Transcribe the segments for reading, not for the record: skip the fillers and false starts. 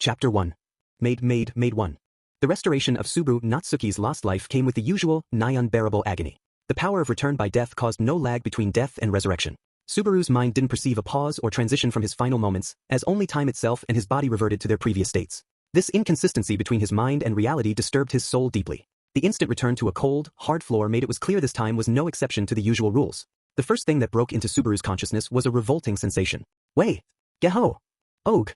Chapter 1. Made 1. The restoration of Subaru Natsuki's lost life came with the usual, nigh unbearable agony. The power of return by death caused no lag between death and resurrection. Subaru's mind didn't perceive a pause or transition from his final moments, as only time itself and his body reverted to their previous states. This inconsistency between his mind and reality disturbed his soul deeply. The instant return to a cold, hard floor made it was clear this time was no exception to the usual rules. The first thing that broke into Subaru's consciousness was a revolting sensation. Wei! Geho! Og!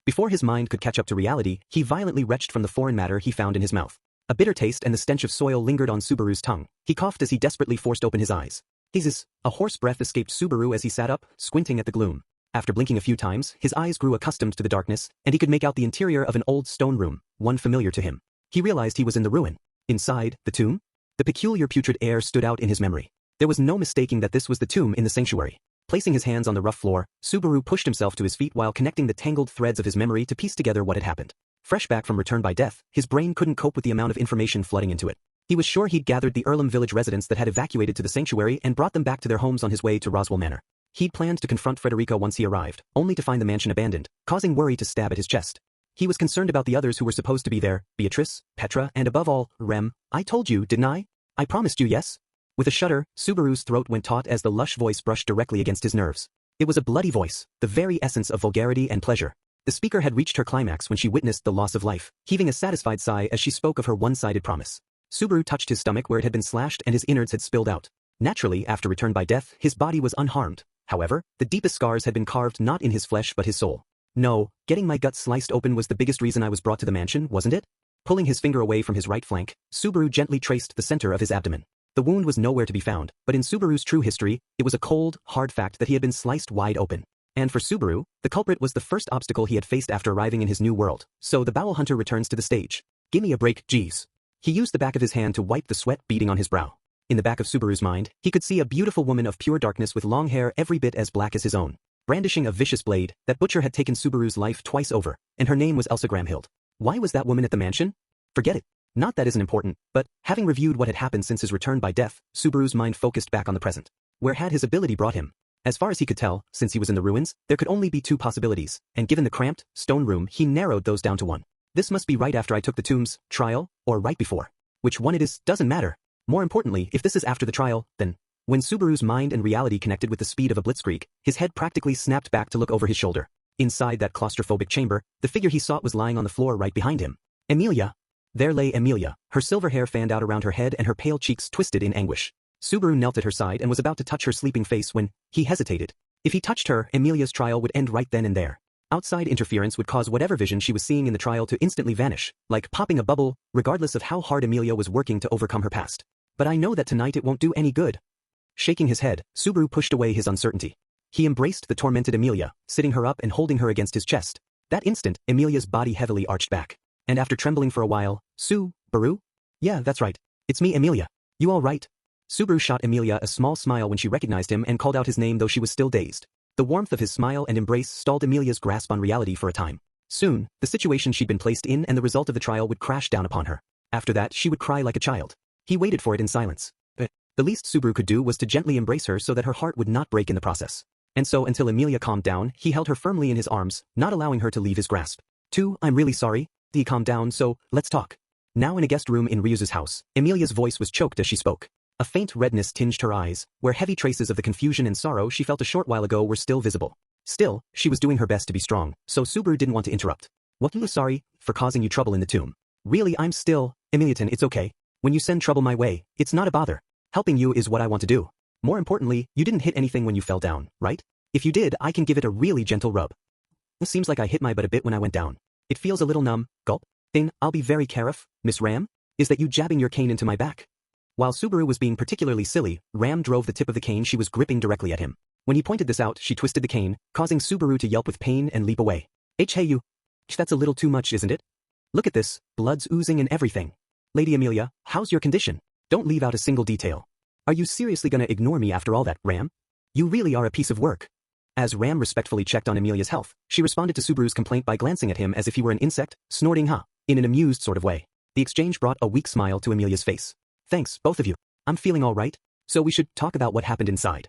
Before his mind could catch up to reality, he violently retched from the foreign matter he found in his mouth. A bitter taste and the stench of soil lingered on Subaru's tongue. He coughed as he desperately forced open his eyes. Jesus! A hoarse breath escaped Subaru as he sat up, squinting at the gloom. After blinking a few times, his eyes grew accustomed to the darkness, and he could make out the interior of an old stone room, one familiar to him. He realized he was in the ruin. Inside, the tomb? The peculiar putrid air stood out in his memory. There was no mistaking that this was the tomb in the sanctuary. Placing his hands on the rough floor, Subaru pushed himself to his feet while connecting the tangled threads of his memory to piece together what had happened. Fresh back from return by death, his brain couldn't cope with the amount of information flooding into it. He was sure he'd gathered the Earlham village residents that had evacuated to the sanctuary and brought them back to their homes on his way to Roswell Manor. He'd planned to confront Frederica once he arrived, only to find the mansion abandoned, causing worry to stab at his chest. He was concerned about the others who were supposed to be there, Beatrice, Petra, and above all, Rem. I told you, didn't I? I promised you, yes? With a shudder, Subaru's throat went taut as the lush voice brushed directly against his nerves. It was a bloody voice, the very essence of vulgarity and pleasure. The speaker had reached her climax when she witnessed the loss of life, heaving a satisfied sigh as she spoke of her one-sided promise. Subaru touched his stomach where it had been slashed and his innards had spilled out. Naturally, after return by death, his body was unharmed. However, the deepest scars had been carved not in his flesh but his soul. No, getting my guts sliced open was the biggest reason I was brought to the mansion, wasn't it? Pulling his finger away from his right flank, Subaru gently traced the center of his abdomen. The wound was nowhere to be found, but in Subaru's true history, it was a cold, hard fact that he had been sliced wide open. And for Subaru, the culprit was the first obstacle he had faced after arriving in his new world. So the bowel hunter returns to the stage. Gimme a break, geez. He used the back of his hand to wipe the sweat beading on his brow. In the back of Subaru's mind, he could see a beautiful woman of pure darkness with long hair every bit as black as his own. Brandishing a vicious blade, that butcher had taken Subaru's life twice over, and her name was Elsa Gramhild. Why was that woman at the mansion? Forget it. Not that isn't important, but, having reviewed what had happened since his return by death, Subaru's mind focused back on the present. Where had his ability brought him? As far as he could tell, since he was in the ruins, there could only be two possibilities, and given the cramped, stone room, he narrowed those down to one. This must be right after I took the tomb's trial, or right before. Which one it is, doesn't matter. More importantly, if this is after the trial, then... When Subaru's mind and reality connected with the speed of a blitzkrieg, his head practically snapped back to look over his shoulder. Inside that claustrophobic chamber, the figure he sought was lying on the floor right behind him. Emilia! There lay Emilia, her silver hair fanned out around her head and her pale cheeks twisted in anguish. Subaru knelt at her side and was about to touch her sleeping face when he hesitated. If he touched her, Emilia's trial would end right then and there. Outside interference would cause whatever vision she was seeing in the trial to instantly vanish, like popping a bubble, regardless of how hard Emilia was working to overcome her past. But I know that tonight it won't do any good. Shaking his head, Subaru pushed away his uncertainty. He embraced the tormented Emilia, sitting her up and holding her against his chest. That instant, Emilia's body heavily arched back. And after trembling for a while, Subaru? Yeah, that's right. It's me, Emilia. You all right? Subaru shot Emilia a small smile when she recognized him and called out his name though she was still dazed. The warmth of his smile and embrace stalled Emilia's grasp on reality for a time. Soon, the situation she'd been placed in and the result of the trial would crash down upon her. After that, she would cry like a child. He waited for it in silence. The least Subaru could do was to gently embrace her so that her heart would not break in the process. And so until Emilia calmed down, he held her firmly in his arms, not allowing her to leave his grasp. I'm really sorry. He calmed down, so, let's talk. Now in a guest room in Ryuzu's house, Emilia's voice was choked as she spoke. A faint redness tinged her eyes, where heavy traces of the confusion and sorrow she felt a short while ago were still visible. Still, she was doing her best to be strong, so Subaru didn't want to interrupt. What are you sorry for causing you trouble in the tomb? Really, I'm still... Emiliaton, it's okay. When you send trouble my way, it's not a bother. Helping you is what I want to do. More importantly, you didn't hit anything when you fell down, right? If you did, I can give it a really gentle rub. It seems like I hit my butt a bit when I went down. It feels a little numb, gulp. Thing, I'll be very careful, Miss Ram. Is that you jabbing your cane into my back? While Subaru was being particularly silly, Ram drove the tip of the cane she was gripping directly at him. When he pointed this out, she twisted the cane, causing Subaru to yelp with pain and leap away. Hey you. That's a little too much, isn't it? Look at this, blood's oozing and everything. Lady Emilia, how's your condition? Don't leave out a single detail. Are you seriously gonna ignore me after all that, Ram? You really are a piece of work. As Ram respectfully checked on Emilia's health, she responded to Subaru's complaint by glancing at him as if he were an insect, snorting in an amused sort of way. The exchange brought a weak smile to Emilia's face. Thanks, both of you. I'm feeling all right, so we should talk about what happened inside.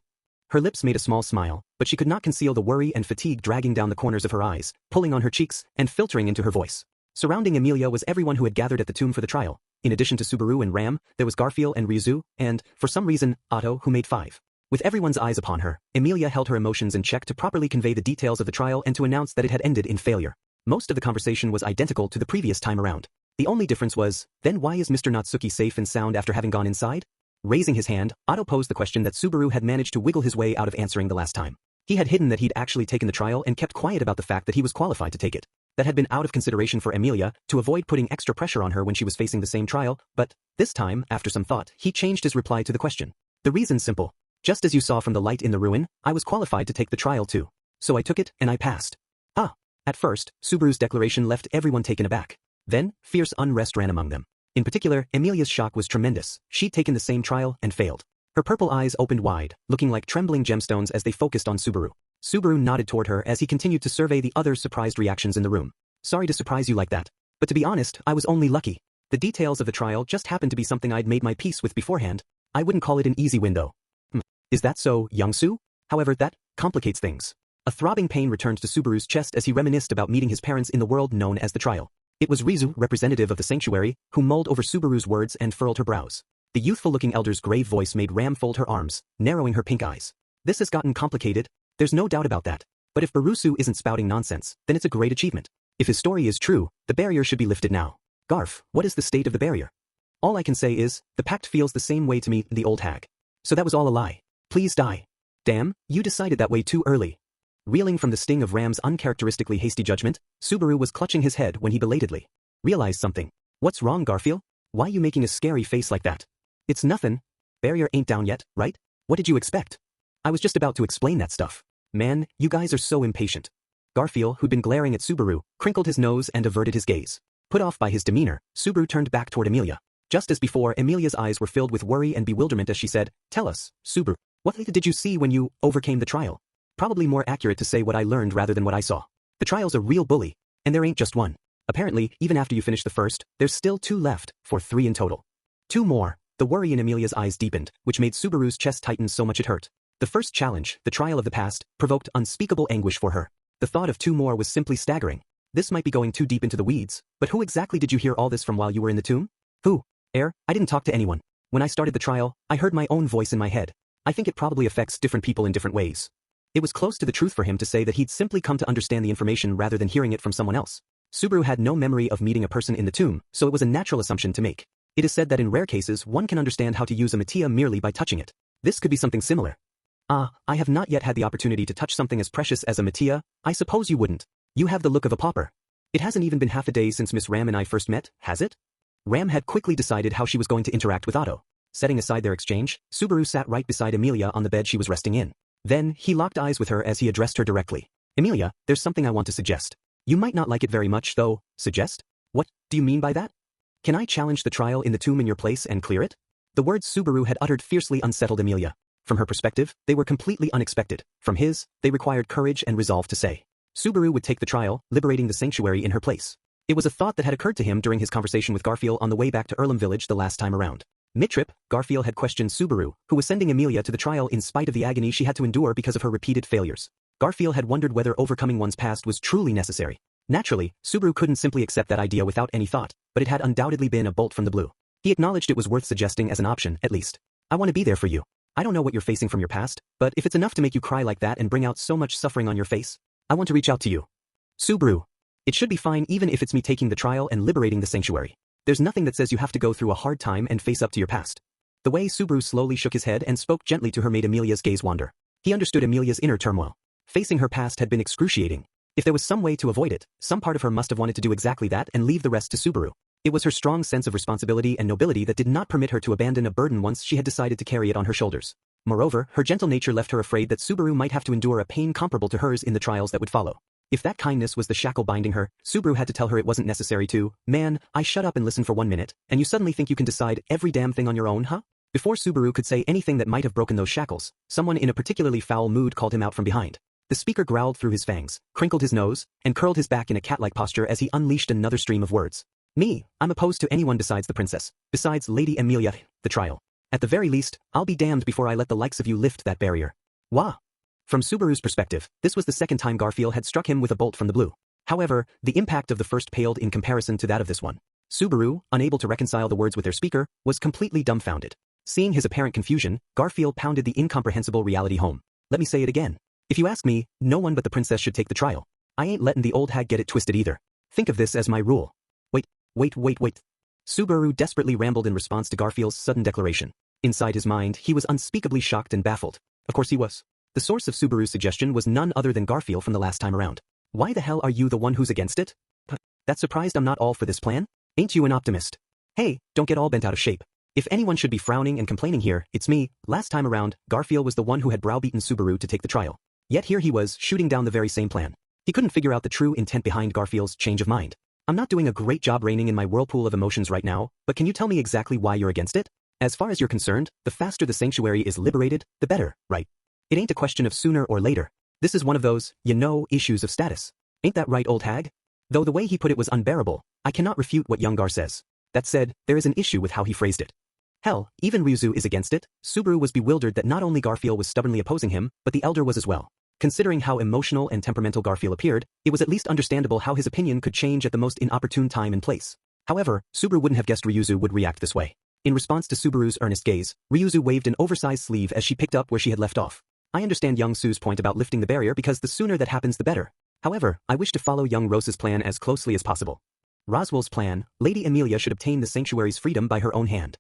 Her lips made a small smile, but she could not conceal the worry and fatigue dragging down the corners of her eyes, pulling on her cheeks, and filtering into her voice. Surrounding Emilia was everyone who had gathered at the tomb for the trial. In addition to Subaru and Ram, there was Garfield and Ryuzu, and, for some reason, Otto, who made 5. With everyone's eyes upon her, Emilia held her emotions in check to properly convey the details of the trial and to announce that it had ended in failure. Most of the conversation was identical to the previous time around. The only difference was, then why is Mr. Natsuki safe and sound after having gone inside? Raising his hand, Otto posed the question that Subaru had managed to wiggle his way out of answering the last time. He had hidden that he'd actually taken the trial and kept quiet about the fact that he was qualified to take it. That had been out of consideration for Emilia, to avoid putting extra pressure on her when she was facing the same trial, but, this time, after some thought, he changed his reply to the question. The reason's simple. Just as you saw from the light in the ruin, I was qualified to take the trial too. So I took it, and I passed. Ah. At first, Subaru's declaration left everyone taken aback. Then, fierce unrest ran among them. In particular, Emilia's shock was tremendous. She'd taken the same trial and failed. Her purple eyes opened wide, looking like trembling gemstones as they focused on Subaru. Subaru nodded toward her as he continued to survey the other surprised reactions in the room. Sorry to surprise you like that. But to be honest, I was only lucky. The details of the trial just happened to be something I'd made my peace with beforehand. I wouldn't call it an easy win though. Is that so, Youngsu? However, that complicates things. A throbbing pain returned to Subaru's chest as he reminisced about meeting his parents in the world known as the trial. It was Rizu, representative of the sanctuary, who mulled over Subaru's words and furrowed her brows. The youthful-looking elder's grave voice made Ram fold her arms, narrowing her pink eyes. This has gotten complicated, there's no doubt about that. But if Barusu isn't spouting nonsense, then it's a great achievement. If his story is true, the barrier should be lifted now. Garf, what is the state of the barrier? All I can say is, the pact feels the same way to me, the old hag. So that was all a lie. Please die. Damn, you decided that way too early. Reeling from the sting of Ram's uncharacteristically hasty judgment, Subaru was clutching his head when he belatedly realized something. What's wrong, Garfield? Why you making a scary face like that? It's nothing. Barrier ain't down yet, right? What did you expect? I was just about to explain that stuff. Man, you guys are so impatient. Garfield, who'd been glaring at Subaru, crinkled his nose and averted his gaze. Put off by his demeanor, Subaru turned back toward Emilia. Just as before, Emilia's eyes were filled with worry and bewilderment as she said, Tell us, Subaru, what did you see when you overcame the trial? Probably more accurate to say what I learned rather than what I saw. The trial's a real bully, and there ain't just one. Apparently, even after you finish the first, there's still 2 left, for 3 in total. 2 more. The worry in Emilia's eyes deepened, which made Subaru's chest tighten so much it hurt. The first challenge, the trial of the past, provoked unspeakable anguish for her. The thought of 2 more was simply staggering. This might be going too deep into the weeds, but who exactly did you hear all this from while you were in the tomb? Who? I didn't talk to anyone. When I started the trial, I heard my own voice in my head. I think it probably affects different people in different ways. It was close to the truth for him to say that he'd simply come to understand the information rather than hearing it from someone else. Subaru had no memory of meeting a person in the tomb, so it was a natural assumption to make. It is said that in rare cases one can understand how to use a mattia merely by touching it. This could be something similar. I have not yet had the opportunity to touch something as precious as a mattia. I suppose you wouldn't. You have the look of a pauper. It hasn't even been half a day since Miss Ram and I first met, has it? Ram had quickly decided how she was going to interact with Otto. Setting aside their exchange, Subaru sat right beside Emilia on the bed she was resting in. Then, he locked eyes with her as he addressed her directly. Emilia, there's something I want to suggest. You might not like it very much, though. Suggest? What do you mean by that? Can I challenge the trial in the tomb in your place and clear it? The words Subaru had uttered fiercely unsettled Emilia. From her perspective, they were completely unexpected. From his, they required courage and resolve to say. Subaru would take the trial, liberating the sanctuary in her place. It was a thought that had occurred to him during his conversation with Garfield on the way back to Erlem village the last time around. Mid-trip, Garfield had questioned Subaru, who was sending Emilia to the trial in spite of the agony she had to endure because of her repeated failures. Garfield had wondered whether overcoming one's past was truly necessary. Naturally, Subaru couldn't simply accept that idea without any thought, but it had undoubtedly been a bolt from the blue. He acknowledged it was worth suggesting as an option, at least. I want to be there for you. I don't know what you're facing from your past, but if it's enough to make you cry like that and bring out so much suffering on your face, I want to reach out to you. Subaru. It should be fine even if it's me taking the trial and liberating the sanctuary. There's nothing that says you have to go through a hard time and face up to your past. The way Subaru slowly shook his head and spoke gently to her made Emilia's gaze wander. He understood Emilia's inner turmoil. Facing her past had been excruciating. If there was some way to avoid it, some part of her must have wanted to do exactly that and leave the rest to Subaru. It was her strong sense of responsibility and nobility that did not permit her to abandon a burden once she had decided to carry it on her shoulders. Moreover, her gentle nature left her afraid that Subaru might have to endure a pain comparable to hers in the trials that would follow. If that kindness was the shackle binding her, Subaru had to tell her it wasn't necessary to. Man, I shut up and listen for 1 minute, and you suddenly think you can decide every damn thing on your own, huh? Before Subaru could say anything that might have broken those shackles, someone in a particularly foul mood called him out from behind. The speaker growled through his fangs, crinkled his nose, and curled his back in a cat-like posture as he unleashed another stream of words. Me, I'm opposed to anyone besides the princess, besides Lady Emilia, the trial. At the very least, I'll be damned before I let the likes of you lift that barrier. Wah! From Subaru's perspective, this was the second time Garfield had struck him with a bolt from the blue. However, the impact of the first paled in comparison to that of this one. Subaru, unable to reconcile the words with their speaker, was completely dumbfounded. Seeing his apparent confusion, Garfield pounded the incomprehensible reality home. Let me say it again. If you ask me, no one but the princess should take the trial. I ain't letting the old hag get it twisted either. Think of this as my rule. Wait. Subaru desperately rambled in response to Garfield's sudden declaration. Inside his mind, he was unspeakably shocked and baffled. Of course he was. The source of Subaru's suggestion was none other than Garfield from the last time around. Why the hell are you the one who's against it? That surprised I'm not all for this plan? Ain't you an optimist? Hey, don't get all bent out of shape. If anyone should be frowning and complaining here, it's me. Last time around, Garfield was the one who had browbeaten Subaru to take the trial. Yet here he was, shooting down the very same plan. He couldn't figure out the true intent behind Garfield's change of mind. I'm not doing a great job reining in my whirlpool of emotions right now, but can you tell me exactly why you're against it? As far as you're concerned, the faster the sanctuary is liberated, the better, right? It ain't a question of sooner or later. This is one of those, issues of status. Ain't that right, old hag? Though the way he put it was unbearable, I cannot refute what young Gar says. That said, there is an issue with how he phrased it. Hell, even Ryuzu is against it. Subaru was bewildered that not only Garfield was stubbornly opposing him, but the elder was as well. Considering how emotional and temperamental Garfield appeared, it was at least understandable how his opinion could change at the most inopportune time and place. However, Subaru wouldn't have guessed Ryuzu would react this way. In response to Subaru's earnest gaze, Ryuzu waved an oversized sleeve as she picked up where she had left off. I understand young Su's point about lifting the barrier because the sooner that happens the better. However, I wish to follow young Rose's plan as closely as possible. Roswell's plan, Lady Emilia should obtain the sanctuary's freedom by her own hand.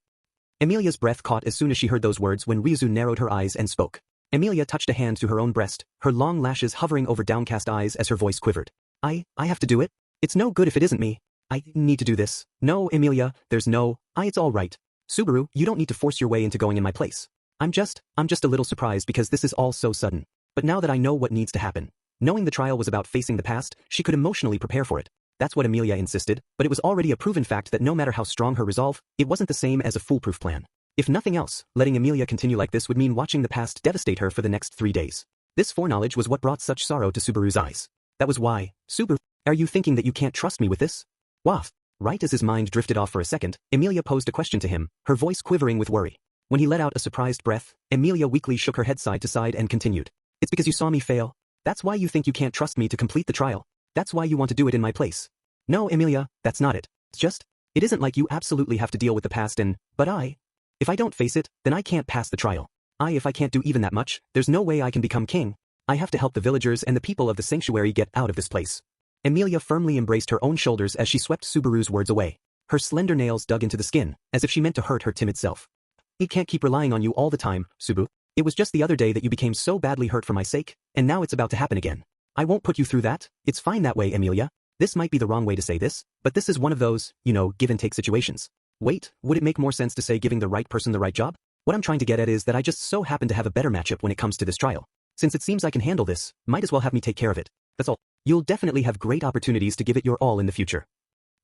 Emilia's breath caught as soon as she heard those words when Ryuzu narrowed her eyes and spoke. Emilia touched a hand to her own breast, her long lashes hovering over downcast eyes as her voice quivered. I have to do it? It's no good if it isn't me. I need to do this. No, Emilia, there's no, it's all right. Subaru, you don't need to force your way into going in my place. I'm just a little surprised because this is all so sudden. But now that I know what needs to happen. Knowing the trial was about facing the past, she could emotionally prepare for it. That's what Emilia insisted, but it was already a proven fact that no matter how strong her resolve, it wasn't the same as a foolproof plan. If nothing else, letting Emilia continue like this would mean watching the past devastate her for the next 3 days. This foreknowledge was what brought such sorrow to Subaru's eyes. That was why. Subaru, are you thinking that you can't trust me with this? Waff. Right as his mind drifted off for a second, Emilia posed a question to him, her voice quivering with worry. When he let out a surprised breath, Emilia weakly shook her head side to side and continued. It's because you saw me fail. That's why you think you can't trust me to complete the trial. That's why you want to do it in my place. No, Emilia, that's not it. It's just, it isn't like you absolutely have to deal with the past but if I don't face it, then I can't pass the trial. If I can't do even that much, there's no way I can become king. I have to help the villagers and the people of the sanctuary get out of this place. Emilia firmly embraced her own shoulders as she swept Subaru's words away. Her slender nails dug into the skin, as if she meant to hurt her timid self. I can't keep relying on you all the time, Subu. It was just the other day that you became so badly hurt for my sake, and now it's about to happen again. I won't put you through that. It's fine that way, Emilia. This might be the wrong way to say this, but this is one of those, give and take situations. Wait, would it make more sense to say giving the right person the right job? What I'm trying to get at is that I just so happen to have a better matchup when it comes to this trial. Since it seems I can handle this, might as well have me take care of it. That's all. You'll definitely have great opportunities to give it your all in the future.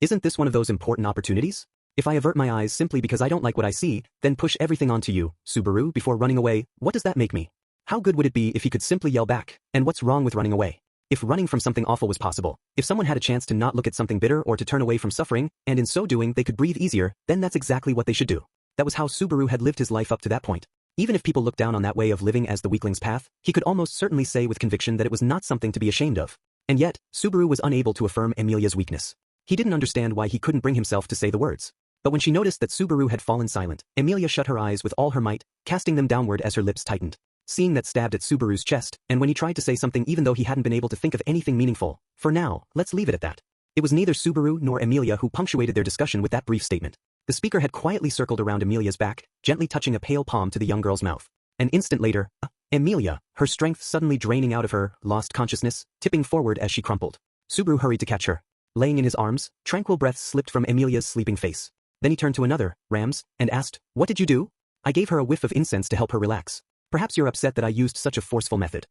Isn't this one of those important opportunities? If I avert my eyes simply because I don't like what I see, then push everything onto you, Subaru, before running away, what does that make me? How good would it be if he could simply yell back, and what's wrong with running away? If running from something awful was possible, if someone had a chance to not look at something bitter or to turn away from suffering, and in so doing they could breathe easier, then that's exactly what they should do. That was how Subaru had lived his life up to that point. Even if people looked down on that way of living as the weakling's path, he could almost certainly say with conviction that it was not something to be ashamed of. And yet, Subaru was unable to affirm Emilia's weakness. He didn't understand why he couldn't bring himself to say the words. But when she noticed that Subaru had fallen silent, Emilia shut her eyes with all her might, casting them downward as her lips tightened. Seeing that stabbed at Subaru's chest, and when he tried to say something even though he hadn't been able to think of anything meaningful, for now, let's leave it at that. It was neither Subaru nor Emilia who punctuated their discussion with that brief statement. The speaker had quietly circled around Emilia's back, gently touching a pale palm to the young girl's mouth. An instant later, Emilia, her strength suddenly draining out of her, lost consciousness, tipping forward as she crumpled. Subaru hurried to catch her. Laying in his arms, tranquil breaths slipped from Emilia's sleeping face. Then he turned to another, Rams, and asked, "What did you do?" I gave her a whiff of incense to help her relax. Perhaps you're upset that I used such a forceful method.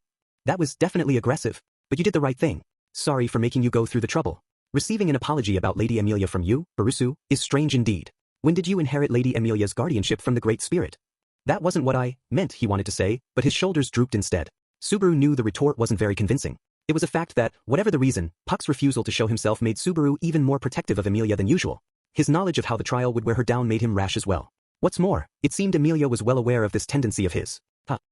That was definitely aggressive, but you did the right thing. Sorry for making you go through the trouble. Receiving an apology about Lady Emilia from you, Barusu, is strange indeed. When did you inherit Lady Emilia's guardianship from the Great Spirit? That wasn't what I meant, he wanted to say, but his shoulders drooped instead. Subaru knew the retort wasn't very convincing. It was a fact that, whatever the reason, Puck's refusal to show himself made Subaru even more protective of Emilia than usual. His knowledge of how the trial would wear her down made him rash as well. What's more, it seemed Emilia was well aware of this tendency of his.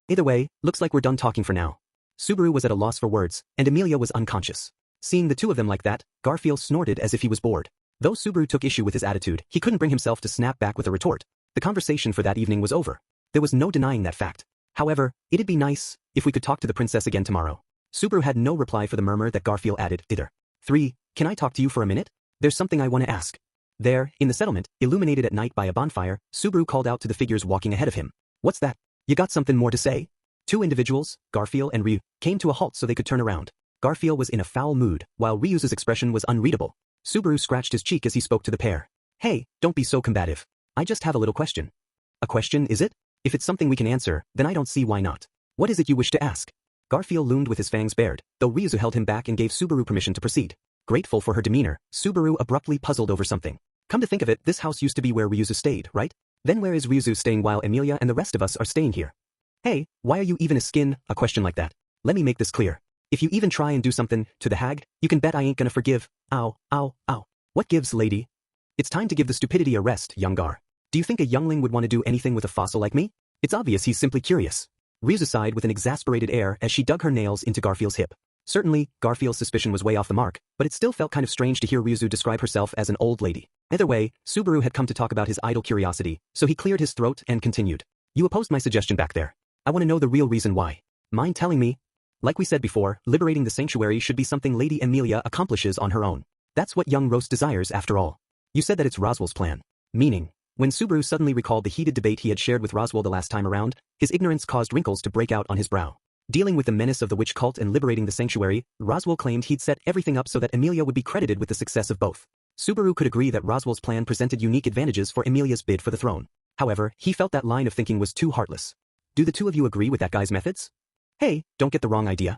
Either way, looks like we're done talking for now. Subaru was at a loss for words, and Emilia was unconscious. Seeing the two of them like that, Garfield snorted as if he was bored. Though Subaru took issue with his attitude, he couldn't bring himself to snap back with a retort. The conversation for that evening was over. There was no denying that fact. However, it'd be nice if we could talk to the princess again tomorrow. Subaru had no reply for the murmur that Garfield added, either. 3. Can I talk to you for a minute? There's something I want to ask. There, in the settlement, illuminated at night by a bonfire, Subaru called out to the figures walking ahead of him. What's that? You got something more to say? Two individuals, Garfield and Ryu, came to a halt so they could turn around. Garfield was in a foul mood, while Ryu's expression was unreadable. Subaru scratched his cheek as he spoke to the pair. Hey, don't be so combative. I just have a little question. A question, is it? If it's something we can answer, then I don't see why not. What is it you wish to ask? Garfield loomed with his fangs bared, though Ryu held him back and gave Subaru permission to proceed. Grateful for her demeanor, Subaru abruptly puzzled over something. Come to think of it, this house used to be where Ryu stayed, right? Then where is Ryu staying while Emilia and the rest of us are staying here? Hey, why are you even a question like that? Let me make this clear. If you even try and do something to the hag, you can bet I ain't gonna forgive. Ow, ow, ow. What gives, lady? It's time to give the stupidity a rest, young Gar. Do you think a youngling would want to do anything with a fossil like me? It's obvious he's simply curious. Ryu sighed with an exasperated air as she dug her nails into Garfield's hip. Certainly, Garfield's suspicion was way off the mark, but it still felt kind of strange to hear Ryu describe herself as an old lady. Either way, Subaru had come to talk about his idle curiosity, so he cleared his throat and continued. You opposed my suggestion back there. I want to know the real reason why. Mind telling me? Like we said before, liberating the sanctuary should be something Lady Emilia accomplishes on her own. That's what young Rose desires after all. You said that it's Roswell's plan. Meaning, when Subaru suddenly recalled the heated debate he had shared with Roswell the last time around, his ignorance caused wrinkles to break out on his brow. Dealing with the menace of the witch cult and liberating the sanctuary, Roswell claimed he'd set everything up so that Emilia would be credited with the success of both. Subaru could agree that Roswell's plan presented unique advantages for Emilia's bid for the throne. However, he felt that line of thinking was too heartless. Do the two of you agree with that guy's methods? Hey, don't get the wrong idea.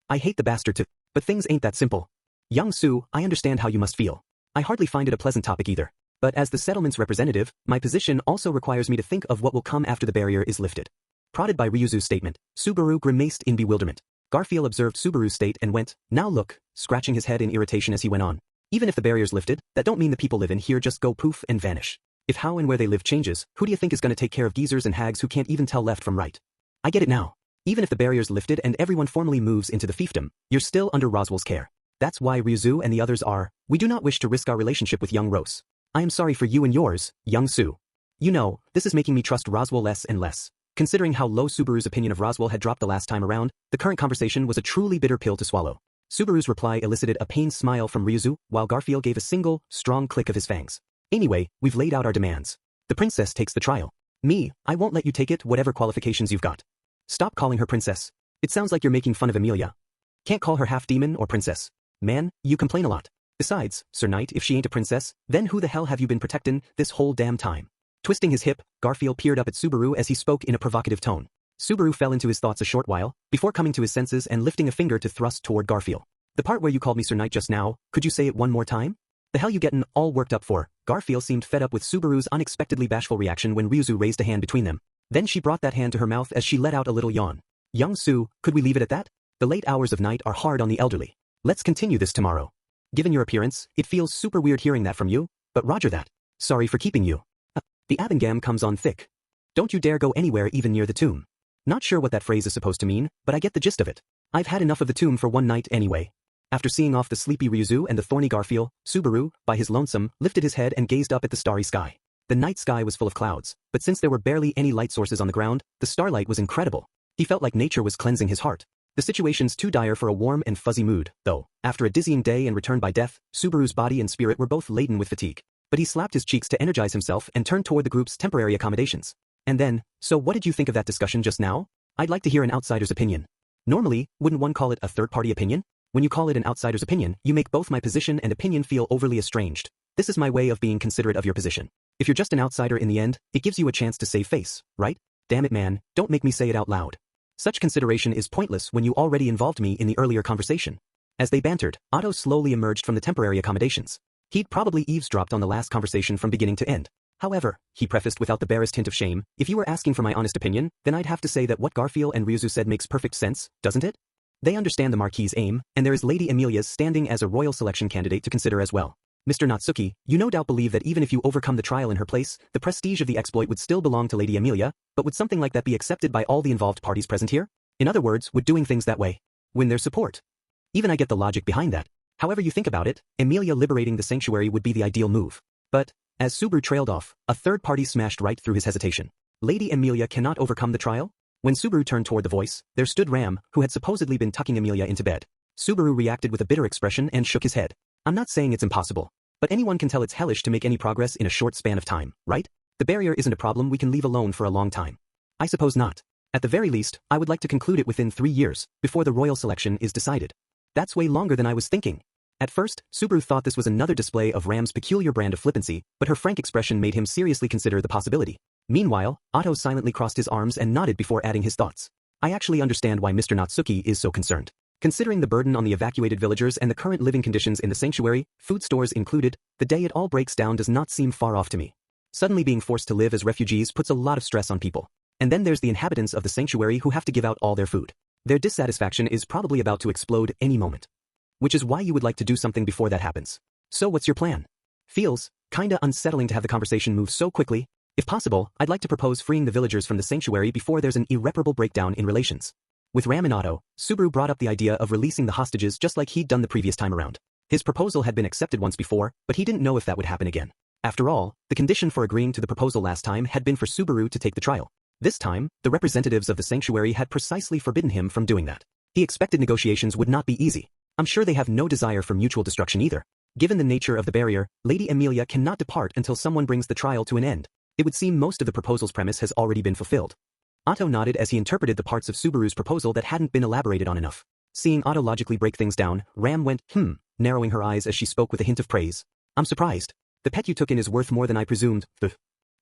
I hate the bastard too, but things ain't that simple. Young Su, I understand how you must feel. I hardly find it a pleasant topic either. But as the settlement's representative, my position also requires me to think of what will come after the barrier is lifted. Prodded by Ryuzu's statement, Subaru grimaced in bewilderment. Garfield observed Subaru's state and went, now look, scratching his head in irritation as he went on. Even if the barrier's lifted, that don't mean the people live in here just go poof and vanish. If how and where they live changes, who do you think is going to take care of geezers and hags who can't even tell left from right? I get it now. Even if the barrier's lifted and everyone formally moves into the fiefdom, you're still under Roswell's care. That's why Ryu and the others are. We do not wish to risk our relationship with young Rose. I am sorry for you and yours, young Su. You know, this is making me trust Roswell less and less. Considering how low Subaru's opinion of Roswell had dropped the last time around, the current conversation was a truly bitter pill to swallow. Subaru's reply elicited a pained smile from Ryu, while Garfield gave a single, strong click of his fangs. Anyway, we've laid out our demands. The princess takes the trial. Me, I won't let you take it whatever qualifications you've got. Stop calling her princess. It sounds like you're making fun of Emilia. Can't call her half-demon or princess. Man, you complain a lot. Besides, Sir Knight, if she ain't a princess, then who the hell have you been protecting this whole damn time? Twisting his hip, Garfield peered up at Subaru as he spoke in a provocative tone. Subaru fell into his thoughts a short while, before coming to his senses and lifting a finger to thrust toward Garfield. The part where you called me Sir Knight just now, could you say it one more time? The hell you gettin' all worked up for? Garfield seemed fed up with Subaru's unexpectedly bashful reaction when Ryu raised a hand between them. Then she brought that hand to her mouth as she let out a little yawn. Young Su, could we leave it at that? The late hours of night are hard on the elderly. Let's continue this tomorrow. Given your appearance, it feels super weird hearing that from you, but roger that. Sorry for keeping you. The Abingam comes on thick. Don't you dare go anywhere even near the tomb. Not sure what that phrase is supposed to mean, but I get the gist of it. I've had enough of the tomb for one night anyway. After seeing off the sleepy Ryu and the thorny Garfield, Subaru, by his lonesome, lifted his head and gazed up at the starry sky. The night sky was full of clouds, but since there were barely any light sources on the ground, the starlight was incredible. He felt like nature was cleansing his heart. The situation's too dire for a warm and fuzzy mood, though. After a dizzying day and return by death, Subaru's body and spirit were both laden with fatigue. But he slapped his cheeks to energize himself and turned toward the group's temporary accommodations. And then, so what did you think of that discussion just now? I'd like to hear an outsider's opinion. Normally, wouldn't one call it a third-party opinion? When you call it an outsider's opinion, you make both my position and opinion feel overly estranged. This is my way of being considerate of your position. If you're just an outsider in the end, it gives you a chance to save face, right? Damn it, man, don't make me say it out loud. Such consideration is pointless when you already involved me in the earlier conversation. As they bantered, Otto slowly emerged from the temporary accommodations. He'd probably eavesdropped on the last conversation from beginning to end. However, he prefaced without the barest hint of shame, if you were asking for my honest opinion, then I'd have to say that what Garfield and Ryu said makes perfect sense, doesn't it? They understand the Marquis's aim, and there is Lady Emilia's standing as a royal selection candidate to consider as well. Mr. Natsuki, you no doubt believe that even if you overcome the trial in her place, the prestige of the exploit would still belong to Lady Amelia, but would something like that be accepted by all the involved parties present here? In other words, would doing things that way win their support? Even I get the logic behind that. However you think about it, Amelia liberating the sanctuary would be the ideal move. But, as Subaru trailed off, a third party smashed right through his hesitation. Lady Amelia cannot overcome the trial? When Subaru turned toward the voice, there stood Ram, who had supposedly been tucking Amelia into bed. Subaru reacted with a bitter expression and shook his head. I'm not saying it's impossible, but anyone can tell it's hellish to make any progress in a short span of time, right? The barrier isn't a problem we can leave alone for a long time. I suppose not. At the very least, I would like to conclude it within 3 years, before the royal selection is decided. That's way longer than I was thinking. At first, Subaru thought this was another display of Ram's peculiar brand of flippancy, but her frank expression made him seriously consider the possibility. Meanwhile, Otto silently crossed his arms and nodded before adding his thoughts. I actually understand why Mr. Natsuki is so concerned. Considering the burden on the evacuated villagers and the current living conditions in the sanctuary, food stores included, the day it all breaks down does not seem far off to me. Suddenly being forced to live as refugees puts a lot of stress on people. And then there's the inhabitants of the sanctuary who have to give out all their food. Their dissatisfaction is probably about to explode any moment. Which is why you would like to do something before that happens. So what's your plan? Feels kinda unsettling to have the conversation move so quickly. If possible, I'd like to propose freeing the villagers from the sanctuary before there's an irreparable breakdown in relations. With Ram and Otto, Subaru brought up the idea of releasing the hostages just like he'd done the previous time around. His proposal had been accepted once before, but he didn't know if that would happen again. After all, the condition for agreeing to the proposal last time had been for Subaru to take the trial. This time, the representatives of the sanctuary had precisely forbidden him from doing that. He expected negotiations would not be easy. I'm sure they have no desire for mutual destruction either. Given the nature of the barrier, Lady Amelia cannot depart until someone brings the trial to an end. It would seem most of the proposal's premise has already been fulfilled. Otto nodded as he interpreted the parts of Subaru's proposal that hadn't been elaborated on enough. Seeing Otto logically break things down, Ram went, narrowing her eyes as she spoke with a hint of praise. I'm surprised. The pet you took in is worth more than I presumed.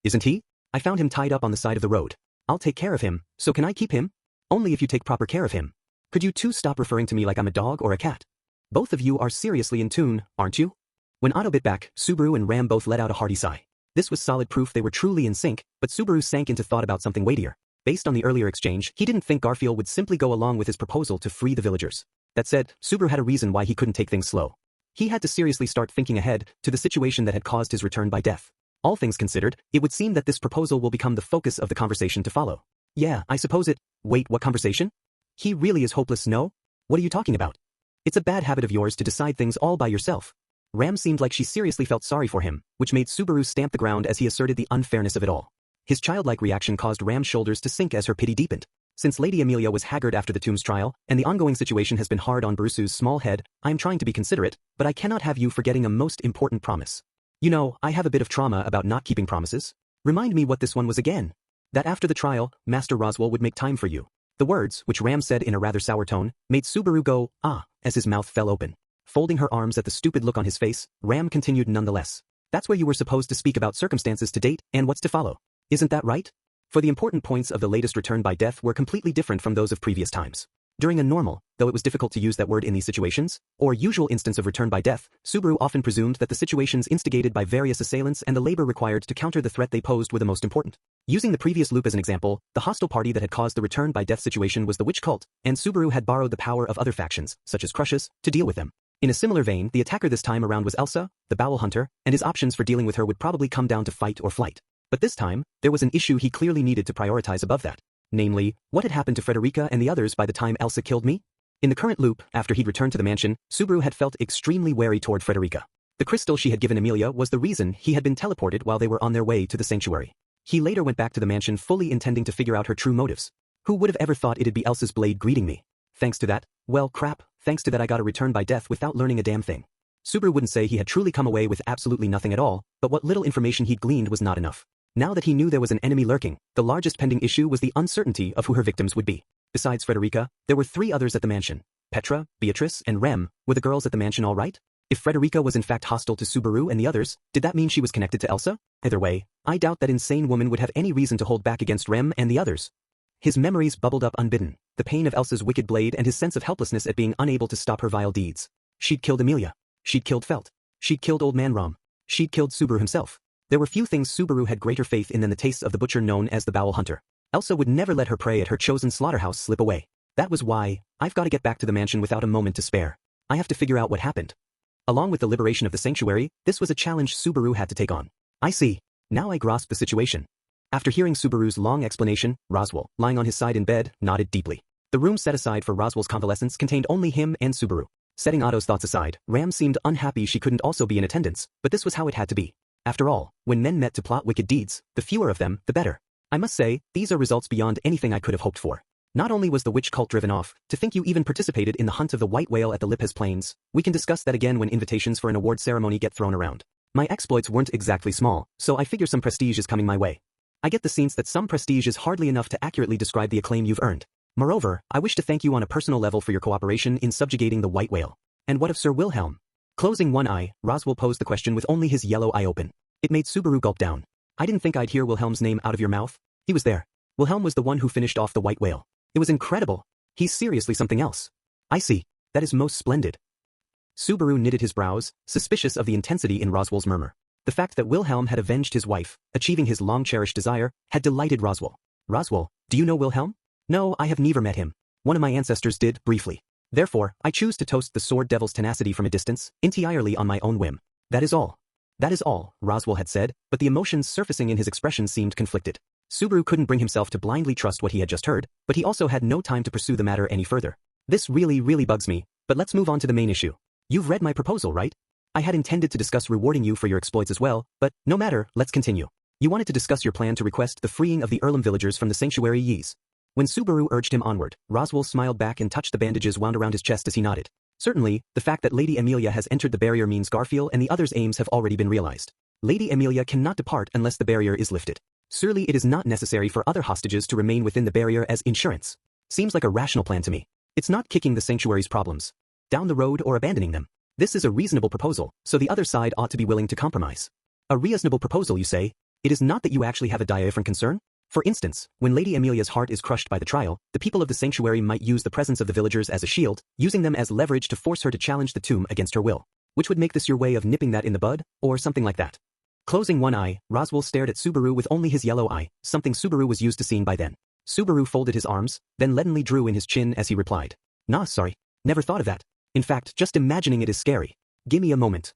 Isn't he? I found him tied up on the side of the road. I'll take care of him, so can I keep him? Only if you take proper care of him. Could you two stop referring to me like I'm a dog or a cat? Both of you are seriously in tune, aren't you? When Otto bit back, Subaru and Ram both let out a hearty sigh. This was solid proof they were truly in sync, but Subaru sank into thought about something weightier. Based on the earlier exchange, he didn't think Garfield would simply go along with his proposal to free the villagers. That said, Subaru had a reason why he couldn't take things slow. He had to seriously start thinking ahead to the situation that had caused his return by death. All things considered, it would seem that this proposal will become the focus of the conversation to follow. Yeah, I suppose it. Wait, what conversation? He really is hopeless, no? What are you talking about? It's a bad habit of yours to decide things all by yourself. Ram seemed like she seriously felt sorry for him, which made Subaru stamp the ground as he asserted the unfairness of it all. His childlike reaction caused Ram's shoulders to sink as her pity deepened. Since Lady Amelia was haggard after the Tombs trial, and the ongoing situation has been hard on Bruce's small head, I am trying to be considerate, but I cannot have you forgetting a most important promise. You know, I have a bit of trauma about not keeping promises. Remind me what this one was again. That after the trial, Master Roswell would make time for you. The words, which Ram said in a rather sour tone, made Subaru go, ah, as his mouth fell open. Folding her arms at the stupid look on his face, Ram continued nonetheless. That's where you were supposed to speak about circumstances to date and what's to follow. Isn't that right? For the important points of the latest return by death were completely different from those of previous times. During a normal, though it was difficult to use that word in these situations, or usual instance of return by death, Subaru often presumed that the situations instigated by various assailants and the labor required to counter the threat they posed were the most important. Using the previous loop as an example, the hostile party that had caused the return by death situation was the witch cult, and Subaru had borrowed the power of other factions, such as Crushes, to deal with them. In a similar vein, the attacker this time around was Elsa, the Bowel Hunter, and his options for dealing with her would probably come down to fight or flight. But this time, there was an issue he clearly needed to prioritize above that. Namely, what had happened to Frederica and the others by the time Elsa killed me? In the current loop, after he'd returned to the mansion, Subaru had felt extremely wary toward Frederica. The crystal she had given Amelia was the reason he had been teleported while they were on their way to the sanctuary. He later went back to the mansion fully intending to figure out her true motives. Who would have ever thought it'd be Elsa's blade greeting me? Thanks to that, well crap, thanks to that I got a return by death without learning a damn thing. Subaru wouldn't say he had truly come away with absolutely nothing at all, but what little information he'd gleaned was not enough. Now that he knew there was an enemy lurking, the largest pending issue was the uncertainty of who her victims would be. Besides Frederica, there were 3 others at the mansion. Petra, Beatrice, and Rem. Were the girls at the mansion all right? If Frederica was in fact hostile to Subaru and the others, did that mean she was connected to Elsa? Either way, I doubt that insane woman would have any reason to hold back against Rem and the others. His memories bubbled up unbidden, the pain of Elsa's wicked blade and his sense of helplessness at being unable to stop her vile deeds. She'd killed Amelia. She'd killed Felt. She'd killed Old Man Rom. She'd killed Subaru himself. There were few things Subaru had greater faith in than the tastes of the butcher known as the Bowel Hunter. Elsa would never let her prey at her chosen slaughterhouse slip away. That was why, I've got to get back to the mansion without a moment to spare. I have to figure out what happened. Along with the liberation of the sanctuary, this was a challenge Subaru had to take on. I see. Now I grasp the situation. After hearing Subaru's long explanation, Roswell, lying on his side in bed, nodded deeply. The room set aside for Roswell's convalescence contained only him and Subaru. Setting Otto's thoughts aside, Ram seemed unhappy she couldn't also be in attendance, but this was how it had to be. After all, when men met to plot wicked deeds, the fewer of them, the better. I must say, these are results beyond anything I could have hoped for. Not only was the witch cult driven off, to think you even participated in the hunt of the white whale at the Lippes Plains. We can discuss that again when invitations for an award ceremony get thrown around. My exploits weren't exactly small, so I figure some prestige is coming my way. I get the sense that some prestige is hardly enough to accurately describe the acclaim you've earned. Moreover, I wish to thank you on a personal level for your cooperation in subjugating the white whale. And what of Sir Wilhelm? Closing one eye, Roswell posed the question with only his yellow eye open. It made Subaru gulp down. I didn't think I'd hear Wilhelm's name out of your mouth. He was there. Wilhelm was the one who finished off the white whale. It was incredible. He's seriously something else. I see. That is most splendid. Subaru knitted his brows, suspicious of the intensity in Roswell's murmur. The fact that Wilhelm had avenged his wife, achieving his long-cherished desire, had delighted Roswell. Roswell, do you know Wilhelm? No, I have never met him. One of my ancestors did, briefly. Therefore, I choose to toast the sword devil's tenacity from a distance, entirely on my own whim. That is all. That is all, Roswell had said, but the emotions surfacing in his expression seemed conflicted. Subaru couldn't bring himself to blindly trust what he had just heard, but he also had no time to pursue the matter any further. This really bugs me, but let's move on to the main issue. You've read my proposal, right? I had intended to discuss rewarding you for your exploits as well, but no matter, let's continue. You wanted to discuss your plan to request the freeing of the Earlham villagers from the sanctuary Yees. When Subaru urged him onward, Roswell smiled back and touched the bandages wound around his chest as he nodded. Certainly, the fact that Lady Amelia has entered the barrier means Garfield and the others' aims have already been realized. Lady Amelia cannot depart unless the barrier is lifted. Surely it is not necessary for other hostages to remain within the barrier as insurance. Seems like a rational plan to me. It's not kicking the sanctuary's problems down the road or abandoning them. This is a reasonable proposal, so the other side ought to be willing to compromise. A reasonable proposal, you say? It is not that you actually have a different concern? For instance, when Lady Amelia's heart is crushed by the trial, the people of the sanctuary might use the presence of the villagers as a shield, using them as leverage to force her to challenge the tomb against her will. Which would make this your way of nipping that in the bud, or something like that. Closing one eye, Roswell stared at Subaru with only his yellow eye, something Subaru was used to seeing by then. Subaru folded his arms, then leadenly drew in his chin as he replied. Nah, sorry. Never thought of that. In fact, just imagining it is scary. Gimme a moment.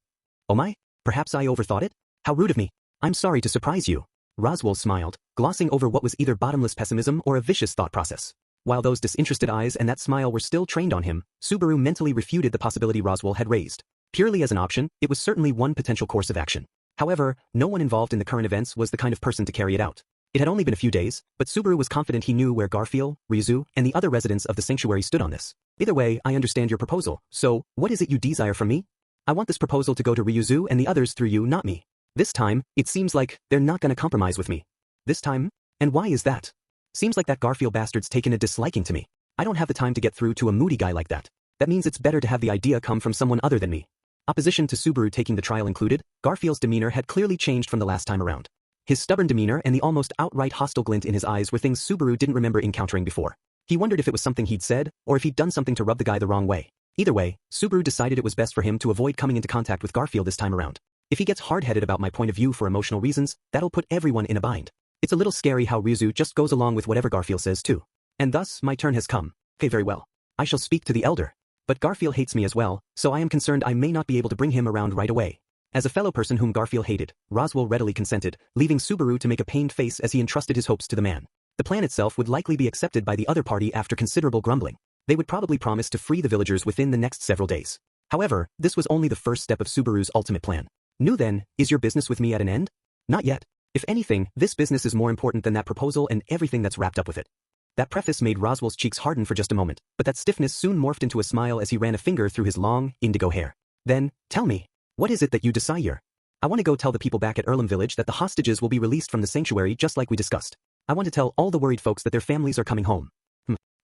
Oh my? Perhaps I overthought it? How rude of me. I'm sorry to surprise you. Roswell smiled, glossing over what was either bottomless pessimism or a vicious thought process. While those disinterested eyes and that smile were still trained on him, Subaru mentally refuted the possibility Roswell had raised. Purely as an option, it was certainly one potential course of action. However, no one involved in the current events was the kind of person to carry it out. It had only been a few days, but Subaru was confident he knew where Garfield, Ryuzu, and the other residents of the sanctuary stood on this. Either way, I understand your proposal, so, what is it you desire from me? I want this proposal to go to Ryuzu and the others through you, not me. This time, it seems like they're not gonna compromise with me. This time? And why is that? Seems like that Garfield bastard's taken a disliking to me. I don't have the time to get through to a moody guy like that. That means it's better to have the idea come from someone other than me. Opposition to Subaru taking the trial included, Garfield's demeanor had clearly changed from the last time around. His stubborn demeanor and the almost outright hostile glint in his eyes were things Subaru didn't remember encountering before. He wondered if it was something he'd said, or if he'd done something to rub the guy the wrong way. Either way, Subaru decided it was best for him to avoid coming into contact with Garfield this time around. If he gets hard-headed about my point of view for emotional reasons, that'll put everyone in a bind. It's a little scary how Ryuzu just goes along with whatever Garfield says too. And thus, my turn has come. Okay, very well. I shall speak to the elder. But Garfield hates me as well, so I am concerned I may not be able to bring him around right away. As a fellow person whom Garfield hated, Roswell readily consented, leaving Subaru to make a pained face as he entrusted his hopes to the man. The plan itself would likely be accepted by the other party after considerable grumbling. They would probably promise to free the villagers within the next several days. However, this was only the first step of Subaru's ultimate plan. "Nu then, is your business with me at an end?" "Not yet. If anything, this business is more important than that proposal and everything that's wrapped up with it." That preface made Roswell's cheeks harden for just a moment, but that stiffness soon morphed into a smile as he ran a finger through his long, indigo hair. "Then, tell me, what is it that you desire?" "I want to go tell the people back at Earlham Village that the hostages will be released from the sanctuary just like we discussed. I want to tell all the worried folks that their families are coming home."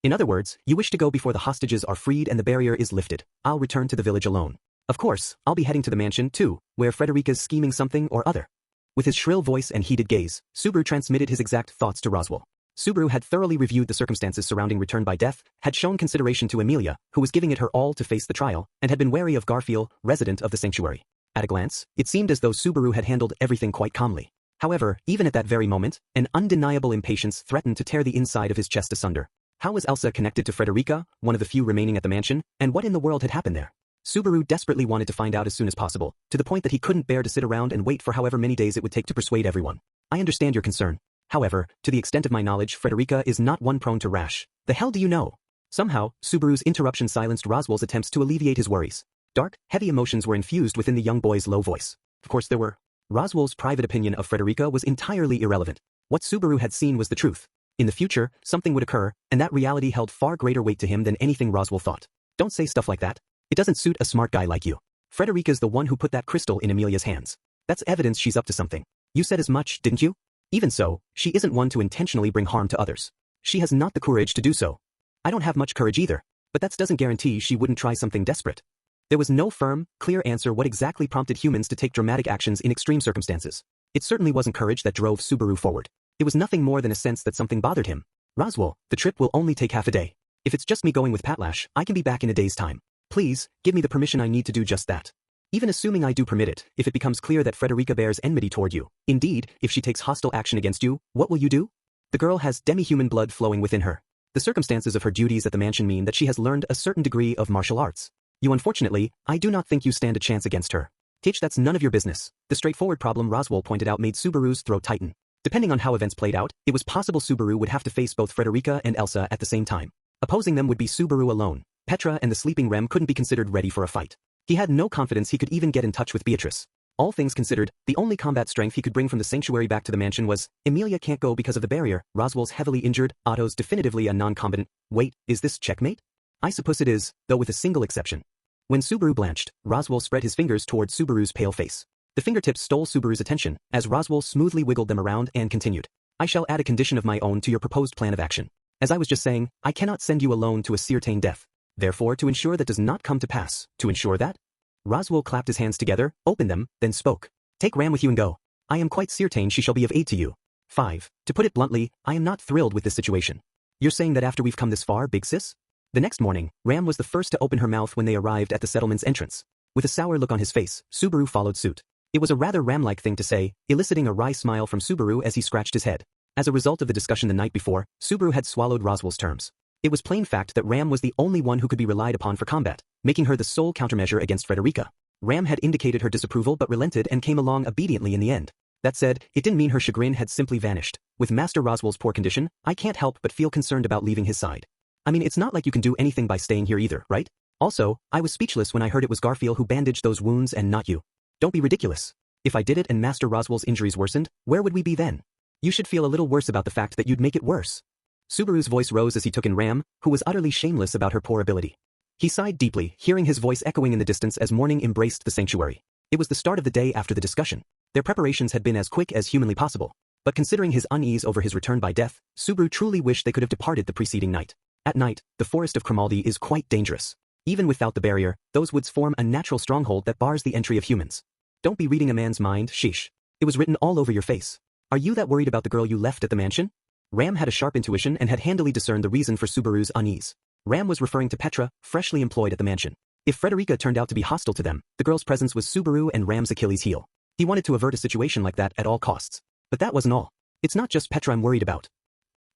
In other words, you wish to go before the hostages are freed and the barrier is lifted. I'll return to the village alone. Of course, I'll be heading to the mansion, too, where Frederica's scheming something or other. With his shrill voice and heated gaze, Subaru transmitted his exact thoughts to Roswell. Subaru had thoroughly reviewed the circumstances surrounding return by death, had shown consideration to Amelia, who was giving it her all to face the trial, and had been wary of Garfield, resident of the sanctuary. At a glance, it seemed as though Subaru had handled everything quite calmly. However, even at that very moment, an undeniable impatience threatened to tear the inside of his chest asunder. How was Elsa connected to Frederica, one of the few remaining at the mansion, and what in the world had happened there? Subaru desperately wanted to find out as soon as possible, to the point that he couldn't bear to sit around and wait for however many days it would take to persuade everyone. I understand your concern. However, to the extent of my knowledge, Frederica is not one prone to rash. The hell do you know? Somehow, Subaru's interruption silenced Roswell's attempts to alleviate his worries. Dark, heavy emotions were infused within the young boy's low voice. Of course there were. Roswell's private opinion of Frederica was entirely irrelevant. What Subaru had seen was the truth. In the future, something would occur, and that reality held far greater weight to him than anything Roswell thought. Don't say stuff like that. It doesn't suit a smart guy like you. Frederica's the one who put that crystal in Amelia's hands. That's evidence she's up to something. You said as much, didn't you? Even so, she isn't one to intentionally bring harm to others. She has not the courage to do so. I don't have much courage either, but that doesn't guarantee she wouldn't try something desperate. There was no firm, clear answer what exactly prompted humans to take dramatic actions in extreme circumstances. It certainly wasn't courage that drove Subaru forward. It was nothing more than a sense that something bothered him. Roswell, the trip will only take half a day. If it's just me going with Patlash, I can be back in a day's time. Please, give me the permission I need to do just that. Even assuming I do permit it, if it becomes clear that Frederica bears enmity toward you, indeed, if she takes hostile action against you, what will you do? The girl has demi-human blood flowing within her. The circumstances of her duties at the mansion mean that she has learned a certain degree of martial arts. Unfortunately, I do not think you stand a chance against her. That's none of your business. The straightforward problem Roswell pointed out made Subaru's throat tighten. Depending on how events played out, it was possible Subaru would have to face both Frederica and Elsa at the same time. Opposing them would be Subaru alone. Petra and the sleeping Rem couldn't be considered ready for a fight. He had no confidence he could even get in touch with Beatrice. All things considered, the only combat strength he could bring from the sanctuary back to the mansion was, Emilia can't go because of the barrier, Roswell's heavily injured, Otto's definitively a non-combatant. Wait, is this checkmate? I suppose it is, though with a single exception. When Subaru blanched, Roswell spread his fingers toward Subaru's pale face. The fingertips stole Subaru's attention, as Roswell smoothly wiggled them around and continued. I shall add a condition of my own to your proposed plan of action. As I was just saying, I cannot send you alone to a certain death. Therefore, to ensure that does not come to pass, to ensure that? Roswell clapped his hands together, opened them, then spoke. Take Ram with you and go. I am quite certain she shall be of aid to you. 5. To put it bluntly, I am not thrilled with this situation. You're saying that after we've come this far, big sis? The next morning, Ram was the first to open her mouth when they arrived at the settlement's entrance. With a sour look on his face, Subaru followed suit. It was a rather Ram-like thing to say, eliciting a wry smile from Subaru as he scratched his head. As a result of the discussion the night before, Subaru had swallowed Roswell's terms. It was plain fact that Ram was the only one who could be relied upon for combat, making her the sole countermeasure against Frederica. Ram had indicated her disapproval but relented and came along obediently in the end. That said, it didn't mean her chagrin had simply vanished. With Master Roswell's poor condition, I can't help but feel concerned about leaving his side. I mean, it's not like you can do anything by staying here either, right? Also, I was speechless when I heard it was Garfield who bandaged those wounds and not you. Don't be ridiculous. If I did it and Master Roswell's injuries worsened, where would we be then? You should feel a little worse about the fact that you'd make it worse. Subaru's voice rose as he took in Ram, who was utterly shameless about her poor ability. He sighed deeply, hearing his voice echoing in the distance as morning embraced the sanctuary. It was the start of the day after the discussion. Their preparations had been as quick as humanly possible. But considering his unease over his return by death, Subaru truly wished they could have departed the preceding night. At night, the forest of Cromaldi is quite dangerous. Even without the barrier, those woods form a natural stronghold that bars the entry of humans. Don't be reading a man's mind, sheesh. It was written all over your face. Are you that worried about the girl you left at the mansion? Ram had a sharp intuition and had handily discerned the reason for Subaru's unease. Ram was referring to Petra, freshly employed at the mansion. If Frederica turned out to be hostile to them, the girl's presence was Subaru and Ram's Achilles' heel. He wanted to avert a situation like that at all costs. But that wasn't all. It's not just Petra I'm worried about.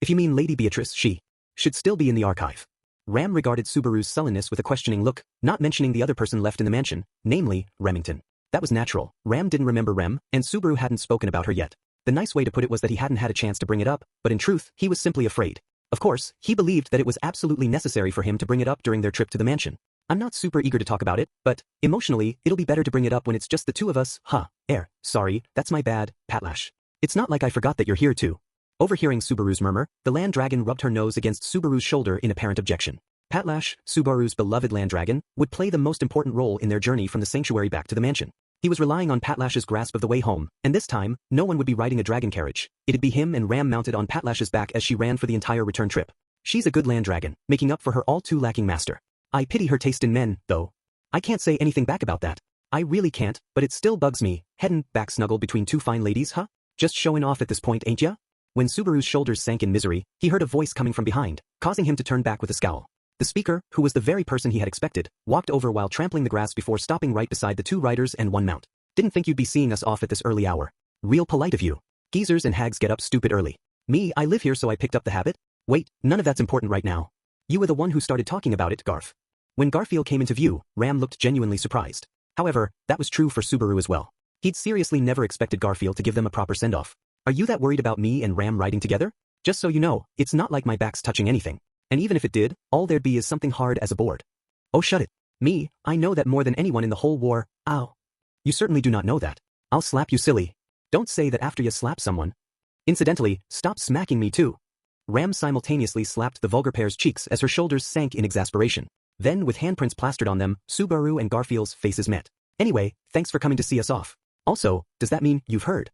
If you mean Lady Beatrice, she should still be in the archive. Ram regarded Subaru's sullenness with a questioning look, not mentioning the other person left in the mansion, namely, Remington. That was natural. Ram didn't remember Rem, and Subaru hadn't spoken about her yet. The nice way to put it was that he hadn't had a chance to bring it up, but in truth, he was simply afraid. Of course, he believed that it was absolutely necessary for him to bring it up during their trip to the mansion. I'm not super eager to talk about it, but, emotionally, it'll be better to bring it up when it's just the two of us, sorry, that's my bad, Patlash. It's not like I forgot that you're here too. Overhearing Subaru's murmur, the land dragon rubbed her nose against Subaru's shoulder in apparent objection. Patlash, Subaru's beloved land dragon, would play the most important role in their journey from the sanctuary back to the mansion. He was relying on Patlash's grasp of the way home, and this time, no one would be riding a dragon carriage. It'd be him and Ram mounted on Patlash's back as she ran for the entire return trip. She's a good land dragon, making up for her all too lacking master. I pity her taste in men, though. I can't say anything back about that. I really can't, but it still bugs me, headin' back snuggled between two fine ladies, huh? Just showing off at this point, ain't ya? When Subaru's shoulders sank in misery, he heard a voice coming from behind, causing him to turn back with a scowl. The speaker, who was the very person he had expected, walked over while trampling the grass before stopping right beside the two riders and one mount. Didn't think you'd be seeing us off at this early hour. Real polite of you. Geezers and hags get up stupid early. Me, I live here so I picked up the habit? Wait, none of that's important right now. You were the one who started talking about it, Garf. When Garfield came into view, Ram looked genuinely surprised. However, that was true for Subaru as well. He'd seriously never expected Garfield to give them a proper send-off. Are you that worried about me and Ram riding together? Just so you know, it's not like my back's touching anything. And even if it did, all there'd be is something hard as a board. Oh shut it. Me, I know that more than anyone in the whole war. Ow. You certainly do not know that. I'll slap you silly. Don't say that after you slap someone. Incidentally, stop smacking me too. Ram simultaneously slapped the vulgar pair's cheeks as her shoulders sank in exasperation. Then with handprints plastered on them, Subaru and Garfield's faces met. Anyway, thanks for coming to see us off. Also, does that mean you've heard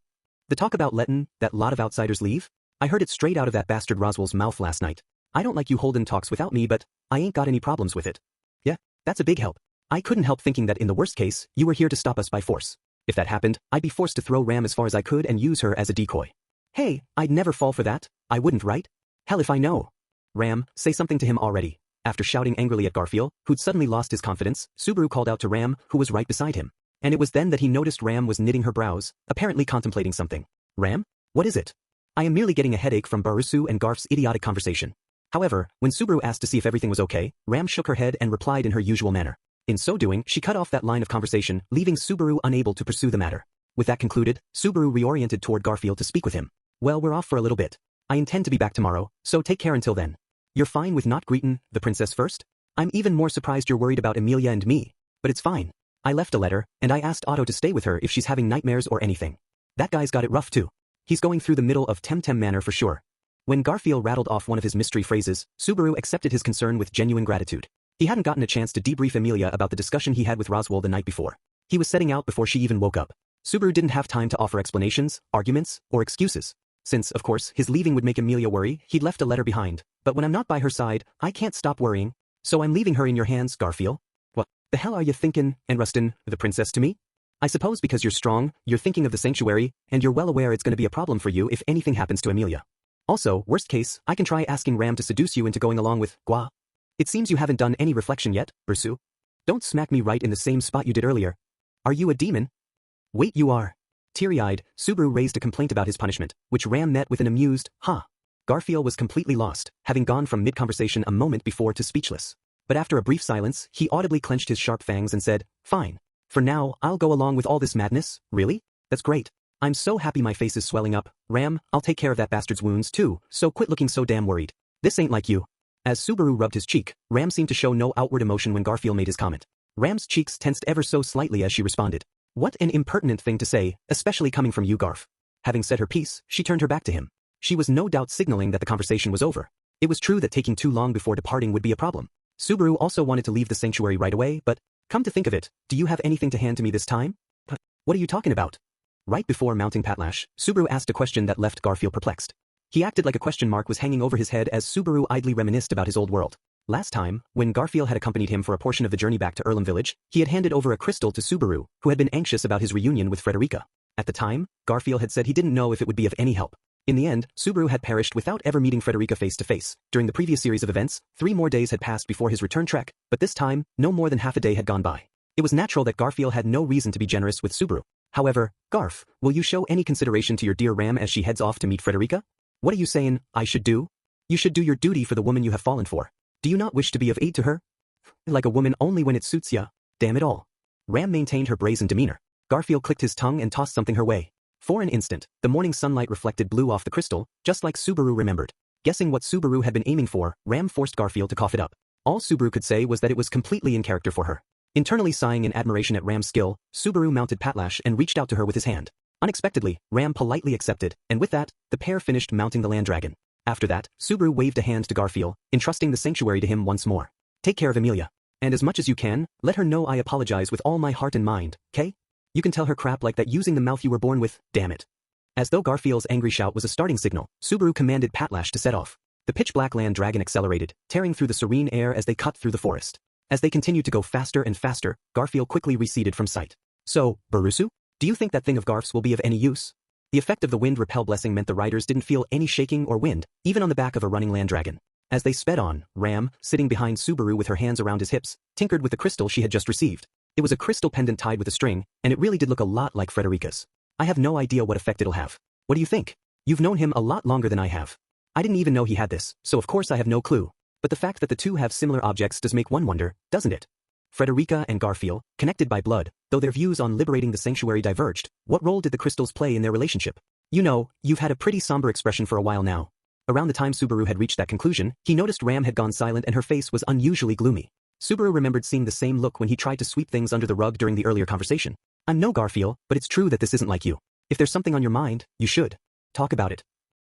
the talk about letting that lot of outsiders leave? I heard it straight out of that bastard Roswell's mouth last night. I don't like you holding talks without me, but I ain't got any problems with it. Yeah, that's a big help. I couldn't help thinking that in the worst case, you were here to stop us by force. If that happened, I'd be forced to throw Ram as far as I could and use her as a decoy. Hey, I'd never fall for that. I wouldn't, right? Hell if I know. Ram, say something to him already. After shouting angrily at Garfield, who'd suddenly lost his confidence, Subaru called out to Ram, who was right beside him. And it was then that he noticed Ram was knitting her brows, apparently contemplating something. Ram? What is it? I am merely getting a headache from Barusu and Garf's idiotic conversation. However, when Subaru asked to see if everything was okay, Ram shook her head and replied in her usual manner. In so doing, she cut off that line of conversation, leaving Subaru unable to pursue the matter. With that concluded, Subaru reoriented toward Garfield to speak with him. Well, we're off for a little bit. I intend to be back tomorrow, so take care until then. You're fine with not greetin' the princess first? I'm even more surprised you're worried about Emilia and me. But it's fine. I left a letter, and I asked Otto to stay with her if she's having nightmares or anything. That guy's got it rough too. He's going through the middle of Temtem Manor for sure. When Garfield rattled off one of his mystery phrases, Subaru accepted his concern with genuine gratitude. He hadn't gotten a chance to debrief Emilia about the discussion he had with Roswell the night before. He was setting out before she even woke up. Subaru didn't have time to offer explanations, arguments, or excuses. Since, of course, his leaving would make Emilia worry, he'd left a letter behind. But when I'm not by her side, I can't stop worrying. So I'm leaving her in your hands, Garfield. What the hell are you thinking, and Rustin, the princess to me? I suppose because you're strong, you're thinking of the sanctuary, and you're well aware it's going to be a problem for you if anything happens to Emilia. Also, worst case, I can try asking Ram to seduce you into going along with Gua. It seems you haven't done any reflection yet, Bursu. Don't smack me right in the same spot you did earlier. Are you a demon? Wait, you are. Teary-eyed, Subaru raised a complaint about his punishment, which Ram met with an amused, ha. Garfield was completely lost, having gone from mid-conversation a moment before to speechless. But after a brief silence, he audibly clenched his sharp fangs and said, fine. For now, I'll go along with all this madness, really? That's great. I'm so happy my face is swelling up. Ram, I'll take care of that bastard's wounds too, so quit looking so damn worried. This ain't like you. As Subaru rubbed his cheek, Ram seemed to show no outward emotion when Garfield made his comment. Ram's cheeks tensed ever so slightly as she responded. What an impertinent thing to say, especially coming from you, Garf. Having said her piece, she turned her back to him. She was no doubt signaling that the conversation was over. It was true that taking too long before departing would be a problem. Subaru also wanted to leave the sanctuary right away, but, come to think of it, do you have anything to hand to me this time? What are you talking about? Right before mounting Patlash, Subaru asked a question that left Garfield perplexed. He acted like a question mark was hanging over his head as Subaru idly reminisced about his old world. Last time, when Garfield had accompanied him for a portion of the journey back to Erlem village, he had handed over a crystal to Subaru, who had been anxious about his reunion with Frederica. At the time, Garfield had said he didn't know if it would be of any help. In the end, Subaru had perished without ever meeting Frederica face to face. During the previous series of events, 3 more days had passed before his return trek, but this time, no more than half a day had gone by. It was natural that Garfield had no reason to be generous with Subaru. However, Garf, will you show any consideration to your dear Ram as she heads off to meet Frederica? What are you saying, I should do? You should do your duty for the woman you have fallen for. Do you not wish to be of aid to her? Like a woman only when it suits ya. Damn it all. Ram maintained her brazen demeanor. Garfield clicked his tongue and tossed something her way. For an instant, the morning sunlight reflected blue off the crystal, just like Subaru remembered. Guessing what Subaru had been aiming for, Ram forced Garfield to cough it up. All Subaru could say was that it was completely in character for her. Internally sighing in admiration at Ram's skill, Subaru mounted Patlash and reached out to her with his hand. Unexpectedly, Ram politely accepted, and with that, the pair finished mounting the land dragon. After that, Subaru waved a hand to Garfield, entrusting the sanctuary to him once more. Take care of Emilia. And as much as you can, let her know I apologize with all my heart and mind, okay? You can tell her crap like that using the mouth you were born with, damn it. As though Garfield's angry shout was a starting signal, Subaru commanded Patlash to set off. The pitch-black land dragon accelerated, tearing through the serene air as they cut through the forest. As they continued to go faster and faster, Garfield quickly receded from sight. So, Barusu? Do you think that thing of Garf's will be of any use? The effect of the wind repel blessing meant the riders didn't feel any shaking or wind, even on the back of a running land dragon. As they sped on, Ram, sitting behind Subaru with her hands around his hips, tinkered with the crystal she had just received. It was a crystal pendant tied with a string, and it really did look a lot like Frederica's. I have no idea what effect it'll have. What do you think? You've known him a lot longer than I have. I didn't even know he had this, so of course I have no clue. But the fact that the two have similar objects does make one wonder, doesn't it? Frederica and Garfield, connected by blood, though their views on liberating the sanctuary diverged, what role did the crystals play in their relationship? You know, you've had a pretty somber expression for a while now. Around the time Subaru had reached that conclusion, he noticed Ram had gone silent and her face was unusually gloomy. Subaru remembered seeing the same look when he tried to sweep things under the rug during the earlier conversation. I'm no Garfield, but it's true that this isn't like you. If there's something on your mind, you should talk about it.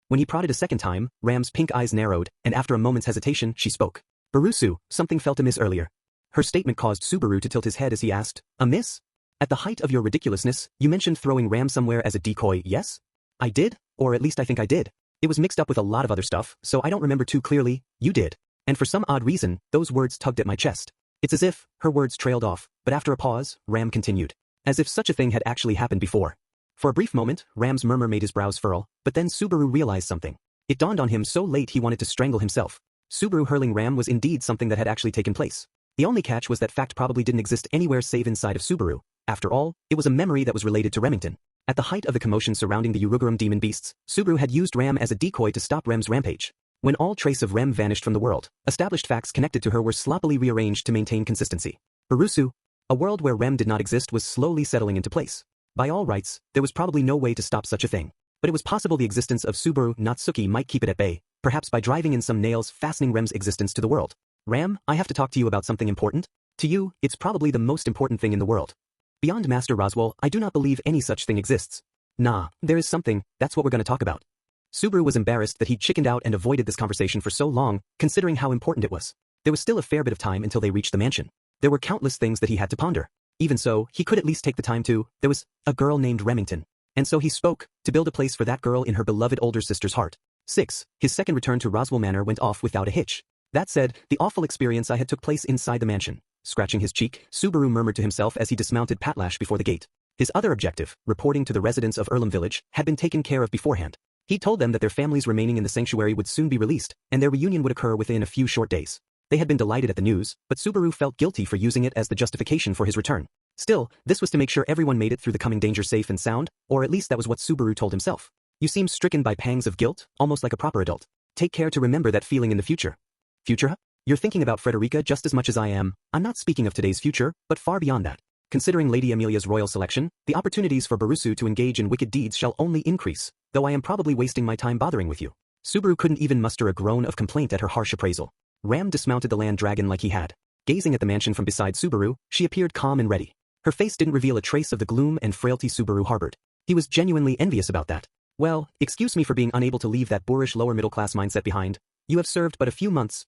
When he prodded a second time, Ram's pink eyes narrowed, and after a moment's hesitation, she spoke. Barusu, something felt amiss earlier. Her statement caused Subaru to tilt his head as he asked, amiss? At the height of your ridiculousness, you mentioned throwing Ram somewhere as a decoy, yes? I did, or at least I think I did. It was mixed up with a lot of other stuff, so I don't remember too clearly. You did. And for some odd reason, those words tugged at my chest. It's as if her words trailed off, but after a pause, Ram continued. As if such a thing had actually happened before. For a brief moment, Ram's murmur made his brows furl, but then Subaru realized something. It dawned on him so late he wanted to strangle himself. Subaru hurling Ram was indeed something that had actually taken place. The only catch was that fact probably didn't exist anywhere save inside of Subaru. After all, it was a memory that was related to Remington. At the height of the commotion surrounding the Urugurum demon beasts, Subaru had used Ram as a decoy to stop Rem's rampage. When all trace of Rem vanished from the world, established facts connected to her were sloppily rearranged to maintain consistency. Barusu, a world where Rem did not exist, was slowly settling into place. By all rights, there was probably no way to stop such a thing. But it was possible the existence of Subaru Natsuki might keep it at bay, perhaps by driving in some nails fastening Rem's existence to the world. Ram, I have to talk to you about something important. To you, it's probably the most important thing in the world. Beyond Master Roswell, I do not believe any such thing exists. Nah, there is something, that's what we're going to talk about. Subaru was embarrassed that he'd chickened out and avoided this conversation for so long, considering how important it was. There was still a fair bit of time until they reached the mansion. There were countless things that he had to ponder. Even so, he could at least take the time to, there was a girl named Remington. And so he spoke, to build a place for that girl in her beloved older sister's heart. 6. His second return to Roswell Manor went off without a hitch. That said, the awful experience I had took place inside the mansion. Scratching his cheek, Subaru murmured to himself as he dismounted Patlash before the gate. His other objective, reporting to the residents of Earlham Village, had been taken care of beforehand. He told them that their families remaining in the sanctuary would soon be released, and their reunion would occur within a few short days. They had been delighted at the news, but Subaru felt guilty for using it as the justification for his return. Still, this was to make sure everyone made it through the coming danger safe and sound, or at least that was what Subaru told himself. You seem stricken by pangs of guilt, almost like a proper adult. Take care to remember that feeling in the future. Future? You're thinking about Frederica just as much as I am. I'm not speaking of today's future, but far beyond that. Considering Lady Amelia's royal selection, the opportunities for Barusu to engage in wicked deeds shall only increase, though I am probably wasting my time bothering with you. Subaru couldn't even muster a groan of complaint at her harsh appraisal. Ram dismounted the land dragon like he had. Gazing at the mansion from beside Subaru, she appeared calm and ready. Her face didn't reveal a trace of the gloom and frailty Subaru harbored. He was genuinely envious about that. Well, excuse me for being unable to leave that boorish lower-middle-class mindset behind. You have served but a few months,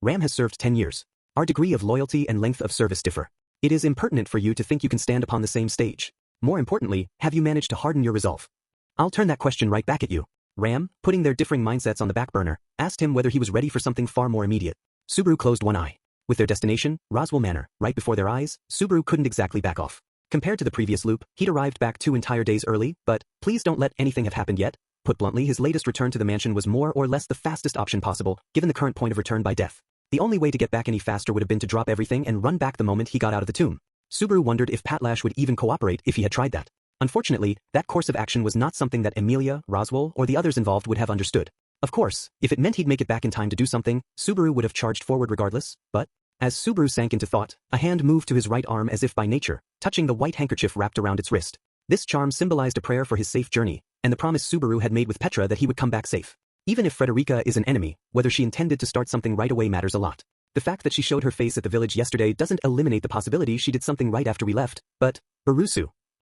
Ram has served 10 years. Our degree of loyalty and length of service differ. It is impertinent for you to think you can stand upon the same stage. More importantly, have you managed to harden your resolve? I'll turn that question right back at you. Ram, putting their differing mindsets on the back burner, asked him whether he was ready for something far more immediate. Subaru closed one eye. With their destination, Roswell Manor, right before their eyes, Subaru couldn't exactly back off. Compared to the previous loop, he'd arrived back 2 entire days early, but please don't let anything have happened yet. Put bluntly, his latest return to the mansion was more or less the fastest option possible, given the current point of return by death. The only way to get back any faster would have been to drop everything and run back the moment he got out of the tomb. Subaru wondered if Patlash would even cooperate if he had tried that. Unfortunately, that course of action was not something that Amelia, Roswell, or the others involved would have understood. Of course, if it meant he'd make it back in time to do something, Subaru would have charged forward regardless, but as Subaru sank into thought, a hand moved to his right arm as if by nature, touching the white handkerchief wrapped around its wrist. This charm symbolized a prayer for his safe journey, and the promise Subaru had made with Petra that he would come back safe. Even if Frederica is an enemy, whether she intended to start something right away matters a lot. The fact that she showed her face at the village yesterday doesn't eliminate the possibility she did something right after we left, but Barusu.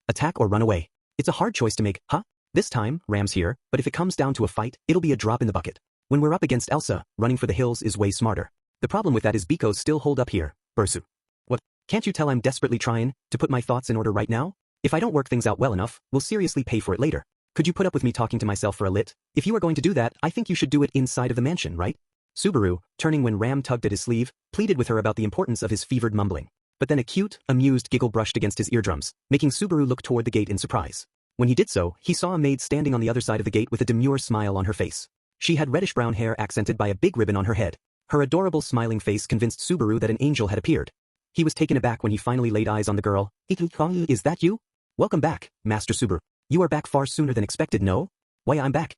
Attack or run away. It's a hard choice to make, huh? This time, Ram's here, but if it comes down to a fight, it'll be a drop in the bucket. When we're up against Elsa, running for the hills is way smarter. The problem with that is Biko's still holed up here, Barusu. What? Can't you tell I'm desperately trying to put my thoughts in order right now? If I don't work things out well enough, we'll seriously pay for it later. Could you put up with me talking to myself for a lit? If you are going to do that, I think you should do it inside of the mansion, right? Subaru, turning when Ram tugged at his sleeve, pleaded with her about the importance of his fevered mumbling. But then a cute, amused giggle brushed against his eardrums, making Subaru look toward the gate in surprise. When he did so, he saw a maid standing on the other side of the gate with a demure smile on her face. She had reddish-brown hair accented by a big ribbon on her head. Her adorable smiling face convinced Subaru that an angel had appeared. He was taken aback when he finally laid eyes on the girl. Is that you? Welcome back, Master Subaru. You are back far sooner than expected, no? Why, I'm back.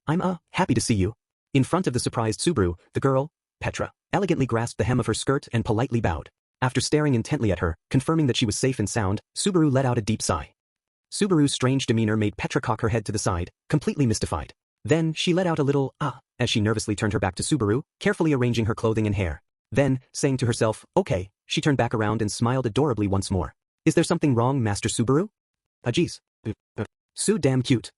I'm happy to see you. In front of the surprised Subaru, the girl, Petra elegantly grasped the hem of her skirt and politely bowed. After staring intently at her, confirming that she was safe and sound, Subaru let out a deep sigh. Subaru's strange demeanor made Petra cock her head to the side, completely mystified. Then, she let out a little, as she nervously turned her back to Subaru, carefully arranging her clothing and hair. Then, saying to herself, okay, she turned back around and smiled adorably once more. Is there something wrong, Master Subaru? Geez. Su damn cute.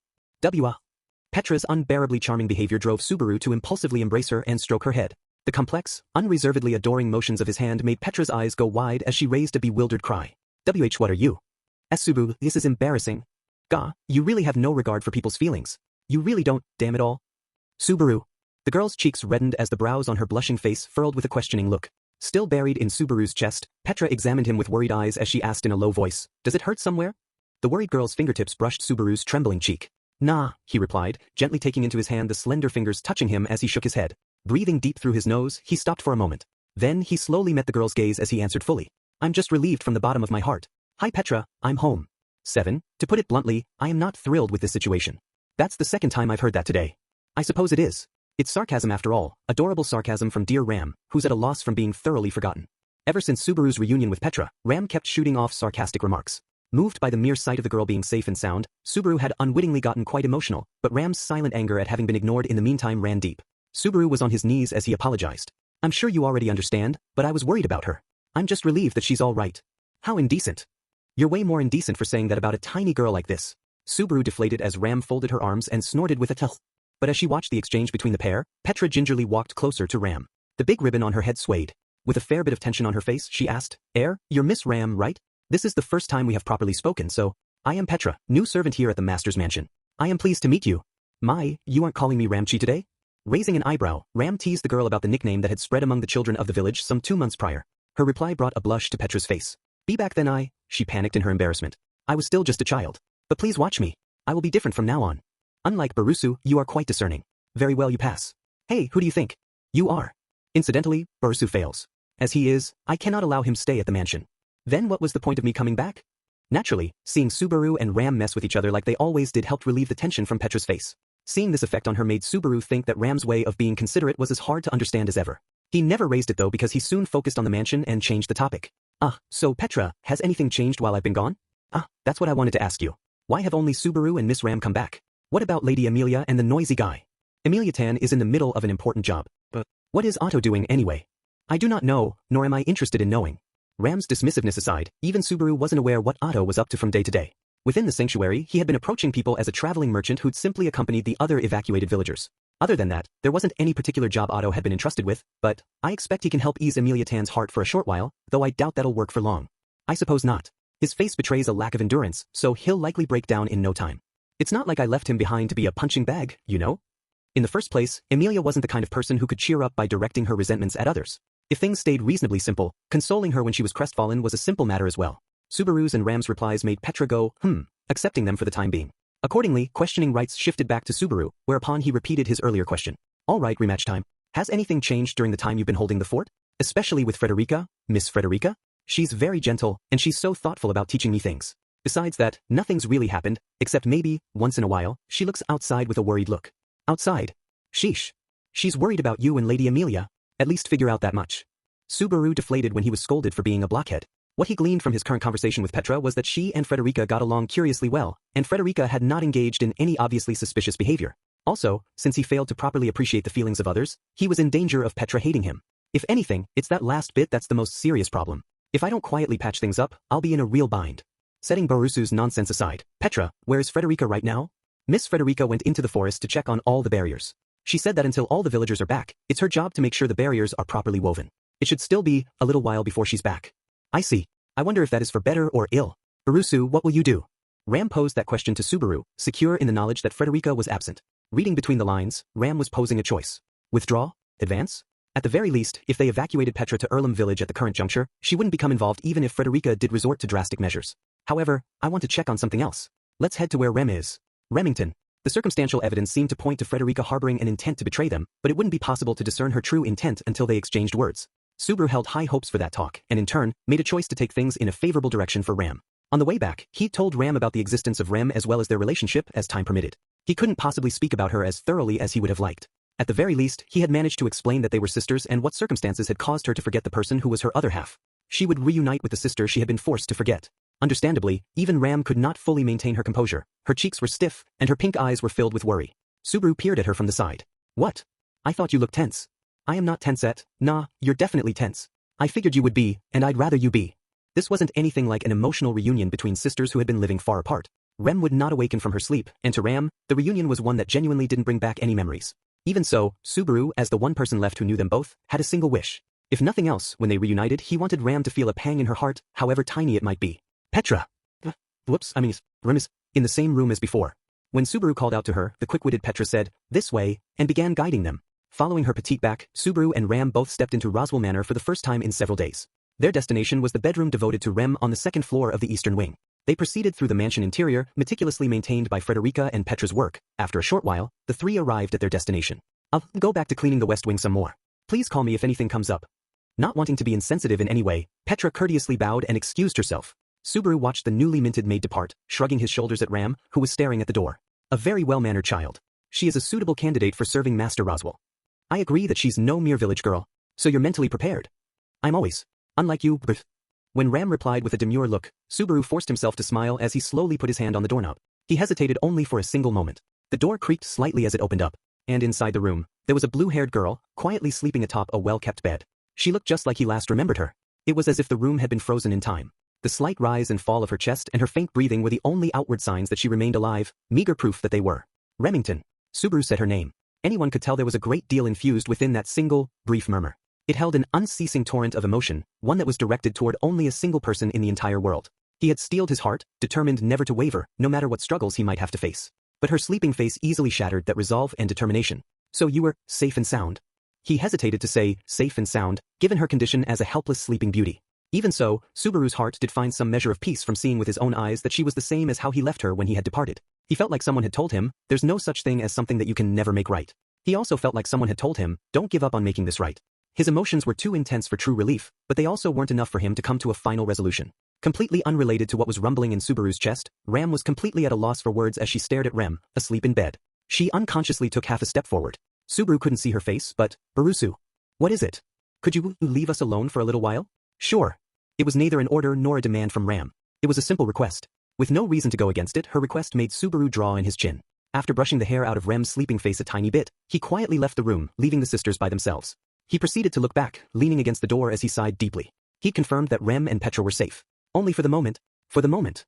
Petra's unbearably charming behavior drove Subaru to impulsively embrace her and stroke her head. The complex, unreservedly adoring motions of his hand made Petra's eyes go wide as she raised a bewildered cry. What are you? Subaru, this is embarrassing. You really have no regard for people's feelings. You really don't, damn it all. Subaru. The girl's cheeks reddened as the brows on her blushing face furrowed with a questioning look. Still buried in Subaru's chest, Petra examined him with worried eyes as she asked in a low voice, does it hurt somewhere? The worried girl's fingertips brushed Subaru's trembling cheek. Nah, he replied, gently taking into his hand the slender fingers touching him as he shook his head. Breathing deep through his nose, he stopped for a moment. Then he slowly met the girl's gaze as he answered fully. I'm just relieved from the bottom of my heart. Hi Petra, I'm home. 7. To put it bluntly, I am not thrilled with this situation. That's the second time I've heard that today. I suppose it is. It's sarcasm after all, adorable sarcasm from dear Ram, who's at a loss from being thoroughly forgotten. Ever since Subaru's reunion with Petra, Ram kept shooting off sarcastic remarks. Moved by the mere sight of the girl being safe and sound, Subaru had unwittingly gotten quite emotional, but Ram's silent anger at having been ignored in the meantime ran deep. Subaru was on his knees as he apologized. I'm sure you already understand, but I was worried about her. I'm just relieved that she's all right. How indecent. You're way more indecent for saying that about a tiny girl like this. Subaru deflated as Ram folded her arms and snorted with a tuh. But as she watched the exchange between the pair, Petra gingerly walked closer to Ram. The big ribbon on her head swayed. With a fair bit of tension on her face, she asked, you're Miss Ram, right? This is the first time we have properly spoken, so, I am Petra, new servant here at the Master's Mansion. I am pleased to meet you. You aren't calling me Ramchi today? Raising an eyebrow, Ram teased the girl about the nickname that had spread among the children of the village some 2 months prior. Her reply brought a blush to Petra's face. Be back then she panicked in her embarrassment. I was still just a child. But please watch me. I will be different from now on. Unlike Barusu, you are quite discerning. Very well, you pass. Hey, who do you think? You are. Incidentally, Barusu fails. As he is, I cannot allow him stay at the mansion. Then what was the point of me coming back? Naturally, seeing Subaru and Ram mess with each other like they always did helped relieve the tension from Petra's face. Seeing this effect on her made Subaru think that Ram's way of being considerate was as hard to understand as ever. He never raised it though because he soon focused on the mansion and changed the topic. So Petra, has anything changed while I've been gone? That's what I wanted to ask you. Why have only Subaru and Miss Ram come back? What about Lady Amelia and the noisy guy? Amelia-tan is in the middle of an important job. But what is Otto doing anyway? I do not know, nor am I interested in knowing. Ram's dismissiveness aside, even Subaru wasn't aware what Otto was up to from day to day. Within the sanctuary, he had been approaching people as a traveling merchant who'd simply accompanied the other evacuated villagers. Other than that, there wasn't any particular job Otto had been entrusted with, but I expect he can help ease Amelia-tan's heart for a short while, though I doubt that'll work for long. I suppose not. His face betrays a lack of endurance, so he'll likely break down in no time. It's not like I left him behind to be a punching bag, you know? In the first place, Amelia wasn't the kind of person who could cheer up by directing her resentments at others. If things stayed reasonably simple, consoling her when she was crestfallen was a simple matter as well. Subaru's and Ram's replies made Petra go, accepting them for the time being. Accordingly, questioning rights shifted back to Subaru, whereupon he repeated his earlier question. All right, rematch time. Has anything changed during the time you've been holding the fort? Especially with Frederica, Miss Frederica? She's very gentle, and she's so thoughtful about teaching me things. Besides that, nothing's really happened, except maybe, once in a while, she looks outside with a worried look. Outside? Sheesh. She's worried about you and Lady Amelia. At least figure out that much. Subaru deflated when he was scolded for being a blockhead. What he gleaned from his current conversation with Petra was that she and Frederica got along curiously well, and Frederica had not engaged in any obviously suspicious behavior. Also, since he failed to properly appreciate the feelings of others, he was in danger of Petra hating him. If anything, it's that last bit that's the most serious problem. If I don't quietly patch things up, I'll be in a real bind. Setting Barusu's nonsense aside, Petra, where is Frederica right now? Miss Frederica went into the forest to check on all the barriers. She said that until all the villagers are back, it's her job to make sure the barriers are properly woven. It should still be a little while before she's back. I see. I wonder if that is for better or ill. Barusu, what will you do? Ram posed that question to Subaru, secure in the knowledge that Frederica was absent. Reading between the lines, Ram was posing a choice. Withdraw? Advance? At the very least, if they evacuated Petra to Earlham village at the current juncture, she wouldn't become involved even if Frederica did resort to drastic measures. However, I want to check on something else. Let's head to where Rem is. Remington. The circumstantial evidence seemed to point to Frederica harboring an intent to betray them, but it wouldn't be possible to discern her true intent until they exchanged words. Subaru held high hopes for that talk, and in turn, made a choice to take things in a favorable direction for Ram. On the way back, he told Ram about the existence of Rem as well as their relationship as time permitted. He couldn't possibly speak about her as thoroughly as he would have liked. At the very least, he had managed to explain that they were sisters and what circumstances had caused her to forget the person who was her other half. She would reunite with the sister she had been forced to forget. Understandably, even Ram could not fully maintain her composure. Her cheeks were stiff, and her pink eyes were filled with worry. Subaru peered at her from the side. What? I thought you looked tense. I am not tense at. Nah, you're definitely tense. I figured you would be, and I'd rather you be. This wasn't anything like an emotional reunion between sisters who had been living far apart. Rem would not awaken from her sleep, and to Ram, the reunion was one that genuinely didn't bring back any memories. Even so, Subaru, as the one person left who knew them both, had a single wish. If nothing else, when they reunited, he wanted Ram to feel a pang in her heart, however tiny it might be. Petra! Rem is in the same room as before. When Subaru called out to her, the quick-witted Petra said, "This way," and began guiding them. Following her petite back, Subaru and Ram both stepped into Roswell Manor for the first time in several days. Their destination was the bedroom devoted to Rem on the second floor of the eastern wing. They proceeded through the mansion interior, meticulously maintained by Frederica and Petra's work. After a short while, the three arrived at their destination. I'll go back to cleaning the west wing some more. Please call me if anything comes up. Not wanting to be insensitive in any way, Petra courteously bowed and excused herself. Subaru watched the newly minted maid depart, shrugging his shoulders at Ram, who was staring at the door. A very well-mannered child. She is a suitable candidate for serving Master Roswell. I agree that she's no mere village girl. So you're mentally prepared. I'm always. Unlike you, but... When Ram replied with a demure look, Subaru forced himself to smile as he slowly put his hand on the doorknob. He hesitated only for a single moment. The door creaked slightly as it opened up, and inside the room, there was a blue-haired girl, quietly sleeping atop a well-kept bed. She looked just like he last remembered her. It was as if the room had been frozen in time. The slight rise and fall of her chest and her faint breathing were the only outward signs that she remained alive, meager proof that they were. Remington. Subaru said her name. Anyone could tell there was a great deal infused within that single, brief murmur. It held an unceasing torrent of emotion, one that was directed toward only a single person in the entire world. He had steeled his heart, determined never to waver, no matter what struggles he might have to face. But her sleeping face easily shattered that resolve and determination. So you were safe and sound. He hesitated to say safe and sound, given her condition as a helpless sleeping beauty. Even so, Subaru's heart did find some measure of peace from seeing with his own eyes that she was the same as how he left her when he had departed. He felt like someone had told him, there's no such thing as something that you can never make right. He also felt like someone had told him, don't give up on making this right. His emotions were too intense for true relief, but they also weren't enough for him to come to a final resolution. Completely unrelated to what was rumbling in Subaru's chest, Ram was completely at a loss for words as she stared at Rem, asleep in bed. She unconsciously took half a step forward. Subaru couldn't see her face, but, Barusu. What is it? Could you leave us alone for a little while? Sure. It was neither an order nor a demand from Ram. It was a simple request. With no reason to go against it, her request made Subaru draw in his chin. After brushing the hair out of Rem's sleeping face a tiny bit, he quietly left the room, leaving the sisters by themselves. He proceeded to look back, leaning against the door as he sighed deeply. He confirmed that Rem and Petra were safe. Only for the moment. For the moment.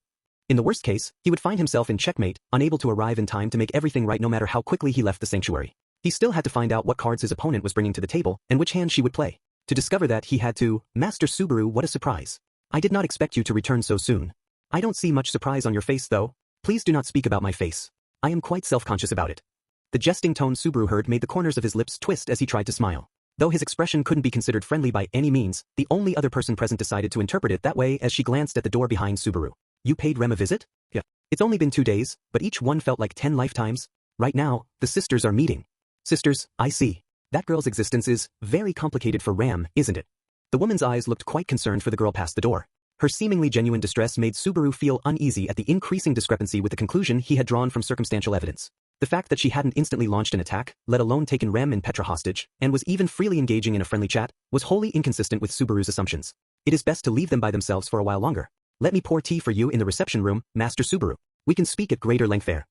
In the worst case, he would find himself in checkmate, unable to arrive in time to make everything right no matter how quickly he left the sanctuary. He still had to find out what cards his opponent was bringing to the table and which hand she would play. To discover that, he had to, Master Subaru, what a surprise. I did not expect you to return so soon. I don't see much surprise on your face though. Please do not speak about my face. I am quite self-conscious about it. The jesting tone Subaru heard made the corners of his lips twist as he tried to smile. Though his expression couldn't be considered friendly by any means, the only other person present decided to interpret it that way as she glanced at the door behind Subaru. You paid Rem a visit? Yeah. It's only been 2 days, but each one felt like 10 lifetimes. Right now, the sisters are meeting. Sisters, I see. That girl's existence is very complicated for Ram, isn't it? The woman's eyes looked quite concerned for the girl past the door. Her seemingly genuine distress made Subaru feel uneasy at the increasing discrepancy with the conclusion he had drawn from circumstantial evidence. The fact that she hadn't instantly launched an attack, let alone taken Rem and Petra hostage, and was even freely engaging in a friendly chat, was wholly inconsistent with Subaru's assumptions. It is best to leave them by themselves for a while longer. Let me pour tea for you in the reception room, Master Subaru. We can speak at greater length there.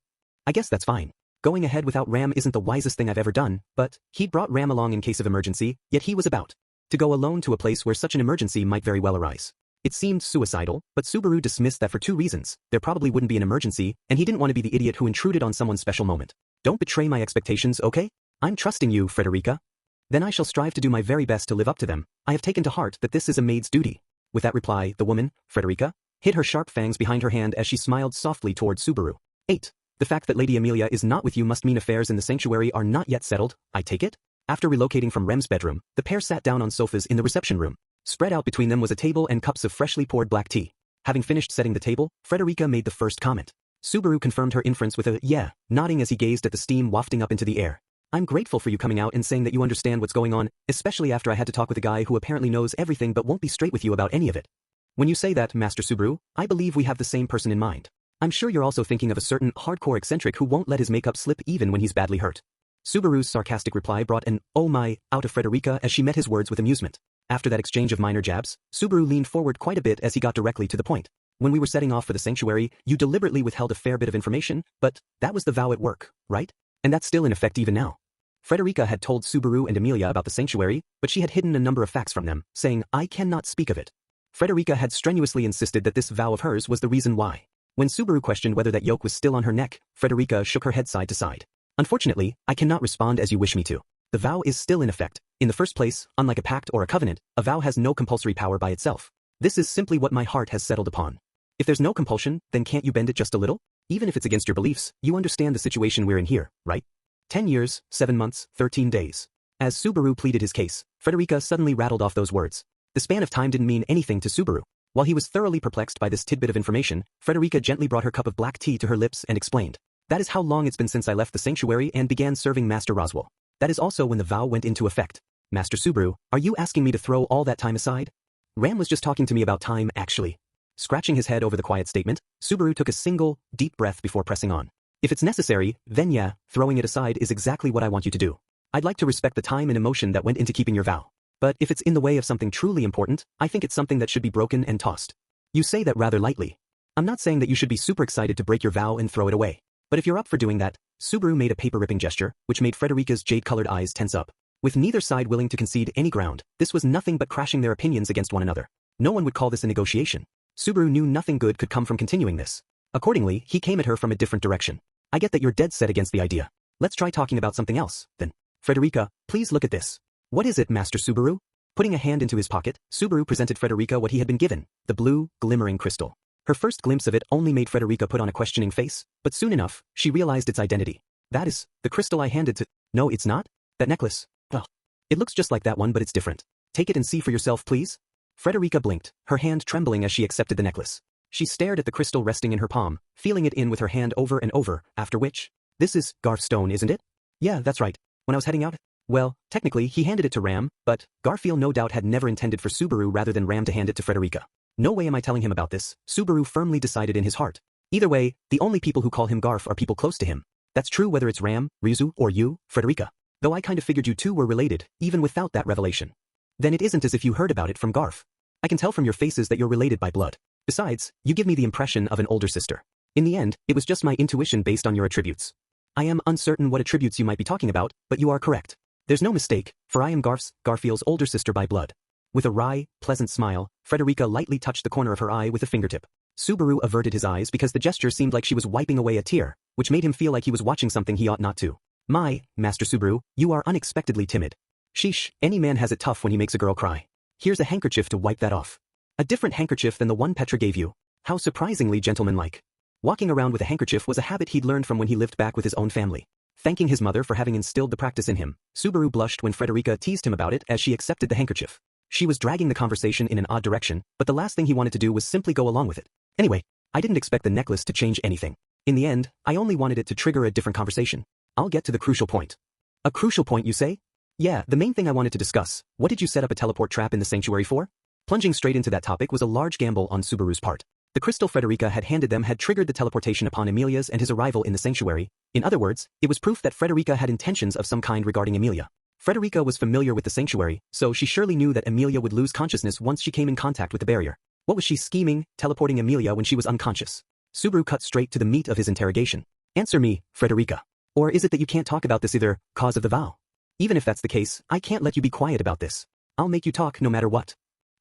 I guess that's fine. Going ahead without Ram isn't the wisest thing I've ever done, but he'd brought Ram along in case of emergency, yet he was about to go alone to a place where such an emergency might very well arise. It seemed suicidal, but Subaru dismissed that for 2 reasons. There probably wouldn't be an emergency, and he didn't want to be the idiot who intruded on someone's special moment. Don't betray my expectations, okay? I'm trusting you, Frederica. Then I shall strive to do my very best to live up to them. I have taken to heart that this is a maid's duty. With that reply, the woman, Frederica, hid her sharp fangs behind her hand as she smiled softly toward Subaru. 8. The fact that Lady Amelia is not with you must mean affairs in the sanctuary are not yet settled, I take it? After relocating from Rem's bedroom, the pair sat down on sofas in the reception room. Spread out between them was a table and cups of freshly poured black tea. Having finished setting the table, Frederica made the first comment. Subaru confirmed her inference with a yeah, nodding as he gazed at the steam wafting up into the air. I'm grateful for you coming out and saying that you understand what's going on, especially after I had to talk with a guy who apparently knows everything but won't be straight with you about any of it. When you say that, Master Subaru, I believe we have the same person in mind. I'm sure you're also thinking of a certain hardcore eccentric who won't let his makeup slip even when he's badly hurt. Subaru's sarcastic reply brought an "oh my" out of Frederica as she met his words with amusement. After that exchange of minor jabs, Subaru leaned forward quite a bit as he got directly to the point. When we were setting off for the sanctuary, you deliberately withheld a fair bit of information, but that was the vow at work, right? And that's still in effect even now. Frederica had told Subaru and Emilia about the sanctuary, but she had hidden a number of facts from them, saying, "I cannot speak of it." Frederica had strenuously insisted that this vow of hers was the reason why. When Subaru questioned whether that yoke was still on her neck, Frederica shook her head side to side. "Unfortunately, I cannot respond as you wish me to. The vow is still in effect. In the first place, unlike a pact or a covenant, a vow has no compulsory power by itself. This is simply what my heart has settled upon. If there's no compulsion, then can't you bend it just a little? Even if it's against your beliefs, you understand the situation we're in here, right? 10 years, 7 months, 13 days. As Subaru pleaded his case, Frederica suddenly rattled off those words. The span of time didn't mean anything to Subaru. While he was thoroughly perplexed by this tidbit of information, Frederica gently brought her cup of black tea to her lips and explained. That is how long it's been since I left the sanctuary and began serving Master Roswell. That is also when the vow went into effect. Master Subaru, are you asking me to throw all that time aside? Ram was just talking to me about time, actually. Scratching his head over the quiet statement, Subaru took a single, deep breath before pressing on. If it's necessary, then yeah, throwing it aside is exactly what I want you to do. I'd like to respect the time and emotion that went into keeping your vow. But if it's in the way of something truly important, I think it's something that should be broken and tossed. You say that rather lightly. I'm not saying that you should be super excited to break your vow and throw it away. But if you're up for doing that, Subaru made a paper-ripping gesture, which made Frederica's jade-colored eyes tense up. With neither side willing to concede any ground, this was nothing but crashing their opinions against one another. No one would call this a negotiation. Subaru knew nothing good could come from continuing this. Accordingly, he came at her from a different direction. I get that you're dead set against the idea. Let's try talking about something else, then. Frederica, please look at this. What is it, Master Subaru? Putting a hand into his pocket, Subaru presented Frederica what he had been given, the blue, glimmering crystal. Her first glimpse of it only made Frederica put on a questioning face, but soon enough, she realized its identity. That is, the crystal I handed to— No, it's not? That necklace? Well, it looks just like that one, but it's different. Take it and see for yourself, please. Frederica blinked, her hand trembling as she accepted the necklace. She stared at the crystal resting in her palm, feeling it in with her hand over and over, after which— This is Garf's stone, isn't it? Yeah, that's right. When I was heading out— Well, technically, he handed it to Ram, but Garfield no doubt had never intended for Subaru rather than Ram to hand it to Frederica. No way am I telling him about this, Subaru firmly decided in his heart. Either way, the only people who call him Garf are people close to him. That's true whether it's Ram, Ryuzu, or you, Frederica. Though I kind of figured you two were related, even without that revelation. Then it isn't as if you heard about it from Garf. I can tell from your faces that you're related by blood. Besides, you give me the impression of an older sister. In the end, it was just my intuition based on your attributes. I am uncertain what attributes you might be talking about, but you are correct. There's no mistake, for I am Garfield's older sister by blood. With a wry, pleasant smile, Frederica lightly touched the corner of her eye with a fingertip. Subaru averted his eyes because the gesture seemed like she was wiping away a tear, which made him feel like he was watching something he ought not to. My, Master Subaru, you are unexpectedly timid. Sheesh, any man has it tough when he makes a girl cry. Here's a handkerchief to wipe that off. A different handkerchief than the one Petra gave you. How surprisingly gentlemanlike. Walking around with a handkerchief was a habit he'd learned from when he lived back with his own family. Thanking his mother for having instilled the practice in him, Subaru blushed when Frederica teased him about it as she accepted the handkerchief. She was dragging the conversation in an odd direction, but the last thing he wanted to do was simply go along with it. Anyway, I didn't expect the necklace to change anything. In the end, I only wanted it to trigger a different conversation. I'll get to the crucial point. A crucial point, you say? Yeah, the main thing I wanted to discuss. What did you set up a teleport trap in the sanctuary for? Plunging straight into that topic was a large gamble on Subaru's part. The crystal Frederica had handed them had triggered the teleportation upon Emilia's and his arrival in the sanctuary. In other words, it was proof that Frederica had intentions of some kind regarding Emilia. Frederica was familiar with the sanctuary, so she surely knew that Emilia would lose consciousness once she came in contact with the barrier. What was she scheming, teleporting Emilia when she was unconscious? Subaru cut straight to the meat of his interrogation. Answer me, Frederica. Or is it that you can't talk about this either, cause of the vow? Even if that's the case, I can't let you be quiet about this. I'll make you talk no matter what.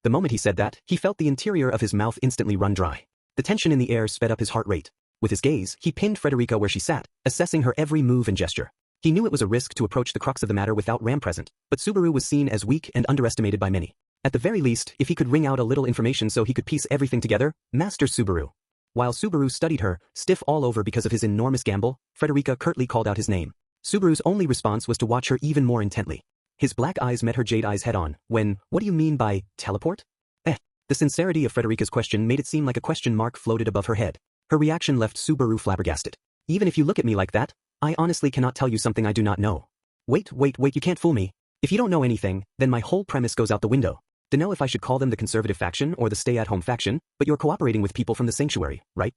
The moment he said that, he felt the interior of his mouth instantly run dry. The tension in the air sped up his heart rate. With his gaze, he pinned Frederica where she sat, assessing her every move and gesture. He knew it was a risk to approach the crux of the matter without Ram present, but Subaru was seen as weak and underestimated by many. At the very least, if he could wring out a little information so he could piece everything together, Master Subaru. While Subaru studied her, stiff all over because of his enormous gamble, Frederica curtly called out his name. Subaru's only response was to watch her even more intently. His black eyes met her jade eyes head-on, when, what do you mean by, teleport? The sincerity of Frederica's question made it seem like a question mark floated above her head. Her reaction left Subaru flabbergasted. Even if you look at me like that, I honestly cannot tell you something I do not know. Wait, you can't fool me. If you don't know anything, then my whole premise goes out the window. To know if I should call them the conservative faction or the stay-at-home faction, but you're cooperating with people from the sanctuary, right?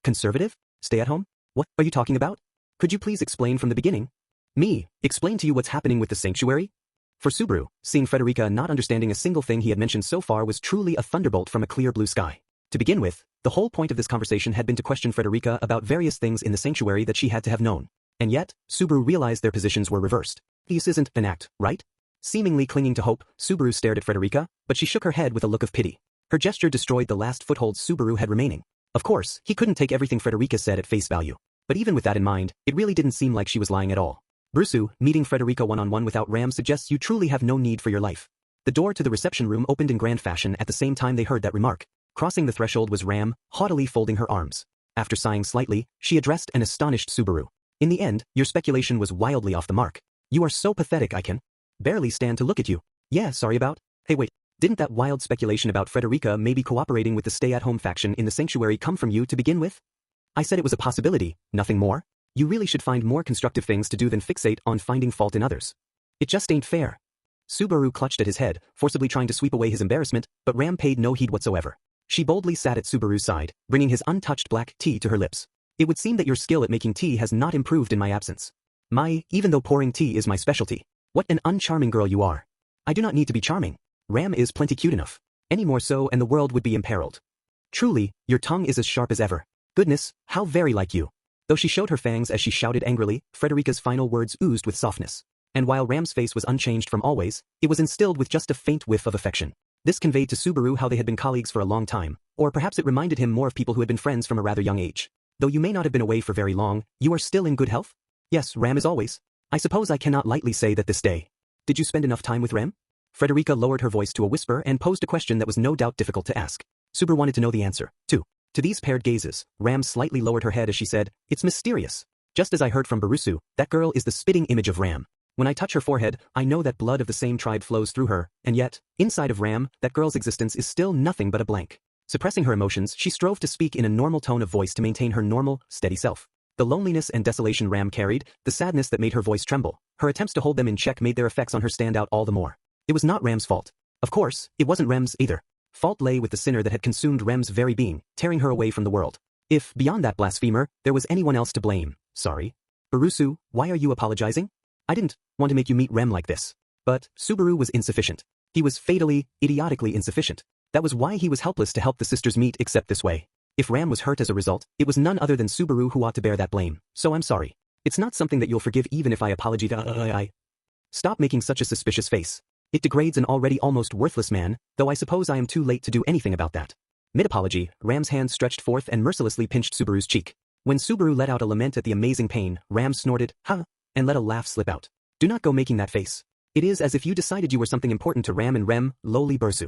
Conservative? Stay-at-home? What are you talking about? Could you please explain from the beginning? Me, explain to you what's happening with the sanctuary? For Subaru, seeing Frederica not understanding a single thing he had mentioned so far was truly a thunderbolt from a clear blue sky. To begin with, the whole point of this conversation had been to question Frederica about various things in the sanctuary that she had to have known. And yet, Subaru realized their positions were reversed. This isn't an act, right? Seemingly clinging to hope, Subaru stared at Frederica, but she shook her head with a look of pity. Her gesture destroyed the last foothold Subaru had remaining. Of course, he couldn't take everything Frederica said at face value. But even with that in mind, it really didn't seem like she was lying at all. Brusu, meeting Frederica one-on-one without Ram suggests you truly have no need for your life. The door to the reception room opened in grand fashion at the same time they heard that remark. Crossing the threshold was Ram, haughtily folding her arms. After sighing slightly, she addressed an astonished Subaru. In the end, your speculation was wildly off the mark. You are so pathetic I can barely stand to look at you. Yeah, sorry about. Hey wait, didn't that wild speculation about Frederica maybe cooperating with the stay-at-home faction in the sanctuary come from you to begin with? I said it was a possibility, nothing more. You really should find more constructive things to do than fixate on finding fault in others. It just ain't fair. Subaru clutched at his head, forcibly trying to sweep away his embarrassment, but Ram paid no heed whatsoever. She boldly sat at Subaru's side, bringing his untouched black tea to her lips. It would seem that your skill at making tea has not improved in my absence. Even though pouring tea is my specialty. What an uncharming girl you are. I do not need to be charming. Ram is plenty cute enough. Any more so and the world would be imperiled. Truly, your tongue is as sharp as ever. Goodness, how very like you. Though she showed her fangs as she shouted angrily, Frederica's final words oozed with softness. And while Ram's face was unchanged from always, it was instilled with just a faint whiff of affection. This conveyed to Subaru how they had been colleagues for a long time, or perhaps it reminded him more of people who had been friends from a rather young age. Though you may not have been away for very long, you are still in good health? Yes, Ram is always. I suppose I cannot lightly say that this day. Did you spend enough time with Ram? Frederica lowered her voice to a whisper and posed a question that was no doubt difficult to ask. Subaru wanted to know the answer, too. To these paired gazes, Ram slightly lowered her head as she said, it's mysterious. Just as I heard from Barusu, that girl is the spitting image of Ram. When I touch her forehead, I know that blood of the same tribe flows through her, and yet, inside of Ram, that girl's existence is still nothing but a blank. Suppressing her emotions, she strove to speak in a normal tone of voice to maintain her normal, steady self. The loneliness and desolation Ram carried, the sadness that made her voice tremble, her attempts to hold them in check made their effects on her stand out all the more. It was not Ram's fault. Of course, it wasn't Ram's either. Fault lay with the sinner that had consumed Rem's very being, tearing her away from the world. If, beyond that blasphemer, there was anyone else to blame, sorry. Barusu, why are you apologizing? I didn't want to make you meet Rem like this. But Subaru was insufficient. He was fatally, idiotically insufficient. That was why he was helpless to help the sisters meet except this way. If Ram was hurt as a result, it was none other than Subaru who ought to bear that blame, so I'm sorry. It's not something that you'll forgive even if I apologize. Stop making such a suspicious face. It degrades an already almost worthless man, though I suppose I am too late to do anything about that. Mid-apology, Ram's hand stretched forth and mercilessly pinched Subaru's cheek. When Subaru let out a lament at the amazing pain, Ram snorted, "Huh," and let a laugh slip out. Do not go making that face. It is as if you decided you were something important to Ram and Rem, lowly Bursu.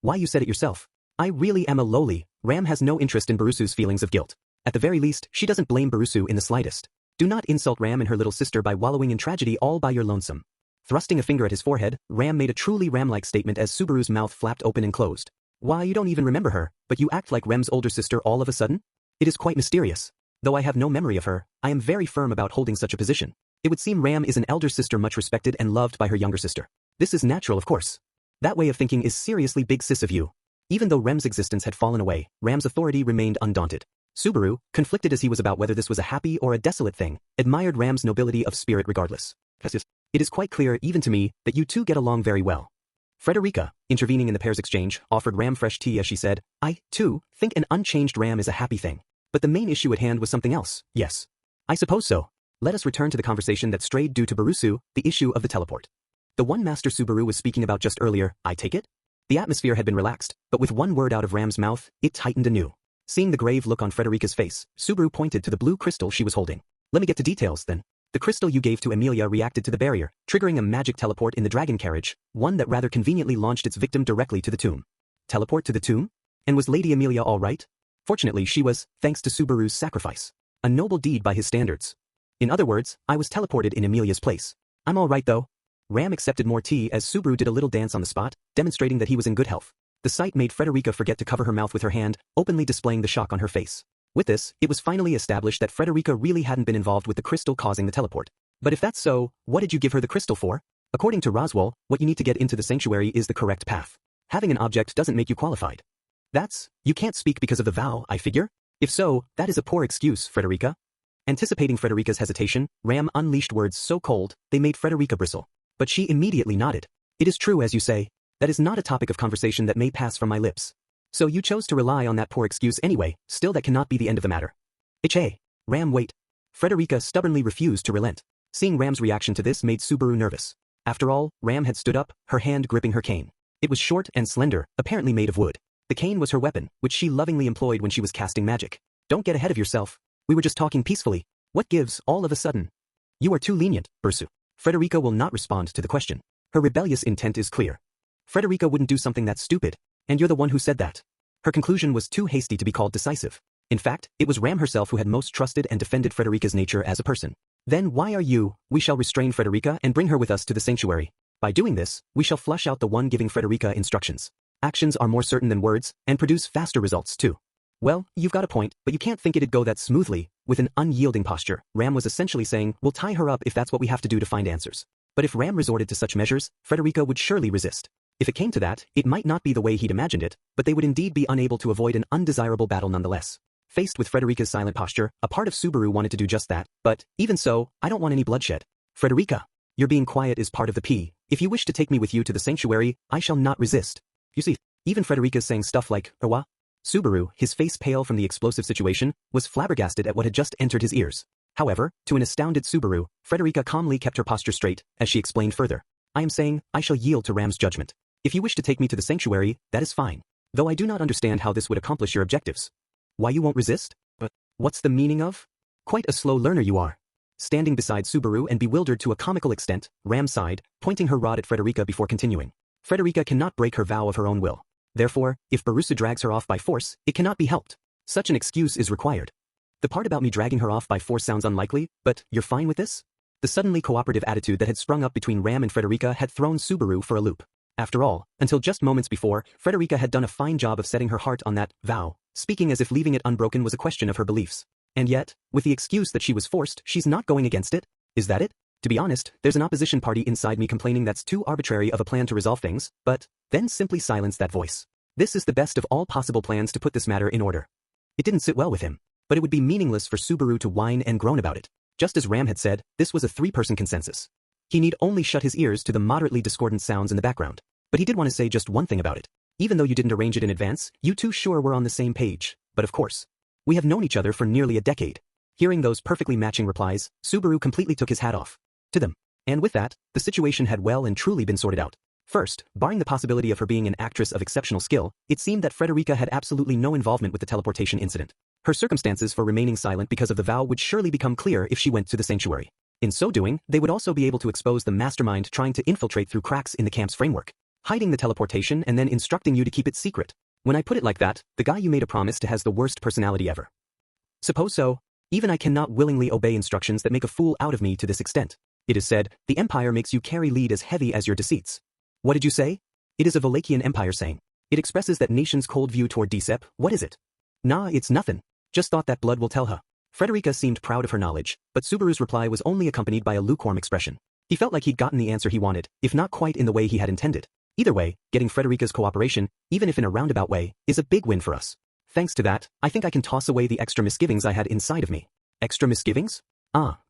Why you said it yourself. I really am a lowly. Ram has no interest in Barusu's feelings of guilt. At the very least, she doesn't blame Barusu in the slightest. Do not insult Ram and her little sister by wallowing in tragedy all by your lonesome. Thrusting a finger at his forehead, Ram made a truly Ram-like statement as Subaru's mouth flapped open and closed. Why, you don't even remember her, but you act like Rem's older sister all of a sudden? It is quite mysterious. Though I have no memory of her, I am very firm about holding such a position. It would seem Ram is an elder sister much respected and loved by her younger sister. This is natural, of course. That way of thinking is seriously big sis of you. Even though Rem's existence had fallen away, Ram's authority remained undaunted. Subaru, conflicted as he was about whether this was a happy or a desolate thing, admired Ram's nobility of spirit regardless. It is quite clear even to me that you two get along very well. Frederica, intervening in the pair's exchange, offered Ram fresh tea as she said, I, too, think an unchanged Ram is a happy thing. But the main issue at hand was something else, yes. I suppose so. Let us return to the conversation that strayed due to Barusu, the issue of the teleport. The one Master Subaru was speaking about just earlier, I take it? The atmosphere had been relaxed, but with one word out of Ram's mouth, it tightened anew. Seeing the grave look on Frederica's face, Subaru pointed to the blue crystal she was holding. Let me get to details, then. The crystal you gave to Emilia reacted to the barrier, triggering a magic teleport in the dragon carriage, one that rather conveniently launched its victim directly to the tomb. Teleport to the tomb? And was Lady Emilia all right? Fortunately she was, thanks to Subaru's sacrifice. A noble deed by his standards. In other words, I was teleported in Emilia's place. I'm all right though. Ram accepted more tea as Subaru did a little dance on the spot, demonstrating that he was in good health. The sight made Frederica forget to cover her mouth with her hand, openly displaying the shock on her face. With this, it was finally established that Frederica really hadn't been involved with the crystal causing the teleport. But if that's so, what did you give her the crystal for? According to Roswell, what you need to get into the sanctuary is the correct path. Having an object doesn't make you qualified. You can't speak because of the vow, I figure? If so, that is a poor excuse, Frederica. Anticipating Frederica's hesitation, Ram unleashed words so cold, they made Frederica bristle. But she immediately nodded. It is true as you say. That is not a topic of conversation that may pass from my lips. So you chose to rely on that poor excuse anyway, still that cannot be the end of the matter. Hey, Ram, wait. Frederica stubbornly refused to relent. Seeing Ram's reaction to this made Subaru nervous. After all, Ram had stood up, her hand gripping her cane. It was short and slender, apparently made of wood. The cane was her weapon, which she lovingly employed when she was casting magic. Don't get ahead of yourself. We were just talking peacefully. What gives, all of a sudden? You are too lenient, Bursu. Frederica will not respond to the question. Her rebellious intent is clear. Frederica wouldn't do something that stupid, and you're the one who said that. Her conclusion was too hasty to be called decisive. In fact, it was Ram herself who had most trusted and defended Frederica's nature as a person. Then why are you? We shall restrain Frederica and bring her with us to the sanctuary. By doing this, we shall flush out the one giving Frederica instructions. Actions are more certain than words, and produce faster results too. Well, you've got a point, but you can't think it'd go that smoothly. With an unyielding posture, Ram was essentially saying, we'll tie her up if that's what we have to do to find answers. But if Ram resorted to such measures, Frederica would surely resist. If it came to that, it might not be the way he'd imagined it, but they would indeed be unable to avoid an undesirable battle nonetheless. Faced with Frederica's silent posture, a part of Subaru wanted to do just that, but, even so, I don't want any bloodshed. Frederica, your being quiet is part of the P. If you wish to take me with you to the sanctuary, I shall not resist. You see, even Frederica's saying stuff like, what? Subaru, his face pale from the explosive situation, was flabbergasted at what had just entered his ears. However, to an astounded Subaru, Frederica calmly kept her posture straight, as she explained further. I am saying, I shall yield to Ram's judgment. If you wish to take me to the sanctuary, that is fine. Though I do not understand how this would accomplish your objectives. Why you won't resist? But what's the meaning of? Quite a slow learner you are. Standing beside Subaru and bewildered to a comical extent, Ram sighed, pointing her rod at Frederica before continuing. Frederica cannot break her vow of her own will. Therefore, if Barusa drags her off by force, it cannot be helped. Such an excuse is required. The part about me dragging her off by force sounds unlikely, but you're fine with this? The suddenly cooperative attitude that had sprung up between Ram and Frederica had thrown Subaru for a loop. After all, until just moments before, Frederica had done a fine job of setting her heart on that vow, speaking as if leaving it unbroken was a question of her beliefs. And yet, with the excuse that she was forced, she's not going against it? Is that it? To be honest, there's an opposition party inside me complaining that's too arbitrary of a plan to resolve things, but then simply silence that voice. This is the best of all possible plans to put this matter in order. It didn't sit well with him, but it would be meaningless for Subaru to whine and groan about it. Just as Ram had said, this was a three-person consensus. He need only shut his ears to the moderately discordant sounds in the background. But he did want to say just one thing about it. Even though you didn't arrange it in advance, you two sure were on the same page. But of course. We have known each other for nearly a decade. Hearing those perfectly matching replies, Subaru completely took his hat off. To them. And with that, the situation had well and truly been sorted out. First, barring the possibility of her being an actress of exceptional skill, it seemed that Frederica had absolutely no involvement with the teleportation incident. Her circumstances for remaining silent because of the vow would surely become clear if she went to the sanctuary. In so doing, they would also be able to expose the mastermind trying to infiltrate through cracks in the camp's framework, hiding the teleportation and then instructing you to keep it secret. When I put it like that, the guy you made a promise to has the worst personality ever. Suppose so. Even I cannot willingly obey instructions that make a fool out of me to this extent. It is said, the empire makes you carry lead as heavy as your deceits. What did you say? It is a Valachian empire saying. It expresses that nation's cold view toward Decep. What is it? Nah, it's nothing. Just thought that blood will tell her. Frederica seemed proud of her knowledge, but Subaru's reply was only accompanied by a lukewarm expression. He felt like he'd gotten the answer he wanted, if not quite in the way he had intended. Either way, getting Frederica's cooperation, even if in a roundabout way, is a big win for us. Thanks to that, I think I can toss away the extra misgivings I had inside of me. Extra misgivings?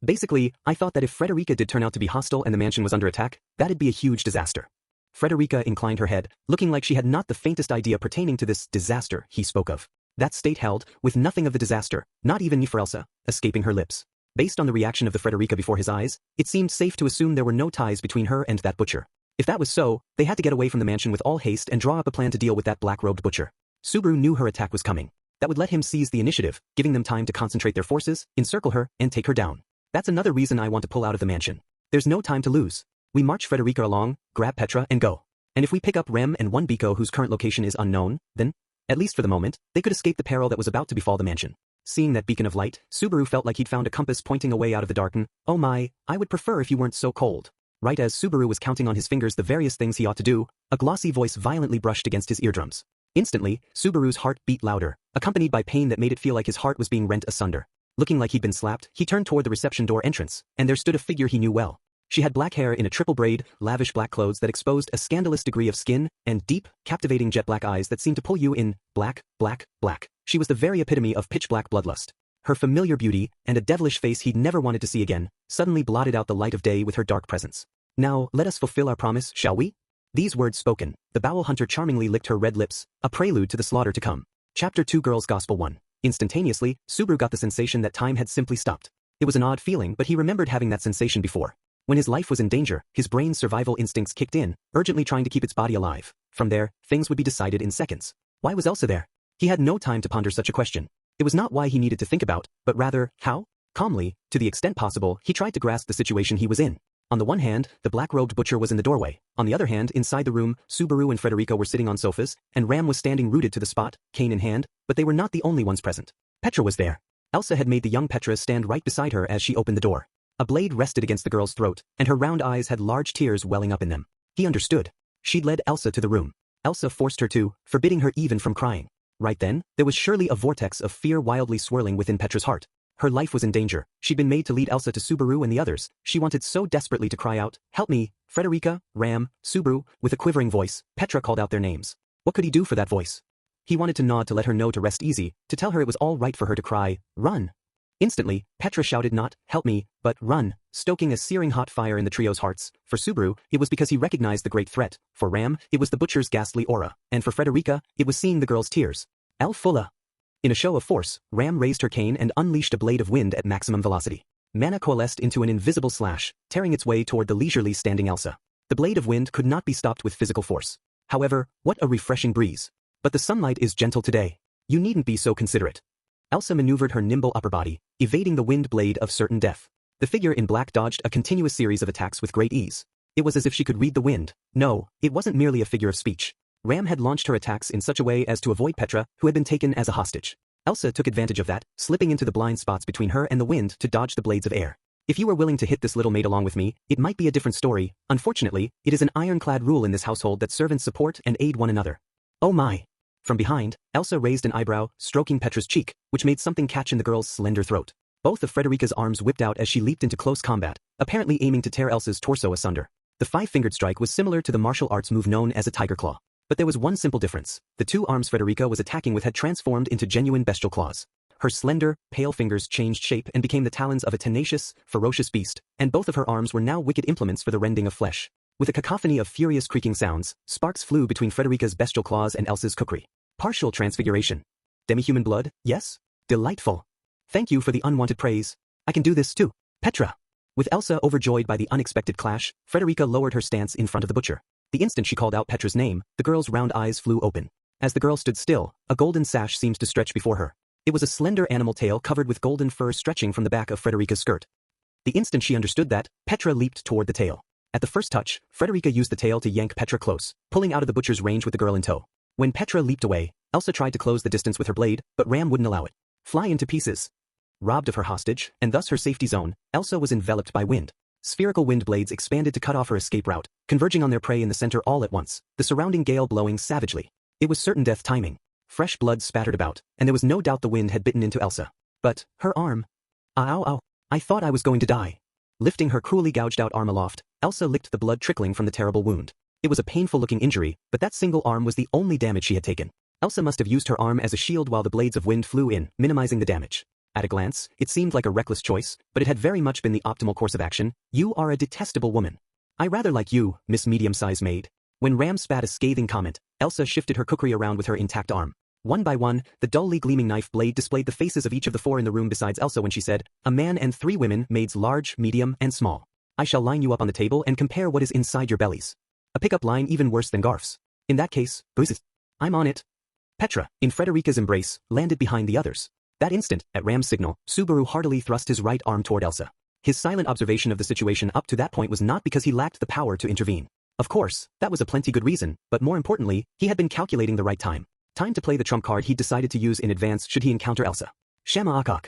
Basically, I thought that if Frederica did turn out to be hostile and the mansion was under attack, that'd be a huge disaster. Frederica inclined her head, looking like she had not the faintest idea pertaining to this disaster he spoke of. That state held, with nothing of the disaster, not even Nifrelsa, escaping her lips. Based on the reaction of the Frederica before his eyes, it seemed safe to assume there were no ties between her and that butcher. If that was so, they had to get away from the mansion with all haste and draw up a plan to deal with that black-robed butcher. Subaru knew her attack was coming. That would let him seize the initiative, giving them time to concentrate their forces, encircle her, and take her down. That's another reason I want to pull out of the mansion. There's no time to lose. We march Frederica along, grab Petra, and go. And if we pick up Rem and one Biko whose current location is unknown, then, at least for the moment, they could escape the peril that was about to befall the mansion. Seeing that beacon of light, Subaru felt like he'd found a compass pointing a way out of the darken. Oh my, I would prefer if you weren't so cold. Right as Subaru was counting on his fingers the various things he ought to do, a glossy voice violently brushed against his eardrums. Instantly, Subaru's heart beat louder, accompanied by pain that made it feel like his heart was being rent asunder. Looking like he'd been slapped, he turned toward the reception door entrance, and there stood a figure he knew well. She had black hair in a triple braid, lavish black clothes that exposed a scandalous degree of skin, and deep, captivating jet black eyes that seemed to pull you in. Black, black, black. She was the very epitome of pitch black bloodlust. Her familiar beauty, and a devilish face he'd never wanted to see again, suddenly blotted out the light of day with her dark presence. Now, let us fulfill our promise, shall we? These words spoken, the Bowel Hunter charmingly licked her red lips, a prelude to the slaughter to come. Chapter 2 Girls Gospel 1. Instantaneously, Subaru got the sensation that time had simply stopped. It was an odd feeling, but he remembered having that sensation before. When his life was in danger, his brain's survival instincts kicked in, urgently trying to keep its body alive. From there, things would be decided in seconds. Why was Elsa there? He had no time to ponder such a question. It was not why he needed to think about, but rather, how? Calmly, to the extent possible, he tried to grasp the situation he was in. On the one hand, the black-robed butcher was in the doorway. On the other hand, inside the room, Subaru and Frederica were sitting on sofas, and Ram was standing rooted to the spot, cane in hand, but they were not the only ones present. Petra was there. Elsa had made the young Petra stand right beside her as she opened the door. A blade rested against the girl's throat, and her round eyes had large tears welling up in them. He understood. She'd led Elsa to the room. Elsa forced her to, forbidding her even from crying. Right then, there was surely a vortex of fear wildly swirling within Petra's heart. Her life was in danger. She'd been made to lead Elsa to Subaru and the others. She wanted so desperately to cry out, "Help me, Frederica, Ram, Subaru." With a quivering voice, Petra called out their names. What could he do for that voice? He wanted to nod to let her know to rest easy, to tell her it was all right for her to cry, "Run." Instantly, Petra shouted not, "Help me," but "Run," stoking a searing hot fire in the trio's hearts. For Subaru, it was because he recognized the great threat. For Ram, it was the butcher's ghastly aura. And for Frederica, it was seeing the girl's tears. El Fulla. In a show of force, Ram raised her cane and unleashed a blade of wind at maximum velocity. Mana coalesced into an invisible slash, tearing its way toward the leisurely standing Elsa. The blade of wind could not be stopped with physical force. However, what a refreshing breeze. But the sunlight is gentle today. You needn't be so considerate. Elsa maneuvered her nimble upper body, evading the wind blade of certain death. The figure in black dodged a continuous series of attacks with great ease. It was as if she could read the wind. No, it wasn't merely a figure of speech. Ram had launched her attacks in such a way as to avoid Petra, who had been taken as a hostage. Elsa took advantage of that, slipping into the blind spots between her and the wind to dodge the blades of air. If you were willing to hit this little maid along with me, it might be a different story. Unfortunately, it is an ironclad rule in this household that servants support and aid one another. Oh my. From behind, Elsa raised an eyebrow, stroking Petra's cheek, which made something catch in the girl's slender throat. Both of Frederica's arms whipped out as she leaped into close combat, apparently aiming to tear Elsa's torso asunder. The five-fingered strike was similar to the martial arts move known as a tiger claw. But there was one simple difference. The two arms Frederica was attacking with had transformed into genuine bestial claws. Her slender, pale fingers changed shape and became the talons of a tenacious, ferocious beast, and both of her arms were now wicked implements for the rending of flesh. With a cacophony of furious creaking sounds, sparks flew between Frederica's bestial claws and Elsa's cookery. Partial transfiguration. Demi-human blood, yes? Delightful. Thank you for the unwanted praise. I can do this too. Petra. With Elsa overjoyed by the unexpected clash, Frederica lowered her stance in front of the butcher. The instant she called out Petra's name, the girl's round eyes flew open. As the girl stood still, a golden sash seemed to stretch before her. It was a slender animal tail covered with golden fur stretching from the back of Frederica's skirt. The instant she understood that, Petra leaped toward the tail. At the first touch, Frederica used the tail to yank Petra close, pulling out of the butcher's range with the girl in tow. When Petra leaped away, Elsa tried to close the distance with her blade, but Ram wouldn't allow it. Fly into pieces. Robbed of her hostage, and thus her safety zone, Elsa was enveloped by wind. Spherical wind blades expanded to cut off her escape route, converging on their prey in the center all at once, the surrounding gale blowing savagely. It was certain death timing. Fresh blood spattered about, and there was no doubt the wind had bitten into Elsa. But, her arm. Ow, ow. I thought I was going to die. Lifting her cruelly gouged out arm aloft, Elsa licked the blood trickling from the terrible wound. It was a painful-looking injury, but that single arm was the only damage she had taken. Elsa must have used her arm as a shield while the blades of wind flew in, minimizing the damage. At a glance, it seemed like a reckless choice, but it had very much been the optimal course of action. You are a detestable woman. I rather like you, Miss Medium-Sized Maid. When Ram spat a scathing comment, Elsa shifted her cookery around with her intact arm. One by one, the dully gleaming knife blade displayed the faces of each of the four in the room besides Elsa when she said, "A man and 3 women, maids large, medium, and small. I shall line you up on the table and compare what is inside your bellies." A pickup line even worse than Garf's. In that case, Boozes. I'm on it. Petra, in Frederica's embrace, landed behind the others. That instant, at Ram's signal, Subaru heartily thrust his right arm toward Elsa. His silent observation of the situation up to that point was not because he lacked the power to intervene. Of course, that was a plenty good reason, but more importantly, he had been calculating the right time. Time to play the trump card he'd decided to use in advance should he encounter Elsa. Shama Akak.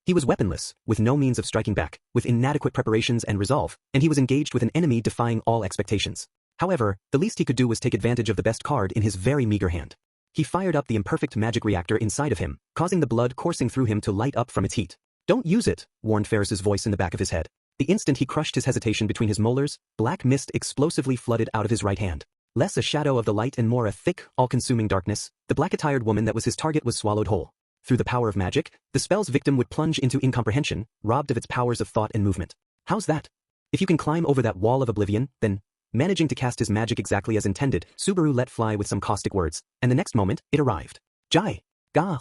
He was weaponless, with no means of striking back, with inadequate preparations and resolve, and he was engaged with an enemy defying all expectations. However, the least he could do was take advantage of the best card in his very meager hand. He fired up the imperfect magic reactor inside of him, causing the blood coursing through him to light up from its heat. Don't use it, warned Ferris's voice in the back of his head. The instant he crushed his hesitation between his molars, black mist explosively flooded out of his right hand. Less a shadow of the light and more a thick, all-consuming darkness, the black-attired woman that was his target was swallowed whole. Through the power of magic, the spell's victim would plunge into incomprehension, robbed of its powers of thought and movement. How's that? If you can climb over that wall of oblivion, then... Managing to cast his magic exactly as intended, Subaru let fly with some caustic words, and the next moment, it arrived. Jai! Gah!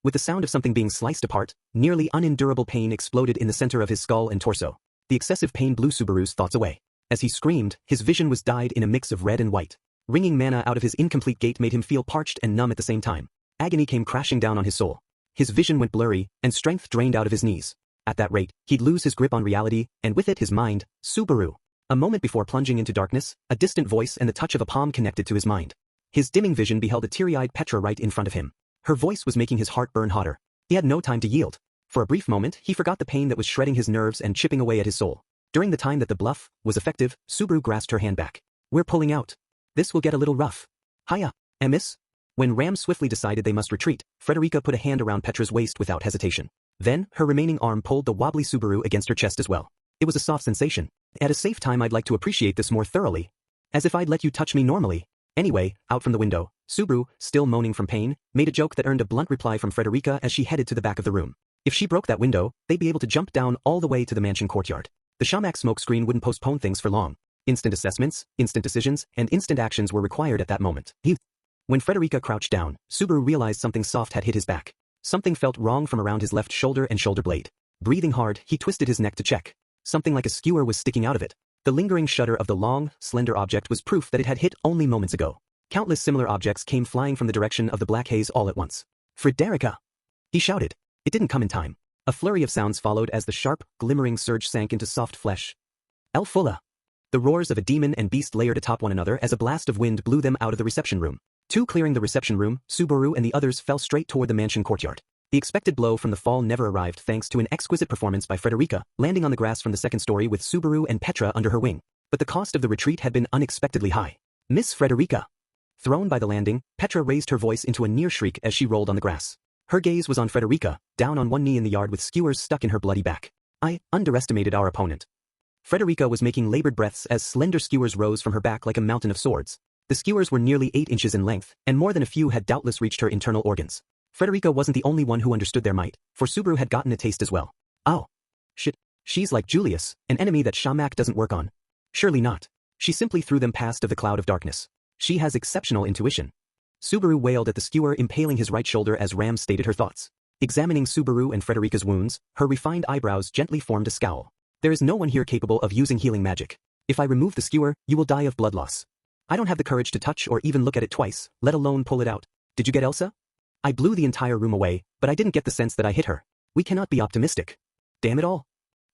With the sound of something being sliced apart, nearly unendurable pain exploded in the center of his skull and torso. The excessive pain blew Subaru's thoughts away. As he screamed, his vision was dyed in a mix of red and white. Wringing mana out of his incomplete gait made him feel parched and numb at the same time. Agony came crashing down on his soul. His vision went blurry, and strength drained out of his knees. At that rate, he'd lose his grip on reality, and with it his mind. Subaru. A moment before plunging into darkness, a distant voice and the touch of a palm connected to his mind. His dimming vision beheld a teary-eyed Petra right in front of him. Her voice was making his heart burn hotter. He had no time to yield. For a brief moment, he forgot the pain that was shredding his nerves and chipping away at his soul. During the time that the bluff was effective, Subaru grasped her hand back. We're pulling out. This will get a little rough. Hiya, miss? When Ram swiftly decided they must retreat, Frederica put a hand around Petra's waist without hesitation. Then, her remaining arm pulled the wobbly Subaru against her chest as well. It was a soft sensation. At a safe time I'd like to appreciate this more thoroughly. As if I'd let you touch me normally. Anyway, out from the window, Subaru, still moaning from pain, made a joke that earned a blunt reply from Frederica as she headed to the back of the room. If she broke that window, they'd be able to jump down all the way to the mansion courtyard. The Shamak smokescreen wouldn't postpone things for long. Instant assessments, instant decisions, and instant actions were required at that moment. When Frederica crouched down, Subaru realized something soft had hit his back. Something felt wrong from around his left shoulder and shoulder blade. Breathing hard, he twisted his neck to check. Something like a skewer was sticking out of it. The lingering shudder of the long, slender object was proof that it had hit only moments ago. Countless similar objects came flying from the direction of the black haze all at once. Frederica! He shouted. It didn't come in time. A flurry of sounds followed as the sharp, glimmering surge sank into soft flesh. El Fulla! The roars of a demon and beast layered atop one another as a blast of wind blew them out of the reception room. Clearing the reception room, Subaru and the others fell straight toward the mansion courtyard. The expected blow from the fall never arrived thanks to an exquisite performance by Frederica, landing on the grass from the second story with Subaru and Petra under her wing. But the cost of the retreat had been unexpectedly high. Miss Frederica! Thrown by the landing, Petra raised her voice into a near shriek as she rolled on the grass. Her gaze was on Frederica, down on one knee in the yard with skewers stuck in her bloody back. I underestimated our opponent. Frederica was making labored breaths as slender skewers rose from her back like a mountain of swords. The skewers were nearly 8 inches in length, and more than a few had doubtless reached her internal organs. Frederica wasn't the only one who understood their might, for Subaru had gotten a taste as well. Oh. Shit. She's like Julius, an enemy that Shamak doesn't work on. Surely not. She simply threw them past of the cloud of darkness. She has exceptional intuition. Subaru wailed at the skewer impaling his right shoulder as Ram stated her thoughts. Examining Subaru and Frederica's wounds, her refined eyebrows gently formed a scowl. There is no one here capable of using healing magic. If I remove the skewer, you will die of blood loss. I don't have the courage to touch or even look at it twice, let alone pull it out. Did you get Elsa? I blew the entire room away, but I didn't get the sense that I hit her. We cannot be optimistic. Damn it all.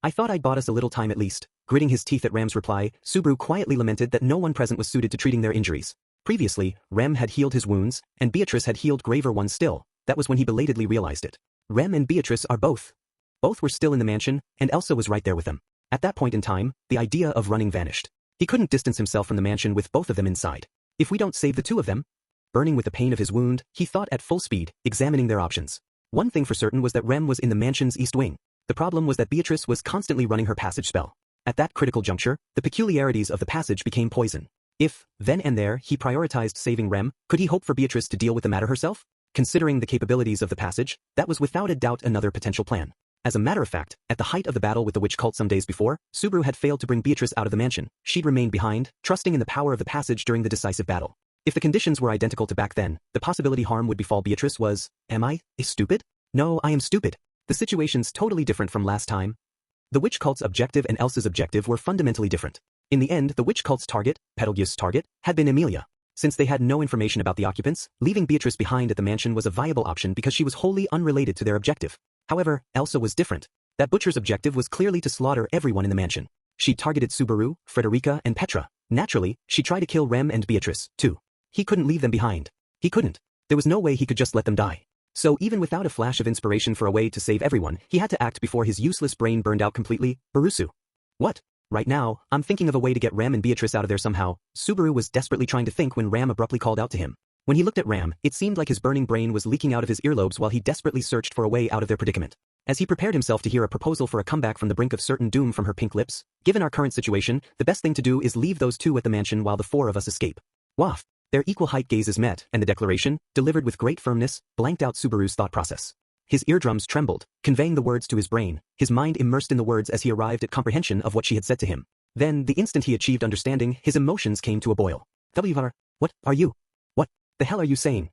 I thought I'd bought us a little time at least. Gritting his teeth at Ram's reply, Subaru quietly lamented that no one present was suited to treating their injuries. Previously, Ram had healed his wounds, and Beatrice had healed graver ones still. That was when he belatedly realized it. Rem and Beatrice are both. Both were still in the mansion, and Elsa was right there with them. At that point in time, the idea of running vanished. He couldn't distance himself from the mansion with both of them inside. If we don't save the two of them... Burning with the pain of his wound, he thought at full speed, examining their options. One thing for certain was that Rem was in the mansion's east wing. The problem was that Beatrice was constantly running her passage spell. At that critical juncture, the peculiarities of the passage became poison. If, then and there, he prioritized saving Rem, could he hope for Beatrice to deal with the matter herself? Considering the capabilities of the passage, that was without a doubt another potential plan. As a matter of fact, at the height of the battle with the witch cult some days before, Subaru had failed to bring Beatrice out of the mansion. She'd remained behind, trusting in the power of the passage during the decisive battle. If the conditions were identical to back then, the possibility harm would befall Beatrice was, am I stupid? No, I am stupid. The situation's totally different from last time. The witch cult's objective and Elsa's objective were fundamentally different. In the end, the witch cult's target, Betelgeuse' target, had been Emilia. Since they had no information about the occupants, leaving Beatrice behind at the mansion was a viable option because she was wholly unrelated to their objective. However, Elsa was different. That butcher's objective was clearly to slaughter everyone in the mansion. She targeted Subaru, Frederica, and Petra. Naturally, she tried to kill Rem and Beatrice, too. He couldn't leave them behind. He couldn't. There was no way he could just let them die. So even without a flash of inspiration for a way to save everyone, he had to act before his useless brain burned out completely. Barusu. What? Right now, I'm thinking of a way to get Ram and Beatrice out of there somehow. Subaru was desperately trying to think when Ram abruptly called out to him. When he looked at Ram, it seemed like his burning brain was leaking out of his earlobes while he desperately searched for a way out of their predicament. As he prepared himself to hear a proposal for a comeback from the brink of certain doom from her pink lips, given our current situation, the best thing to do is leave those two at the mansion while the four of us escape. Waff. Their equal height gazes met, and the declaration, delivered with great firmness, blanked out Subaru's thought process. His eardrums trembled, conveying the words to his brain, his mind immersed in the words as he arrived at comprehension of what she had said to him. Then, the instant he achieved understanding, his emotions came to a boil. What are you? What the hell are you saying?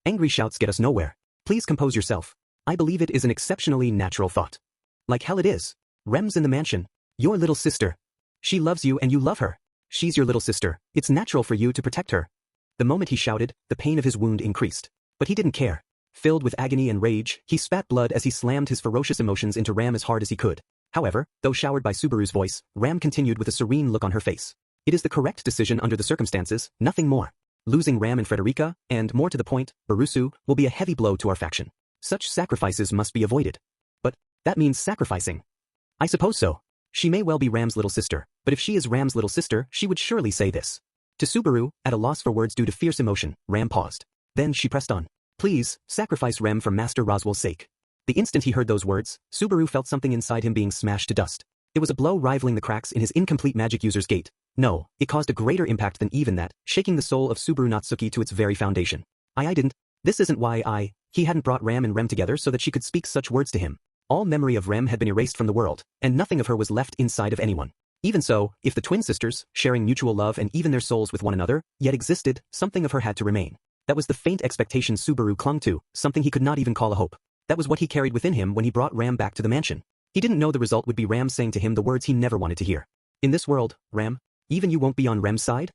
Angry shouts get us nowhere. Please compose yourself. I believe it is an exceptionally natural thought. Like hell it is. Rem's in the mansion. Your little sister. She loves you and you love her. She's your little sister. It's natural for you to protect her. The moment he shouted, the pain of his wound increased. But he didn't care. Filled with agony and rage, he spat blood as he slammed his ferocious emotions into Ram as hard as he could. However, though showered by Subaru's voice, Ram continued with a serene look on her face. It is the correct decision under the circumstances, nothing more. Losing Ram and Frederica, and more to the point, Barusu, will be a heavy blow to our faction. Such sacrifices must be avoided. But that means sacrificing. I suppose so. She may well be Ram's little sister, but if she is Ram's little sister, she would surely say this. To Subaru, at a loss for words due to fierce emotion, Ram paused. Then she pressed on. Please, sacrifice Rem for Master Roswell's sake. The instant he heard those words, Subaru felt something inside him being smashed to dust. It was a blow rivaling the cracks in his incomplete magic user's gate. No, it caused a greater impact than even that, shaking the soul of Subaru Natsuki to its very foundation. I didn't. This isn't why he hadn't brought Ram and Rem together so that she could speak such words to him. All memory of Rem had been erased from the world, and nothing of her was left inside of anyone. Even so, if the twin sisters, sharing mutual love and even their souls with one another, yet existed, something of her had to remain. That was the faint expectation Subaru clung to, something he could not even call a hope. That was what he carried within him when he brought Ram back to the mansion. He didn't know the result would be Ram saying to him the words he never wanted to hear. In this world, Ram, even you won't be on Rem's side?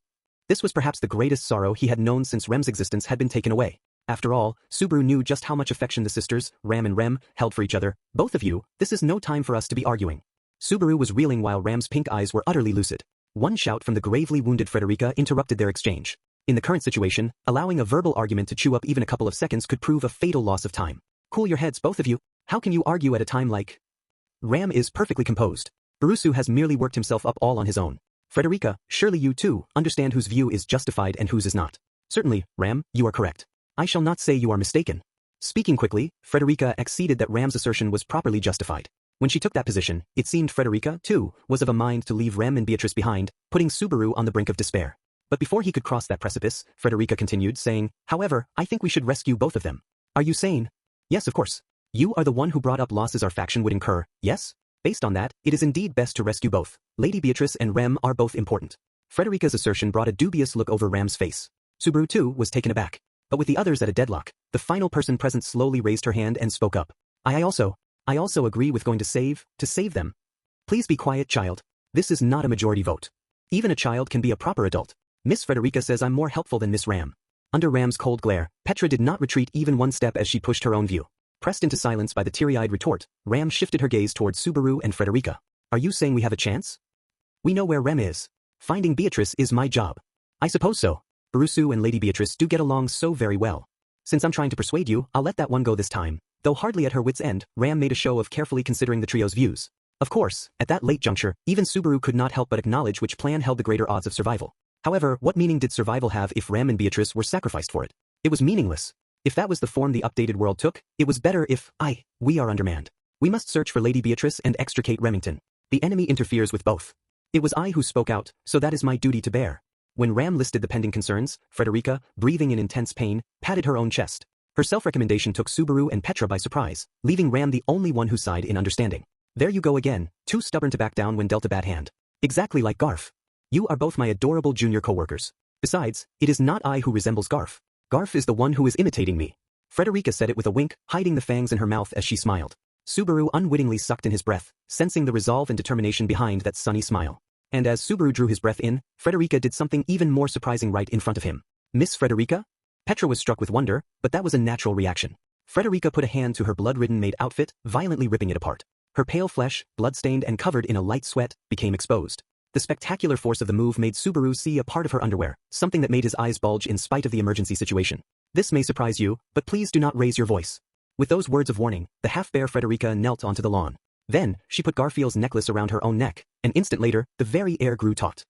This was perhaps the greatest sorrow he had known since Rem's existence had been taken away. After all, Subaru knew just how much affection the sisters, Ram and Rem, held for each other. Both of you, this is no time for us to be arguing. Subaru was reeling while Ram's pink eyes were utterly lucid. One shout from the gravely wounded Frederica interrupted their exchange. In the current situation, allowing a verbal argument to chew up even a couple of seconds could prove a fatal loss of time. Cool your heads, both of you. How can you argue at a time like? Ram is perfectly composed. Barusu has merely worked himself up all on his own. Frederica, surely you too understand whose view is justified and whose is not. Certainly, Ram, you are correct. I shall not say you are mistaken. Speaking quickly, Frederica acceded that Ram's assertion was properly justified. When she took that position, it seemed Frederica, too, was of a mind to leave Rem and Beatrice behind, putting Subaru on the brink of despair. But before he could cross that precipice, Frederica continued, saying, however, I think we should rescue both of them. Are you sane? Yes, of course. You are the one who brought up losses our faction would incur, yes? Based on that, it is indeed best to rescue both. Lady Beatrice and Rem are both important. Frederica's assertion brought a dubious look over Ram's face. Subaru, too, was taken aback. But with the others at a deadlock, the final person present slowly raised her hand and spoke up. I also agree with going to save them. Please be quiet, child. This is not a majority vote. Even a child can be a proper adult. Miss Frederica says I'm more helpful than Miss Ram. Under Ram's cold glare, Petra did not retreat even one step as she pushed her own view. Pressed into silence by the teary-eyed retort, Ram shifted her gaze towards Subaru and Frederica. Are you saying we have a chance? We know where Rem is. Finding Beatrice is my job. I suppose so. Barusu and Lady Beatrice do get along so very well. Since I'm trying to persuade you, I'll let that one go this time. Though hardly at her wit's end, Ram made a show of carefully considering the trio's views. Of course, at that late juncture, even Subaru could not help but acknowledge which plan held the greater odds of survival. However, what meaning did survival have if Ram and Beatrice were sacrificed for it? It was meaningless. If that was the form the updated world took, it was better if we are undermanned. We must search for Lady Beatrice and extricate Remington. The enemy interferes with both. It was I who spoke out, so that is my duty to bear. When Ram listed the pending concerns, Frederica, breathing in intense pain, patted her own chest. Her self-recommendation took Subaru and Petra by surprise, leaving Ram the only one who sighed in understanding. There you go again, too stubborn to back down when dealt a bad hand. Exactly like Garf. You are both my adorable junior co-workers. Besides, it is not I who resembles Garf. Garf is the one who is imitating me. Frederica said it with a wink, hiding the fangs in her mouth as she smiled. Subaru unwittingly sucked in his breath, sensing the resolve and determination behind that sunny smile. And as Subaru drew his breath in, Frederica did something even more surprising right in front of him. Miss Frederica? Petra was struck with wonder, but that was a natural reaction. Frederica put a hand to her blood-ridden maid outfit, violently ripping it apart. Her pale flesh, blood-stained and covered in a light sweat, became exposed. The spectacular force of the move made Subaru see a part of her underwear, something that made his eyes bulge in spite of the emergency situation. This may surprise you, but please do not raise your voice. With those words of warning, the half-bare Frederica knelt onto the lawn. Then, she put Garfield's necklace around her own neck. An instant later, the very air grew taut.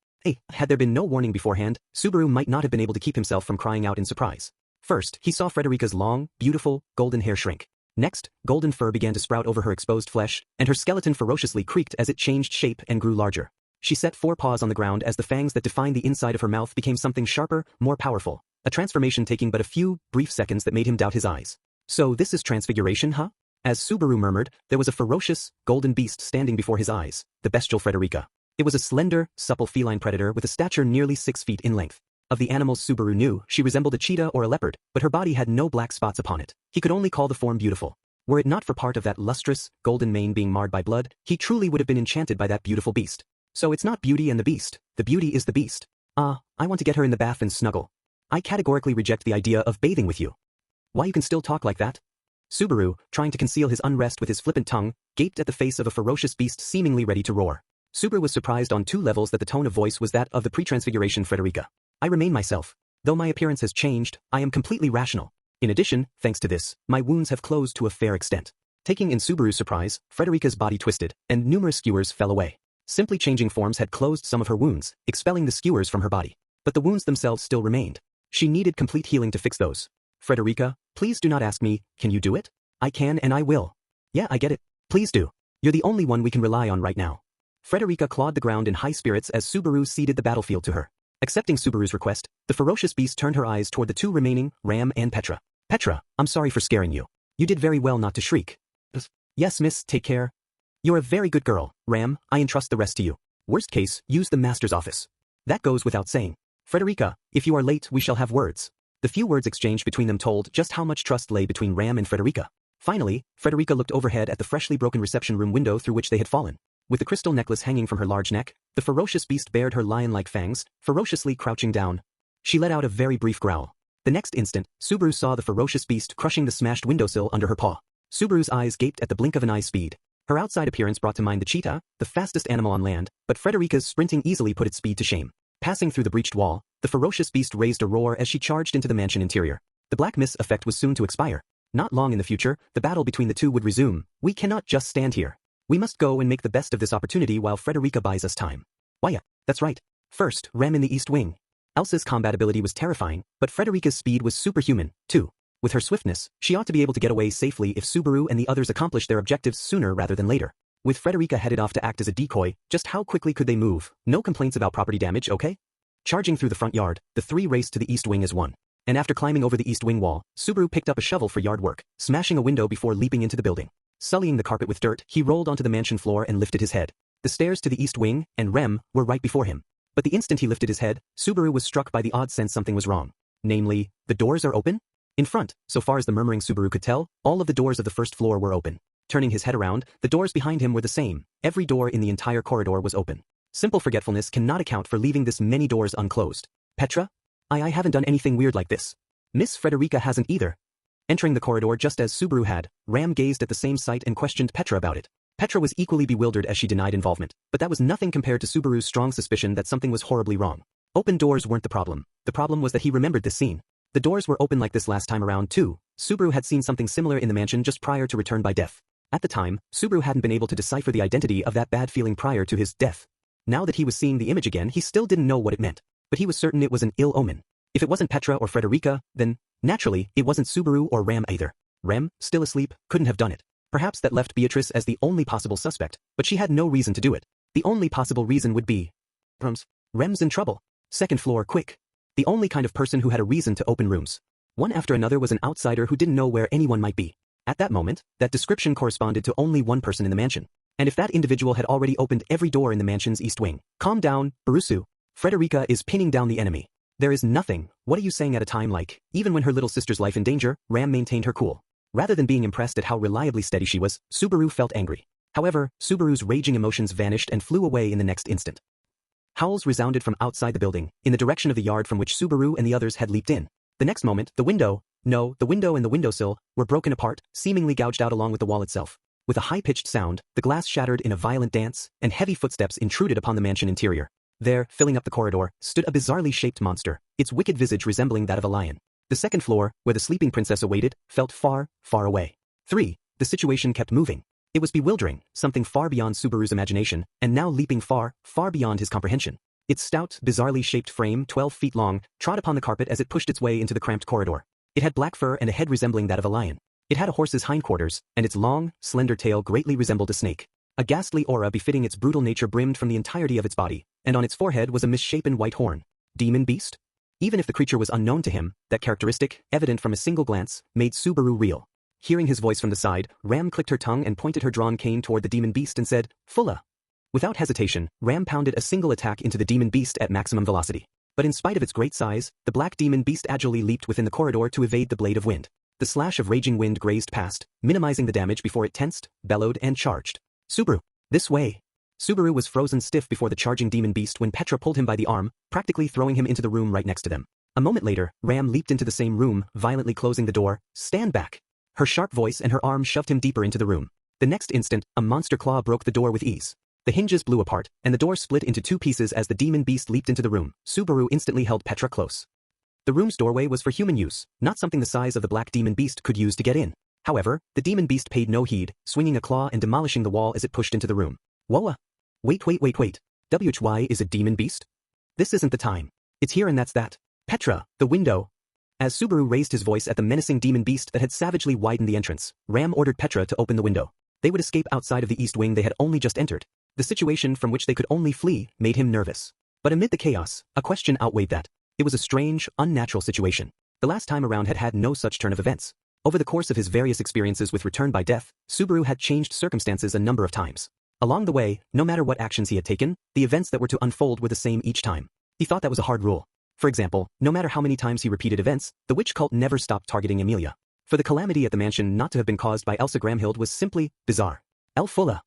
Had there been no warning beforehand, Subaru might not have been able to keep himself from crying out in surprise. First, he saw Frederica's long, beautiful, golden hair shrink. Next, golden fur began to sprout over her exposed flesh, and her skeleton ferociously creaked as it changed shape and grew larger. She set 4 paws on the ground as the fangs that defined the inside of her mouth became something sharper, more powerful, a transformation taking but a few brief seconds that made him doubt his eyes. So this is transfiguration, huh? As Subaru murmured, there was a ferocious, golden beast standing before his eyes, the bestial Frederica. It was a slender, supple feline predator with a stature nearly 6 feet in length. Of the animals Subaru knew, she resembled a cheetah or a leopard, but her body had no black spots upon it. He could only call the form beautiful. Were it not for part of that lustrous, golden mane being marred by blood, he truly would have been enchanted by that beautiful beast. So it's not Beauty and the Beast, the beauty is the beast. Ah, I want to get her in the bath and snuggle. I categorically reject the idea of bathing with you. Why you can still talk like that? Subaru, trying to conceal his unrest with his flippant tongue, gaped at the face of a ferocious beast seemingly ready to roar. Subaru was surprised on 2 levels that the tone of voice was that of the pre-transfiguration Frederica. I remain myself. Though my appearance has changed, I am completely rational. In addition, thanks to this, my wounds have closed to a fair extent. Taking in Subaru's surprise, Frederica's body twisted, and numerous skewers fell away. Simply changing forms had closed some of her wounds, expelling the skewers from her body. But the wounds themselves still remained. She needed complete healing to fix those. Frederica, please do not ask me, can you do it? I can and I will. Yeah, I get it. Please do. You're the only one we can rely on right now. Frederica clawed the ground in high spirits as Subaru ceded the battlefield to her. Accepting Subaru's request, the ferocious beast turned her eyes toward the 2 remaining, Ram and Petra. Petra, I'm sorry for scaring you. You did very well not to shriek. Yes, miss, take care. You're a very good girl, Ram, I entrust the rest to you. Worst case, use the master's office. That goes without saying. Frederica, if you are late, we shall have words. The few words exchanged between them told just how much trust lay between Ram and Frederica. Finally, Frederica looked overhead at the freshly broken reception room window through which they had fallen. With the crystal necklace hanging from her large neck, the ferocious beast bared her lion-like fangs, ferociously crouching down. She let out a very brief growl. The next instant, Subaru saw the ferocious beast crushing the smashed windowsill under her paw. Subaru's eyes gaped at the blink of an eye's speed. Her outside appearance brought to mind the cheetah, the fastest animal on land, but Frederica's sprinting easily put its speed to shame. Passing through the breached wall, the ferocious beast raised a roar as she charged into the mansion interior. The black mist effect was soon to expire. Not long in the future, the battle between the 2 would resume. We cannot just stand here. We must go and make the best of this opportunity while Frederica buys us time. Why yeah, that's right. First, Ram in the East Wing. Elsa's combat ability was terrifying, but Frederica's speed was superhuman, too. With her swiftness, she ought to be able to get away safely if Subaru and the others accomplished their objectives sooner rather than later. With Frederica headed off to act as a decoy, just how quickly could they move? No complaints about property damage, okay? Charging through the front yard, the 3 raced to the East Wing as one. And after climbing over the East Wing wall, Subaru picked up a shovel for yard work, smashing a window before leaping into the building. Sullying the carpet with dirt, he rolled onto the mansion floor and lifted his head. The stairs to the East Wing, and Rem, were right before him. But the instant he lifted his head, Subaru was struck by the odd sense something was wrong. Namely, the doors are open? In front, so far as the murmuring Subaru could tell, all of the doors of the first floor were open. Turning his head around, the doors behind him were the same. Every door in the entire corridor was open. Simple forgetfulness cannot account for leaving this many doors unclosed. Petra? I haven't done anything weird like this. Miss Frederica hasn't either. Entering the corridor just as Subaru had, Ram gazed at the same sight and questioned Petra about it. Petra was equally bewildered as she denied involvement, but that was nothing compared to Subaru's strong suspicion that something was horribly wrong. Open doors weren't the problem. The problem was that he remembered this scene. The doors were open like this last time around too. Subaru had seen something similar in the mansion just prior to return by death. At the time, Subaru hadn't been able to decipher the identity of that bad feeling prior to his death. Now that he was seeing the image again, he still didn't know what it meant. But he was certain it was an ill omen. If it wasn't Petra or Frederica, then, naturally, it wasn't Subaru or Ram either. Rem, still asleep, couldn't have done it. Perhaps that left Beatrice as the only possible suspect, but she had no reason to do it. The only possible reason would be... Rem's in trouble. Second floor, quick. The only kind of person who had a reason to open rooms. One after another was an outsider who didn't know where anyone might be. At that moment, that description corresponded to only one person in the mansion. And if that individual had already opened every door in the mansion's east wing. Calm down, Barusu. Frederica is pinning down the enemy. There is nothing, what are you saying at a time like, even when her little sister's life in danger, Ram maintained her cool. Rather than being impressed at how reliably steady she was, Subaru felt angry. However, Subaru's raging emotions vanished and flew away in the next instant. Howls resounded from outside the building, in the direction of the yard from which Subaru and the others had leaped in. The next moment, the window and the windowsill, were broken apart, seemingly gouged out along with the wall itself. With a high-pitched sound, the glass shattered in a violent dance, and heavy footsteps intruded upon the mansion interior. There, filling up the corridor, stood a bizarrely shaped monster, its wicked visage resembling that of a lion. The second floor, where the sleeping princess awaited, felt far, far away. 3. The situation kept moving. It was bewildering, something far beyond Subaru's imagination, and now leaping far, far beyond his comprehension. Its stout, bizarrely shaped frame, 12 feet long, trod upon the carpet as it pushed its way into the cramped corridor. It had black fur and a head resembling that of a lion. It had a horse's hindquarters, and its long, slender tail greatly resembled a snake. A ghastly aura befitting its brutal nature brimmed from the entirety of its body, and on its forehead was a misshapen white horn. Demon beast? Even if the creature was unknown to him, that characteristic, evident from a single glance, made Subaru reel. Hearing his voice from the side, Ram clicked her tongue and pointed her drawn cane toward the demon beast and said, "Fulla." Without hesitation, Ram pounded a single attack into the demon beast at maximum velocity. But in spite of its great size, the black demon beast agilely leaped within the corridor to evade the blade of wind. The slash of raging wind grazed past, minimizing the damage before it tensed, bellowed and charged. "Subaru, this way." Subaru was frozen stiff before the charging demon beast when Petra pulled him by the arm, practically throwing him into the room right next to them. A moment later, Ram leaped into the same room, violently closing the door. "Stand back." Her sharp voice and her arm shoved him deeper into the room. The next instant, a monster claw broke the door with ease. The hinges blew apart, and the door split into two pieces as the demon beast leaped into the room. Subaru instantly held Petra close. The room's doorway was for human use, not something the size of the black demon beast could use to get in. However, the demon beast paid no heed, swinging a claw and demolishing the wall as it pushed into the room. "Whoa! Wait. WHY is a demon beast? This isn't the time. It's here and that's that. Petra, the window." As Subaru raised his voice at the menacing demon beast that had savagely widened the entrance, Ram ordered Petra to open the window. They would escape outside of the east wing they had only just entered. The situation from which they could only flee made him nervous. But amid the chaos, a question outweighed that. It was a strange, unnatural situation. The last time around had had no such turn of events. Over the course of his various experiences with Return by Death, Subaru had changed circumstances a number of times. Along the way, no matter what actions he had taken, the events that were to unfold were the same each time. He thought that was a hard rule. For example, no matter how many times he repeated events, the witch cult never stopped targeting Emilia. For the calamity at the mansion not to have been caused by Elsa Gramhild was simply bizarre. El Fulla.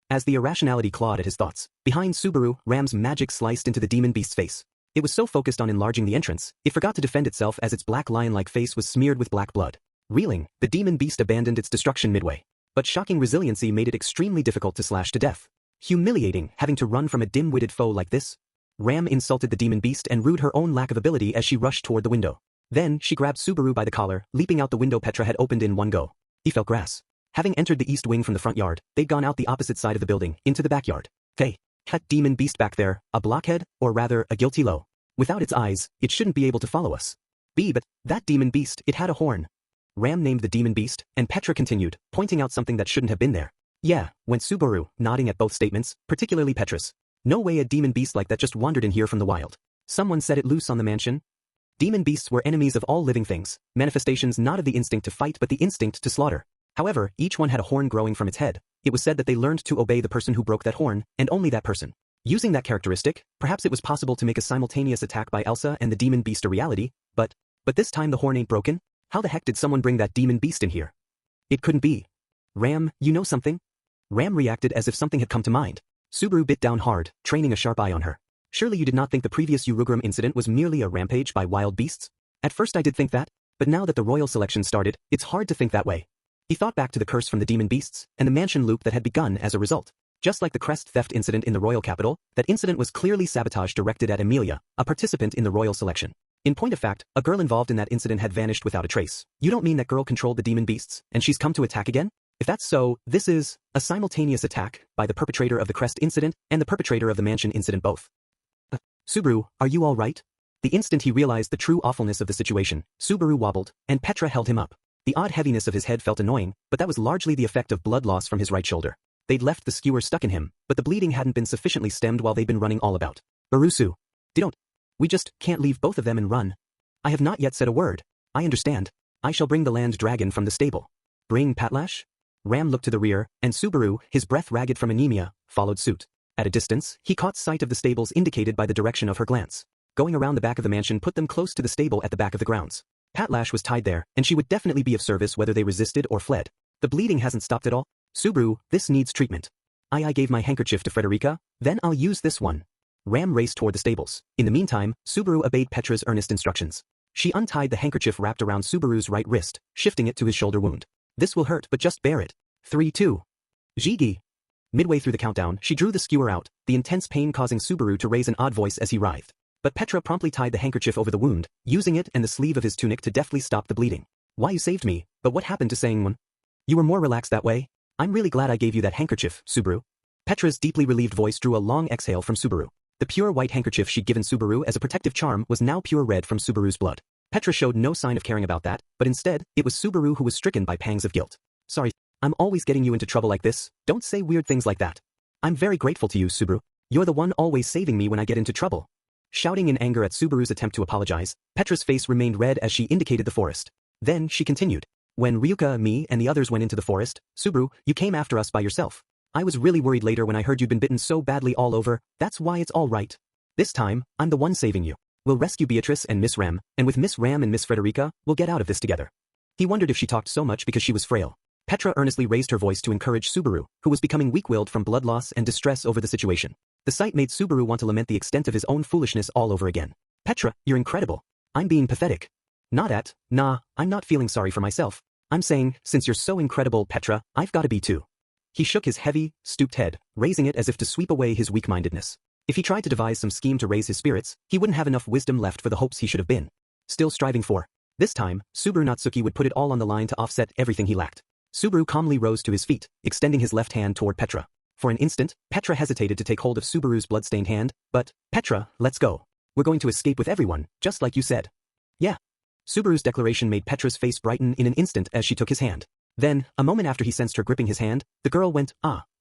As the irrationality clawed at his thoughts, behind Subaru, Ram's magic sliced into the demon beast's face. It was so focused on enlarging the entrance, it forgot to defend itself as its black lion-like face was smeared with black blood. Reeling, the demon beast abandoned its destruction midway. But shocking resiliency made it extremely difficult to slash to death. Humiliating, having to run from a dim-witted foe like this. Ram insulted the demon beast and rued her own lack of ability as she rushed toward the window. Then, she grabbed Subaru by the collar, leaping out the window Petra had opened in one go. He felt grass. Having entered the east wing from the front yard, they'd gone out the opposite side of the building, into the backyard. Hey, that demon beast back there, a blockhead, or rather, a guilty low. Without its eyes, it shouldn't be able to follow us. But that demon beast, it had a horn. Ram named the demon beast, and Petra continued, pointing out something that shouldn't have been there. "Yeah," went Subaru, nodding at both statements, particularly Petra's. "No way a demon beast like that just wandered in here from the wild. Someone set it loose on the mansion." Demon beasts were enemies of all living things, manifestations not of the instinct to fight but the instinct to slaughter. However, each one had a horn growing from its head. It was said that they learned to obey the person who broke that horn, and only that person. Using that characteristic, perhaps it was possible to make a simultaneous attack by Elsa and the demon beast a reality, but this time the horn ain't broken? How the heck did someone bring that demon beast in here? It couldn't be. "Ram, you know something?" Ram reacted as if something had come to mind. Subaru bit down hard, training a sharp eye on her. "Surely you did not think the previous Urugram incident was merely a rampage by wild beasts?" "At first I did think that, but now that the royal selection started, it's hard to think that way." He thought back to the curse from the demon beasts, and the mansion loop that had begun as a result. Just like the crest theft incident in the royal capital, that incident was clearly sabotage directed at Emilia, a participant in the royal selection. In point of fact, a girl involved in that incident had vanished without a trace. You don't mean that girl controlled the demon beasts, and she's come to attack again? If that's so, this is a simultaneous attack by the perpetrator of the crest incident and the perpetrator of the mansion incident both. Subaru, are you all right?" The instant he realized the true awfulness of the situation, Subaru wobbled, and Petra held him up. The odd heaviness of his head felt annoying, but that was largely the effect of blood loss from his right shoulder. They'd left the skewer stuck in him, but the bleeding hadn't been sufficiently stemmed while they'd been running all about. "Barusu. We just can't leave both of them and run." "I have not yet said a word. I understand. I shall bring the land dragon from the stable." "Bring Patlash?" Ram looked to the rear, and Subaru, his breath ragged from anemia, followed suit. At a distance, he caught sight of the stables indicated by the direction of her glance. Going around the back of the mansion put them close to the stable at the back of the grounds. Patlash was tied there, and she would definitely be of service whether they resisted or fled. "The bleeding hasn't stopped at all? Subaru, this needs treatment." I gave my handkerchief to Frederica, then I'll use this one." Ram raced toward the stables. In the meantime, Subaru obeyed Petra's earnest instructions. She untied the handkerchief wrapped around Subaru's right wrist, shifting it to his shoulder wound. "This will hurt, but just bear it. 3, 2. Jigi." Midway through the countdown, she drew the skewer out, the intense pain causing Subaru to raise an odd voice as he writhed. But Petra promptly tied the handkerchief over the wound, using it and the sleeve of his tunic to deftly stop the bleeding. "Why you saved me, but what happened to saying one? You were more relaxed that way? I'm really glad I gave you that handkerchief, Subaru." Petra's deeply relieved voice drew a long exhale from Subaru. The pure white handkerchief she'd given Subaru as a protective charm was now pure red from Subaru's blood. Petra showed no sign of caring about that, but instead, it was Subaru who was stricken by pangs of guilt. "Sorry, I'm always getting you into trouble like this. Don't say weird things like that. I'm very grateful to you, Subaru. You're the one always saving me when I get into trouble." Shouting in anger at Subaru's attempt to apologize, Petra's face remained red as she indicated the forest. Then she continued. When Ryuka, me, and the others went into the forest, Subaru, you came after us by yourself. I was really worried later when I heard you'd been bitten so badly all over, that's why it's all right. This time, I'm the one saving you. We'll rescue Beatrice and Miss Ram, and with Miss Ram and Miss Frederica, we'll get out of this together. He wondered if she talked so much because she was frail. Petra earnestly raised her voice to encourage Subaru, who was becoming weak-willed from blood loss and distress over the situation. The sight made Subaru want to lament the extent of his own foolishness all over again. Petra, you're incredible. I'm being pathetic. Nah, I'm not feeling sorry for myself. I'm saying, since you're so incredible, Petra, I've gotta be too. He shook his heavy, stooped head, raising it as if to sweep away his weak-mindedness. If he tried to devise some scheme to raise his spirits, he wouldn't have enough wisdom left for the hopes he should have been still striving for. This time, Subaru Natsuki would put it all on the line to offset everything he lacked. Subaru calmly rose to his feet, extending his left hand toward Petra. For an instant, Petra hesitated to take hold of Subaru's blood-stained hand, but, Petra, let's go. We're going to escape with everyone, just like you said. Yeah. Subaru's declaration made Petra's face brighten in an instant as she took his hand. Then, a moment after he sensed her gripping his hand, the girl went,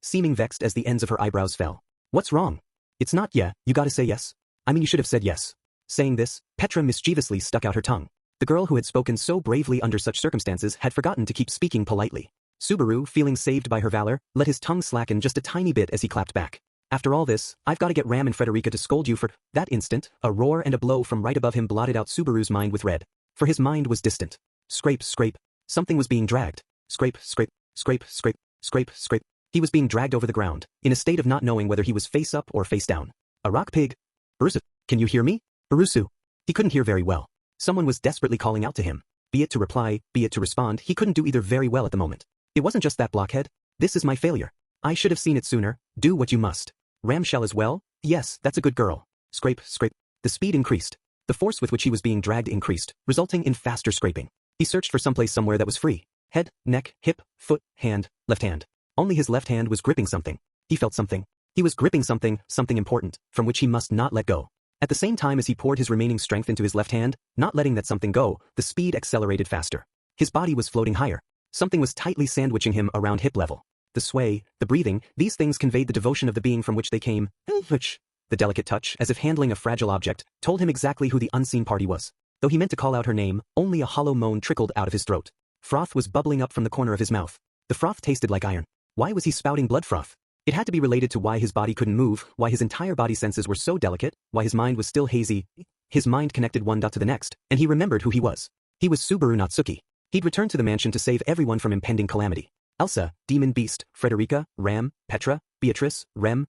seeming vexed as the ends of her eyebrows fell. What's wrong? It's not yeah, you gotta say yes. I mean you should have said yes. Saying this, Petra mischievously stuck out her tongue. The girl who had spoken so bravely under such circumstances had forgotten to keep speaking politely. Subaru, feeling saved by her valor, let his tongue slacken just a tiny bit as he clapped back. After all this, I've got to get Ram and Frederica to scold you for... That instant, a roar and a blow from right above him blotted out Subaru's mind with red. For his mind was distant. Scrape, scrape. Something was being dragged. Scrape, scrape, scrape, scrape, scrape, scrape. He was being dragged over the ground, in a state of not knowing whether he was face up or face down. A rock pig. Barusu, can you hear me? Barusu. He couldn't hear very well. Someone was desperately calling out to him. Be it to reply, be it to respond, he couldn't do either very well at the moment. It wasn't just that blockhead. This is my failure. I should have seen it sooner. Do what you must. Ramshell as well? Yes, that's a good girl. Scrape, scrape. The speed increased. The force with which he was being dragged increased, resulting in faster scraping. He searched for someplace somewhere that was free. Head, neck, hip, foot, hand, left hand. Only his left hand was gripping something. He felt something. He was gripping something important, from which he must not let go. At the same time as he poured his remaining strength into his left hand, not letting that something go, the speed accelerated faster. His body was floating higher. Something was tightly sandwiching him around hip level. The sway, the breathing, these things conveyed the devotion of the being from which they came. The delicate touch, as if handling a fragile object, told him exactly who the unseen party was. Though he meant to call out her name, only a hollow moan trickled out of his throat. Froth was bubbling up from the corner of his mouth. The froth tasted like iron. Why was he spouting blood froth? It had to be related to why his body couldn't move, why his entire body senses were so delicate, why his mind was still hazy. His mind connected one dot to the next, and he remembered who he was. He was Subaru Natsuki. He'd returned to the mansion to save everyone from impending calamity. Elsa, Demon Beast, Frederica, Ram, Petra, Beatrice, Rem.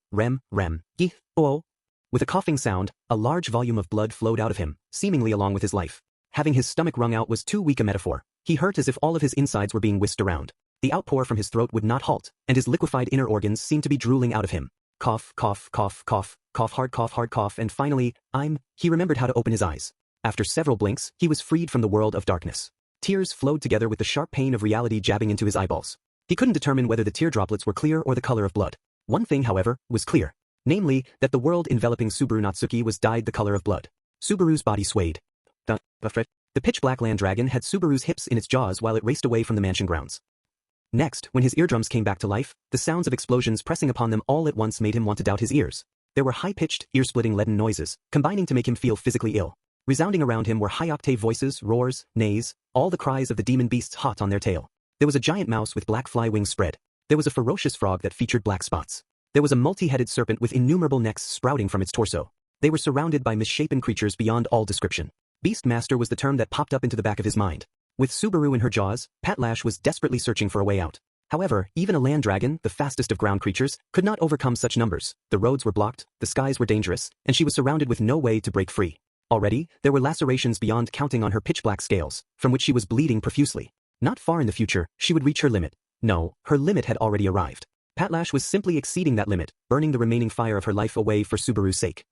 Oh. With a coughing sound, a large volume of blood flowed out of him, seemingly along with his life. Having his stomach wrung out was too weak a metaphor. He hurt as if all of his insides were being whisked around. The outpour from his throat would not halt, and his liquefied inner organs seemed to be drooling out of him. Cough, cough, cough, cough, cough, hard cough, and finally, he remembered how to open his eyes. After several blinks, he was freed from the world of darkness. Tears flowed together with the sharp pain of reality jabbing into his eyeballs. He couldn't determine whether the tear droplets were clear or the color of blood. One thing, however, was clear. Namely, that the world enveloping Subaru Natsuki was dyed the color of blood. Subaru's body swayed. The pitch-black land dragon had Subaru's hips in its jaws while it raced away from the mansion grounds. Next, when his eardrums came back to life, the sounds of explosions pressing upon them all at once made him want to doubt his ears. There were high-pitched, ear-splitting leaden noises, combining to make him feel physically ill. Resounding around him were high-octave voices, roars, neighs, all the cries of the demon beasts hot on their tail. There was a giant mouse with black fly wings spread. There was a ferocious frog that featured black spots. There was a multi-headed serpent with innumerable necks sprouting from its torso. They were surrounded by misshapen creatures beyond all description. Beastmaster was the term that popped up into the back of his mind. With Subaru in her jaws, Patlash was desperately searching for a way out. However, even a land dragon, the fastest of ground creatures, could not overcome such numbers. The roads were blocked, the skies were dangerous, and she was surrounded with no way to break free. Already, there were lacerations beyond counting on her pitch-black scales, from which she was bleeding profusely. Not far in the future, she would reach her limit. No, her limit had already arrived. Patlash was simply exceeding that limit, burning the remaining fire of her life away for Subaru's sake.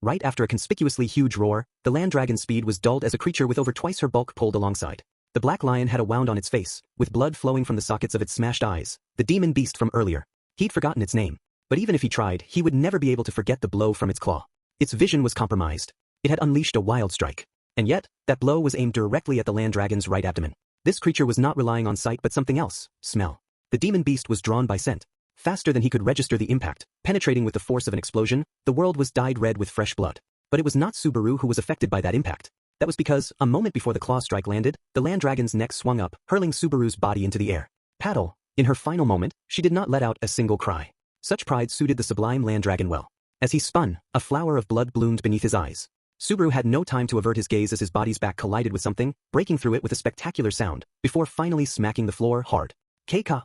Right after a conspicuously huge roar, the land dragon's speed was dulled as a creature with over twice her bulk pulled alongside. The black lion had a wound on its face, with blood flowing from the sockets of its smashed eyes, the demon beast from earlier. He'd forgotten its name. But even if he tried, he would never be able to forget the blow from its claw. Its vision was compromised. It had unleashed a wild strike. And yet, that blow was aimed directly at the land dragon's right abdomen. This creature was not relying on sight but something else, smell. The demon beast was drawn by scent. Faster than he could register the impact, penetrating with the force of an explosion, the world was dyed red with fresh blood. But it was not Subaru who was affected by that impact. That was because, a moment before the claw strike landed, the land dragon's neck swung up, hurling Subaru's body into the air. Paddle. In her final moment, she did not let out a single cry. Such pride suited the sublime land dragon well. As he spun, a flower of blood bloomed beneath his eyes. Subaru had no time to avert his gaze as his body's back collided with something, breaking through it with a spectacular sound, before finally smacking the floor hard. Keika!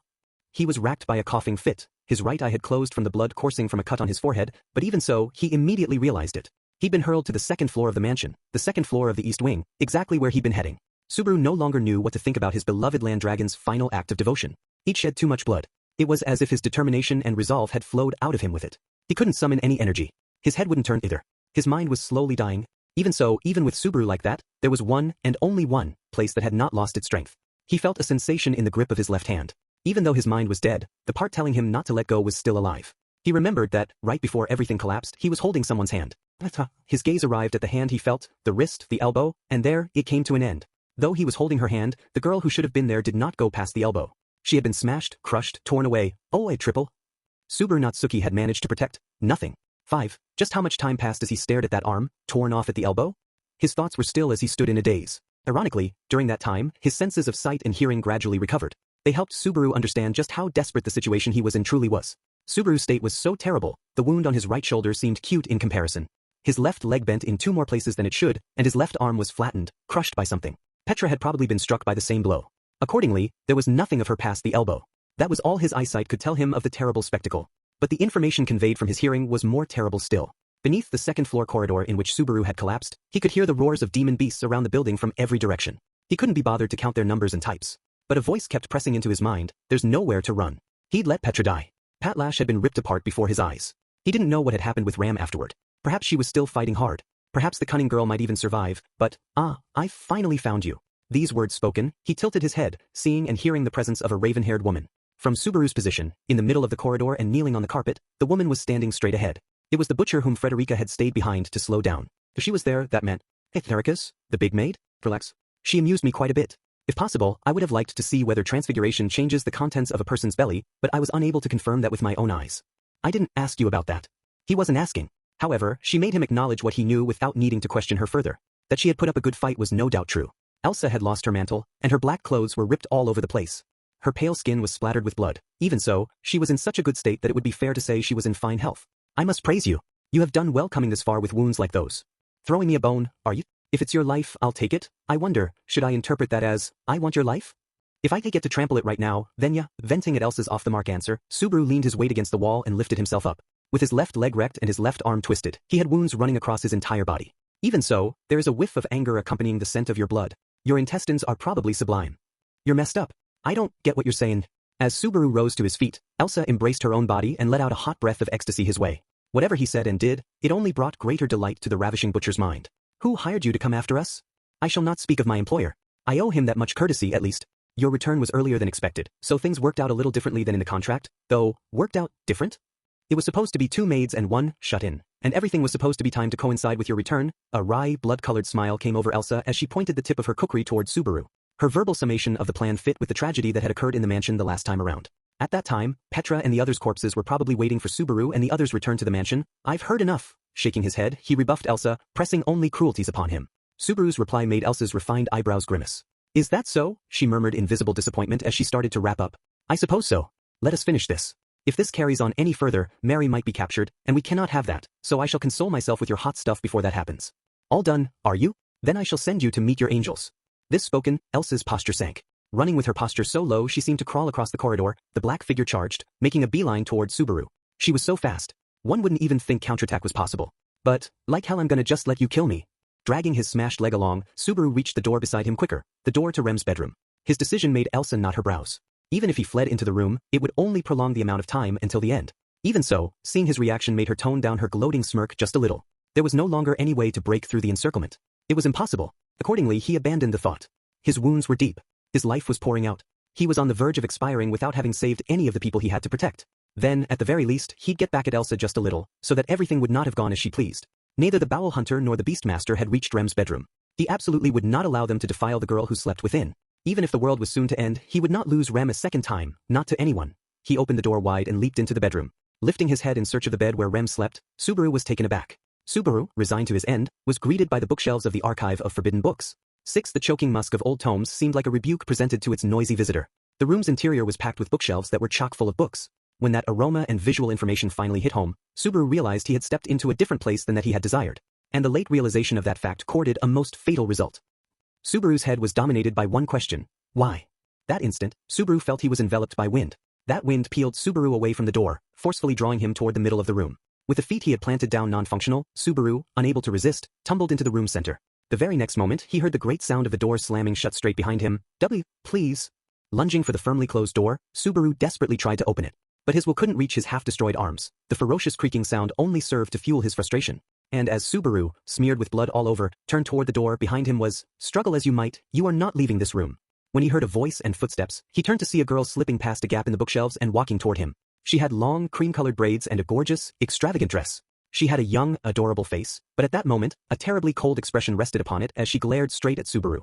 He was racked by a coughing fit. His right eye had closed from the blood coursing from a cut on his forehead, but even so, he immediately realized it. He'd been hurled to the second floor of the mansion, the second floor of the East Wing, exactly where he'd been heading. Subaru no longer knew what to think about his beloved land dragon's final act of devotion. He'd shed too much blood. It was as if his determination and resolve had flowed out of him with it. He couldn't summon any energy. His head wouldn't turn either. His mind was slowly dying. Even so, even with Subaru like that, there was one, and only one, place that had not lost its strength. He felt a sensation in the grip of his left hand. Even though his mind was dead, the part telling him not to let go was still alive. He remembered that, right before everything collapsed, he was holding someone's hand. His gaze arrived at the hand he felt, the wrist, the elbow, and there, it came to an end. Though he was holding her hand, the girl who should have been there did not go past the elbow. She had been smashed, crushed, torn away. Oh, a triple. Subaru Natsuki had managed to protect nothing. 5. Just how much time passed as he stared at that arm, torn off at the elbow? His thoughts were still as he stood in a daze. Ironically, during that time, his senses of sight and hearing gradually recovered. They helped Subaru understand just how desperate the situation he was in truly was. Subaru's state was so terrible, the wound on his right shoulder seemed cute in comparison. His left leg bent in 2 more places than it should, and his left arm was flattened, crushed by something. Petra had probably been struck by the same blow. Accordingly, there was nothing of her past the elbow. That was all his eyesight could tell him of the terrible spectacle. But the information conveyed from his hearing was more terrible still. Beneath the second-floor corridor in which Subaru had collapsed, he could hear the roars of demon beasts around the building from every direction. He couldn't be bothered to count their numbers and types. But a voice kept pressing into his mind, there's nowhere to run. He'd let Petra die. Patlash had been ripped apart before his eyes. He didn't know what had happened with Ram afterward. Perhaps she was still fighting hard. Perhaps the cunning girl might even survive, but, I finally found you. These words spoken, he tilted his head, seeing and hearing the presence of a raven-haired woman. From Subaru's position, in the middle of the corridor and kneeling on the carpet, the woman was standing straight ahead. It was the butcher whom Frederica had stayed behind to slow down. If she was there, that meant, hey Thericus, the big maid? Relax. She amused me quite a bit. If possible, I would have liked to see whether transfiguration changes the contents of a person's belly, but I was unable to confirm that with my own eyes. I didn't ask you about that. He wasn't asking. However, she made him acknowledge what he knew without needing to question her further. That she had put up a good fight was no doubt true. Elsa had lost her mantle, and her black clothes were ripped all over the place. Her pale skin was splattered with blood. Even so, she was in such a good state that it would be fair to say she was in fine health. I must praise you. You have done well coming this far with wounds like those. Throwing me a bone, are you? If it's your life, I'll take it. I wonder, should I interpret that as, I want your life? If I could get to trample it right now, then yeah. Venting at Elsa's off-the-mark answer, Subaru leaned his weight against the wall and lifted himself up. With his left leg wrecked and his left arm twisted, he had wounds running across his entire body. Even so, there is a whiff of anger accompanying the scent of your blood. Your intestines are probably sublime. You're messed up. I don't get what you're saying. As Subaru rose to his feet, Elsa embraced her own body and let out a hot breath of ecstasy his way. Whatever he said and did, it only brought greater delight to the ravishing butcher's mind. Who hired you to come after us? I shall not speak of my employer. I owe him that much courtesy at least. Your return was earlier than expected, so things worked out a little differently than in the contract, though, worked out different? It was supposed to be 2 maids and 1 shut-in, and everything was supposed to be timed to coincide with your return. A wry, blood-colored smile came over Elsa as she pointed the tip of her kukri toward Subaru. Her verbal summation of the plan fit with the tragedy that had occurred in the mansion the last time around. At that time, Petra and the others' corpses were probably waiting for Subaru and the others' return to the mansion. I've heard enough. Shaking his head, he rebuffed Elsa, pressing only cruelties upon him. Subaru's reply made Elsa's refined eyebrows grimace. Is that so? She murmured in visible disappointment as she started to wrap up. I suppose so. Let us finish this. If this carries on any further, Mary might be captured, and we cannot have that, so I shall console myself with your hot stuff before that happens. All done, are you? Then I shall send you to meet your angels. This spoken, Elsa's posture sank. Running with her posture so low she seemed to crawl across the corridor, the black figure charged, making a beeline toward Subaru. She was so fast. One wouldn't even think counterattack was possible. But, like hell I'm gonna just let you kill me. Dragging his smashed leg along, Subaru reached the door beside him quicker, the door to Rem's bedroom. His decision made Elsa knot her brows. Even if he fled into the room, it would only prolong the amount of time until the end. Even so, seeing his reaction made her tone down her gloating smirk just a little. There was no longer any way to break through the encirclement. It was impossible. Accordingly, he abandoned the thought. His wounds were deep. His life was pouring out. He was on the verge of expiring without having saved any of the people he had to protect. Then, at the very least, he'd get back at Elsa just a little, so that everything would not have gone as she pleased. Neither the Bowel Hunter nor the Beastmaster had reached Rem's bedroom. He absolutely would not allow them to defile the girl who slept within. Even if the world was soon to end, he would not lose Rem a second time, not to anyone. He opened the door wide and leaped into the bedroom. Lifting his head in search of the bed where Rem slept, Subaru was taken aback. Subaru, resigned to his end, was greeted by the bookshelves of the archive of forbidden books. 6. The choking musk of old tomes seemed like a rebuke presented to its noisy visitor. The room's interior was packed with bookshelves that were chock full of books. When that aroma and visual information finally hit home, Subaru realized he had stepped into a different place than that he had desired. And the late realization of that fact courted a most fatal result. Subaru's head was dominated by one question: why? That instant, Subaru felt he was enveloped by wind. That wind peeled Subaru away from the door, forcefully drawing him toward the middle of the room. With the feet he had planted down non-functional, Subaru, unable to resist, tumbled into the room center. The very next moment, he heard the great sound of the door slamming shut straight behind him. Please. Lunging for the firmly closed door, Subaru desperately tried to open it. But his will couldn't reach his half-destroyed arms. The ferocious creaking sound only served to fuel his frustration. And as Subaru, smeared with blood all over, turned toward the door behind him was, "Struggle as you might, you are not leaving this room." When he heard a voice and footsteps, he turned to see a girl slipping past a gap in the bookshelves and walking toward him. She had long, cream-colored braids and a gorgeous, extravagant dress. She had a young, adorable face, but at that moment, a terribly cold expression rested upon it as she glared straight at Subaru.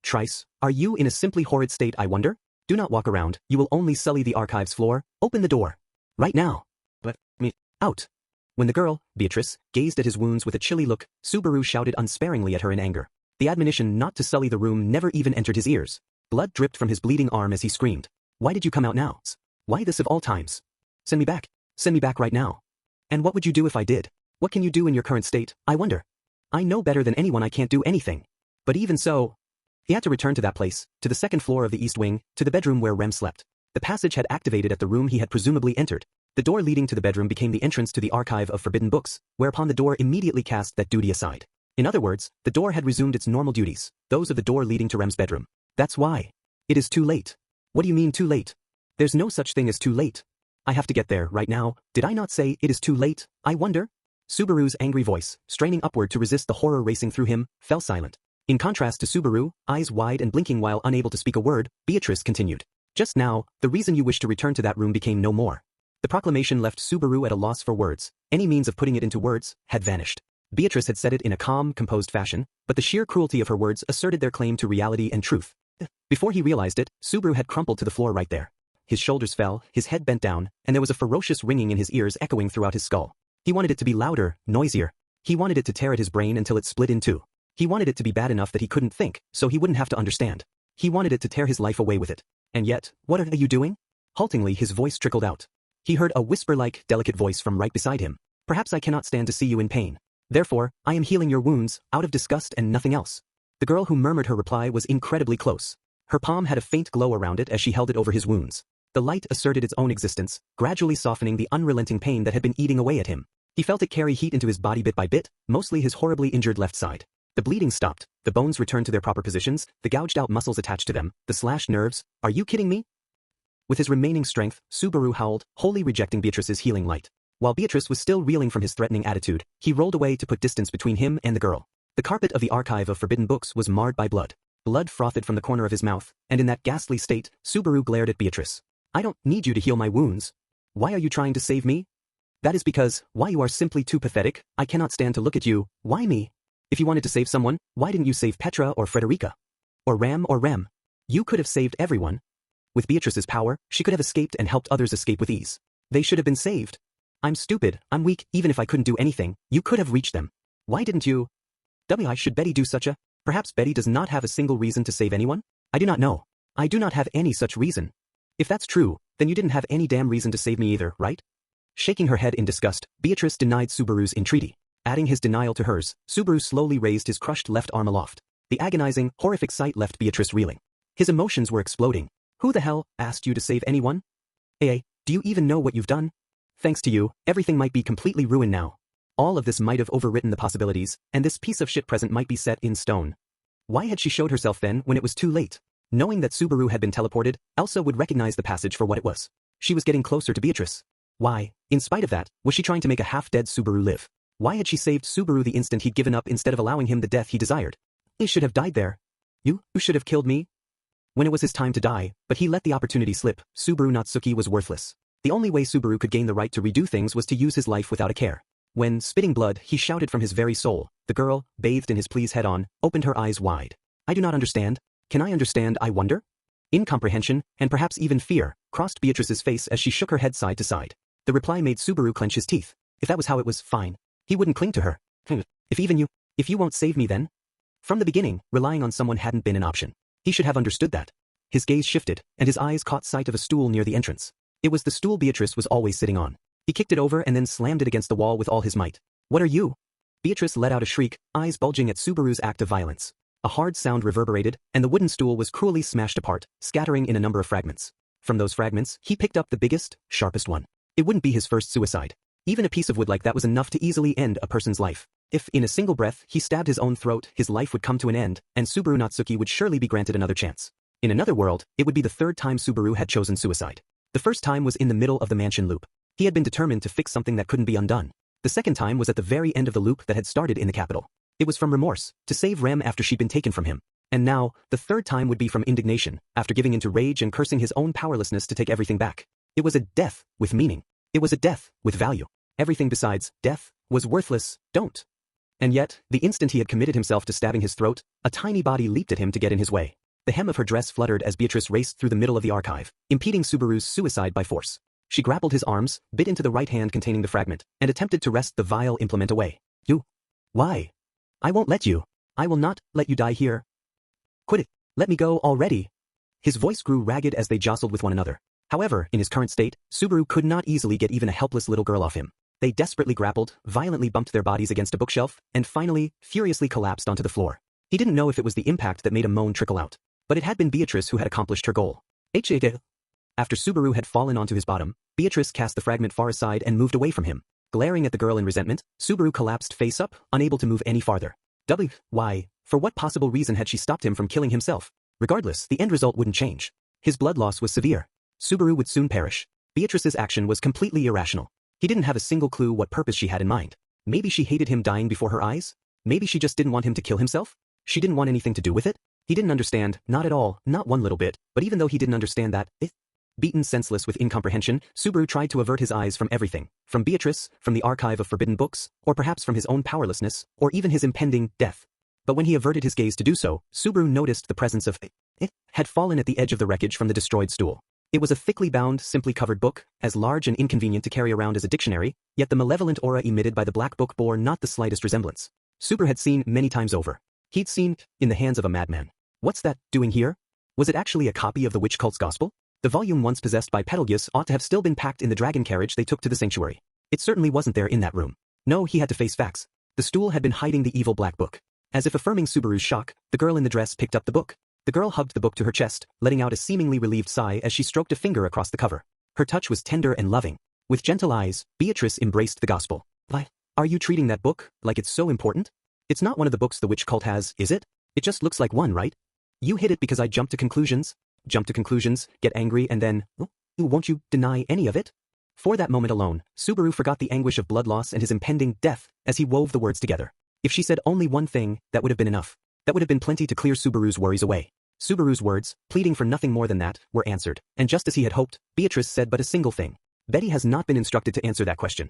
Trice, are you in a simply horrid state, I wonder? Do not walk around, you will only sully the archive's floor. Open the door. Right now. But, me, out. When the girl, Beatrice, gazed at his wounds with a chilly look, Subaru shouted unsparingly at her in anger. The admonition not to sully the room never even entered his ears. Blood dripped from his bleeding arm as he screamed. Why did you come out now? Why this of all times? Send me back. Send me back right now. And what would you do if I did? What can you do in your current state, I wonder? I know better than anyone I can't do anything. But even so, he had to return to that place, to the second floor of the east wing, to the bedroom where Rem slept. The passage had activated at the room he had presumably entered. The door leading to the bedroom became the entrance to the archive of forbidden books, whereupon the door immediately cast that duty aside. In other words, the door had resumed its normal duties, those of the door leading to Rem's bedroom. That's why. It is too late. What do you mean too late? There's no such thing as too late. I have to get there right now. Did I not say it is too late, I wonder? Subaru's angry voice, straining upward to resist the horror racing through him, fell silent. In contrast to Subaru, eyes wide and blinking while unable to speak a word, Beatrice continued. Just now, the reason you wished to return to that room became no more. The proclamation left Subaru at a loss for words. Any means of putting it into words had vanished. Beatrice had said it in a calm, composed fashion, but the sheer cruelty of her words asserted their claim to reality and truth. Before he realized it, Subaru had crumpled to the floor right there. His shoulders fell, his head bent down, and there was a ferocious ringing in his ears echoing throughout his skull. He wanted it to be louder, noisier. He wanted it to tear at his brain until it split in two. He wanted it to be bad enough that he couldn't think, so he wouldn't have to understand. He wanted it to tear his life away with it. And yet, what are you doing? Haltingly his voice trickled out. He heard a whisper-like, delicate voice from right beside him. Perhaps I cannot stand to see you in pain. Therefore, I am healing your wounds, out of disgust and nothing else. The girl who murmured her reply was incredibly close. Her palm had a faint glow around it as she held it over his wounds. The light asserted its own existence, gradually softening the unrelenting pain that had been eating away at him. He felt it carry heat into his body bit by bit, mostly his horribly injured left side. The bleeding stopped, the bones returned to their proper positions, the gouged-out muscles attached to them, the slashed nerves. Are you kidding me? With his remaining strength, Subaru howled, wholly rejecting Beatrice's healing light. While Beatrice was still reeling from his threatening attitude, he rolled away to put distance between him and the girl. The carpet of the archive of forbidden books was marred by blood. Blood frothed from the corner of his mouth, and in that ghastly state, Subaru glared at Beatrice. I don't need you to heal my wounds. Why are you trying to save me? That is because, why you are simply too pathetic. I cannot stand to look at you. Why me? If you wanted to save someone, why didn't you save Petra or Frederica? Or Rem? You could have saved everyone. With Beatrice's power, she could have escaped and helped others escape with ease. They should have been saved. I'm stupid, I'm weak, even if I couldn't do anything, you could have reached them. Why didn't you? Should Betty do such a? Perhaps Betty does not have a single reason to save anyone? I do not know. I do not have any such reason. If that's true, then you didn't have any damn reason to save me either, right? Shaking her head in disgust, Beatrice denied Subaru's entreaty. Adding his denial to hers, Subaru slowly raised his crushed left arm aloft. The agonizing, horrific sight left Beatrice reeling. His emotions were exploding. Who the hell asked you to save anyone? Do you even know what you've done? Thanks to you, everything might be completely ruined now. All of this might have overwritten the possibilities, and this piece of shit present might be set in stone. Why had she showed herself then when it was too late? Knowing that Subaru had been teleported, Elsa would recognize the passage for what it was. She was getting closer to Beatrice. Why, in spite of that, was she trying to make a half-dead Subaru live? Why had she saved Subaru the instant he'd given up instead of allowing him the death he desired? He should have died there. You should have killed me? When it was his time to die, but he let the opportunity slip, Subaru Nagatsuki was worthless. The only way Subaru could gain the right to redo things was to use his life without a care. When, spitting blood, he shouted from his very soul, the girl, bathed in his pleas head-on, opened her eyes wide. I do not understand. Can I understand, I wonder? Incomprehension, and perhaps even fear, crossed Beatrice's face as she shook her head side to side. The reply made Subaru clench his teeth. If that was how it was, fine. He wouldn't cling to her. If you won't save me then? From the beginning, relying on someone hadn't been an option. He should have understood that. His gaze shifted, and his eyes caught sight of a stool near the entrance. It was the stool Beatrice was always sitting on. He kicked it over and then slammed it against the wall with all his might. What are you? Beatrice let out a shriek, eyes bulging at Subaru's act of violence. A hard sound reverberated, and the wooden stool was cruelly smashed apart, scattering in a number of fragments. From those fragments, he picked up the biggest, sharpest one. It wouldn't be his first suicide. Even a piece of wood like that was enough to easily end a person's life. If, in a single breath, he stabbed his own throat, his life would come to an end, and Subaru Natsuki would surely be granted another chance. In another world, it would be the third time Subaru had chosen suicide. The first time was in the middle of the mansion loop. He had been determined to fix something that couldn't be undone. The second time was at the very end of the loop that had started in the capital. It was from remorse, to save Rem after she'd been taken from him. And now, the third time would be from indignation, after giving into rage and cursing his own powerlessness to take everything back. It was a death with meaning. It was a death with value. Everything besides death was worthless. Don't. And yet, the instant he had committed himself to stabbing his throat, a tiny body leaped at him to get in his way. The hem of her dress fluttered as Beatrice raced through the middle of the archive, impeding Subaru's suicide by force. She grappled his arms, bit into the right hand containing the fragment, and attempted to wrest the vile implement away. You? Why? I won't let you. I will not let you die here. Quit it. Let me go already. His voice grew ragged as they jostled with one another. However, in his current state, Subaru could not easily get even a helpless little girl off him. They desperately grappled, violently bumped their bodies against a bookshelf, and finally, furiously collapsed onto the floor. He didn't know if it was the impact that made a moan trickle out. But it had been Beatrice who had accomplished her goal. After Subaru had fallen onto his bottom, Beatrice cast the fragment far aside and moved away from him. Glaring at the girl in resentment, Subaru collapsed face up, unable to move any farther. Why? For what possible reason had she stopped him from killing himself? Regardless, the end result wouldn't change. His blood loss was severe. Subaru would soon perish. Beatrice's action was completely irrational. He didn't have a single clue what purpose she had in mind. Maybe she hated him dying before her eyes? Maybe she just didn't want him to kill himself? She didn't want anything to do with it? He didn't understand, not at all, not one little bit, but even though he didn't understand that, beaten senseless with incomprehension, Subaru tried to avert his eyes from everything, from Beatrice, from the archive of forbidden books, or perhaps from his own powerlessness, or even his impending death. But when he averted his gaze to do so, Subaru noticed the presence of had fallen at the edge of the wreckage from the destroyed stool. It was a thickly bound, simply covered book, as large and inconvenient to carry around as a dictionary, yet the malevolent aura emitted by the black book bore not the slightest resemblance. Subaru had seen many times over. He'd seen in the hands of a madman. What's that doing here? Was it actually a copy of the witch cult's gospel? The volume once possessed by Betelgeuse ought to have still been packed in the dragon carriage they took to the sanctuary. It certainly wasn't there in that room. No, he had to face facts. The stool had been hiding the evil black book. As if affirming Subaru's shock, the girl in the dress picked up the book. The girl hugged the book to her chest, letting out a seemingly relieved sigh as she stroked a finger across the cover. Her touch was tender and loving. With gentle eyes, Beatrice embraced the gospel. Why? Are you treating that book like it's so important? It's not one of the books the witch cult has, is it? It just looks like one, right? You hid it because I jumped to conclusions, get angry, and then, won't you deny any of it? For that moment alone, Subaru forgot the anguish of blood loss and his impending death as he wove the words together. If she said only one thing, that would have been enough. That would have been plenty to clear Subaru's worries away. Subaru's words, pleading for nothing more than that, were answered, and just as he had hoped, Beatrice said but a single thing. Betty has not been instructed to answer that question.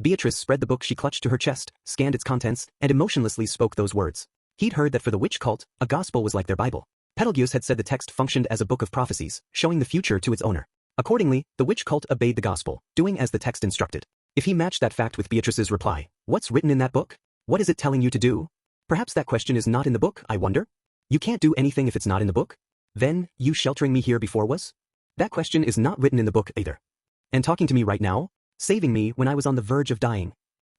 Beatrice spread the book she clutched to her chest, scanned its contents, and emotionlessly spoke those words. He'd heard that for the witch cult, a gospel was like their Bible. Betelgeuse had said the text functioned as a book of prophecies, showing the future to its owner. Accordingly, the witch cult obeyed the gospel, doing as the text instructed. If he matched that fact with Beatrice's reply, what's written in that book? What is it telling you to do? Perhaps that question is not in the book, I wonder? You can't do anything if it's not in the book? Then, you sheltering me here before was? That question is not written in the book either. And talking to me right now? Saving me when I was on the verge of dying?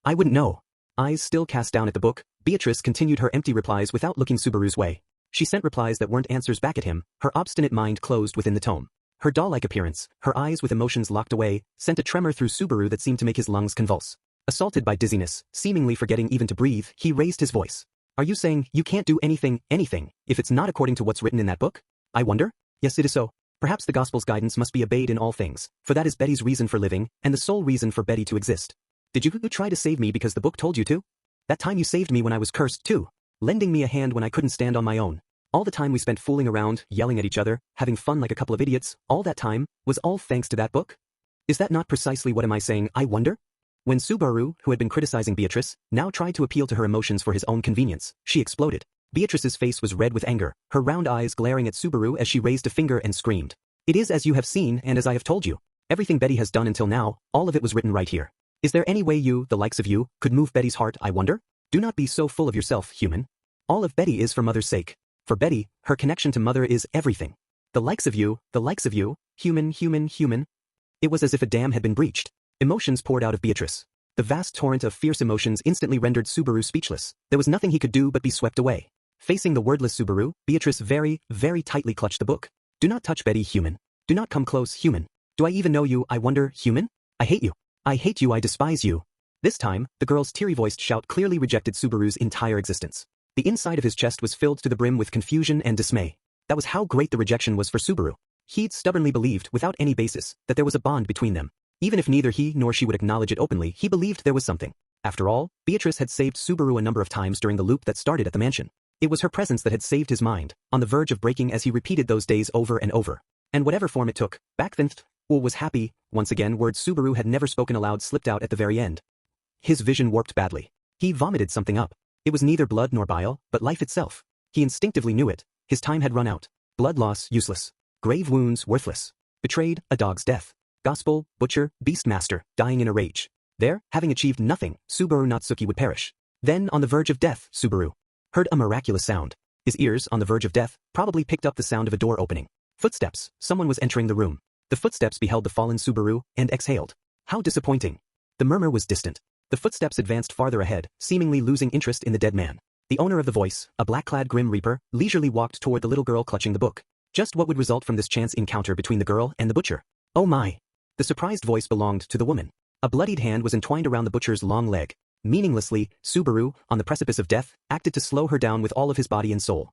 I wouldn't know. Eyes still cast down at the book, Beatrice continued her empty replies without looking Subaru's way. She sent replies that weren't answers back at him, her obstinate mind closed within the tome. Her doll-like appearance, her eyes with emotions locked away, sent a tremor through Subaru that seemed to make his lungs convulse. Assaulted by dizziness, seemingly forgetting even to breathe, he raised his voice. Are you saying you can't do anything, if it's not according to what's written in that book? I wonder? Yes, it is so. Perhaps the gospel's guidance must be obeyed in all things, for that is Betty's reason for living, and the sole reason for Betty to exist. Did you try to save me because the book told you to? That time you saved me when I was cursed too, lending me a hand when I couldn't stand on my own. All the time we spent fooling around, yelling at each other, having fun like a couple of idiots, all that time, was all thanks to that book? Is that not precisely what am I saying, I wonder? When Subaru, who had been criticizing Beatrice, now tried to appeal to her emotions for his own convenience, she exploded. Beatrice's face was red with anger, her round eyes glaring at Subaru as she raised a finger and screamed. It is as you have seen and as I have told you. Everything Betty has done until now, all of it was written right here. Is there any way you, the likes of you, could move Betty's heart, I wonder? Do not be so full of yourself, human. All of Betty is for Mother's sake. For Betty, her connection to Mother is everything. The likes of you, human. It was as if a dam had been breached. Emotions poured out of Beatrice. The vast torrent of fierce emotions instantly rendered Subaru speechless. There was nothing he could do but be swept away. Facing the wordless Subaru, Beatrice very tightly clutched the book. Do not touch Betty, human. Do not come close, human. Do I even know you, I wonder, human? I hate you. I hate you, I despise you. This time, the girl's teary-voiced shout clearly rejected Subaru's entire existence. The inside of his chest was filled to the brim with confusion and dismay. That was how great the rejection was for Subaru. He'd stubbornly believed, without any basis, that there was a bond between them. Even if neither he nor she would acknowledge it openly, he believed there was something. After all, Beatrice had saved Subaru a number of times during the loop that started at the mansion. It was her presence that had saved his mind, on the verge of breaking as he repeated those days over and over. And whatever form it took, back then, was happy. Once again, words Subaru had never spoken aloud slipped out at the very end. His vision warped badly. He vomited something up. It was neither blood nor bile, but life itself. He instinctively knew it. His time had run out. Blood loss, useless. Grave wounds, worthless. Betrayed, a dog's death. Gospel, butcher, beastmaster, dying in a rage. There, having achieved nothing, Subaru Natsuki would perish. Then, on the verge of death, Subaru heard a miraculous sound. His ears, on the verge of death, probably picked up the sound of a door opening. Footsteps, someone was entering the room. The footsteps beheld the fallen Subaru, and exhaled. How disappointing. The murmur was distant. The footsteps advanced farther ahead, seemingly losing interest in the dead man. The owner of the voice, a black-clad grim reaper, leisurely walked toward the little girl clutching the book. Just what would result from this chance encounter between the girl and the butcher? Oh my! The surprised voice belonged to the woman. A bloodied hand was entwined around the butcher's long leg. Meaninglessly, Subaru, on the precipice of death, acted to slow her down with all of his body and soul.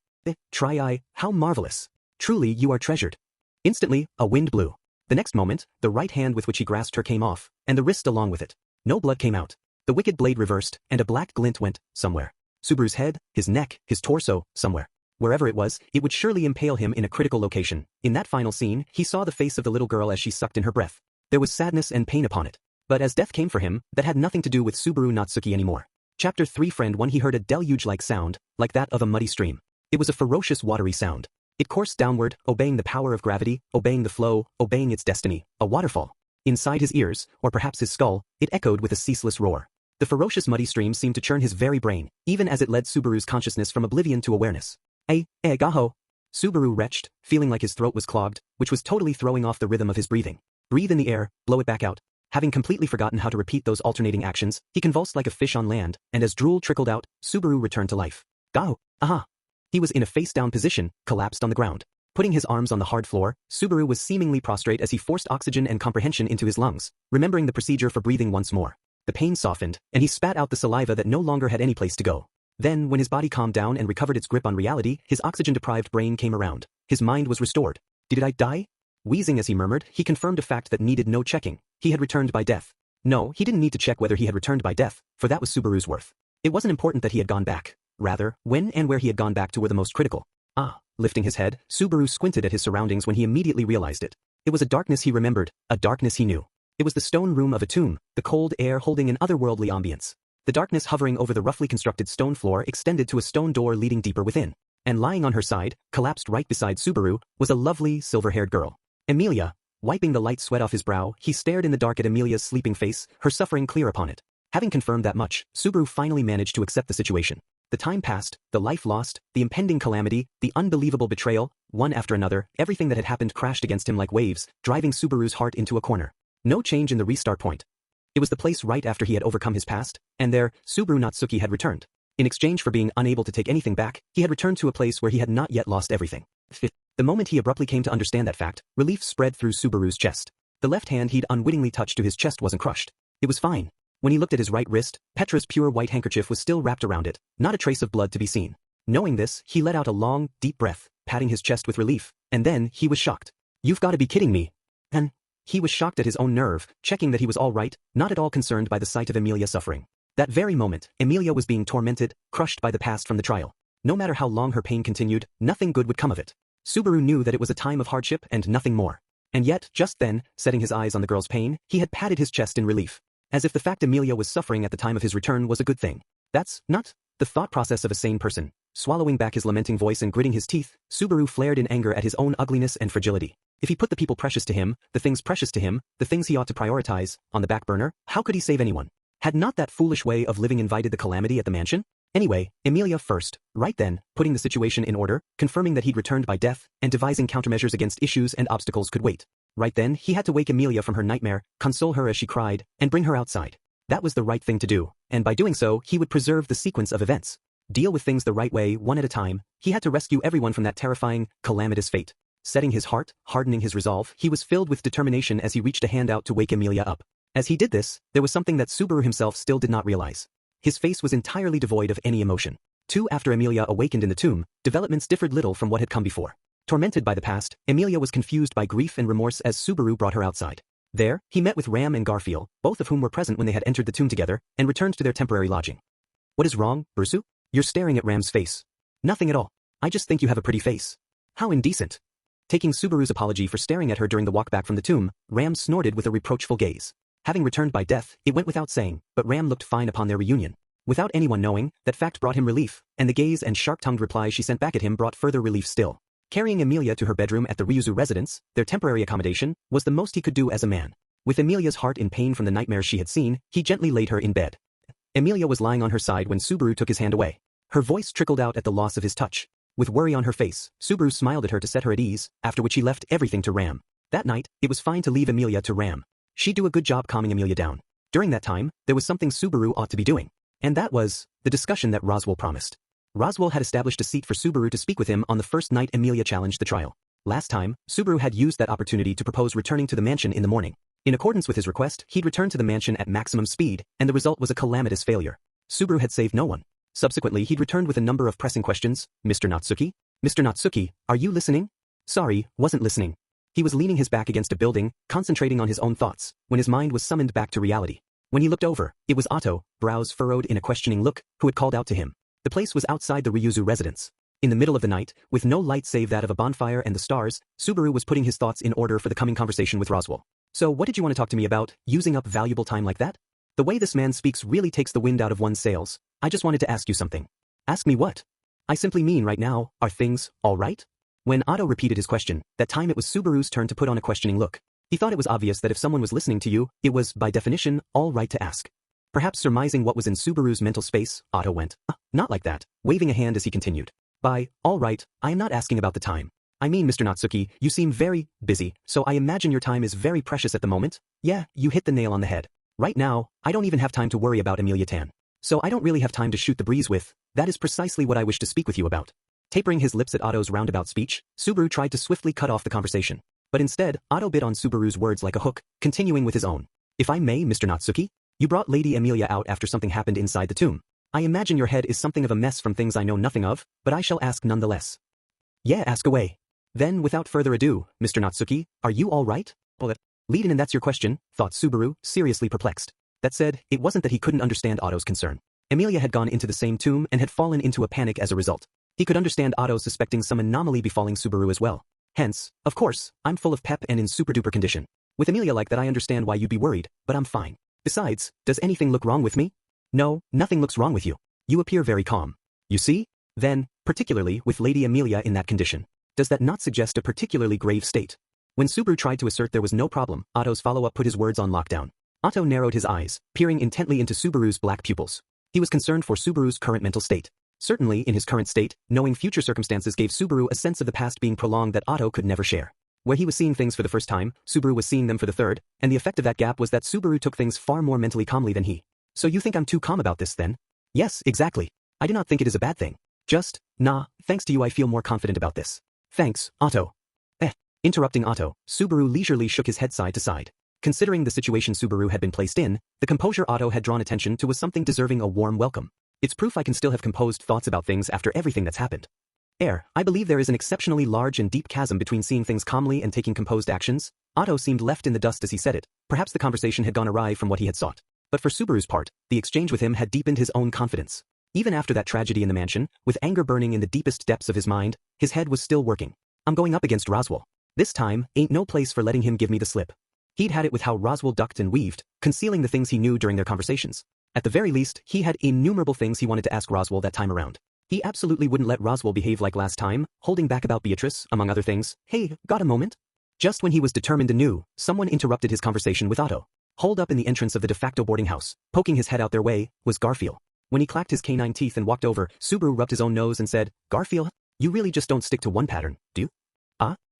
Try, how marvelous! Truly you are treasured. Instantly, a wind blew. The next moment, the right hand with which he grasped her came off, and the wrist along with it. No blood came out. The wicked blade reversed, and a black glint went, somewhere. Subaru's head, his neck, his torso, somewhere. Wherever it was, it would surely impale him in a critical location. In that final scene, he saw the face of the little girl as she sucked in her breath. There was sadness and pain upon it. But as death came for him, that had nothing to do with Subaru Natsuki anymore. Chapter 3 Friend 1 He heard a deluge-like sound, like that of a muddy stream. It was a ferocious watery sound. It coursed downward, obeying the power of gravity, obeying the flow, obeying its destiny, a waterfall. Inside his ears, or perhaps his skull, it echoed with a ceaseless roar. The ferocious muddy stream seemed to churn his very brain, even as it led Subaru's consciousness from oblivion to awareness. Gaho! Subaru retched, feeling like his throat was clogged, which was totally throwing off the rhythm of his breathing. Breathe in the air, blow it back out. Having completely forgotten how to repeat those alternating actions, he convulsed like a fish on land, and as drool trickled out, Subaru returned to life. Gaho! Aha! He was in a face-down position, collapsed on the ground. Putting his arms on the hard floor, Subaru was seemingly prostrate as he forced oxygen and comprehension into his lungs, remembering the procedure for breathing once more. The pain softened, and he spat out the saliva that no longer had any place to go. Then, when his body calmed down and recovered its grip on reality, his oxygen-deprived brain came around. His mind was restored. Did I die? Wheezing as he murmured, he confirmed a fact that needed no checking. He had returned by death. No, he didn't need to check whether he had returned by death, for that was Subaru's worth. It wasn't important that he had gone back. Rather, when and where he had gone back to were the most critical. Lifting his head, Subaru squinted at his surroundings when he immediately realized it. It was a darkness he remembered, a darkness he knew. It was the stone room of a tomb, the cold air holding an otherworldly ambience. The darkness hovering over the roughly constructed stone floor extended to a stone door leading deeper within. And lying on her side, collapsed right beside Subaru, was a lovely, silver-haired girl. Emilia. Wiping the light sweat off his brow, he stared in the dark at Emilia's sleeping face, her suffering clear upon it. Having confirmed that much, Subaru finally managed to accept the situation. The time passed, the life lost, the impending calamity, the unbelievable betrayal, one after another, everything that had happened crashed against him like waves, driving Subaru's heart into a corner. No change in the restart point. It was the place right after he had overcome his past, and there, Subaru Natsuki had returned. In exchange for being unable to take anything back, he had returned to a place where he had not yet lost everything. The moment he abruptly came to understand that fact, relief spread through Subaru's chest. The left hand he'd unwittingly touched to his chest wasn't crushed. It was fine. When he looked at his right wrist, Petra's pure white handkerchief was still wrapped around it, not a trace of blood to be seen. Knowing this, he let out a long, deep breath, patting his chest with relief, and then he was shocked. You've got to be kidding me. And he was shocked at his own nerve, checking that he was all right, not at all concerned by the sight of Emilia suffering. That very moment, Emilia was being tormented, crushed by the past from the trial. No matter how long her pain continued, nothing good would come of it. Subaru knew that it was a time of hardship and nothing more. And yet, just then, setting his eyes on the girl's pain, he had patted his chest in relief. As if the fact Emilia was suffering at the time of his return was a good thing. That's not the thought process of a sane person. Swallowing back his lamenting voice and gritting his teeth, Subaru flared in anger at his own ugliness and fragility. If he put the people precious to him, the things precious to him, the things he ought to prioritize, on the back burner, how could he save anyone? Had not that foolish way of living invited the calamity at the mansion? Anyway, Emilia first, right then, putting the situation in order, confirming that he'd returned by death, and devising countermeasures against issues and obstacles could wait. Right then, he had to wake Emilia from her nightmare, console her as she cried, and bring her outside. That was the right thing to do, and by doing so, he would preserve the sequence of events. Deal with things the right way, one at a time. He had to rescue everyone from that terrifying, calamitous fate. Setting his heart, hardening his resolve, he was filled with determination as he reached a hand out to wake Emilia up. As he did this, there was something that Subaru himself still did not realize. His face was entirely devoid of any emotion. After Emilia awakened in the tomb, developments differed little from what had come before. Tormented by the past, Emilia was confused by grief and remorse as Subaru brought her outside. There, he met with Ram and Garfield, both of whom were present when they had entered the tomb together, and returned to their temporary lodging. What is wrong, Bursu? You're staring at Ram's face. Nothing at all. I just think you have a pretty face. How indecent. Taking Subaru's apology for staring at her during the walk back from the tomb, Ram snorted with a reproachful gaze. Having returned by death, it went without saying, but Ram looked fine upon their reunion. Without anyone knowing, that fact brought him relief, and the gaze and sharp-tongued replies she sent back at him brought further relief still. Carrying Emilia to her bedroom at the Ryuzu residence, their temporary accommodation, was the most he could do as a man. With Emilia's heart in pain from the nightmares she had seen, he gently laid her in bed. Emilia was lying on her side when Subaru took his hand away. Her voice trickled out at the loss of his touch. With worry on her face, Subaru smiled at her to set her at ease, after which he left everything to Ram. That night, it was fine to leave Emilia to Ram. She'd do a good job calming Emilia down. During that time, there was something Subaru ought to be doing. And that was the discussion that Roswell promised. Roswell had established a seat for Subaru to speak with him on the first night Emilia challenged the trial. Last time, Subaru had used that opportunity to propose returning to the mansion in the morning. In accordance with his request, he'd returned to the mansion at maximum speed, and the result was a calamitous failure. Subaru had saved no one. Subsequently, he'd returned with a number of pressing questions. Mr. Natsuki? Mr. Natsuki, are you listening? Sorry, wasn't listening. He was leaning his back against a building, concentrating on his own thoughts, when his mind was summoned back to reality. When he looked over, it was Otto, brows furrowed in a questioning look, who had called out to him. The place was outside the Ryuzu residence. In the middle of the night, with no light save that of a bonfire and the stars, Subaru was putting his thoughts in order for the coming conversation with Roswell. So what did you want to talk to me about, using up valuable time like that? The way this man speaks really takes the wind out of one's sails. I just wanted to ask you something. Ask me what? I simply mean right now, are things all right? When Otto repeated his question, that time it was Subaru's turn to put on a questioning look. He thought it was obvious that if someone was listening to you, it was, by definition, all right to ask. Perhaps surmising what was in Subaru's mental space, Otto went, not like that, waving a hand as he continued. By, all right, I am not asking about the time. I mean, Mr. Natsuki, you seem very busy, so I imagine your time is very precious at the moment. Yeah, you hit the nail on the head. Right now, I don't even have time to worry about Emilia Tan. So I don't really have time to shoot the breeze with. That is precisely what I wish to speak with you about. Tapering his lips at Otto's roundabout speech, Subaru tried to swiftly cut off the conversation. But instead, Otto bit on Subaru's words like a hook, continuing with his own. If I may, Mr. Natsuki, you brought Lady Emilia out after something happened inside the tomb. I imagine your head is something of a mess from things I know nothing of, but I shall ask nonetheless. Yeah, ask away. Then, without further ado, Mr. Natsuki, are you all right? Well, lead in and that's your question, thought Subaru, seriously perplexed. That said, it wasn't that he couldn't understand Otto's concern. Emilia had gone into the same tomb and had fallen into a panic as a result. He could understand Otto suspecting some anomaly befalling Subaru as well. Hence, of course, I'm full of pep and in super-duper condition. With Emilia like that I understand why you'd be worried, but I'm fine. Besides, does anything look wrong with me? No, nothing looks wrong with you. You appear very calm. You see? Then, particularly with Lady Emilia in that condition. Does that not suggest a particularly grave state? When Subaru tried to assert there was no problem, Otto's follow-up put his words on lockdown. Otto narrowed his eyes, peering intently into Subaru's black pupils. He was concerned for Subaru's current mental state. Certainly, in his current state, knowing future circumstances gave Subaru a sense of the past being prolonged that Otto could never share. Where he was seeing things for the first time, Subaru was seeing them for the third, and the effect of that gap was that Subaru took things far more mentally calmly than he. So you think I'm too calm about this then? Yes, exactly. I do not think it is a bad thing. Just, nah, thanks to you I feel more confident about this. Thanks, Otto. Interrupting Otto, Subaru leisurely shook his head side to side. Considering the situation Subaru had been placed in, the composure Otto had drawn attention to was something deserving a warm welcome. It's proof I can still have composed thoughts about things after everything that's happened. I believe there is an exceptionally large and deep chasm between seeing things calmly and taking composed actions. Otto seemed left in the dust as he said it. Perhaps the conversation had gone awry from what he had sought. But for Subaru's part, the exchange with him had deepened his own confidence. Even after that tragedy in the mansion, with anger burning in the deepest depths of his mind, his head was still working. I'm going up against Roswell. This time, ain't no place for letting him give me the slip. He'd had it with how Roswell ducked and weaved, concealing the things he knew during their conversations. At the very least, he had innumerable things he wanted to ask Roswell that time around. He absolutely wouldn't let Roswell behave like last time, holding back about Beatrice, among other things. Hey, got a moment? Just when he was determined anew, someone interrupted his conversation with Otto. Holed up in the entrance of the de facto boarding house, poking his head out their way, was Garfield. When he clacked his canine teeth and walked over, Subaru rubbed his own nose and said, Garfield, you really just don't stick to one pattern, do you?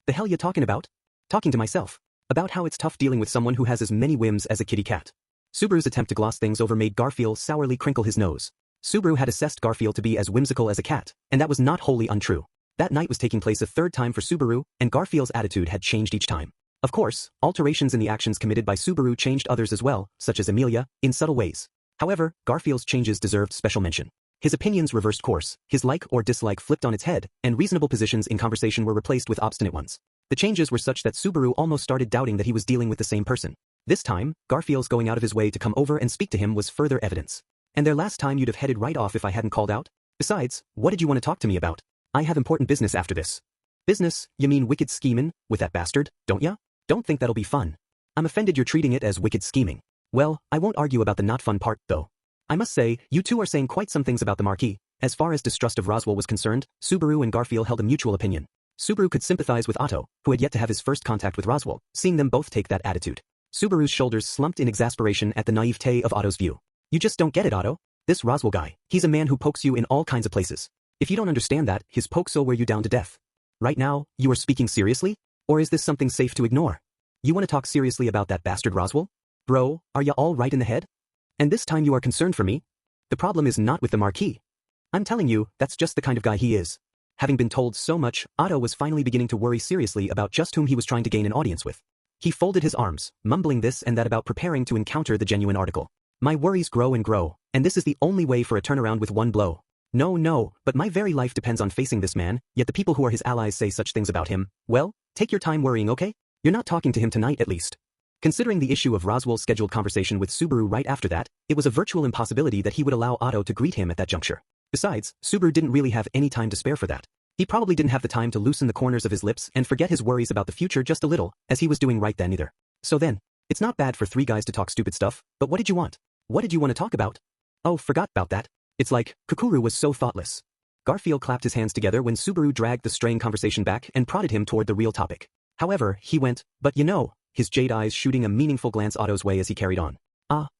The hell you talking about? Talking to myself. About how it's tough dealing with someone who has as many whims as a kitty cat. Subaru's attempt to gloss things over made Garfield sourly crinkle his nose. Subaru had assessed Garfield to be as whimsical as a cat, and that was not wholly untrue. That night was taking place a third time for Subaru, and Garfield's attitude had changed each time. Of course, alterations in the actions committed by Subaru changed others as well, such as Amelia, in subtle ways. However, Garfield's changes deserved special mention. His opinions reversed course, his like or dislike flipped on its head, and reasonable positions in conversation were replaced with obstinate ones. The changes were such that Subaru almost started doubting that he was dealing with the same person. This time, Garfield's going out of his way to come over and speak to him was further evidence. And their last time you'd have headed right off if I hadn't called out? Besides, what did you want to talk to me about? I have important business after this. Business? You mean wicked schemin' with that bastard, don't ya? Don't think that'll be fun. I'm offended you're treating it as wicked scheming. Well, I won't argue about the not fun part, though. I must say, you two are saying quite some things about the Marquis. As far as distrust of Roswell was concerned, Subaru and Garfield held a mutual opinion. Subaru could sympathize with Otto, who had yet to have his first contact with Roswell, seeing them both take that attitude. Subaru's shoulders slumped in exasperation at the naivete of Otto's view. You just don't get it, Otto. This Roswell guy, he's a man who pokes you in all kinds of places. If you don't understand that, his pokes'll wear you down to death. Right now, you are speaking seriously? Or is this something safe to ignore? You want to talk seriously about that bastard Roswell? Bro, are ya all right in the head? And this time you are concerned for me? The problem is not with the Marquis. I'm telling you, that's just the kind of guy he is. Having been told so much, Otto was finally beginning to worry seriously about just whom he was trying to gain an audience with. He folded his arms, mumbling this and that about preparing to encounter the genuine article. My worries grow and grow, and this is the only way for a turnaround with one blow. No, but my very life depends on facing this man, yet the people who are his allies say such things about him. Well, take your time worrying, okay? You're not talking to him tonight at least. Considering the issue of Roswell's scheduled conversation with Subaru right after that, it was a virtual impossibility that he would allow Otto to greet him at that juncture. Besides, Subaru didn't really have any time to spare for that. He probably didn't have the time to loosen the corners of his lips and forget his worries about the future just a little, as he was doing right then either. So then, it's not bad for three guys to talk stupid stuff, but what did you want? What did you want to talk about? Oh, forgot about that. It's like, Kukuru was so thoughtless. Garfield clapped his hands together when Subaru dragged the straying conversation back and prodded him toward the real topic. However, he went, but you know, his jade eyes shooting a meaningful glance Otto's way as he carried on.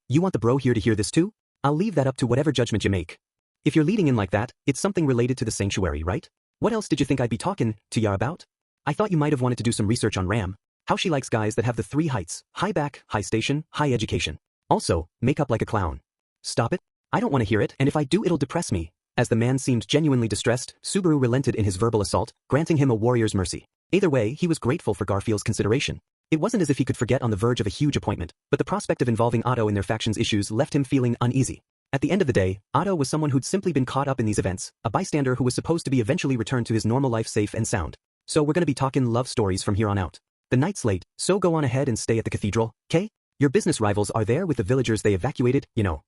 You want the bro here to hear this too? I'll leave that up to whatever judgment you make. If you're leading in like that, it's something related to the sanctuary, right? What else did you think I'd be talking to ya about? I thought you might have wanted to do some research on Ram. How she likes guys that have the three heights: high back, high station, high education. Also, make up like a clown. Stop it. I don't want to hear it, and if I do it'll depress me. As the man seemed genuinely distressed, Subaru relented in his verbal assault, granting him a warrior's mercy. Either way, he was grateful for Garfield's consideration. It wasn't as if he could forget on the verge of a huge appointment, but the prospect of involving Otto in their faction's issues left him feeling uneasy. At the end of the day, Otto was someone who'd simply been caught up in these events, a bystander who was supposed to be eventually returned to his normal life safe and sound. So we're gonna be talking love stories from here on out. The night's late, so go on ahead and stay at the cathedral, okay? Your business rivals are there with the villagers they evacuated, you know.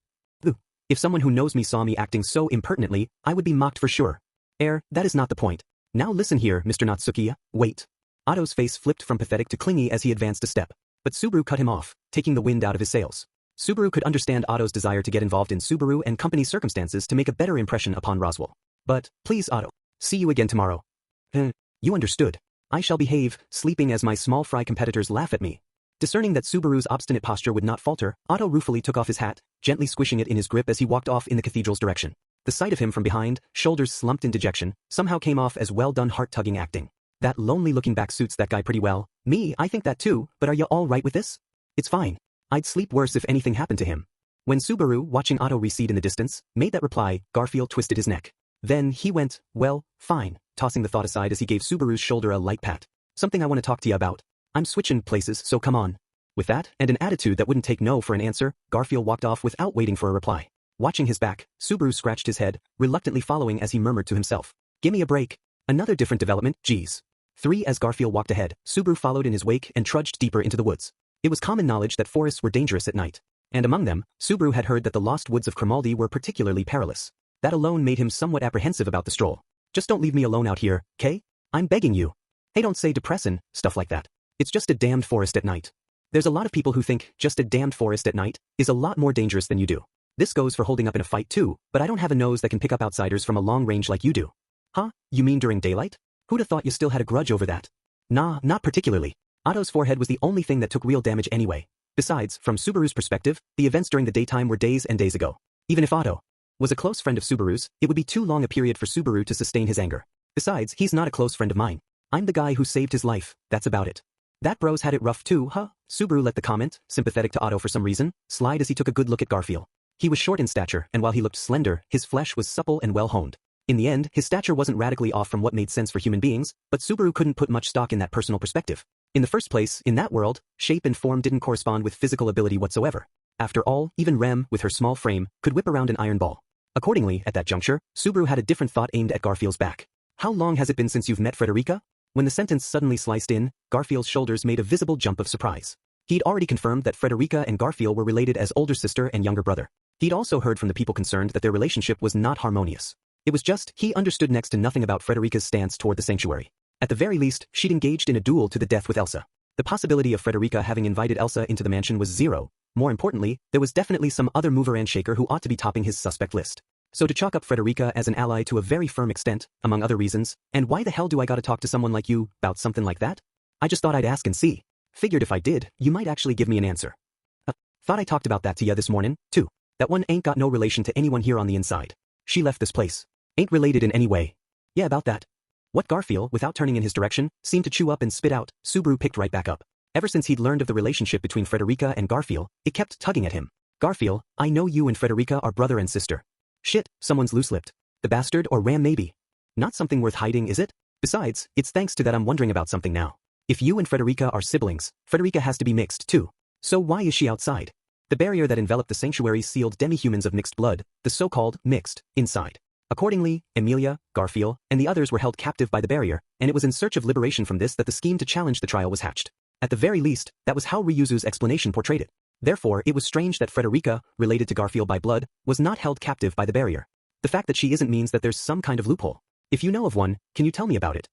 Ooh. If someone who knows me saw me acting so impertinently, I would be mocked for sure. That is not the point. Now listen here, Mr. Nagatsuki, wait. Otto's face flipped from pathetic to clingy as he advanced a step. But Subaru cut him off, taking the wind out of his sails. Subaru could understand Otto's desire to get involved in Subaru and company's circumstances to make a better impression upon Roswell. But, please Otto, see you again tomorrow. You understood. I shall behave, sleeping as my small fry competitors laugh at me. Discerning that Subaru's obstinate posture would not falter, Otto ruefully took off his hat, gently squishing it in his grip as he walked off in the cathedral's direction. The sight of him from behind, shoulders slumped in dejection, somehow came off as well-done heart-tugging acting. That lonely-looking back suits that guy pretty well. Me, I think that too, but are you all right with this? It's fine. I'd sleep worse if anything happened to him. When Subaru, watching Otto recede in the distance, made that reply, Garfield twisted his neck. Then he went, well, fine, tossing the thought aside as he gave Subaru's shoulder a light pat. Something I want to talk to you about. I'm switching places, so come on. With that, and an attitude that wouldn't take no for an answer, Garfield walked off without waiting for a reply. Watching his back, Subaru scratched his head, reluctantly following as he murmured to himself. Gimme a break. Another different development, geez. 3 As Garfield walked ahead, Subaru followed in his wake and trudged deeper into the woods. It was common knowledge that forests were dangerous at night. And among them, Subaru had heard that the lost woods of Cremaldi were particularly perilous. That alone made him somewhat apprehensive about the stroll. Just don't leave me alone out here, 'kay? I'm begging you. Hey, don't say depressin', stuff like that. It's just a damned forest at night. There's a lot of people who think just a damned forest at night is a lot more dangerous than you do. This goes for holding up in a fight too, but I don't have a nose that can pick up outsiders from a long range like you do. Huh? You mean during daylight? Who'da thought you still had a grudge over that? Nah, not particularly. Otto's forehead was the only thing that took real damage anyway. Besides, from Subaru's perspective, the events during the daytime were days and days ago. Even if Otto was a close friend of Subaru's, it would be too long a period for Subaru to sustain his anger. Besides, he's not a close friend of mine. I'm the guy who saved his life, that's about it. That bro's had it rough too, huh? Subaru let the comment, sympathetic to Otto for some reason, slide as he took a good look at Garfield. He was short in stature, and while he looked slender, his flesh was supple and well-honed. In the end, his stature wasn't radically off from what made sense for human beings, but Subaru couldn't put much stock in that personal perspective. In the first place, in that world, shape and form didn't correspond with physical ability whatsoever. After all, even Rem, with her small frame, could whip around an iron ball. Accordingly, at that juncture, Subaru had a different thought aimed at Garfield's back. How long has it been since you've met Frederica? When the sentence suddenly sliced in, Garfield's shoulders made a visible jump of surprise. He'd already confirmed that Frederica and Garfield were related as older sister and younger brother. He'd also heard from the people concerned that their relationship was not harmonious. It was just, he understood next to nothing about Frederica's stance toward the sanctuary. At the very least, she'd engaged in a duel to the death with Elsa. The possibility of Frederica having invited Elsa into the mansion was zero. More importantly, there was definitely some other mover and shaker who ought to be topping his suspect list. So to chalk up Frederica as an ally to a very firm extent, among other reasons, and why the hell do I gotta talk to someone like you about something like that? I just thought I'd ask and see. Figured if I did, you might actually give me an answer. Thought I talked about that to ya this morning, too. That one ain't got no relation to anyone here on the inside. She left this place. Ain't related in any way. Yeah, about that. What Garfield, without turning in his direction, seemed to chew up and spit out, Subaru picked right back up. Ever since he'd learned of the relationship between Frederica and Garfield, it kept tugging at him. Garfield, I know you and Frederica are brother and sister. Shit, someone's loose-lipped. The bastard or Ram maybe. Not something worth hiding, is it? Besides, it's thanks to that I'm wondering about something now. If you and Frederica are siblings, Frederica has to be mixed too. So why is she outside? The barrier that enveloped the sanctuary sealed demi-humans of mixed blood, the so-called mixed, inside. Accordingly, Emilia, Garfield, and the others were held captive by the barrier, and it was in search of liberation from this that the scheme to challenge the trial was hatched. At the very least, that was how Ryuzu's explanation portrayed it. Therefore, it was strange that Frederica, related to Garfield by blood, was not held captive by the barrier. The fact that she isn't means that there's some kind of loophole. If you know of one, can you tell me about it?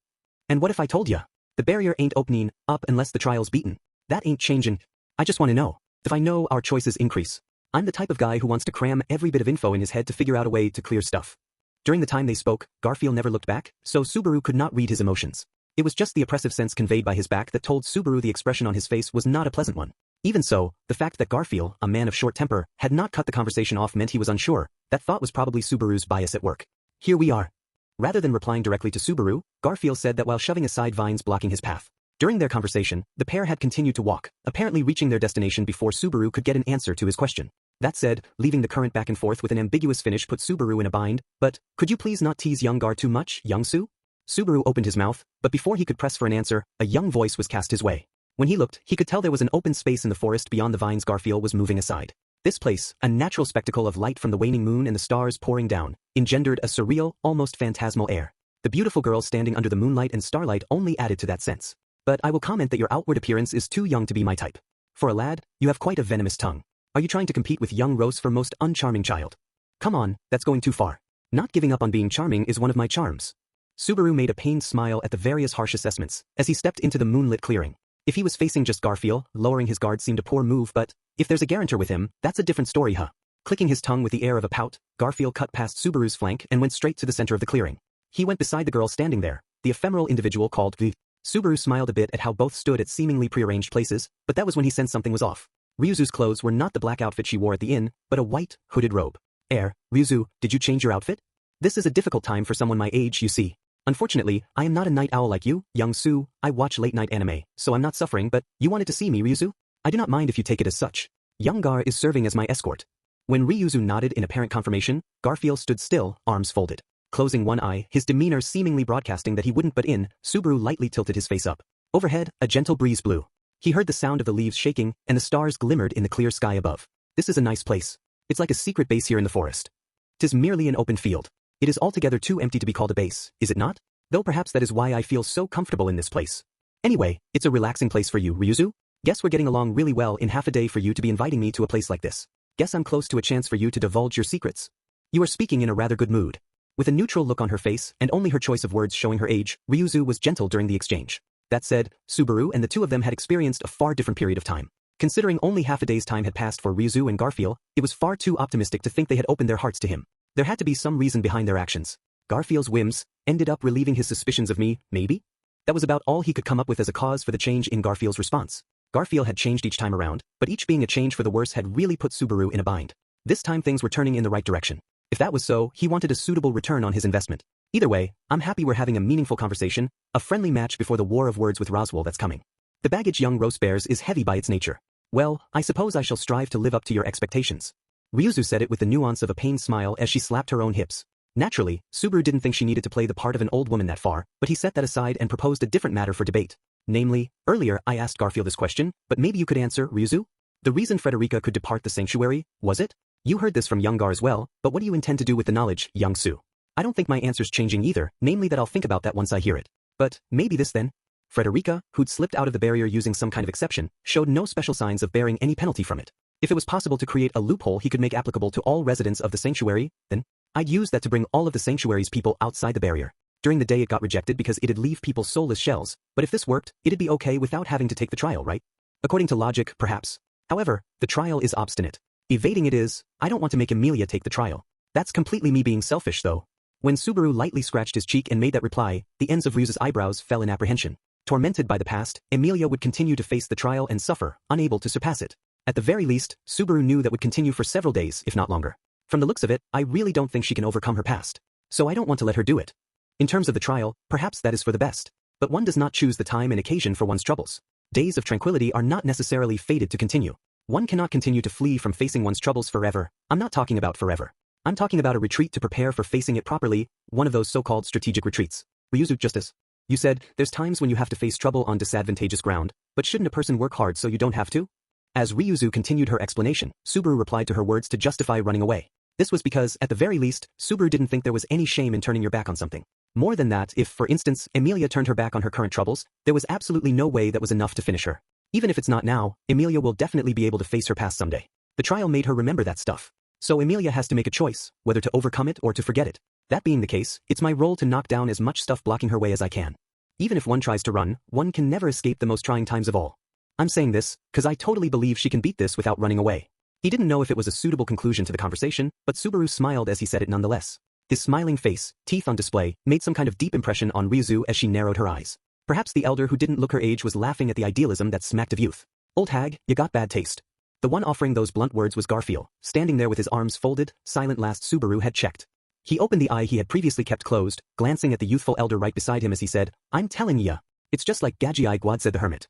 And what if I told ya? The barrier ain't opening up unless the trial's beaten. That ain't changing. I just want to know. If I know, our choices increase. I'm the type of guy who wants to cram every bit of info in his head to figure out a way to clear stuff. During the time they spoke, Garfield never looked back, so Subaru could not read his emotions. It was just the oppressive sense conveyed by his back that told Subaru the expression on his face was not a pleasant one. Even so, the fact that Garfield, a man of short temper, had not cut the conversation off meant he was unsure. That thought was probably Subaru's bias at work. Here we are. Rather than replying directly to Subaru, Garfield said that while shoving aside vines blocking his path. During their conversation, the pair had continued to walk, apparently reaching their destination before Subaru could get an answer to his question. That said, leaving the current back and forth with an ambiguous finish put Subaru in a bind, but, could you please not tease young Gar too much, young Su? Subaru opened his mouth, but before he could press for an answer, a young voice was cast his way. When he looked, he could tell there was an open space in the forest beyond the vines Garfield was moving aside. This place, a natural spectacle of light from the waning moon and the stars pouring down, engendered a surreal, almost phantasmal air. The beautiful girl standing under the moonlight and starlight only added to that sense. But I will comment that your outward appearance is too young to be my type. For a lad, you have quite a venomous tongue. Are you trying to compete with young Rose for most uncharming child? Come on, that's going too far. Not giving up on being charming is one of my charms. Subaru made a pained smile at the various harsh assessments as he stepped into the moonlit clearing. If he was facing just Garfield, lowering his guard seemed a poor move, but if there's a guarantor with him, that's a different story, huh? Clicking his tongue with the air of a pout, Garfield cut past Subaru's flank and went straight to the center of the clearing. He went beside the girl standing there, the ephemeral individual called V. Subaru smiled a bit at how both stood at seemingly prearranged places, but that was when he sensed something was off. Ryuzu's clothes were not the black outfit she wore at the inn, but a white, hooded robe. Ryuzu, did you change your outfit? This is a difficult time for someone my age, you see. Unfortunately, I am not a night owl like you, young Su. I watch late-night anime, so I'm not suffering, but you wanted to see me, Ryuzu? I do not mind if you take it as such. Young Gar is serving as my escort. When Ryuzu nodded in apparent confirmation, Garfield stood still, arms folded. Closing one eye, his demeanor seemingly broadcasting that he wouldn't butt in, Subaru lightly tilted his face up. Overhead, a gentle breeze blew. He heard the sound of the leaves shaking, and the stars glimmered in the clear sky above. This is a nice place. It's like a secret base here in the forest. 'Tis merely an open field. It is altogether too empty to be called a base, is it not? Though perhaps that is why I feel so comfortable in this place. Anyway, it's a relaxing place for you, Ryuzu. Guess we're getting along really well in half a day for you to be inviting me to a place like this. Guess I'm close to a chance for you to divulge your secrets. You are speaking in a rather good mood. With a neutral look on her face and only her choice of words showing her age, Ryuzu was gentle during the exchange. That said, Subaru and the two of them had experienced a far different period of time. Considering only half a day's time had passed for Ryuzu and Garfield, it was far too optimistic to think they had opened their hearts to him. There had to be some reason behind their actions. Garfield's whims ended up relieving his suspicions of me, maybe? That was about all he could come up with as a cause for the change in Garfield's response. Garfield had changed each time around, but each being a change for the worse had really put Subaru in a bind. This time things were turning in the right direction. If that was so, he wanted a suitable return on his investment. Either way, I'm happy we're having a meaningful conversation, a friendly match before the war of words with Roswell that's coming. The baggage young roast bears is heavy by its nature. Well, I suppose I shall strive to live up to your expectations. Ryuzu said it with the nuance of a pained smile as she slapped her own hips. Naturally, Subaru didn't think she needed to play the part of an old woman that far, but he set that aside and proposed a different matter for debate. Namely, earlier I asked Garfield this question, but maybe you could answer, Ryuzu? The reason Frederica could depart the sanctuary, was it? You heard this from young Gar as well, but what do you intend to do with the knowledge, young Su? I don't think my answer's changing either, namely that I'll think about that once I hear it. But, maybe this then? Frederica, who'd slipped out of the barrier using some kind of exception, showed no special signs of bearing any penalty from it. If it was possible to create a loophole he could make applicable to all residents of the sanctuary, then I'd use that to bring all of the sanctuary's people outside the barrier. During the day it got rejected because it'd leave people soulless shells, but if this worked, it'd be okay without having to take the trial, right? According to logic, perhaps. However, the trial is obstinate. Evading it is, I don't want to make Emilia take the trial. That's completely me being selfish though. When Subaru lightly scratched his cheek and made that reply, the ends of Ryuzu's eyebrows fell in apprehension. Tormented by the past, Emilia would continue to face the trial and suffer, unable to surpass it. At the very least, Subaru knew that would continue for several days, if not longer. From the looks of it, I really don't think she can overcome her past. So I don't want to let her do it. In terms of the trial, perhaps that is for the best. But one does not choose the time and occasion for one's troubles. Days of tranquility are not necessarily fated to continue. One cannot continue to flee from facing one's troubles forever. I'm not talking about forever. I'm talking about a retreat to prepare for facing it properly, one of those so-called strategic retreats. Ryuzu, justice. You said, there's times when you have to face trouble on disadvantageous ground, but shouldn't a person work hard so you don't have to? As Ryuzu continued her explanation, Subaru replied to her words to justify running away. This was because, at the very least, Subaru didn't think there was any shame in turning your back on something. More than that, if, for instance, Emilia turned her back on her current troubles, there was absolutely no way that was enough to finish her. Even if it's not now, Emilia will definitely be able to face her past someday. The trial made her remember that stuff. So Emilia has to make a choice, whether to overcome it or to forget it. That being the case, it's my role to knock down as much stuff blocking her way as I can. Even if one tries to run, one can never escape the most trying times of all. I'm saying this, because I totally believe she can beat this without running away. He didn't know if it was a suitable conclusion to the conversation, but Subaru smiled as he said it nonetheless. His smiling face, teeth on display, made some kind of deep impression on Ryuzu as she narrowed her eyes. Perhaps the elder who didn't look her age was laughing at the idealism that smacked of youth. Old hag, you got bad taste. The one offering those blunt words was Garfield, standing there with his arms folded, silent. Last Subaru had checked. He opened the eye he had previously kept closed, glancing at the youthful elder right beside him as he said, I'm telling ya. It's just like Gagi Guad, said the hermit.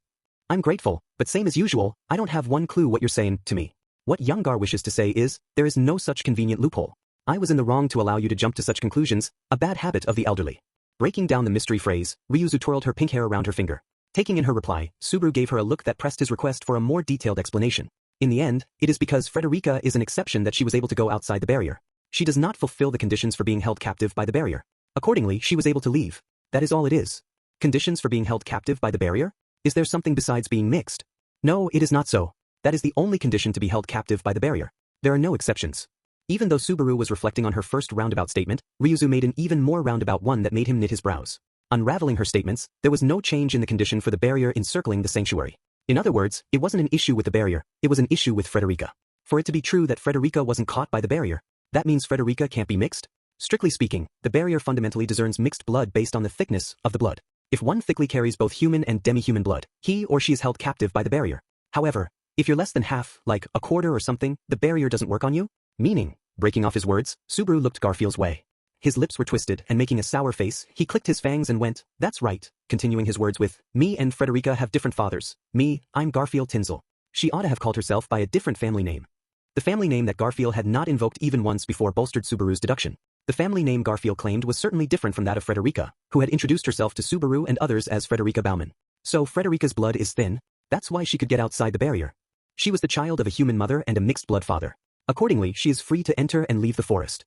I'm grateful, but same as usual, I don't have one clue what you're saying to me. What young Gar wishes to say is, there is no such convenient loophole. I was in the wrong to allow you to jump to such conclusions, a bad habit of the elderly. Breaking down the mystery phrase, Ryuzu twirled her pink hair around her finger. Taking in her reply, Subaru gave her a look that pressed his request for a more detailed explanation. In the end, it is because Frederica is an exception that she was able to go outside the barrier. She does not fulfill the conditions for being held captive by the barrier. Accordingly, she was able to leave. That is all it is. Conditions for being held captive by the barrier? Is there something besides being mixed? No, it is not so. That is the only condition to be held captive by the barrier. There are no exceptions. Even though Subaru was reflecting on her first roundabout statement, Ryuzu made an even more roundabout one that made him knit his brows. Unraveling her statements, there was no change in the condition for the barrier encircling the sanctuary. In other words, it wasn't an issue with the barrier, it was an issue with Frederica. For it to be true that Frederica wasn't caught by the barrier, that means Frederica can't be mixed? Strictly speaking, the barrier fundamentally discerns mixed blood based on the thickness of the blood. If one thickly carries both human and demi-human blood, he or she is held captive by the barrier. However, if you're less than half, like a quarter or something, the barrier doesn't work on you? Meaning, breaking off his words, Subaru looked Garfield's way. His lips were twisted, and making a sour face, he clicked his fangs and went, that's right, continuing his words with, me and Frederica have different fathers. Me, I'm Garfield Tinsel. She ought to have called herself by a different family name. The family name that Garfield had not invoked even once before bolstered Subaru's deduction. The family name Garfield claimed was certainly different from that of Frederica, who had introduced herself to Subaru and others as Frederica Baumann. So Frederica's blood is thin? That's why she could get outside the barrier. She was the child of a human mother and a mixed-blood father. Accordingly, she is free to enter and leave the forest.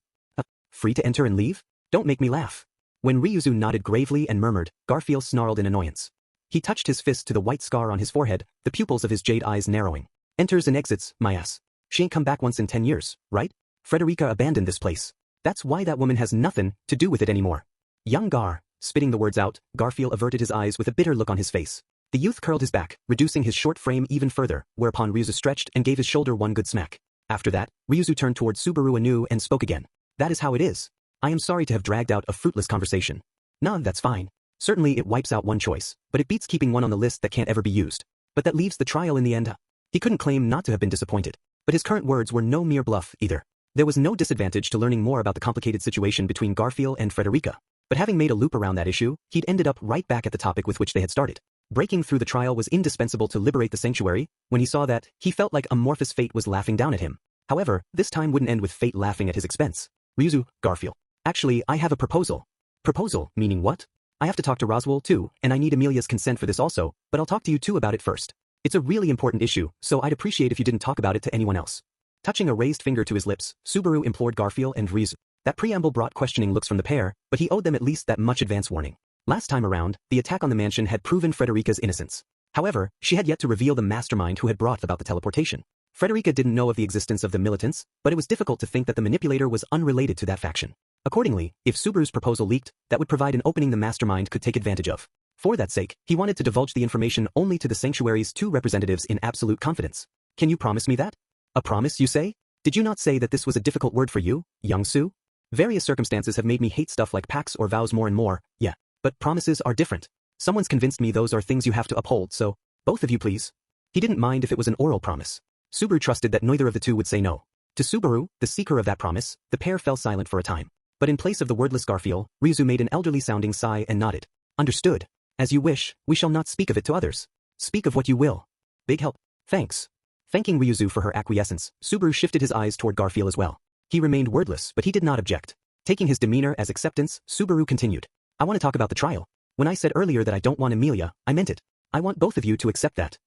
Free to enter and leave? Don't make me laugh. When Ryuzu nodded gravely and murmured, Garfield snarled in annoyance. He touched his fist to the white scar on his forehead, the pupils of his jade eyes narrowing. Enters and exits, my ass. She ain't come back once in 10 years, right? Frederica abandoned this place. That's why that woman has nothing to do with it anymore. Young Gar, spitting the words out, Garfield averted his eyes with a bitter look on his face. The youth curled his back, reducing his short frame even further, whereupon Ryuzu stretched and gave his shoulder one good smack. After that, Ryuzu turned towards Subaru anew and spoke again. That is how it is. I am sorry to have dragged out a fruitless conversation. Nah, that's fine. Certainly it wipes out one choice, but it beats keeping one on the list that can't ever be used. But that leaves the trial in the end. He couldn't claim not to have been disappointed. But his current words were no mere bluff either. There was no disadvantage to learning more about the complicated situation between Garfield and Frederica. But having made a loop around that issue, he'd ended up right back at the topic with which they had started. Breaking through the trial was indispensable to liberate the sanctuary. When he saw that, he felt like amorphous fate was laughing down at him. However, this time wouldn't end with fate laughing at his expense. Ryuzu, Garfield. Actually, I have a proposal. Proposal, meaning what? I have to talk to Roswell too, and I need Amelia's consent for this also, but I'll talk to you two about it first. It's a really important issue, so I'd appreciate if you didn't talk about it to anyone else. Touching a raised finger to his lips, Subaru implored Garfield and Ryuzu. That preamble brought questioning looks from the pair, but he owed them at least that much advance warning. Last time around, the attack on the mansion had proven Frederica's innocence. However, she had yet to reveal the mastermind who had brought about the teleportation. Frederica didn't know of the existence of the militants, but it was difficult to think that the manipulator was unrelated to that faction. Accordingly, if Subaru's proposal leaked, that would provide an opening the mastermind could take advantage of. For that sake, he wanted to divulge the information only to the sanctuary's two representatives in absolute confidence. Can you promise me that? A promise, you say? Did you not say that this was a difficult word for you, young Su? Various circumstances have made me hate stuff like pacts or vows more and more, yeah. But promises are different. Someone's convinced me those are things you have to uphold, so, both of you please. He didn't mind if it was an oral promise. Subaru trusted that neither of the two would say no. To Subaru, the seeker of that promise, the pair fell silent for a time. But in place of the wordless Garfield, Ryuzu made an elderly-sounding sigh and nodded. Understood. As you wish, we shall not speak of it to others. Speak of what you will. Big help. Thanks. Thanking Ryuzu for her acquiescence, Subaru shifted his eyes toward Garfield as well. He remained wordless, but he did not object. Taking his demeanor as acceptance, Subaru continued. I want to talk about the trial. When I said earlier that I don't want Amelia, I meant it. I want both of you to accept that.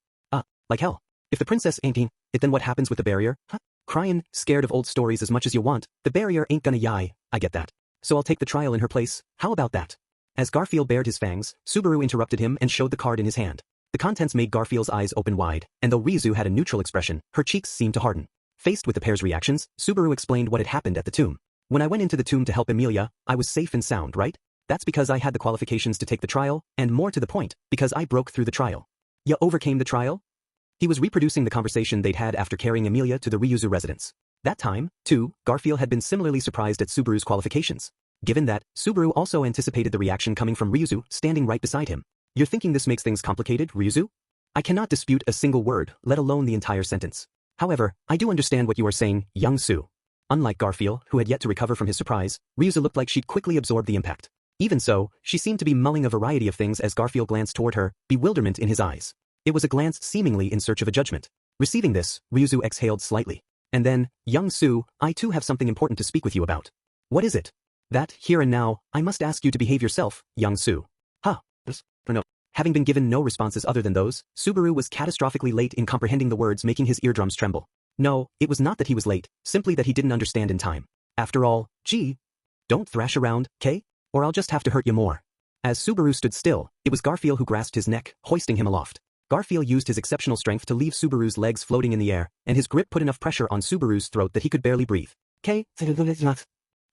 Like hell. If the princess ain't it, then what happens with the barrier? Huh? Cryin', scared of old stories as much as you want, the barrier ain't gonna yai, I get that. So I'll take the trial in her place, how about that? As Garfield bared his fangs, Subaru interrupted him and showed the card in his hand. The contents made Garfield's eyes open wide, and though Ryuzu had a neutral expression, her cheeks seemed to harden. Faced with the pair's reactions, Subaru explained what had happened at the tomb. When I went into the tomb to help Amelia, I was safe and sound, right? That's because I had the qualifications to take the trial, and more to the point, because I broke through the trial. You overcame the trial? He was reproducing the conversation they'd had after carrying Amelia to the Ryuzu residence. That time, too, Garfield had been similarly surprised at Subaru's qualifications. Given that, Subaru also anticipated the reaction coming from Ryuzu, standing right beside him. You're thinking this makes things complicated, Ryuzu? I cannot dispute a single word, let alone the entire sentence. However, I do understand what you are saying, young Su. Unlike Garfield, who had yet to recover from his surprise, Ryuzu looked like she'd quickly absorbed the impact. Even so, she seemed to be mulling a variety of things as Garfield glanced toward her, bewilderment in his eyes. It was a glance seemingly in search of a judgment. Receiving this, Ryuzu exhaled slightly. And then, young Su, I too have something important to speak with you about. What is it? That, here and now, I must ask you to behave yourself, young Su. No. Having been given no responses other than those, Subaru was catastrophically late in comprehending the words making his eardrums tremble. No, it was not that he was late, simply that he didn't understand in time. After all, gee, don't thrash around, Kay? Or I'll just have to hurt you more. As Subaru stood still, it was Garfield who grasped his neck, hoisting him aloft. Garfield used his exceptional strength to leave Subaru's legs floating in the air, and his grip put enough pressure on Subaru's throat that he could barely breathe. Kay?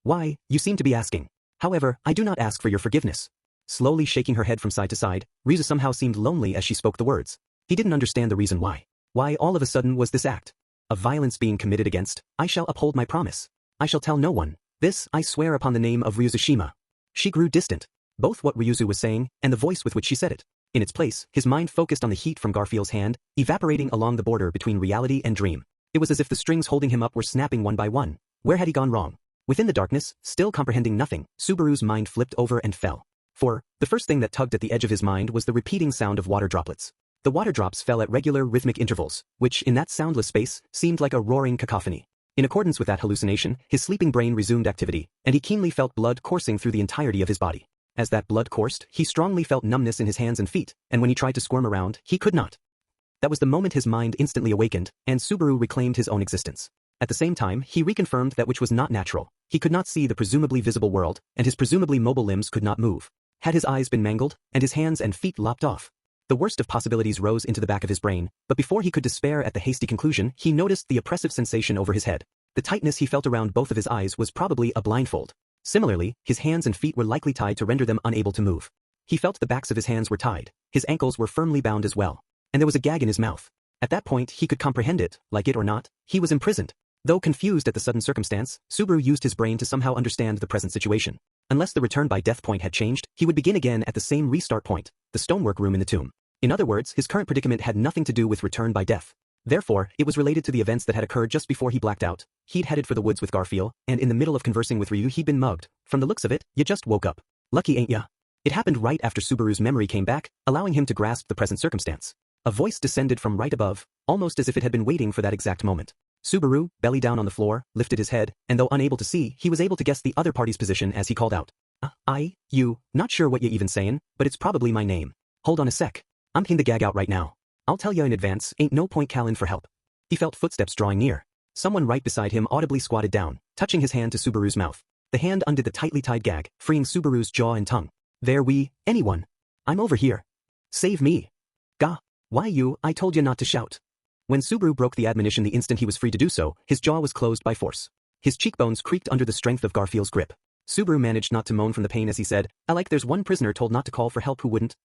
Why, you seem to be asking. However, I do not ask for your forgiveness. Slowly shaking her head from side to side, Ryuzu somehow seemed lonely as she spoke the words. He didn't understand the reason why. Why all of a sudden was this act of violence being committed against? I shall uphold my promise. I shall tell no one. This I swear upon the name of Ryuzushima. She grew distant, both what Ryuzu was saying and the voice with which she said it. In its place, his mind focused on the heat from Garfield's hand, evaporating along the border between reality and dream. It was as if the strings holding him up were snapping one by one. Where had he gone wrong? Within the darkness, still comprehending nothing, Subaru's mind flipped over and fell. For, the first thing that tugged at the edge of his mind was the repeating sound of water droplets. The water drops fell at regular rhythmic intervals, which, in that soundless space, seemed like a roaring cacophony. In accordance with that hallucination, his sleeping brain resumed activity, and he keenly felt blood coursing through the entirety of his body. As that blood coursed, he strongly felt numbness in his hands and feet, and when he tried to squirm around, he could not. That was the moment his mind instantly awakened, and Subaru reclaimed his own existence. At the same time, he reconfirmed that which was not natural. He could not see the presumably visible world, and his presumably mobile limbs could not move. Had his eyes been mangled, and his hands and feet lopped off? The worst of possibilities rose into the back of his brain, but before he could despair at the hasty conclusion, he noticed the oppressive sensation over his head. The tightness he felt around both of his eyes was probably a blindfold. Similarly, his hands and feet were likely tied to render them unable to move. He felt the backs of his hands were tied, His ankles were firmly bound as well. And there was a gag in his mouth. At that point he could comprehend it, like it or not, he was imprisoned. Though confused at the sudden circumstance, Subaru used his brain to somehow understand the present situation. Unless the return by death point had changed, he would begin again at the same restart point, the stonework room in the tomb. In other words, his current predicament had nothing to do with return by death. Therefore, it was related to the events that had occurred just before he blacked out. He'd headed for the woods with Garfield, and in the middle of conversing with Ryu he'd been mugged. From the looks of it, you just woke up. Lucky ain't ya? It happened right after Subaru's memory came back, allowing him to grasp the present circumstance. A voice descended from right above, almost as if it had been waiting for that exact moment. Subaru, belly down on the floor, lifted his head, and though unable to see, he was able to guess the other party's position as he called out. You, not sure what you even sayin', but it's probably my name. Hold on a sec. I'm ping the gag out right now. I'll tell ya in advance, ain't no point callin' for help. He felt footsteps drawing near. Someone right beside him audibly squatted down, touching his hand to Subaru's mouth. The hand undid the tightly tied gag, freeing Subaru's jaw and tongue. Anyone. I'm over here. Save me. Gah. Why you, I told you not to shout. When Subaru broke the admonition the instant he was free to do so, his jaw was closed by force. His cheekbones creaked under the strength of Garfield's grip. Subaru managed not to moan from the pain as he said, there's one prisoner told not to call for help who wouldn't.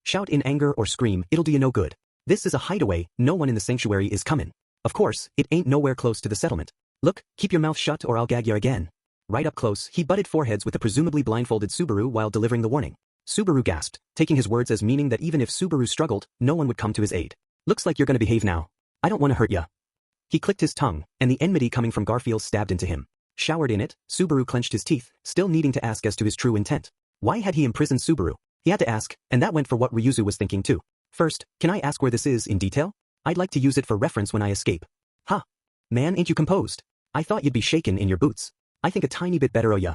Shout in anger or scream, it'll do you no good. This is a hideaway, no one in the sanctuary is comin'. Of course, it ain't nowhere close to the settlement. Look, keep your mouth shut or I'll gag ya again. Right up close, he butted foreheads with the presumably blindfolded Subaru while delivering the warning. Subaru gasped, taking his words as meaning that even if Subaru struggled, no one would come to his aid. Looks like you're gonna behave now. I don't wanna hurt ya. He clicked his tongue, and the enmity coming from Garfield stabbed into him. Showered in it, Subaru clenched his teeth, still needing to ask as to his true intent. Why had he imprisoned Subaru? He had to ask, and that went for what Ryuzu was thinking too. First, can I ask where this is in detail? I'd like to use it for reference when I escape. Ha! Man, ain't you composed? I thought you'd be shaken in your boots. I think a tiny bit better o' ya.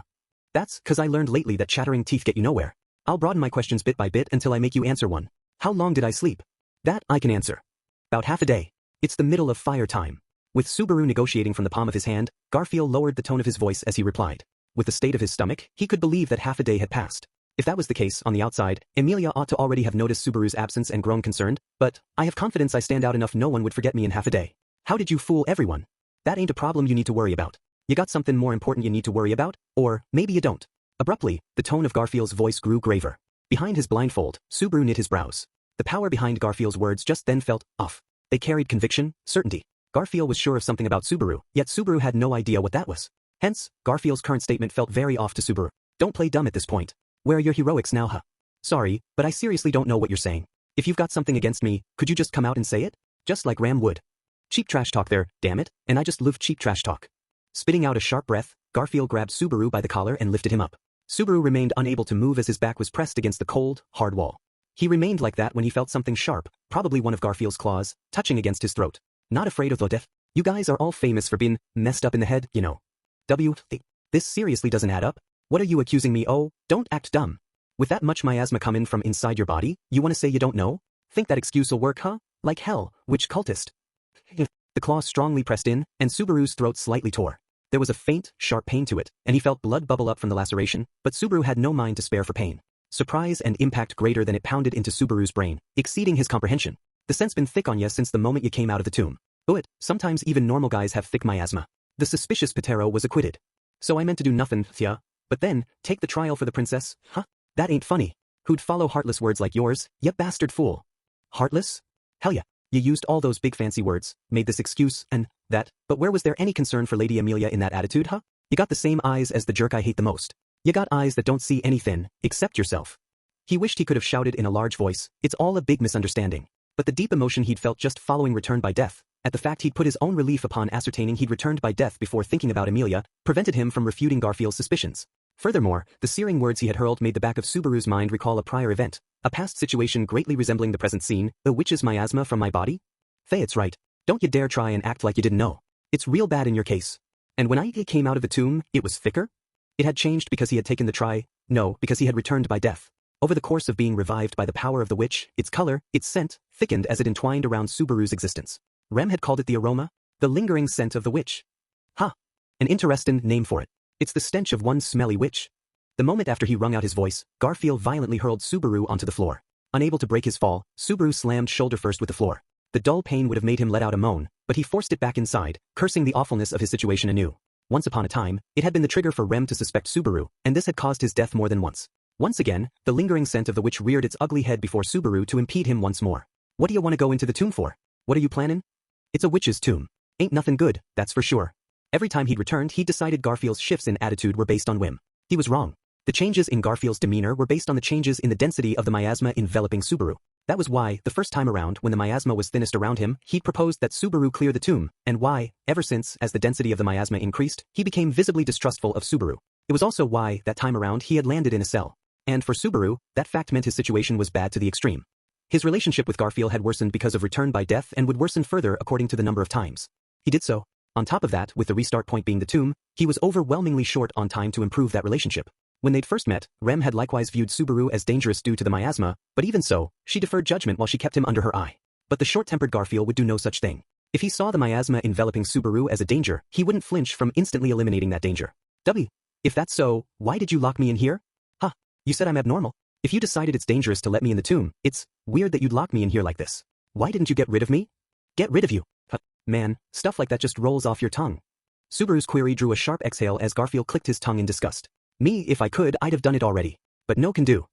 That's 'cause I learned lately that chattering teeth get you nowhere. I'll broaden my questions bit by bit until I make you answer one. How long did I sleep? That I can answer. About half a day. It's the middle of fire time. With Subaru negotiating from the palm of his hand, Garfield lowered the tone of his voice as he replied. With the state of his stomach, he could believe that half a day had passed. If that was the case, on the outside, Emilia ought to already have noticed Subaru's absence and grown concerned, but I have confidence I stand out enough no one would forget me in half a day. How did you fool everyone? That ain't a problem you need to worry about. You got something more important you need to worry about? Or, maybe you don't. Abruptly, the tone of Garfield's voice grew graver. Behind his blindfold, Subaru knit his brows. The power behind Garfield's words just then felt off. They carried conviction, certainty. Garfield was sure of something about Subaru, yet Subaru had no idea what that was. Hence, Garfield's current statement felt very off to Subaru. Don't play dumb at this point. Where are your heroics now, huh? Sorry, but I seriously don't know what you're saying. If you've got something against me, could you just come out and say it? Just like Ram would. Cheap trash talk there, damn it, and I just love cheap trash talk. Spitting out a sharp breath, Garfield grabbed Subaru by the collar and lifted him up. Subaru remained unable to move as his back was pressed against the cold, hard wall. He remained like that when he felt something sharp, probably one of Garfield's claws, touching against his throat. Not afraid of the death? You guys are all famous for being messed up in the head, you know. This seriously doesn't add up. What are you accusing me? Oh, don't act dumb. With that much miasma coming from inside your body, you want to say you don't know? Think that excuse'll work, huh? Like hell, which cultist? The claws strongly pressed in, and Subaru's throat slightly tore. There was a faint, sharp pain to it, and he felt blood bubble up from the laceration, but Subaru had no mind to spare for pain. Surprise and impact greater than it pounded into Subaru's brain, exceeding his comprehension. The scent's been thick on ya since the moment you came out of the tomb. Sometimes even normal guys have thick miasma. The suspicious Patero was acquitted. So I meant to do nothing, yeah. But then, take the trial for the princess, huh? That ain't funny. Who'd follow heartless words like yours, ya bastard fool? Heartless? Hell yeah. You used all those big fancy words, made this excuse, and that, but where was there any concern for Lady Amelia in that attitude, huh? You got the same eyes as the jerk I hate the most. You got eyes that don't see anything, except yourself. He wished he could have shouted in a large voice, it's all a big misunderstanding. But the deep emotion he'd felt just following return by death, at the fact he'd put his own relief upon ascertaining he'd returned by death before thinking about Amelia, prevented him from refuting Garfield's suspicions. Furthermore, the searing words he had hurled made the back of Subaru's mind recall a prior event, a past situation greatly resembling the present scene, the witch's miasma from my body? Faye, it's right. Don't you dare try and act like you didn't know. It's real bad in your case. And when I came out of the tomb, it was thicker? It had changed because he had taken the try? No, because he had returned by death. Over the course of being revived by the power of the witch, its color, its scent, thickened as it entwined around Subaru's existence. Rem had called it the aroma, the lingering scent of the witch. Ha! An interesting name for it. It's the stench of one smelly witch. The moment after he wrung out his voice, Garfield violently hurled Subaru onto the floor. Unable to break his fall, Subaru slammed shoulder first with the floor. The dull pain would have made him let out a moan, but he forced it back inside, cursing the awfulness of his situation anew. Once upon a time, it had been the trigger for Rem to suspect Subaru, and this had caused his death more than once. Once again, the lingering scent of the witch reared its ugly head before Subaru to impede him once more. What do you want to go into the tomb for? What are you planning? It's a witch's tomb. Ain't nothing good, that's for sure. Every time he'd returned, he decided Garfield's shifts in attitude were based on whim. He was wrong. The changes in Garfield's demeanor were based on the changes in the density of the miasma enveloping Subaru. That was why, the first time around when the miasma was thinnest around him, he'd proposed that Subaru clear the tomb, and why, ever since, as the density of the miasma increased, he became visibly distrustful of Subaru. It was also why, that time around, he had landed in a cell. And for Subaru, that fact meant his situation was bad to the extreme. His relationship with Garfield had worsened because of return by death and would worsen further according to the number of times he did so. On top of that, with the restart point being the tomb, he was overwhelmingly short on time to improve that relationship. When they'd first met, Rem had likewise viewed Subaru as dangerous due to the miasma, but even so, she deferred judgment while she kept him under her eye. But the short-tempered Garfield would do no such thing. If he saw the miasma enveloping Subaru as a danger, he wouldn't flinch from instantly eliminating that danger. If that's so, why did you lock me in here? Huh, you said I'm abnormal. If you decided it's dangerous to let me in the tomb, it's weird that you'd lock me in here like this. Why didn't you get rid of me? Get rid of you? Man, stuff like that just rolls off your tongue. Subaru's query drew a sharp exhale as Garfield clicked his tongue in disgust. Me, if I could, I'd have done it already. But no can do.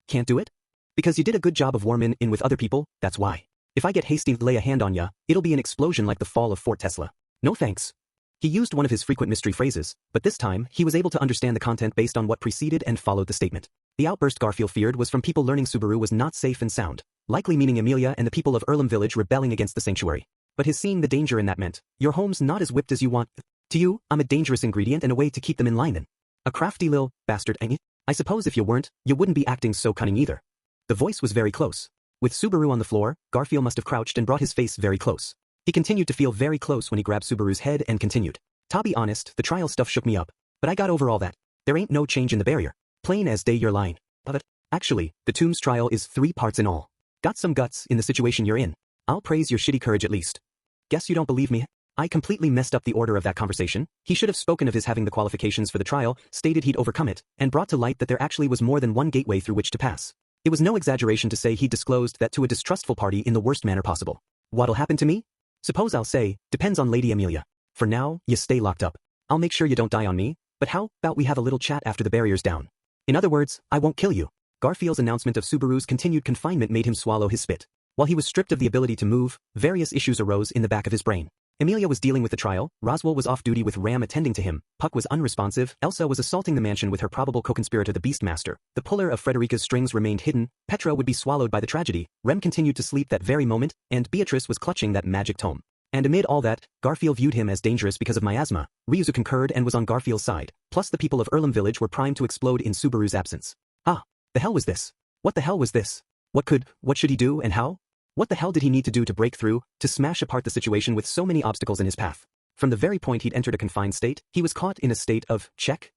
Can't do it? Because you did a good job of warming in with other people, that's why. If I get hasty lay a hand on ya, it'll be an explosion like the fall of Fort Tesla. No thanks. He used one of his frequent mystery phrases, but this time, he was able to understand the content based on what preceded and followed the statement. The outburst Garfield feared was from people learning Subaru was not safe and sound, likely meaning Amelia and the people of Earlham Village rebelling against the sanctuary. But his seeing the danger in that meant, your home's not as whipped as you want. To you, I'm a dangerous ingredient and a way to keep them in line then. A crafty lil bastard, ain't it? I suppose if you weren't, you wouldn't be acting so cunning either. The voice was very close. With Subaru on the floor, Garfield must have crouched and brought his face very close. He continued to feel very close when he grabbed Subaru's head and continued. To be honest, the trial stuff shook me up. But I got over all that. There ain't no change in the barrier. Plain as day you're lying. But actually, the tomb's trial is 3 parts in all. Got some guts in the situation you're in. I'll praise your shitty courage at least. Guess you don't believe me? I completely messed up the order of that conversation. He should have spoken of his having the qualifications for the trial, stated he'd overcome it, and brought to light that there actually was more than one gateway through which to pass. It was no exaggeration to say he disclosed that to a distrustful party in the worst manner possible. What'll happen to me? Suppose I'll say, depends on Lady Amelia. For now, you stay locked up. I'll make sure you don't die on me, but how about we have a little chat after the barrier's down? In other words, I won't kill you. Garfield's announcement of Subaru's continued confinement made him swallow his spit. While he was stripped of the ability to move, various issues arose in the back of his brain. Amelia was dealing with the trial, Roswell was off duty with Ram attending to him, Puck was unresponsive, Elsa was assaulting the mansion with her probable co-conspirator the Beastmaster, the puller of Frederica's strings remained hidden, Petra would be swallowed by the tragedy, Rem continued to sleep that very moment, and Beatrice was clutching that magic tome. And amid all that, Garfield viewed him as dangerous because of miasma, Ryuzu concurred and was on Garfield's side, plus the people of Earlham Village were primed to explode in Subaru's absence. The hell was this? What the hell was this? What should he do and how? What the hell did he need to do to break through, to smash apart the situation with so many obstacles in his path? From the very point he'd entered a confined state, he was caught in a state of, check?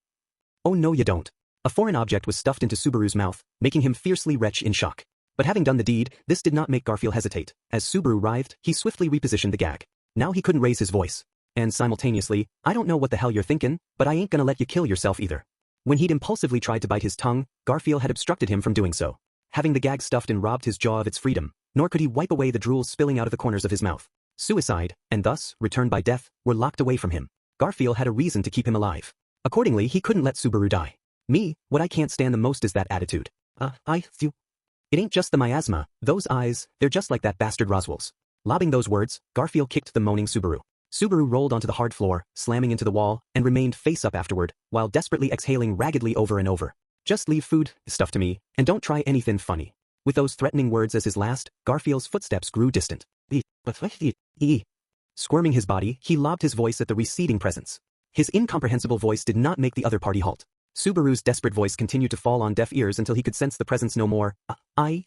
Oh no you don't. A foreign object was stuffed into Subaru's mouth, making him fiercely retch in shock. But having done the deed, this did not make Garfield hesitate. As Subaru writhed, he swiftly repositioned the gag. Now he couldn't raise his voice. And simultaneously, I don't know what the hell you're thinking, but I ain't gonna let you kill yourself either. When he'd impulsively tried to bite his tongue, Garfield had obstructed him from doing so. Having the gag stuffed and robbed his jaw of its freedom, nor could he wipe away the drool spilling out of the corners of his mouth. Suicide, and thus, return by death, were locked away from him. Garfield had a reason to keep him alive. Accordingly, he couldn't let Subaru die. Me, what I can't stand the most is that attitude. It ain't just the miasma, those eyes, they're just like that bastard Roswell's. Lobbing those words, Garfield kicked the moaning Subaru. Subaru rolled onto the hard floor, slamming into the wall, and remained face up afterward, while desperately exhaling raggedly over and over. Just leave food stuff to me, and don't try anything funny. With those threatening words as his last, Garfield's footsteps grew distant. Squirming his body, he lobbed his voice at the receding presence. His incomprehensible voice did not make the other party halt. Subaru's desperate voice continued to fall on deaf ears until he could sense the presence no more. To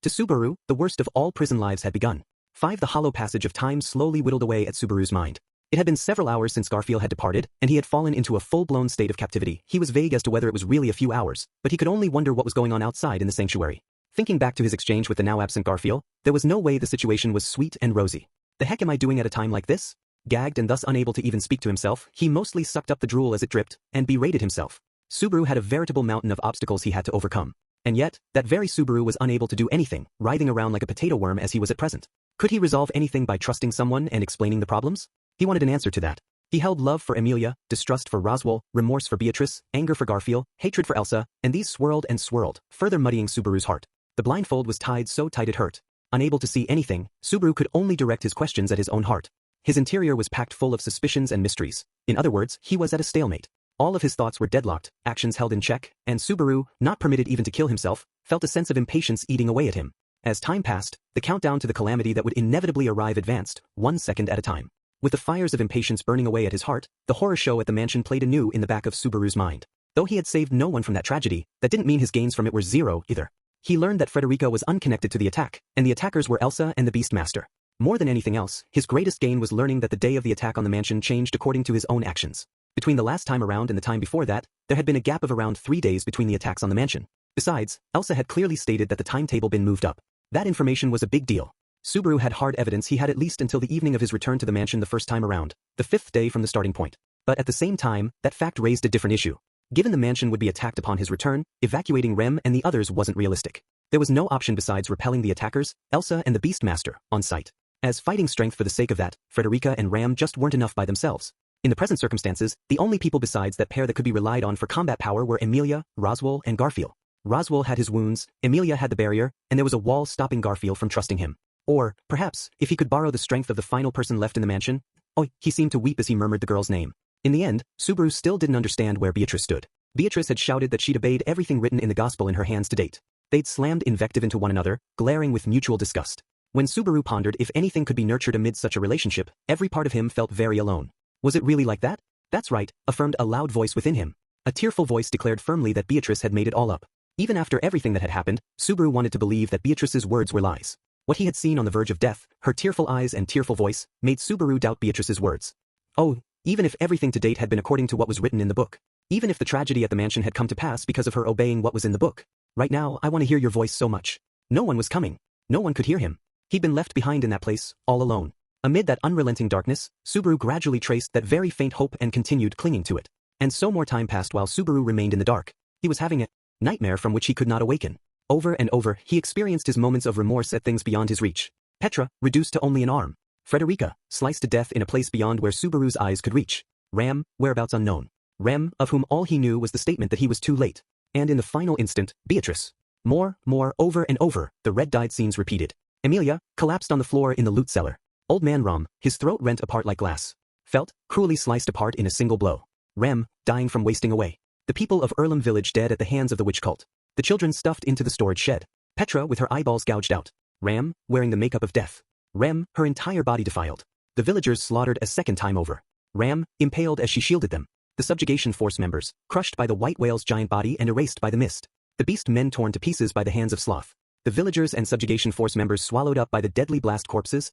Subaru, the worst of all prison lives had begun. The hollow passage of time slowly whittled away at Subaru's mind. It had been several hours since Garfield had departed, and he had fallen into a full-blown state of captivity. He was vague as to whether it was really a few hours, but he could only wonder what was going on outside in the sanctuary. Thinking back to his exchange with the now-absent Garfield, there was no way the situation was sweet and rosy. The heck am I doing at a time like this? Gagged and thus unable to even speak to himself, he mostly sucked up the drool as it dripped, and berated himself. Subaru had a veritable mountain of obstacles he had to overcome. And yet, that very Subaru was unable to do anything, writhing around like a potato worm as he was at present. Could he resolve anything by trusting someone and explaining the problems? He wanted an answer to that. He held love for Emilia, distrust for Roswell, remorse for Beatrice, anger for Garfield, hatred for Elsa, and these swirled and swirled, further muddying Subaru's heart. The blindfold was tied so tight it hurt. Unable to see anything, Subaru could only direct his questions at his own heart. His interior was packed full of suspicions and mysteries. In other words, he was at a stalemate. All of his thoughts were deadlocked, actions held in check, and Subaru, not permitted even to kill himself, felt a sense of impatience eating away at him. As time passed, the countdown to the calamity that would inevitably arrive advanced, 1 second at a time. With the fires of impatience burning away at his heart, the horror show at the mansion played anew in the back of Subaru's mind. Though he had saved no one from that tragedy, that didn't mean his gains from it were zero either. He learned that Frederica was unconnected to the attack, and the attackers were Elsa and the Beastmaster. More than anything else, his greatest gain was learning that the day of the attack on the mansion changed according to his own actions. Between the last time around and the time before that, there had been a gap of around 3 days between the attacks on the mansion. Besides, Elsa had clearly stated that the timetable been moved up. That information was a big deal. Subaru had hard evidence he had at least until the evening of his return to the mansion the first time around, the 5th day from the starting point. But at the same time, that fact raised a different issue. Given the mansion would be attacked upon his return, evacuating Rem and the others wasn't realistic. There was no option besides repelling the attackers, Elsa and the Beastmaster, on site. As fighting strength for the sake of that, Frederica and Ram just weren't enough by themselves. In the present circumstances, the only people besides that pair that could be relied on for combat power were Emilia, Roswell, and Garfield. Roswell had his wounds, Emilia had the barrier, and there was a wall stopping Garfield from trusting him. Or, perhaps, if he could borrow the strength of the final person left in the mansion. Oh, he seemed to weep as he murmured the girl's name. In the end, Subaru still didn't understand where Beatrice stood. Beatrice had shouted that she'd obeyed everything written in the gospel in her hands to date. They'd slammed invective into one another, glaring with mutual disgust. When Subaru pondered if anything could be nurtured amid such a relationship, every part of him felt very alone. Was it really like that? That's right, affirmed a loud voice within him. A tearful voice declared firmly that Beatrice had made it all up. Even after everything that had happened, Subaru wanted to believe that Beatrice's words were lies. What he had seen on the verge of death, her tearful eyes and tearful voice, made Subaru doubt Beatrice's words. Oh, even if everything to date had been according to what was written in the book. Even if the tragedy at the mansion had come to pass because of her obeying what was in the book. Right now, I want to hear your voice so much. No one was coming. No one could hear him. He'd been left behind in that place, all alone. Amid that unrelenting darkness, Subaru gradually traced that very faint hope and continued clinging to it. And so more time passed while Subaru remained in the dark. He was having a nightmare from which he could not awaken. Over and over, he experienced his moments of remorse at things beyond his reach. Petra, reduced to only an arm. Frederica, sliced to death in a place beyond where Subaru's eyes could reach. Ram, whereabouts unknown. Rem, of whom all he knew was the statement that he was too late. And in the final instant, Beatrice. More, over and over, the red-dyed scenes repeated. Emilia, collapsed on the floor in the loot cellar. Old man Rum, his throat rent apart like glass. Felt, cruelly sliced apart in a single blow. Rem, dying from wasting away. The people of Earlham village dead at the hands of the witch cult. The children stuffed into the storage shed. Petra with her eyeballs gouged out. Ram, wearing the makeup of death. Rem, her entire body defiled. The villagers slaughtered a second time over. Ram, impaled as she shielded them. The subjugation force members, crushed by the white whale's giant body and erased by the mist. The beast men torn to pieces by the hands of sloth. The villagers and subjugation force members swallowed up by the deadly blast corpses,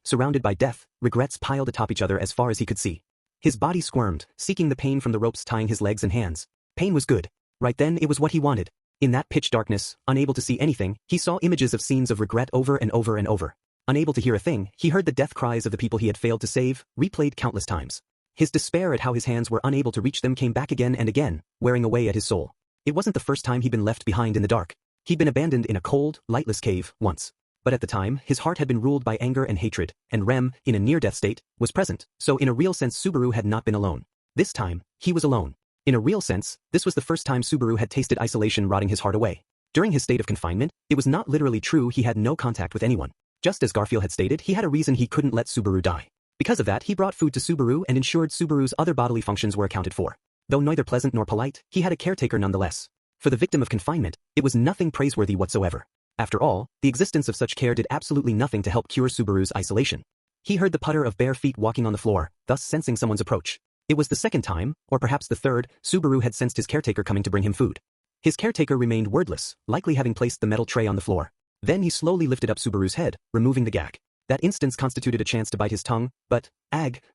surrounded by death, regrets piled atop each other as far as he could see. His body squirmed, seeking the pain from the ropes tying his legs and hands. Pain was good. Right then it was what he wanted. In that pitch darkness, unable to see anything, he saw images of scenes of regret over and over and over. Unable to hear a thing, he heard the death cries of the people he had failed to save, replayed countless times. His despair at how his hands were unable to reach them came back again and again, wearing away at his soul. It wasn't the first time he'd been left behind in the dark. He'd been abandoned in a cold, lightless cave, once. But at the time, his heart had been ruled by anger and hatred, and Rem, in a near-death state, was present, so in a real sense Subaru had not been alone. This time, he was alone. In a real sense, this was the first time Subaru had tasted isolation rotting his heart away. During his state of confinement, it was not literally true he had no contact with anyone. Just as Garfield had stated, he had a reason he couldn't let Subaru die. Because of that, he brought food to Subaru and ensured Subaru's other bodily functions were accounted for. Though neither pleasant nor polite, he had a caretaker nonetheless. For the victim of confinement, it was nothing praiseworthy whatsoever. After all, the existence of such care did absolutely nothing to help cure Subaru's isolation. He heard the putter of bare feet walking on the floor, thus sensing someone's approach. It was the second time, or perhaps the third, Subaru had sensed his caretaker coming to bring him food. His caretaker remained wordless, likely having placed the metal tray on the floor. Then he slowly lifted up Subaru's head, removing the gag. That instance constituted a chance to bite his tongue, but,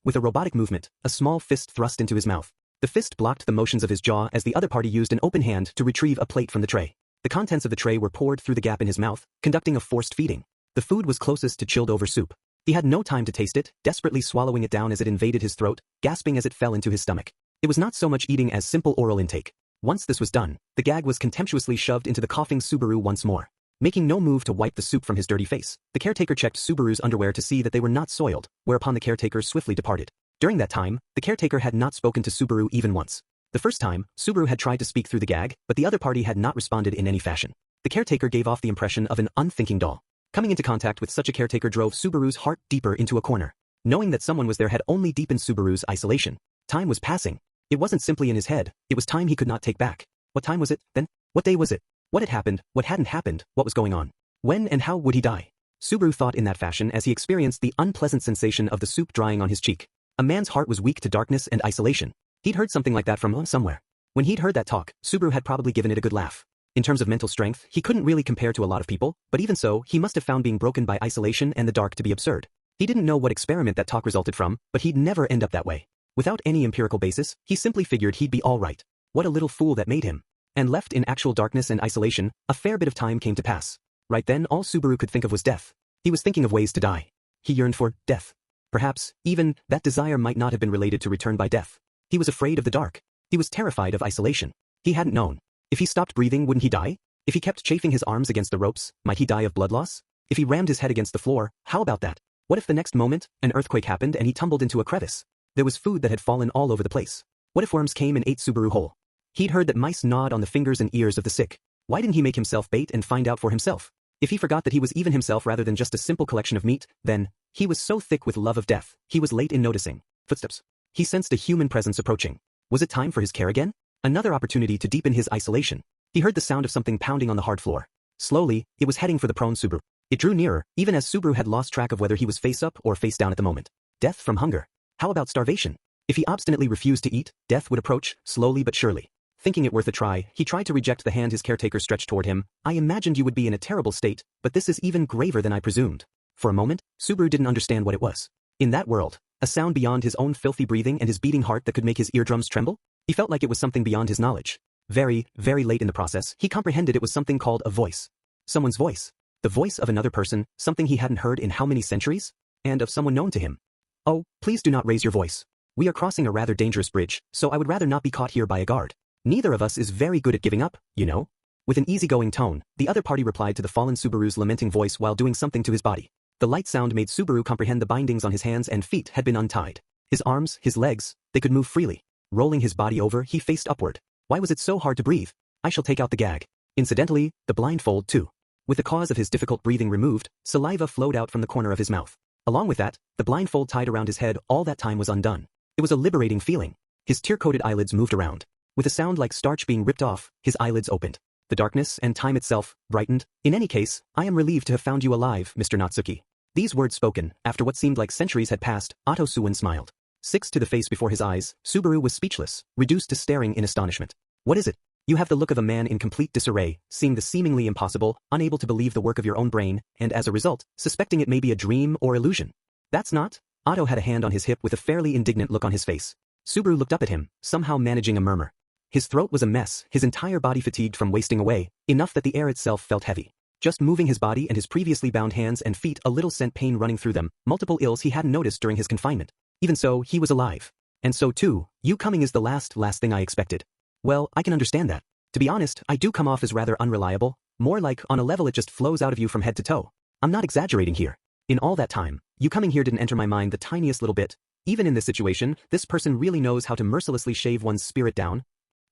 with a robotic movement, a small fist thrust into his mouth. The fist blocked the motions of his jaw as the other party used an open hand to retrieve a plate from the tray. The contents of the tray were poured through the gap in his mouth, conducting a forced feeding. The food was closest to chilled-over soup. He had no time to taste it, desperately swallowing it down as it invaded his throat, gasping as it fell into his stomach. It was not so much eating as simple oral intake. Once this was done, the gag was contemptuously shoved into the coughing Subaru once more. Making no move to wipe the soup from his dirty face, the caretaker checked Subaru's underwear to see that they were not soiled, whereupon the caretaker swiftly departed. During that time, the caretaker had not spoken to Subaru even once. The first time, Subaru had tried to speak through the gag, but the other party had not responded in any fashion. The caretaker gave off the impression of an unthinking doll. Coming into contact with such a caretaker drove Subaru's heart deeper into a corner. Knowing that someone was there had only deepened Subaru's isolation. Time was passing. It wasn't simply in his head, it was time he could not take back. What time was it, then? What day was it? What had happened, what hadn't happened, what was going on? When and how would he die? Subaru thought in that fashion as he experienced the unpleasant sensation of the soup drying on his cheek. A man's heart was weak to darkness and isolation. He'd heard something like that from somewhere. When he'd heard that talk, Subaru had probably given it a good laugh. In terms of mental strength, he couldn't really compare to a lot of people, but even so, he must have found being broken by isolation and the dark to be absurd. He didn't know what experiment that talk resulted from, but he'd never end up that way. Without any empirical basis, he simply figured he'd be all right. What a little fool that made him. And left in actual darkness and isolation, a fair bit of time came to pass. Right then all Subaru could think of was death. He was thinking of ways to die. He yearned for death. Perhaps, even, that desire might not have been related to return by death. He was afraid of the dark. He was terrified of isolation. He hadn't known. If he stopped breathing, wouldn't he die? If he kept chafing his arms against the ropes, might he die of blood loss? If he rammed his head against the floor, how about that? What if the next moment, an earthquake happened and he tumbled into a crevice? There was food that had fallen all over the place. What if worms came and ate Subaru whole? He'd heard that mice gnawed on the fingers and ears of the sick. Why didn't he make himself bait and find out for himself? If he forgot that he was even himself rather than just a simple collection of meat, then, he was so thick with love of death, he was late in noticing. Footsteps. He sensed a human presence approaching. Was it time for his care again? Another opportunity to deepen his isolation. He heard the sound of something pounding on the hard floor. Slowly, it was heading for the prone Subaru. It drew nearer, even as Subaru had lost track of whether he was face up or face down at the moment. Death from hunger. How about starvation? If he obstinately refused to eat, death would approach, slowly but surely. Thinking it worth a try, he tried to reject the hand his caretaker stretched toward him. I imagined you would be in a terrible state, but this is even graver than I presumed. For a moment, Subaru didn't understand what it was. In that world, a sound beyond his own filthy breathing and his beating heart that could make his eardrums tremble? He felt like it was something beyond his knowledge. Very, very late in the process, he comprehended it was something called a voice. Someone's voice. The voice of another person, something he hadn't heard in how many centuries? And of someone known to him. Oh, please do not raise your voice. We are crossing a rather dangerous bridge, so I would rather not be caught here by a guard. Neither of us is very good at giving up, you know. With an easygoing tone, the other party replied to the fallen Subaru's lamenting voice while doing something to his body. The light sound made Subaru comprehend the bindings on his hands and feet had been untied. His arms, his legs, they could move freely. Rolling his body over, he faced upward. Why was it so hard to breathe? I shall take out the gag. Incidentally, the blindfold too. With the cause of his difficult breathing removed, saliva flowed out from the corner of his mouth. Along with that, the blindfold tied around his head all that time was undone. It was a liberating feeling. His tear-coated eyelids moved around. With a sound like starch being ripped off, his eyelids opened. The darkness and time itself brightened. In any case, I am relieved to have found you alive, Mr. Natsuki. These words spoken, after what seemed like centuries had passed, Otto Suwon smiled. Six to the face before his eyes, Subaru was speechless, reduced to staring in astonishment. What is it? You have the look of a man in complete disarray, seeing the seemingly impossible, unable to believe the work of your own brain, and as a result, suspecting it may be a dream or illusion. That's not. Otto had a hand on his hip with a fairly indignant look on his face. Subaru looked up at him, somehow managing a murmur. His throat was a mess, his entire body fatigued from wasting away, enough that the air itself felt heavy. Just moving his body and his previously bound hands and feet a little sent pain running through them, multiple ills he hadn't noticed during his confinement. Even so, he was alive. And so too, you coming is the last thing I expected. Well, I can understand that. To be honest, I do come off as rather unreliable, more like on a level it just flows out of you from head to toe. I'm not exaggerating here. In all that time, you coming here didn't enter my mind the tiniest little bit. Even in this situation, this person really knows how to mercilessly shave one's spirit down.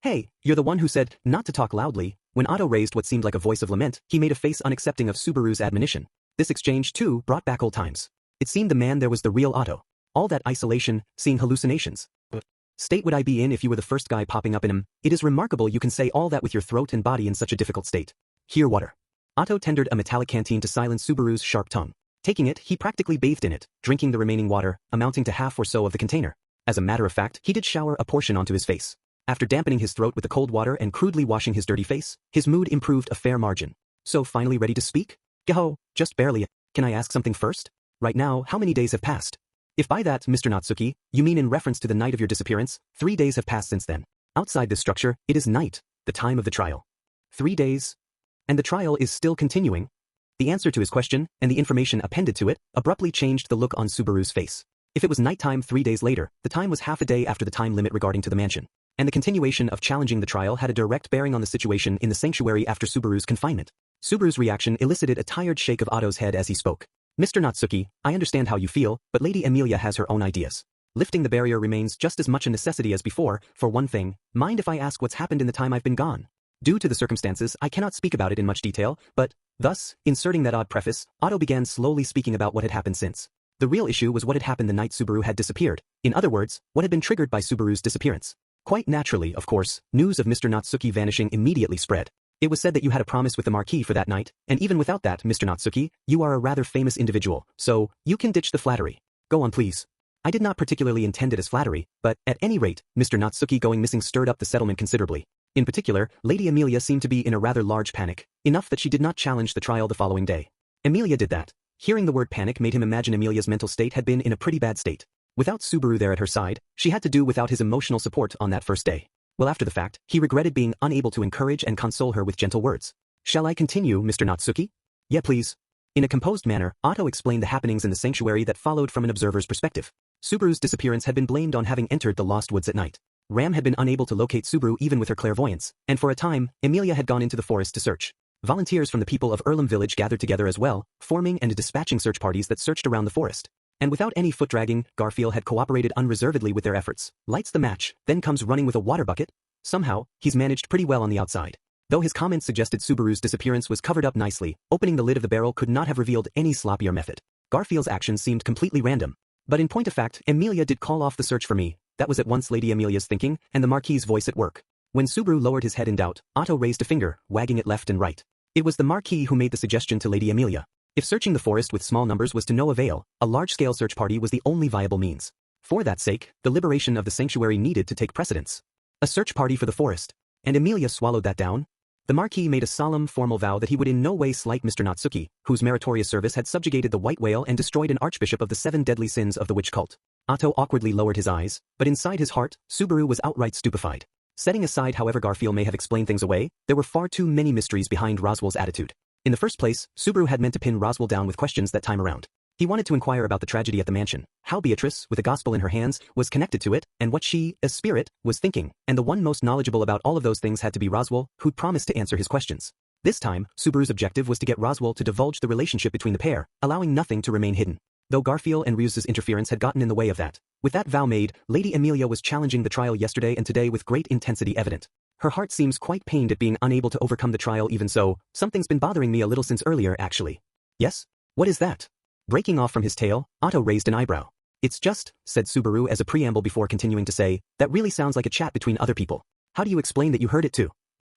Hey, you're the one who said not to talk loudly. When Otto raised what seemed like a voice of lament, he made a face unaccepting of Subaru's admonition. This exchange, too, brought back old times. It seemed the man there was the real Otto. All that isolation, seeing hallucinations. State would I be in if you were the first guy popping up in him? It is remarkable you can say all that with your throat and body in such a difficult state. Here, water. Otto tendered a metallic canteen to silence Subaru's sharp tongue. Taking it, he practically bathed in it, drinking the remaining water, amounting to half or so of the container. As a matter of fact, he did shower a portion onto his face. After dampening his throat with the cold water and crudely washing his dirty face, his mood improved a fair margin. So finally ready to speak? Geho, just barely. Can I ask something first? Right now, how many days have passed? If by that, Mr. Natsuki, you mean in reference to the night of your disappearance, 3 days have passed since then. Outside this structure, it is night, the time of the trial. 3 days? And the trial is still continuing? The answer to his question, and the information appended to it, abruptly changed the look on Subaru's face. If it was nighttime 3 days later, the time was half a day after the time limit regarding to the mansion. And the continuation of challenging the trial had a direct bearing on the situation in the sanctuary after Subaru's confinement. Subaru's reaction elicited a tired shake of Otto's head as he spoke. Mr. Natsuki, I understand how you feel, but Lady Emilia has her own ideas. Lifting the barrier remains just as much a necessity as before. For one thing, mind if I ask what's happened in the time I've been gone? Due to the circumstances, I cannot speak about it in much detail, but, thus, inserting that odd preface, Otto began slowly speaking about what had happened since. The real issue was what had happened the night Subaru had disappeared. In other words, what had been triggered by Subaru's disappearance. Quite naturally, of course, news of Mr. Natsuki vanishing immediately spread. It was said that you had a promise with the Marquis for that night, and even without that, Mr. Natsuki, you are a rather famous individual, so, you can ditch the flattery. Go on please. I did not particularly intend it as flattery, but, at any rate, Mr. Natsuki going missing stirred up the settlement considerably. In particular, Lady Amelia seemed to be in a rather large panic, enough that she did not challenge the trial the following day. Amelia did that. Hearing the word panic made him imagine Amelia's mental state had been in a pretty bad state. Without Subaru there at her side, she had to do without his emotional support on that first day. Well, after the fact, he regretted being unable to encourage and console her with gentle words. Shall I continue, Mr. Natsuki? Yeah, please. In a composed manner, Otto explained the happenings in the sanctuary that followed from an observer's perspective. Subaru's disappearance had been blamed on having entered the Lost Woods at night. Ram had been unable to locate Subaru even with her clairvoyance, and for a time, Amelia had gone into the forest to search. Volunteers from the people of Earlham village gathered together as well, forming and dispatching search parties that searched around the forest. And without any foot-dragging, Garfield had cooperated unreservedly with their efforts. Lights the match, then comes running with a water bucket. Somehow, he's managed pretty well on the outside. Though his comments suggested Subaru's disappearance was covered up nicely, opening the lid of the barrel could not have revealed any sloppier method. Garfield's actions seemed completely random. But in point of fact, Amelia did call off the search for me. That was at once Lady Amelia's thinking, and the Marquis's voice at work. When Subaru lowered his head in doubt, Otto raised a finger, wagging it left and right. It was the Marquis who made the suggestion to Lady Amelia. If searching the forest with small numbers was to no avail, a large-scale search party was the only viable means. For that sake, the liberation of the sanctuary needed to take precedence. A search party for the forest. And Amelia swallowed that down. The Marquis made a solemn, formal vow that he would in no way slight Mr. Natsuki, whose meritorious service had subjugated the White Whale and destroyed an archbishop of the 7 deadly sins of the witch cult. Otto awkwardly lowered his eyes, but inside his heart, Subaru was outright stupefied. Setting aside however Garfield may have explained things away, there were far too many mysteries behind Roswell's attitude. In the first place, Subaru had meant to pin Roswell down with questions that time around. He wanted to inquire about the tragedy at the mansion, how Beatrice, with the gospel in her hands, was connected to it, and what she, as spirit, was thinking, and the one most knowledgeable about all of those things had to be Roswell, who'd promised to answer his questions. This time, Subaru's objective was to get Roswell to divulge the relationship between the pair, allowing nothing to remain hidden. Though Garfield and Ryu's interference had gotten in the way of that. With that vow made, Lady Amelia was challenging the trial yesterday and today with great intensity evident. Her heart seems quite pained at being unable to overcome the trial. Even so, something's been bothering me a little since earlier actually. Yes? What is that? Breaking off from his tale, Otto raised an eyebrow. It's just, said Subaru as a preamble before continuing to say, that really sounds like a chat between other people. How do you explain that you heard it too?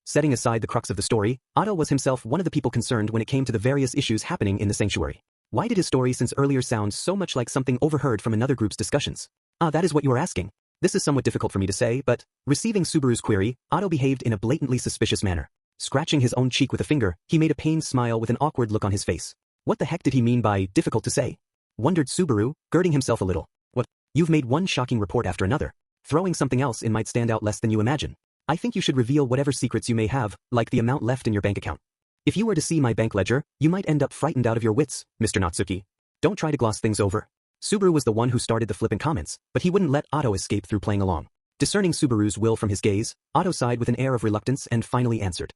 Setting aside the crux of the story, Otto was himself one of the people concerned when it came to the various issues happening in the sanctuary. Why did his story since earlier sound so much like something overheard from another group's discussions? Ah, that is what you are asking. This is somewhat difficult for me to say, but, receiving Subaru's query, Otto behaved in a blatantly suspicious manner. Scratching his own cheek with a finger, he made a pained smile with an awkward look on his face. What the heck did he mean by difficult to say? Wondered Subaru, girding himself a little. What? You've made one shocking report after another. Throwing something else in might stand out less than you imagine. I think you should reveal whatever secrets you may have, like the amount left in your bank account. If you were to see my bank ledger, you might end up frightened out of your wits, Mr. Natsuki. Don't try to gloss things over. Subaru was the one who started the flippant comments, but he wouldn't let Otto escape through playing along. Discerning Subaru's will from his gaze, Otto sighed with an air of reluctance and finally answered.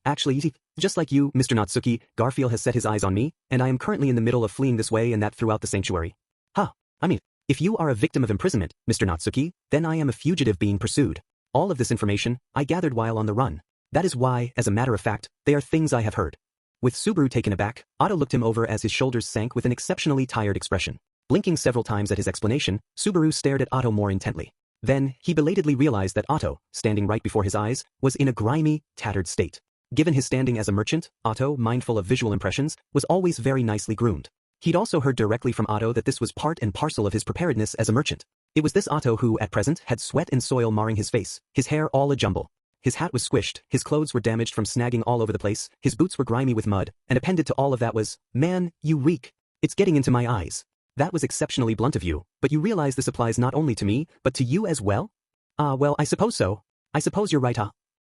Actually, just like you, Mr. Natsuki, Garfield has set his eyes on me, and I am currently in the middle of fleeing this way and that throughout the sanctuary. If you are a victim of imprisonment, Mr. Natsuki, then I am a fugitive being pursued. All of this information, I gathered while on the run. That is why, as a matter of fact, they are things I have heard. With Subaru taken aback, Otto looked him over as his shoulders sank with an exceptionally tired expression. Blinking several times at his explanation, Subaru stared at Otto more intently. Then, he belatedly realized that Otto, standing right before his eyes, was in a grimy, tattered state. Given his standing as a merchant, Otto, mindful of visual impressions, was always very nicely groomed. He'd also heard directly from Otto that this was part and parcel of his preparedness as a merchant. It was this Otto who, at present, had sweat and soil marring his face, his hair all a jumble. His hat was squished, his clothes were damaged from snagging all over the place, his boots were grimy with mud, and appended to all of that was, "Man, you reek. It's getting into my eyes. That was exceptionally blunt of you, but you realize this applies not only to me, but to you as well? Well, I suppose so. I suppose you're right, huh?"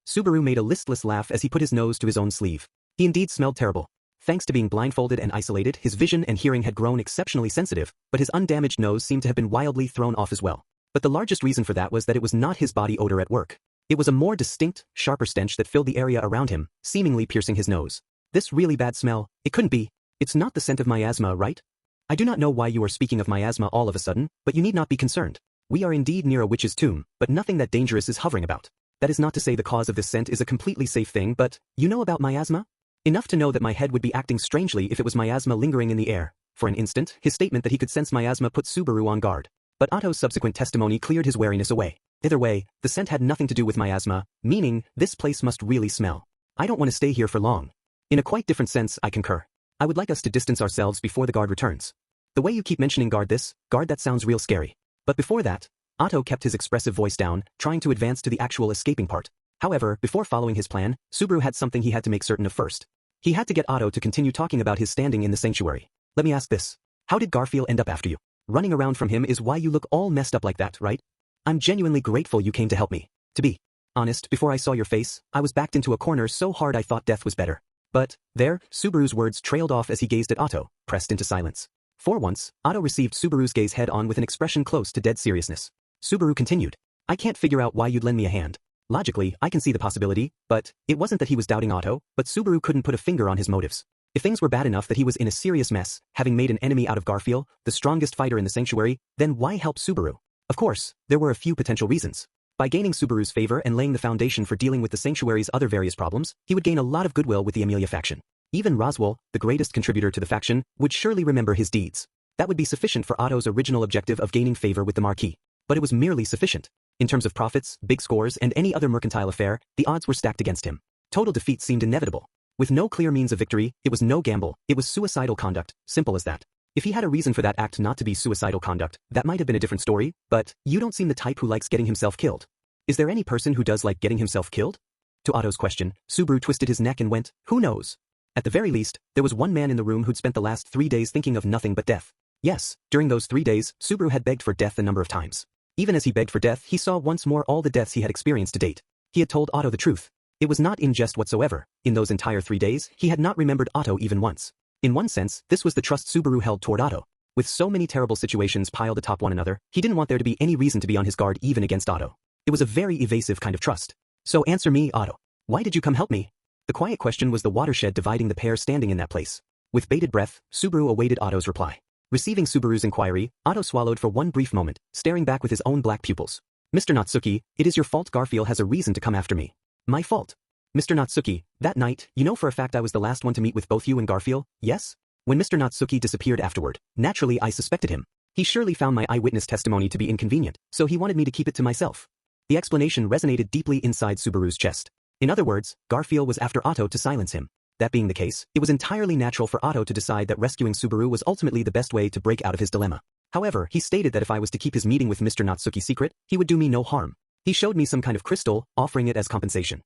Subaru made a listless laugh as he put his nose to his own sleeve. He indeed smelled terrible. Thanks to being blindfolded and isolated, his vision and hearing had grown exceptionally sensitive, but his undamaged nose seemed to have been wildly thrown off as well. But the largest reason for that was that it was not his body odor at work. It was a more distinct, sharper stench that filled the area around him, seemingly piercing his nose. This really bad smell, it couldn't be. It's not the scent of miasma, right? I do not know why you are speaking of miasma all of a sudden, but you need not be concerned. We are indeed near a witch's tomb, but nothing that dangerous is hovering about. That is not to say the cause of this scent is a completely safe thing, but, you know about miasma? Enough to know that my head would be acting strangely if it was miasma lingering in the air. For an instant, his statement that he could sense miasma put Subaru on guard. But Otto's subsequent testimony cleared his wariness away. Either way, the scent had nothing to do with miasma, meaning, this place must really smell. I don't want to stay here for long. In a quite different sense, I concur. I would like us to distance ourselves before the guard returns. The way you keep mentioning guard that sounds real scary. But before that, Otto kept his expressive voice down, trying to advance to the actual escaping part. However, before following his plan, Subaru had something he had to make certain of first. He had to get Otto to continue talking about his standing in the sanctuary. Let me ask this. How did Garfield end up after you? Running around from him is why you look all messed up like that, right? I'm genuinely grateful you came to help me. To be honest, before I saw your face, I was backed into a corner so hard I thought death was better. But, there, Subaru's words trailed off as he gazed at Otto, pressed into silence. For once, Otto received Subaru's gaze head-on with an expression close to dead seriousness. Subaru continued. I can't figure out why you'd lend me a hand. Logically, I can see the possibility, but it wasn't that he was doubting Otto, but Subaru couldn't put a finger on his motives. If things were bad enough that he was in a serious mess, having made an enemy out of Garfield, the strongest fighter in the sanctuary, then why help Subaru? Of course, there were a few potential reasons. By gaining Subaru's favor and laying the foundation for dealing with the sanctuary's other various problems, he would gain a lot of goodwill with the Amelia faction. Even Roswell, the greatest contributor to the faction, would surely remember his deeds. That would be sufficient for Otto's original objective of gaining favor with the Marquis. But it was merely sufficient. In terms of profits, big scores, and any other mercantile affair, the odds were stacked against him. Total defeat seemed inevitable. With no clear means of victory, it was no gamble, it was suicidal conduct, simple as that. If he had a reason for that act not to be suicidal conduct, that might have been a different story, but you don't seem the type who likes getting himself killed. Is there any person who does like getting himself killed? To Otto's question, Subaru twisted his neck and went, who knows? At the very least, there was one man in the room who'd spent the last 3 days thinking of nothing but death. Yes, during those 3 days, Subaru had begged for death a number of times. Even as he begged for death, he saw once more all the deaths he had experienced to date. He had told Otto the truth. It was not in jest whatsoever. In those entire 3 days, he had not remembered Otto even once. In one sense, this was the trust Subaru held toward Otto. With so many terrible situations piled atop one another, he didn't want there to be any reason to be on his guard even against Otto. It was a very evasive kind of trust. So answer me, Otto. Why did you come help me? The quiet question was the watershed dividing the pair standing in that place. With bated breath, Subaru awaited Otto's reply. Receiving Subaru's inquiry, Otto swallowed for one brief moment, staring back with his own black pupils. Mr. Natsuki, it is your fault Garfield has a reason to come after me. My fault. Mr. Natsuki, that night, you know for a fact I was the last one to meet with both you and Garfield, yes? When Mr. Natsuki disappeared afterward, naturally I suspected him. He surely found my eyewitness testimony to be inconvenient, so he wanted me to keep it to myself. The explanation resonated deeply inside Subaru's chest. In other words, Garfield was after Otto to silence him. That being the case, it was entirely natural for Otto to decide that rescuing Subaru was ultimately the best way to break out of his dilemma. However, he stated that if I was to keep his meeting with Mr. Natsuki secret, he would do me no harm. He showed me some kind of crystal, offering it as compensation.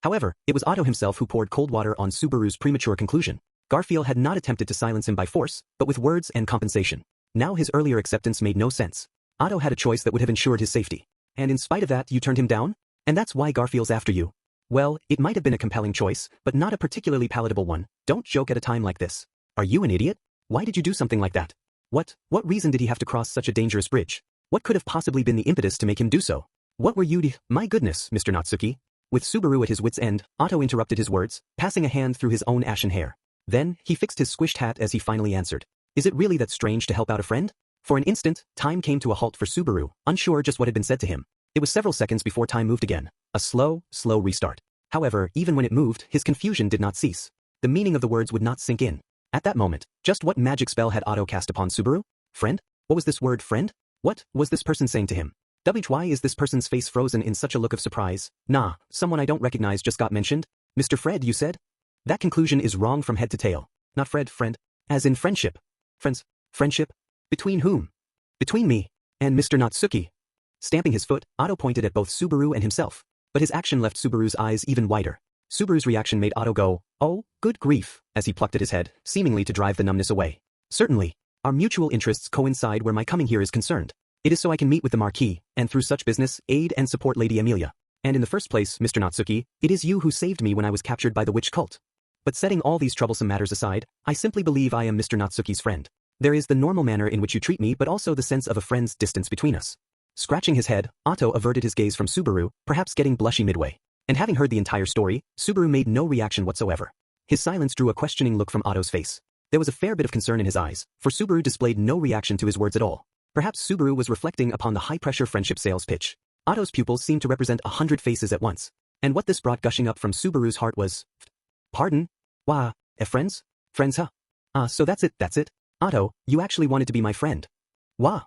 However, it was Otto himself who poured cold water on Subaru's premature conclusion. Garfield had not attempted to silence him by force, but with words and compensation. Now his earlier acceptance made no sense. Otto had a choice that would have ensured his safety. And in spite of that, you turned him down? And that's why Garfield's after you. Well, it might have been a compelling choice, but not a particularly palatable one. Don't joke at a time like this. Are you an idiot? Why did you do something like that? What reason did he have to cross such a dangerous bridge? What could have possibly been the impetus to make him do so? What were you My goodness, Mr. Natsuki. With Subaru at his wit's end, Otto interrupted his words, passing a hand through his own ashen hair. Then, he fixed his squished hat as he finally answered. Is it really that strange to help out a friend? For an instant, time came to a halt for Subaru, unsure just what had been said to him. It was several seconds before time moved again. A slow restart. However, even when it moved, his confusion did not cease. The meaning of the words would not sink in. At that moment, just what magic spell had Otto cast upon Subaru? Friend? What was this word friend? What was this person saying to him? Why is this person's face frozen in such a look of surprise? Nah, someone I don't recognize just got mentioned? Mr. Fred, you said? That conclusion is wrong from head to tail. Not Fred, friend. As in friendship. Friends. Friendship? Between whom? Between me and Mr. Natsuki. Stamping his foot, Otto pointed at both Subaru and himself. But his action left Subaru's eyes even wider. Subaru's reaction made Otto go, oh, good grief, as he plucked at his head, seemingly to drive the numbness away. Certainly. Our mutual interests coincide where my coming here is concerned. It is so I can meet with the Marquis, and through such business, aid and support Lady Amelia. And in the first place, Mr. Natsuki, it is you who saved me when I was captured by the witch cult. But setting all these troublesome matters aside, I simply believe I am Mr. Natsuki's friend. There is the normal manner in which you treat me but also the sense of a friend's distance between us. Scratching his head, Otto averted his gaze from Subaru, perhaps getting blushy midway. And having heard the entire story, Subaru made no reaction whatsoever. His silence drew a questioning look from Otto's face. There was a fair bit of concern in his eyes, for Subaru displayed no reaction to his words at all. Perhaps Subaru was reflecting upon the high-pressure friendship sales pitch. Otto's pupils seemed to represent 100 faces at once. And what this brought gushing up from Subaru's heart was, "Pardon? Wah, friends? Friends, huh? So that's it. Otto, you actually wanted to be my friend. Wah."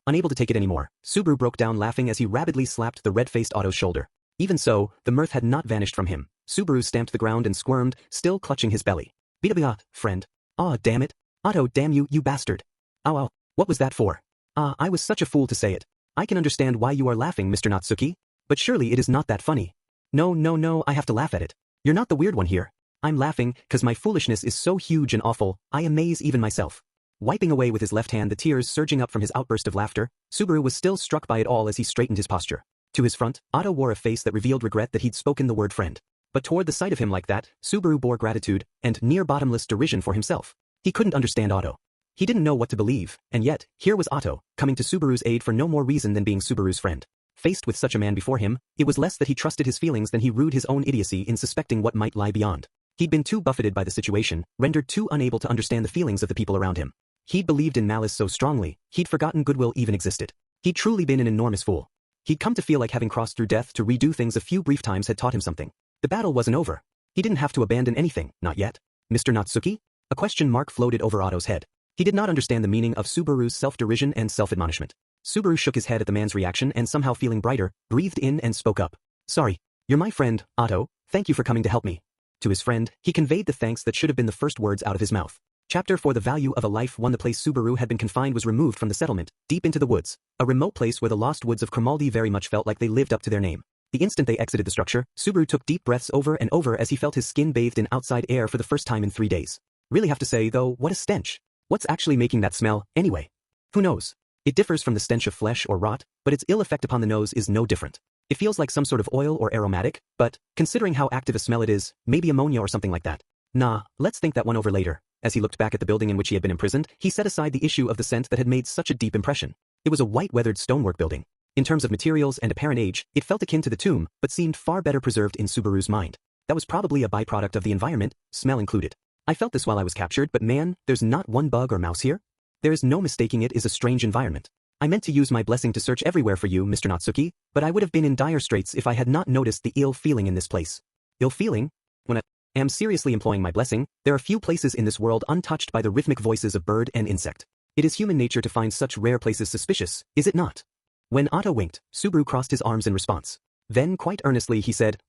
Unable to take it anymore, Subaru broke down laughing as he rapidly slapped the red-faced Otto's shoulder. Even so, the mirth had not vanished from him. Subaru stamped the ground and squirmed, still clutching his belly. "Bida, friend. Aw, damn it. Otto, damn you, you bastard. Ow, what was that for? I was such a fool to say it. I can understand why you are laughing, Mr. Natsuki. But surely it is not that funny. No, I have to laugh at it. You're not the weird one here. I'm laughing, 'cause my foolishness is so huge and awful, I amaze even myself." Wiping away with his left hand the tears surging up from his outburst of laughter, Subaru was still struck by it all as he straightened his posture. To his front, Otto wore a face that revealed regret that he'd spoken the word friend. But toward the sight of him like that, Subaru bore gratitude and near-bottomless derision for himself. He couldn't understand Otto. He didn't know what to believe, and yet, here was Otto, coming to Subaru's aid for no more reason than being Subaru's friend. Faced with such a man before him, it was less that he trusted his feelings than he rued his own idiocy in suspecting what might lie beyond. He'd been too buffeted by the situation, rendered too unable to understand the feelings of the people around him. He'd believed in malice so strongly, he'd forgotten goodwill even existed. He'd truly been an enormous fool. He'd come to feel like having crossed through death to redo things a few brief times had taught him something. The battle wasn't over. He didn't have to abandon anything, not yet. "Mr. Natsuki?" A question mark floated over Otto's head. He did not understand the meaning of Subaru's self-derision and self-admonishment. Subaru shook his head at the man's reaction and somehow feeling brighter, breathed in and spoke up. "Sorry. You're my friend, Otto. Thank you for coming to help me." To his friend, he conveyed the thanks that should have been the first words out of his mouth. Chapter 4 The value of a life won. The place Subaru had been confined was removed from the settlement, deep into the woods, a remote place where the lost woods of Cromaldi very much felt like they lived up to their name. The instant they exited the structure, Subaru took deep breaths over and over as he felt his skin bathed in outside air for the first time in 3 days. Really have to say, though, what a stench. What's actually making that smell, anyway? Who knows? It differs from the stench of flesh or rot, but its ill effect upon the nose is no different. It feels like some sort of oil or aromatic, but, considering how active a smell it is, maybe ammonia or something like that. Nah, let's think that one over later. As he looked back at the building in which he had been imprisoned, he set aside the issue of the scent that had made such a deep impression. It was a white weathered stonework building. In terms of materials and apparent age, it felt akin to the tomb, but seemed far better preserved in Subaru's mind. That was probably a byproduct of the environment, smell included. "I felt this while I was captured, but man, there's not one bug or mouse here. There is no mistaking it is a strange environment. I meant to use my blessing to search everywhere for you, Mr. Natsuki, but I would have been in dire straits if I had not noticed the ill feeling in this place." "Ill feeling? When I am seriously employing my blessing, there are few places in this world untouched by the rhythmic voices of bird and insect. It is human nature to find such rare places suspicious, is it not?" When Otto winked, Subaru crossed his arms in response. Then, quite earnestly, he said,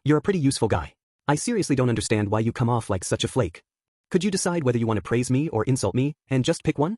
"You're a pretty useful guy. I seriously don't understand why you come off like such a flake. Could you decide whether you want to praise me or insult me, and just pick one?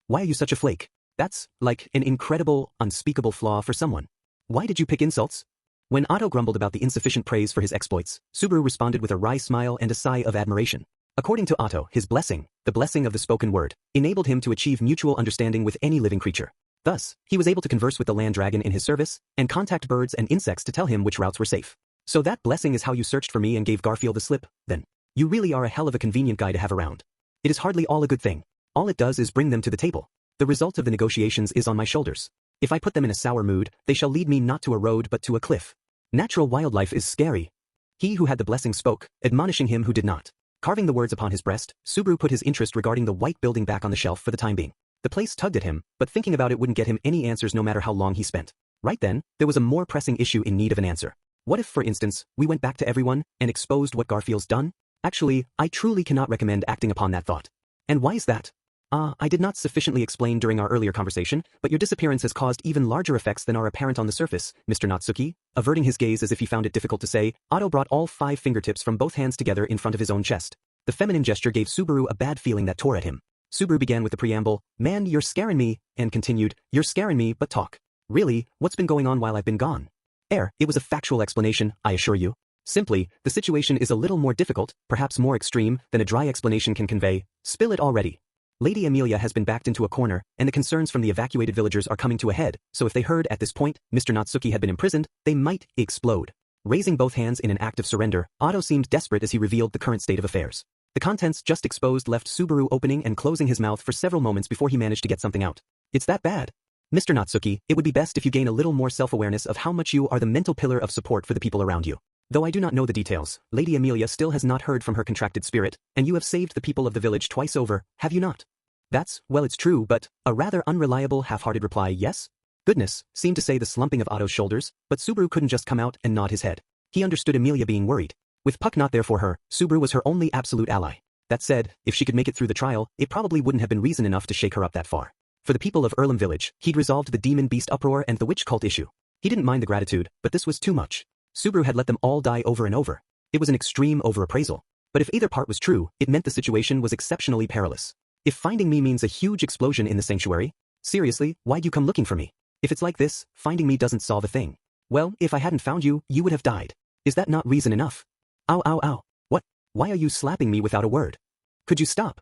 Why are you such a flake? That's, like, an incredible, unspeakable flaw for someone. Why did you pick insults?" When Otto grumbled about the insufficient praise for his exploits, Subaru responded with a wry smile and a sigh of admiration. According to Otto, his blessing, the blessing of the spoken word, enabled him to achieve mutual understanding with any living creature. Thus, he was able to converse with the land dragon in his service, and contact birds and insects to tell him which routes were safe. "So that blessing is how you searched for me and gave Garfield the slip, then? You really are a hell of a convenient guy to have around. It is hardly all a good thing. All it does is bring them to the table. The result of the negotiations is on my shoulders. If I put them in a sour mood, they shall lead me not to a road but to a cliff. Natural wildlife is scary." He who had the blessing spoke, admonishing him who did not. Carving the words upon his breast, Subaru put his interest regarding the white building back on the shelf for the time being. The place tugged at him, but thinking about it wouldn't get him any answers no matter how long he spent. Right then, there was a more pressing issue in need of an answer. What if, for instance, we went back to everyone and exposed what Garfield's done? Actually, I truly cannot recommend acting upon that thought. And why is that? I did not sufficiently explain during our earlier conversation, but your disappearance has caused even larger effects than are apparent on the surface, Mr. Natsuki. Averting his gaze as if he found it difficult to say, Otto brought all 5 fingertips from both hands together in front of his own chest. The feminine gesture gave Subaru a bad feeling that tore at him. Subaru began with the preamble, "Man, you're scaring me," and continued, "You're scaring me, but talk. Really, what's been going on while I've been gone?" It was a factual explanation, I assure you. Simply, the situation is a little more difficult, perhaps more extreme, than a dry explanation can convey. Spill it already. Lady Amelia has been backed into a corner, and the concerns from the evacuated villagers are coming to a head, so if they heard at this point Mr. Natsuki had been imprisoned, they might explode. Raising both hands in an act of surrender, Otto seemed desperate as he revealed the current state of affairs. The contents just exposed left Subaru opening and closing his mouth for several moments before he managed to get something out. "It's that bad? Mr. Natsuki, it would be best if you gain a little more self-awareness of how much you are the mental pillar of support for the people around you. Though I do not know the details, Lady Amelia still has not heard from her contracted spirit, and you have saved the people of the village twice over, have you not? That's, well, it's true, but a rather unreliable half-hearted reply, yes? Goodness, seemed to say the slumping of Otto's shoulders, but Subaru couldn't just come out and nod his head. He understood Amelia being worried. With Puck not there for her, Subaru was her only absolute ally. That said, if she could make it through the trial, it probably wouldn't have been reason enough to shake her up that far. For the people of Earlham Village, he'd resolved the demon beast uproar and the witch cult issue. He didn't mind the gratitude, but this was too much. Subaru had let them all die over and over. It was an extreme overappraisal. But if either part was true, it meant the situation was exceptionally perilous. If finding me means a huge explosion in the sanctuary, seriously, why'd you come looking for me? If it's like this, finding me doesn't solve a thing. Well, if I hadn't found you, you would have died. Is that not reason enough? Ow, ow, ow. What? Why are you slapping me without a word? Could you stop?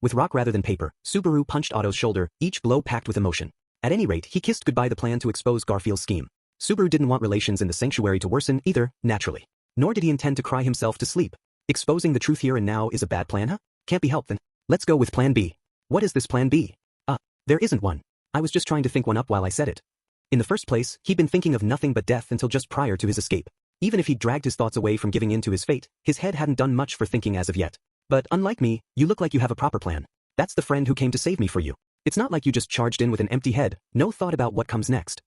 With rock rather than paper, Subaru punched Otto's shoulder, each blow packed with emotion. At any rate, he kissed goodbye the plan to expose Garfield's scheme. Subaru didn't want relations in the sanctuary to worsen either, naturally. Nor did he intend to cry himself to sleep. Exposing the truth here and now is a bad plan, huh? Can't be helped then. Let's go with plan B. What is this plan B? There isn't one. I was just trying to think one up while I said it. In the first place, he'd been thinking of nothing but death until just prior to his escape. Even if he'd dragged his thoughts away from giving in to his fate, his head hadn't done much for thinking as of yet. But unlike me, you look like you have a proper plan. That's the friend who came to save me for you. It's not like you just charged in with an empty head, no thought about what comes next.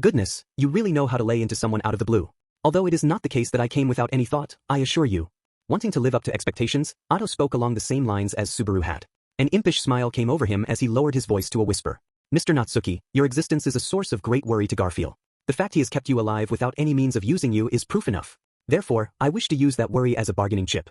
Goodness, you really know how to lay into someone out of the blue. Although it is not the case that I came without any thought, I assure you. Wanting to live up to expectations, Otto spoke along the same lines as Subaru had. An impish smile came over him as he lowered his voice to a whisper. Mr. Natsuki, your existence is a source of great worry to Garfield. The fact he has kept you alive without any means of using you is proof enough. Therefore, I wish to use that worry as a bargaining chip.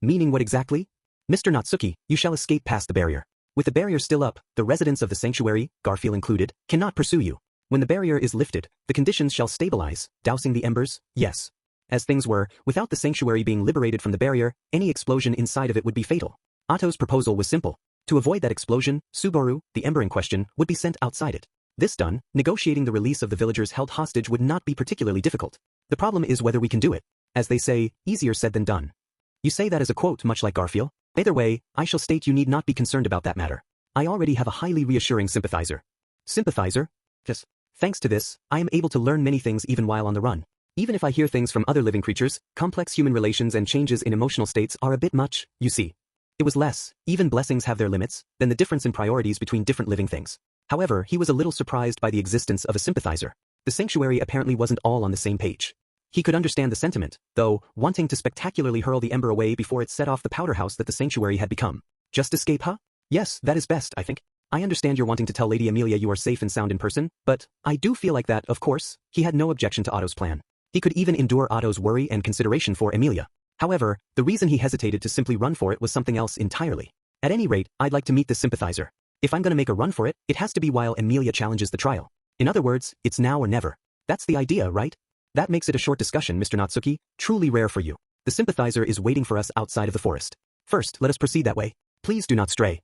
Meaning what exactly? Mr. Natsuki, you shall escape past the barrier. With the barrier still up, the residents of the sanctuary, Garfield included, cannot pursue you. When the barrier is lifted, the conditions shall stabilize, dousing the embers, yes. As things were, without the sanctuary being liberated from the barrier, any explosion inside of it would be fatal. Otto's proposal was simple. To avoid that explosion, Subaru, the ember in question, would be sent outside it. This done, negotiating the release of the villagers held hostage would not be particularly difficult. The problem is whether we can do it. As they say, easier said than done. You say that as a quote much like Garfield. Either way, I shall state you need not be concerned about that matter. I already have a highly reassuring sympathizer. Sympathizer? Yes. Thanks to this, I am able to learn many things even while on the run. Even if I hear things from other living creatures, complex human relations and changes in emotional states are a bit much, you see. It was less, even blessings have their limits, than the difference in priorities between different living things. However, he was a little surprised by the existence of a sympathizer. The sanctuary apparently wasn't all on the same page. He could understand the sentiment, though, wanting to spectacularly hurl the ember away before it set off the powder house that the sanctuary had become. Just escape, huh? Yes, that is best, I think. I understand you're wanting to tell Lady Amelia you are safe and sound in person, but I do feel like that, of course. He had no objection to Otto's plan. He could even endure Otto's worry and consideration for Amelia. However, the reason he hesitated to simply run for it was something else entirely. At any rate, I'd like to meet this sympathizer. If I'm gonna make a run for it, it has to be while Amelia challenges the trial. In other words, it's now or never. That's the idea, right? That makes it a short discussion, Mr. Natsuki, truly rare for you. The sympathizer is waiting for us outside of the forest. First, let us proceed that way. Please do not stray.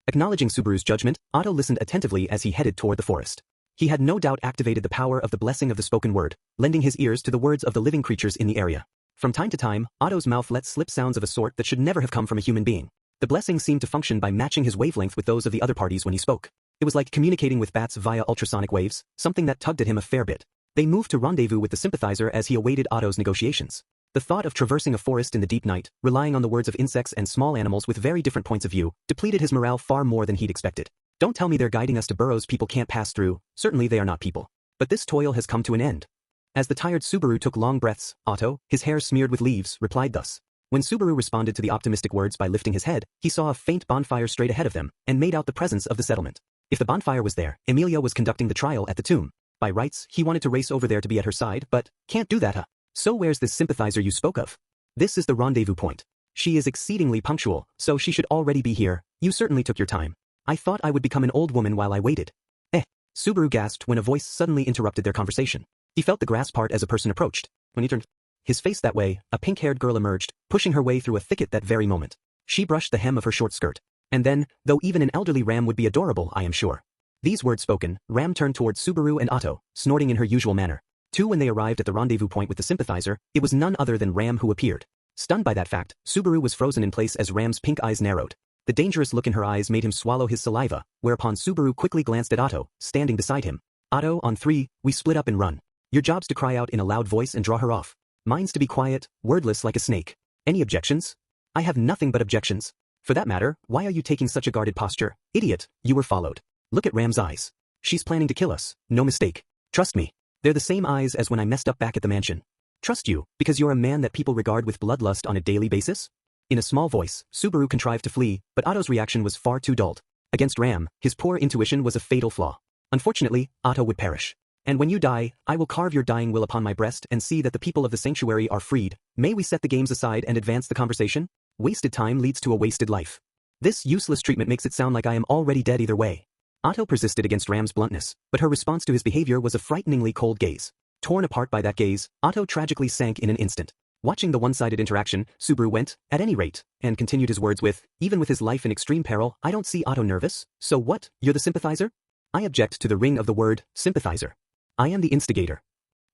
Acknowledging Subaru's judgment, Otto listened attentively as he headed toward the forest. He had no doubt activated the power of the blessing of the spoken word, lending his ears to the words of the living creatures in the area. From time to time, Otto's mouth let slip sounds of a sort that should never have come from a human being. The blessing seemed to function by matching his wavelength with those of the other parties when he spoke. It was like communicating with bats via ultrasonic waves, something that tugged at him a fair bit. They moved to rendezvous with the sympathizer as he awaited Otto's negotiations. The thought of traversing a forest in the deep night, relying on the words of insects and small animals with very different points of view, depleted his morale far more than he'd expected. Don't tell me they're guiding us to burrows people can't pass through, certainly they are not people. But this toil has come to an end. As the tired Subaru took long breaths, Otto, his hair smeared with leaves, replied thus. When Subaru responded to the optimistic words by lifting his head, he saw a faint bonfire straight ahead of them, and made out the presence of the settlement. If the bonfire was there, Amelia was conducting the trial at the tomb. By rights, he wanted to race over there to be at her side, but can't do that, huh? So where's this sympathizer you spoke of? This is the rendezvous point. She is exceedingly punctual, so she should already be here. You certainly took your time. I thought I would become an old woman while I waited. Subaru gasped when a voice suddenly interrupted their conversation. He felt the grass part as a person approached. When he turned his face that way, a pink-haired girl emerged, pushing her way through a thicket that very moment. She brushed the hem of her short skirt. And then, though even an elderly ram would be adorable, I am sure. These words spoken, Ram turned towards Subaru and Otto, snorting in her usual manner. When they arrived at the rendezvous point with the sympathizer, it was none other than Ram who appeared. Stunned by that fact, Subaru was frozen in place as Ram's pink eyes narrowed. The dangerous look in her eyes made him swallow his saliva, whereupon Subaru quickly glanced at Otto, standing beside him. Otto, on 3, we split up and run. Your job's to cry out in a loud voice and draw her off. Mine's to be quiet, wordless like a snake. Any objections? I have nothing but objections. For that matter, why are you taking such a guarded posture? Idiot, you were followed. Look at Ram's eyes. She's planning to kill us, no mistake. Trust me. They're the same eyes as when I messed up back at the mansion. Trust you, because you're a man that people regard with bloodlust on a daily basis? In a small voice, Subaru contrived to flee, but Otto's reaction was far too dulled. Against Ram, his poor intuition was a fatal flaw. Unfortunately, Otto would perish. And when you die, I will carve your dying will upon my breast and see that the people of the sanctuary are freed. May we set the games aside and advance the conversation? Wasted time leads to a wasted life. This useless treatment makes it sound like I am already dead either way. Otto persisted against Ram's bluntness, but her response to his behavior was a frighteningly cold gaze. Torn apart by that gaze, Otto tragically sank in an instant. Watching the one-sided interaction, Subaru went, at any rate, and continued his words with, even with his life in extreme peril, I don't see Otto nervous. So what, you're the sympathizer? I object to the ring of the word, sympathizer. I am the instigator.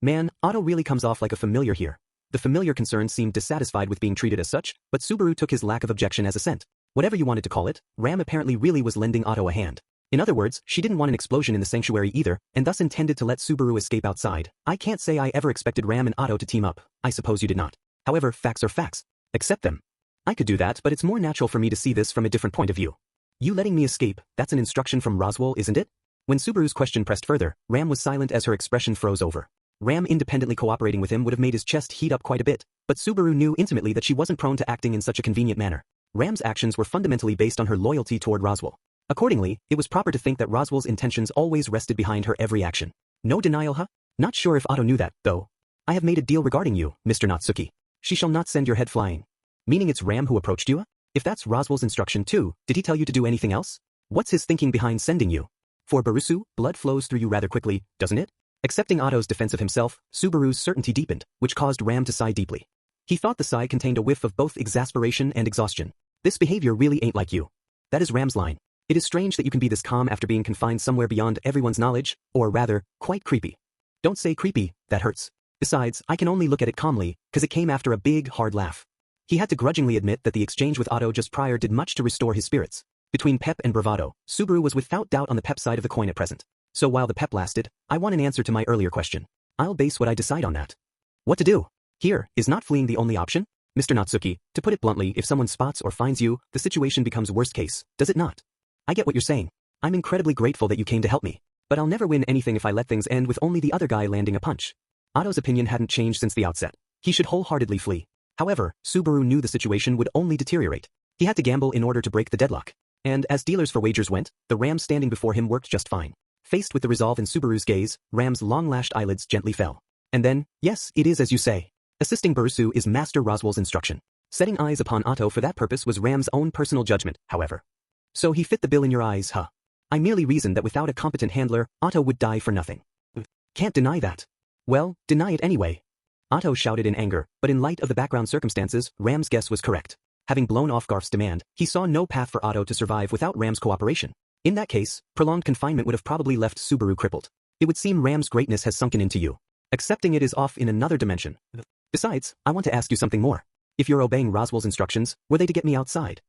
Man, Otto really comes off like a familiar here. The familiar concern seemed dissatisfied with being treated as such, but Subaru took his lack of objection as assent. Whatever you wanted to call it, Ram apparently really was lending Otto a hand. In other words, she didn't want an explosion in the sanctuary either, and thus intended to let Subaru escape outside. I can't say I ever expected Ram and Otto to team up. I suppose you did not. However, facts are facts. Accept them. I could do that, but it's more natural for me to see this from a different point of view. You letting me escape, that's an instruction from Roswell, isn't it? When Subaru's question pressed further, Ram was silent as her expression froze over. Ram independently cooperating with him would have made his chest heat up quite a bit, but Subaru knew intimately that she wasn't prone to acting in such a convenient manner. Ram's actions were fundamentally based on her loyalty toward Roswell. Accordingly, it was proper to think that Roswell's intentions always rested behind her every action. No denial, huh? Not sure if Otto knew that, though. I have made a deal regarding you, Mr. Nagatsuki. She shall not send your head flying. Meaning it's Ram who approached you? If that's Roswell's instruction too, did he tell you to do anything else? What's his thinking behind sending you? For Barusu, blood flows through you rather quickly, doesn't it? Accepting Otto's defense of himself, Subaru's certainty deepened, which caused Ram to sigh deeply. He thought the sigh contained a whiff of both exasperation and exhaustion. This behavior really ain't like you. That is Ram's line. It is strange that you can be this calm after being confined somewhere beyond everyone's knowledge, or rather, quite creepy. Don't say creepy, that hurts. Besides, I can only look at it calmly, cause it came after a big, hard laugh. He had to grudgingly admit that the exchange with Otto just prior did much to restore his spirits. Between pep and bravado, Subaru was without doubt on the pep side of the coin at present. So while the pep lasted, I want an answer to my earlier question. I'll base what I decide on that. What to do? Here, is not fleeing the only option? Mr. Nagatsuki, to put it bluntly, if someone spots or finds you, the situation becomes worst case, does it not? I get what you're saying. I'm incredibly grateful that you came to help me. But I'll never win anything if I let things end with only the other guy landing a punch. Otto's opinion hadn't changed since the outset. He should wholeheartedly flee. However, Subaru knew the situation would only deteriorate. He had to gamble in order to break the deadlock. And as dealers for wagers went, the Ram standing before him worked just fine. Faced with the resolve in Subaru's gaze, Ram's long-lashed eyelids gently fell. And then, yes, it is as you say. Assisting Barusu is Master Roswell's instruction. Setting eyes upon Otto for that purpose was Ram's own personal judgment, however. So he fit the bill in your eyes, huh? I merely reasoned that without a competent handler, Otto would die for nothing. Can't deny that. Well, deny it anyway. Otto shouted in anger, but in light of the background circumstances, Ram's guess was correct. Having blown off Garf's demand, he saw no path for Otto to survive without Ram's cooperation. In that case, prolonged confinement would have probably left Subaru crippled. It would seem Ram's greatness has sunken into you. Accepting it is off in another dimension. Besides, I want to ask you something more. If you're obeying Roswell's instructions, were they to get me outside?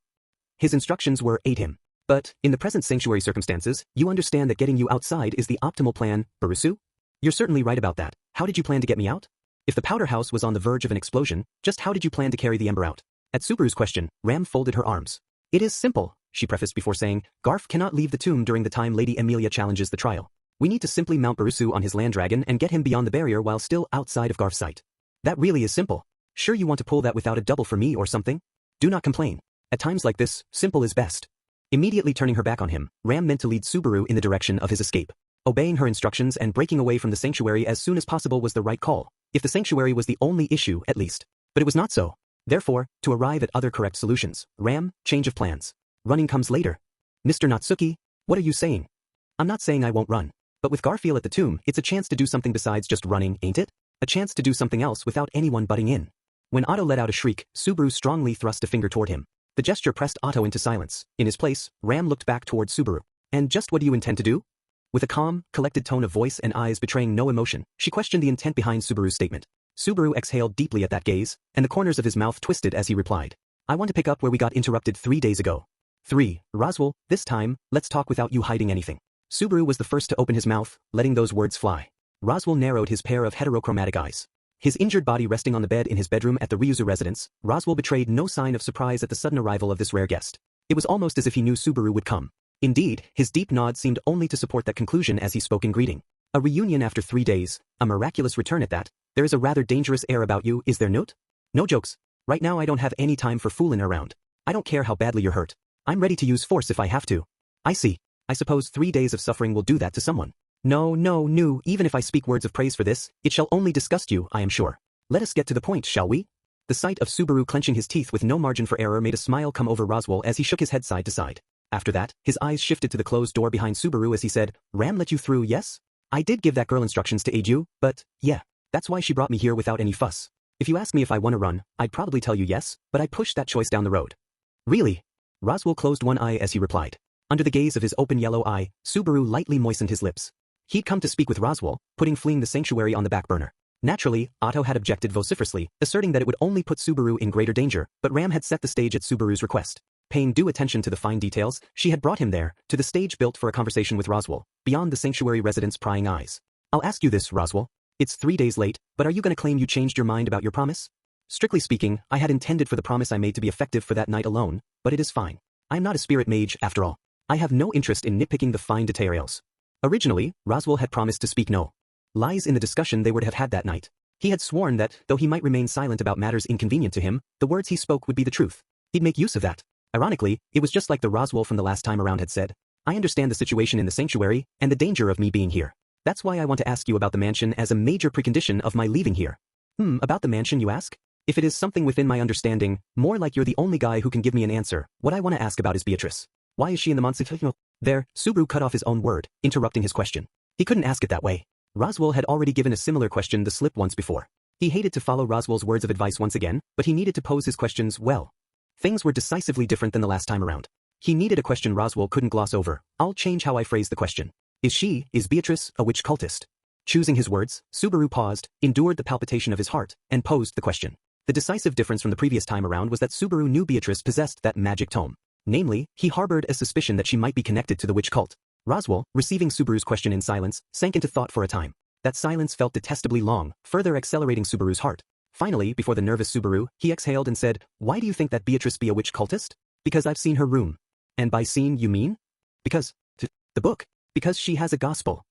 His instructions were aid him. But, in the present sanctuary circumstances, you understand that getting you outside is the optimal plan, Barusu? You're certainly right about that. How did you plan to get me out? If the powder house was on the verge of an explosion, just how did you plan to carry the ember out? At Subaru's question, Ram folded her arms. It is simple, she prefaced before saying, Garf cannot leave the tomb during the time Lady Emilia challenges the trial. We need to simply mount Barusu on his land dragon and get him beyond the barrier while still outside of Garf's sight. That really is simple. Sure you want to pull that without a double for me or something? Do not complain. At times like this, simple is best. Immediately turning her back on him, Ram meant to lead Subaru in the direction of his escape. Obeying her instructions and breaking away from the sanctuary as soon as possible was the right call, if the sanctuary was the only issue at least. But it was not so. Therefore, to arrive at other correct solutions, Ram, change of plans. Running comes later. Mr. Nagatsuki, what are you saying? I'm not saying I won't run. But with Garfield at the tomb, it's a chance to do something besides just running, ain't it? A chance to do something else without anyone butting in. When Otto let out a shriek, Subaru strongly thrust a finger toward him. The gesture pressed Otto into silence. In his place, Ram looked back toward Subaru. And just what do you intend to do? With a calm, collected tone of voice and eyes betraying no emotion, she questioned the intent behind Subaru's statement. Subaru exhaled deeply at that gaze, and the corners of his mouth twisted as he replied. I want to pick up where we got interrupted 3 days ago. 3. Roswell, this time, let's talk without you hiding anything. Subaru was the first to open his mouth, letting those words fly. Roswell narrowed his pair of heterochromatic eyes. His injured body resting on the bed in his bedroom at the Ryuzu residence, Roswell betrayed no sign of surprise at the sudden arrival of this rare guest. It was almost as if he knew Subaru would come. Indeed, his deep nod seemed only to support that conclusion as he spoke in greeting. A reunion after 3 days, a miraculous return at that. There is a rather dangerous air about you, is there not? No jokes. Right now I don't have any time for fooling around. I don't care how badly you're hurt. I'm ready to use force if I have to. I see. I suppose 3 days of suffering will do that to someone. No, even if I speak words of praise for this, it shall only disgust you, I am sure. Let us get to the point, shall we? The sight of Subaru clenching his teeth with no margin for error made a smile come over Roswell as he shook his head side to side. After that, his eyes shifted to the closed door behind Subaru as he said, Ram let you through, yes? I did give that girl instructions to aid you, but, yeah, that's why she brought me here without any fuss. If you ask me if I want to run, I'd probably tell you yes, but I pushed that choice down the road. Really? Roswell closed one eye as he replied. Under the gaze of his open yellow eye, Subaru lightly moistened his lips. He'd come to speak with Roswell, putting fleeing the sanctuary on the back burner. Naturally, Otto had objected vociferously, asserting that it would only put Subaru in greater danger, but Ram had set the stage at Subaru's request. Paying due attention to the fine details, she had brought him there, to the stage built for a conversation with Roswell, beyond the sanctuary resident's prying eyes. I'll ask you this, Roswell. It's 3 days late, but are you going to claim you changed your mind about your promise? Strictly speaking, I had intended for the promise I made to be effective for that night alone, but it is fine. I'm not a spirit mage, after all. I have no interest in nitpicking the fine details. Originally, Roswell had promised to speak no lies in the discussion they would have had that night. He had sworn that, though he might remain silent about matters inconvenient to him, the words he spoke would be the truth. He'd make use of that. Ironically, it was just like the Roswell from the last time around had said. I understand the situation in the sanctuary, and the danger of me being here. That's why I want to ask you about the mansion as a major precondition of my leaving here. About the mansion, you ask? If it is something within my understanding, more like you're the only guy who can give me an answer, what I want to ask about is Beatrice. Why is she in the Monsignor? There, Subaru cut off his own word, interrupting his question. He couldn't ask it that way. Roswell had already given a similar question the slip once before. He hated to follow Roswell's words of advice once again, but he needed to pose his questions well. Things were decisively different than the last time around. He needed a question Roswell couldn't gloss over. I'll change how I phrase the question. Is Beatrice, a witch cultist? Choosing his words, Subaru paused, endured the palpitation of his heart, and posed the question. The decisive difference from the previous time around was that Subaru knew Beatrice possessed that magic tome. Namely, he harbored a suspicion that she might be connected to the witch cult. Roswell, receiving Subaru's question in silence, sank into thought for a time. That silence felt detestably long, further accelerating Subaru's heart. Finally, before the nervous Subaru, he exhaled and said, Why do you think that Beatrice be a witch cultist? Because I've seen her room. And by seen you mean? Because, the book. Because she has a gospel.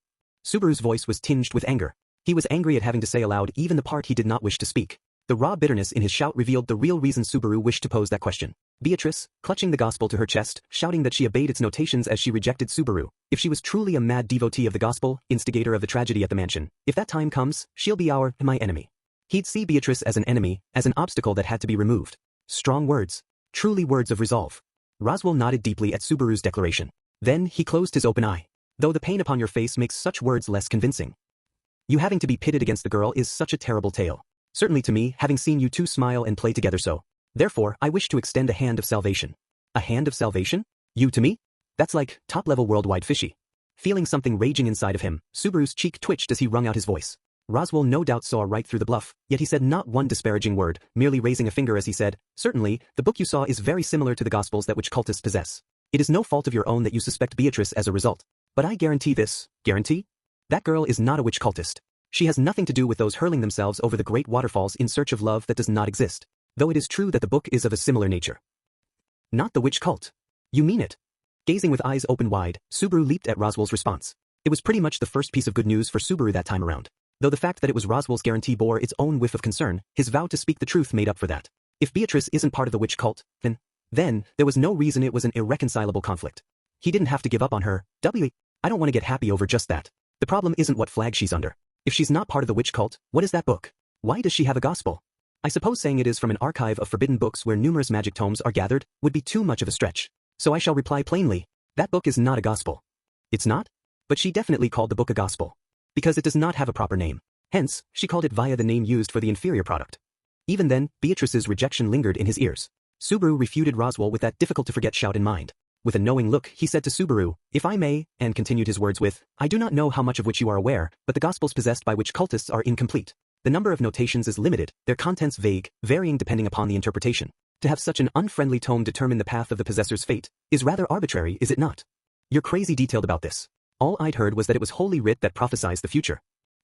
Subaru's voice was tinged with anger. He was angry at having to say aloud even the part he did not wish to speak. The raw bitterness in his shout revealed the real reason Subaru wished to pose that question. Beatrice, clutching the gospel to her chest, shouting that she obeyed its notations as she rejected Subaru. If she was truly a mad devotee of the gospel, instigator of the tragedy at the mansion, if that time comes, she'll be my enemy. He'd see Beatrice as an enemy, as an obstacle that had to be removed. Strong words. Truly words of resolve. Roswell nodded deeply at Subaru's declaration. Then he closed his open eye. Though the pain upon your face makes such words less convincing. You having to be pitted against the girl is such a terrible tale. Certainly to me, having seen you two smile and play together so. Therefore, I wish to extend a hand of salvation. A hand of salvation? You to me? That's like, top-level worldwide fishy. Feeling something raging inside of him, Subaru's cheek twitched as he wrung out his voice. Roswell no doubt saw right through the bluff, yet he said not one disparaging word, merely raising a finger as he said, Certainly, the book you saw is very similar to the gospels that witch cultists possess. It is no fault of your own that you suspect Beatrice as a result. But I guarantee this, guarantee? That girl is not a witch cultist. She has nothing to do with those hurling themselves over the great waterfalls in search of love that does not exist, though it is true that the book is of a similar nature. Not the witch cult. You mean it? Gazing with eyes open wide, Subaru leaped at Roswell's response. It was pretty much the first piece of good news for Subaru that time around. Though the fact that it was Roswell's guarantee bore its own whiff of concern, his vow to speak the truth made up for that. If Beatrice isn't part of the witch cult, then there was no reason it was an irreconcilable conflict. He didn't have to give up on her. I don't want to get happy over just that. The problem isn't what flag she's under. If she's not part of the witch cult, what is that book? Why does she have a gospel? I suppose saying it is from an archive of forbidden books where numerous magic tomes are gathered would be too much of a stretch. So I shall reply plainly. That book is not a gospel. It's not? But she definitely called the book a gospel. Because it does not have a proper name. Hence, she called it via the name used for the inferior product. Even then, Beatrice's rejection lingered in his ears. Subaru refuted Roswell with that difficult-to-forget shout in mind. With a knowing look, he said to Subaru, If I may, and continued his words with, I do not know how much of which you are aware, but the gospels possessed by which cultists are incomplete. The number of notations is limited, their contents vague, varying depending upon the interpretation. To have such an unfriendly tome determine the path of the possessor's fate is rather arbitrary, is it not? You're crazy detailed about this. All I'd heard was that it was Holy Writ that prophesies the future.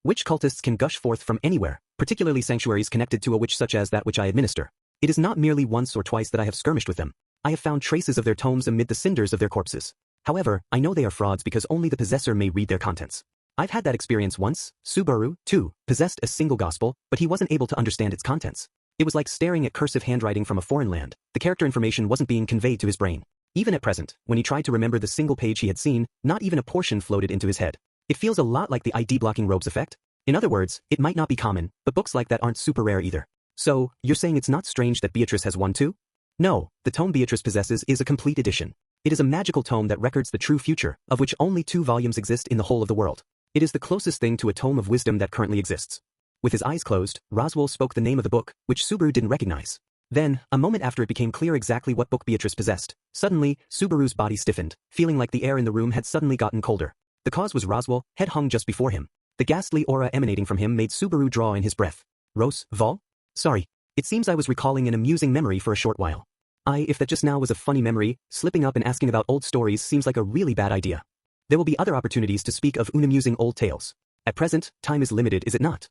Witch cultists can gush forth from anywhere, particularly sanctuaries connected to a witch such as that which I administer. It is not merely once or twice that I have skirmished with them. I have found traces of their tomes amid the cinders of their corpses. However, I know they are frauds because only the possessor may read their contents. I've had that experience once. Subaru, too, possessed a single gospel, but he wasn't able to understand its contents. It was like staring at cursive handwriting from a foreign land. The character information wasn't being conveyed to his brain. Even at present, when he tried to remember the single page he had seen, not even a portion floated into his head. It feels a lot like the ID blocking robes effect. In other words, it might not be common, but books like that aren't super rare either. So, you're saying it's not strange that Beatrice has one too? No, the tome Beatrice possesses is a complete edition. It is a magical tome that records the true future, of which only 2 volumes exist in the whole of the world. It is the closest thing to a tome of wisdom that currently exists. With his eyes closed, Roswell spoke the name of the book, which Subaru didn't recognize. Then, a moment after it became clear exactly what book Beatrice possessed, suddenly, Subaru's body stiffened, feeling like the air in the room had suddenly gotten colder. The cause was Roswell, head hung just before him. The ghastly aura emanating from him made Subaru draw in his breath. Roswell? Sorry. It seems I was recalling an amusing memory for a short while. If that just now was a funny memory, slipping up and asking about old stories seems like a really bad idea. There will be other opportunities to speak of unamusing old tales. At present, time is limited, is it not?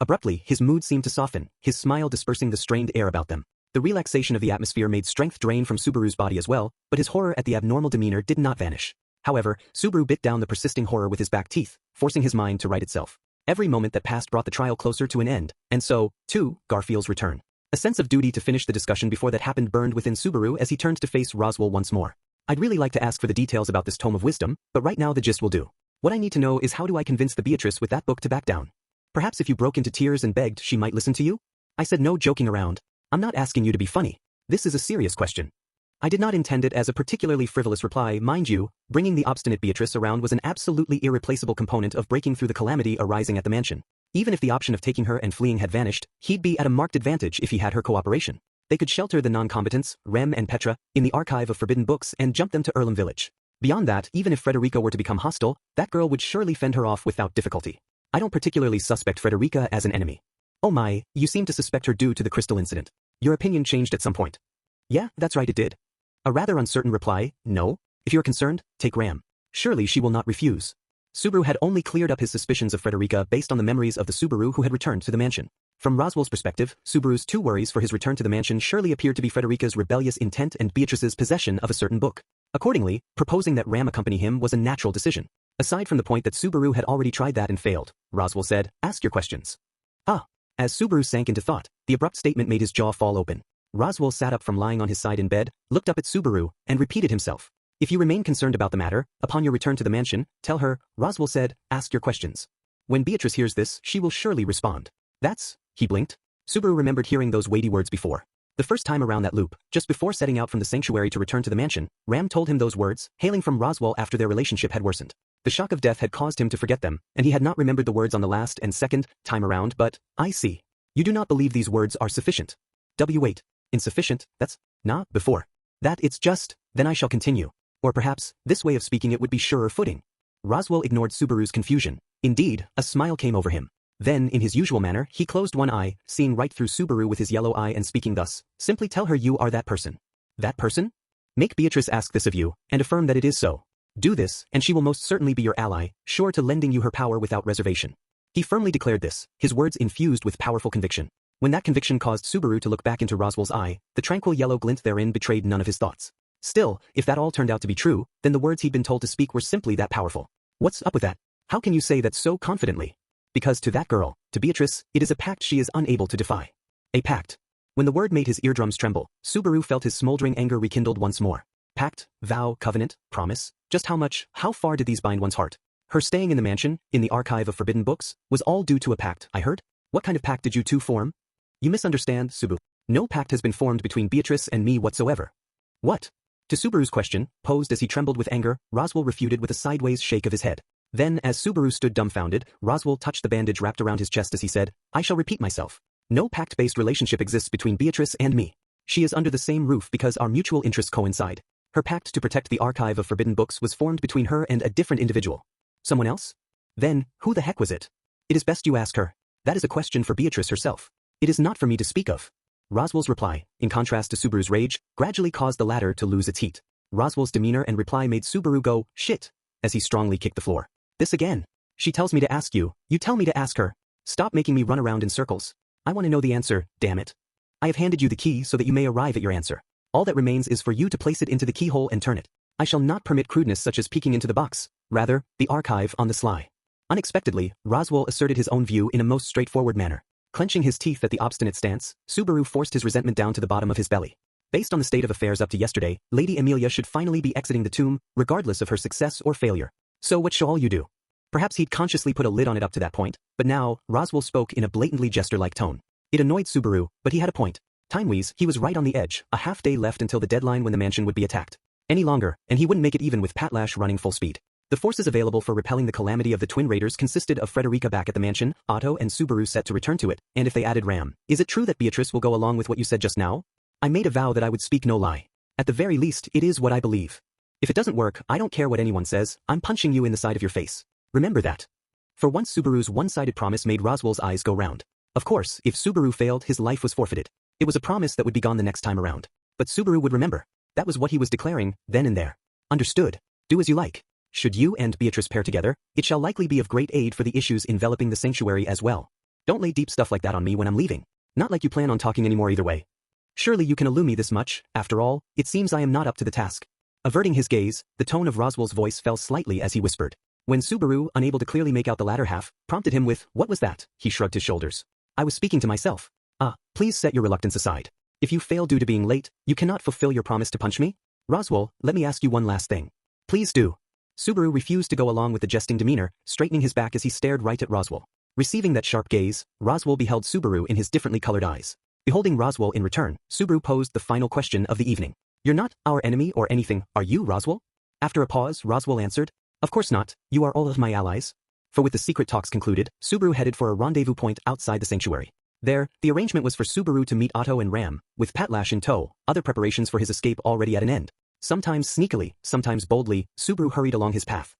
Abruptly, his mood seemed to soften, his smile dispersing the strained air about them. The relaxation of the atmosphere made strength drain from Subaru's body as well, but his horror at the abnormal demeanor did not vanish. However, Subaru bit down the persisting horror with his back teeth, forcing his mind to right itself. Every moment that passed brought the trial closer to an end, and so, too, Garfield's return. A sense of duty to finish the discussion before that happened burned within Subaru as he turned to face Roswell once more. I'd really like to ask for the details about this tome of wisdom, but right now the gist will do. What I need to know is how do I convince the Beatrice with that book to back down? Perhaps if you broke into tears and begged, she might listen to you? I said no joking around. I'm not asking you to be funny. This is a serious question. I did not intend it as a particularly frivolous reply, mind you. Bringing the obstinate Beatrice around was an absolutely irreplaceable component of breaking through the calamity arising at the mansion. Even if the option of taking her and fleeing had vanished, he'd be at a marked advantage if he had her cooperation. They could shelter the non-combatants, Rem and Petra, in the archive of forbidden books and jump them to Earlham Village. Beyond that, even if Frederica were to become hostile, that girl would surely fend her off without difficulty. I don't particularly suspect Frederica as an enemy. Oh my, you seem to suspect her due to the crystal incident. Your opinion changed at some point. Yeah, that's right, it did. A rather uncertain reply, no. If you're concerned, take Ram. Surely she will not refuse. Subaru had only cleared up his suspicions of Frederica based on the memories of the Subaru who had returned to the mansion. From Roswell's perspective, Subaru's 2 worries for his return to the mansion surely appeared to be Frederica's rebellious intent and Beatrice's possession of a certain book. Accordingly, proposing that Ram accompany him was a natural decision. Aside from the point that Subaru had already tried that and failed, Roswell said, ask your questions. Ah. As Subaru sank into thought, the abrupt statement made his jaw fall open. Roswell sat up from lying on his side in bed, looked up at Subaru, and repeated himself. If you remain concerned about the matter, upon your return to the mansion, tell her, Roswell said, ask your questions. When Beatrice hears this, she will surely respond. He blinked. Subaru remembered hearing those weighty words before. The first time around that loop, just before setting out from the sanctuary to return to the mansion, Ram told him those words, hailing from Roswell after their relationship had worsened. The shock of death had caused him to forget them, and he had not remembered the words on the last and second time around, but, I see. You do not believe these words are sufficient. Wait. Insufficient, that's not before. That it's just, then I shall continue. Or perhaps, this way of speaking it would be surer footing. Roswell ignored Subaru's confusion. Indeed, a smile came over him. Then, in his usual manner, he closed one eye, seeing right through Subaru with his yellow eye and speaking thus, simply tell her you are that person. That person? Make Beatrice ask this of you, and affirm that it is so. Do this, and she will most certainly be your ally, sure to lending you her power without reservation. He firmly declared this, his words infused with powerful conviction. When that conviction caused Subaru to look back into Roswell's eye, the tranquil yellow glint therein betrayed none of his thoughts. Still, if that all turned out to be true, then the words he'd been told to speak were simply that powerful. What's up with that? How can you say that so confidently? Because to that girl, to Beatrice, it is a pact she is unable to defy. A pact. When the word made his eardrums tremble, Subaru felt his smoldering anger rekindled once more. Pact, vow, covenant, promise, just how far did these bind one's heart? Her staying in the mansion, in the archive of forbidden books, was all due to a pact, I heard? What kind of pact did you two form? You misunderstand, Subaru. No pact has been formed between Beatrice and me whatsoever. What? To Subaru's question, posed as he trembled with anger, Roswell refuted with a sideways shake of his head. Then, as Subaru stood dumbfounded, Roswell touched the bandage wrapped around his chest as he said, I shall repeat myself. No pact-based relationship exists between Beatrice and me. She is under the same roof because our mutual interests coincide. Her pact to protect the archive of forbidden books was formed between her and a different individual. Someone else? Then, who the heck was it? It is best you ask her. That is a question for Beatrice herself. It is not for me to speak of. Roswell's reply, in contrast to Subaru's rage, gradually caused the latter to lose its heat. Roswell's demeanor and reply made Subaru go, shit, as he strongly kicked the floor. This again. She tells me to ask you, you tell me to ask her. Stop making me run around in circles. I want to know the answer, damn it. I have handed you the key so that you may arrive at your answer. All that remains is for you to place it into the keyhole and turn it. I shall not permit crudeness such as peeking into the box, rather, the archive on the sly. Unexpectedly, Roswell asserted his own view in a most straightforward manner. Clenching his teeth at the obstinate stance, Subaru forced his resentment down to the bottom of his belly. Based on the state of affairs up to yesterday, Lady Amelia should finally be exiting the tomb, regardless of her success or failure. So what shall you do? Perhaps he'd consciously put a lid on it up to that point, but now, Roswell spoke in a blatantly jester-like tone. It annoyed Subaru, but he had a point. Time-wise, he was right on the edge, a half-day left until the deadline when the mansion would be attacked. Any longer, and he wouldn't make it even with Patlash running full speed. The forces available for repelling the calamity of the Twin Raiders consisted of Frederica back at the mansion, Otto and Subaru set to return to it, and if they added Ram. Is it true that Beatrice will go along with what you said just now? I made a vow that I would speak no lie. At the very least, it is what I believe. If it doesn't work, I don't care what anyone says, I'm punching you in the side of your face. Remember that. For once Subaru's one-sided promise made Roswell's eyes go round. Of course, if Subaru failed, his life was forfeited. It was a promise that would be gone the next time around. But Subaru would remember. That was what he was declaring, then and there. Understood. Do as you like. Should you and Beatrice pair together, it shall likely be of great aid for the issues enveloping the sanctuary as well. Don't lay deep stuff like that on me when I'm leaving. Not like you plan on talking anymore either way. Surely you can elude me this much, after all, it seems I am not up to the task. Averting his gaze, the tone of Roswell's voice fell slightly as he whispered. When Subaru, unable to clearly make out the latter half, prompted him with, "What was that?" he shrugged his shoulders. "I was speaking to myself." Please set your reluctance aside. If you fail due to being late, you cannot fulfill your promise to punch me? Roswell, let me ask you one last thing. Please do. Subaru refused to go along with the jesting demeanor, straightening his back as he stared right at Roswell. Receiving that sharp gaze, Roswell beheld Subaru in his differently colored eyes. Beholding Roswell in return, Subaru posed the final question of the evening. "You're not our enemy or anything, are you, Roswell?" After a pause, Roswell answered, "Of course not, you are all of my allies." For with the secret talks concluded, Subaru headed for a rendezvous point outside the sanctuary. There, the arrangement was for Subaru to meet Otto and Ram, with Patlash in tow, other preparations for his escape already at an end. Sometimes sneakily, sometimes boldly, Subaru hurried along his path.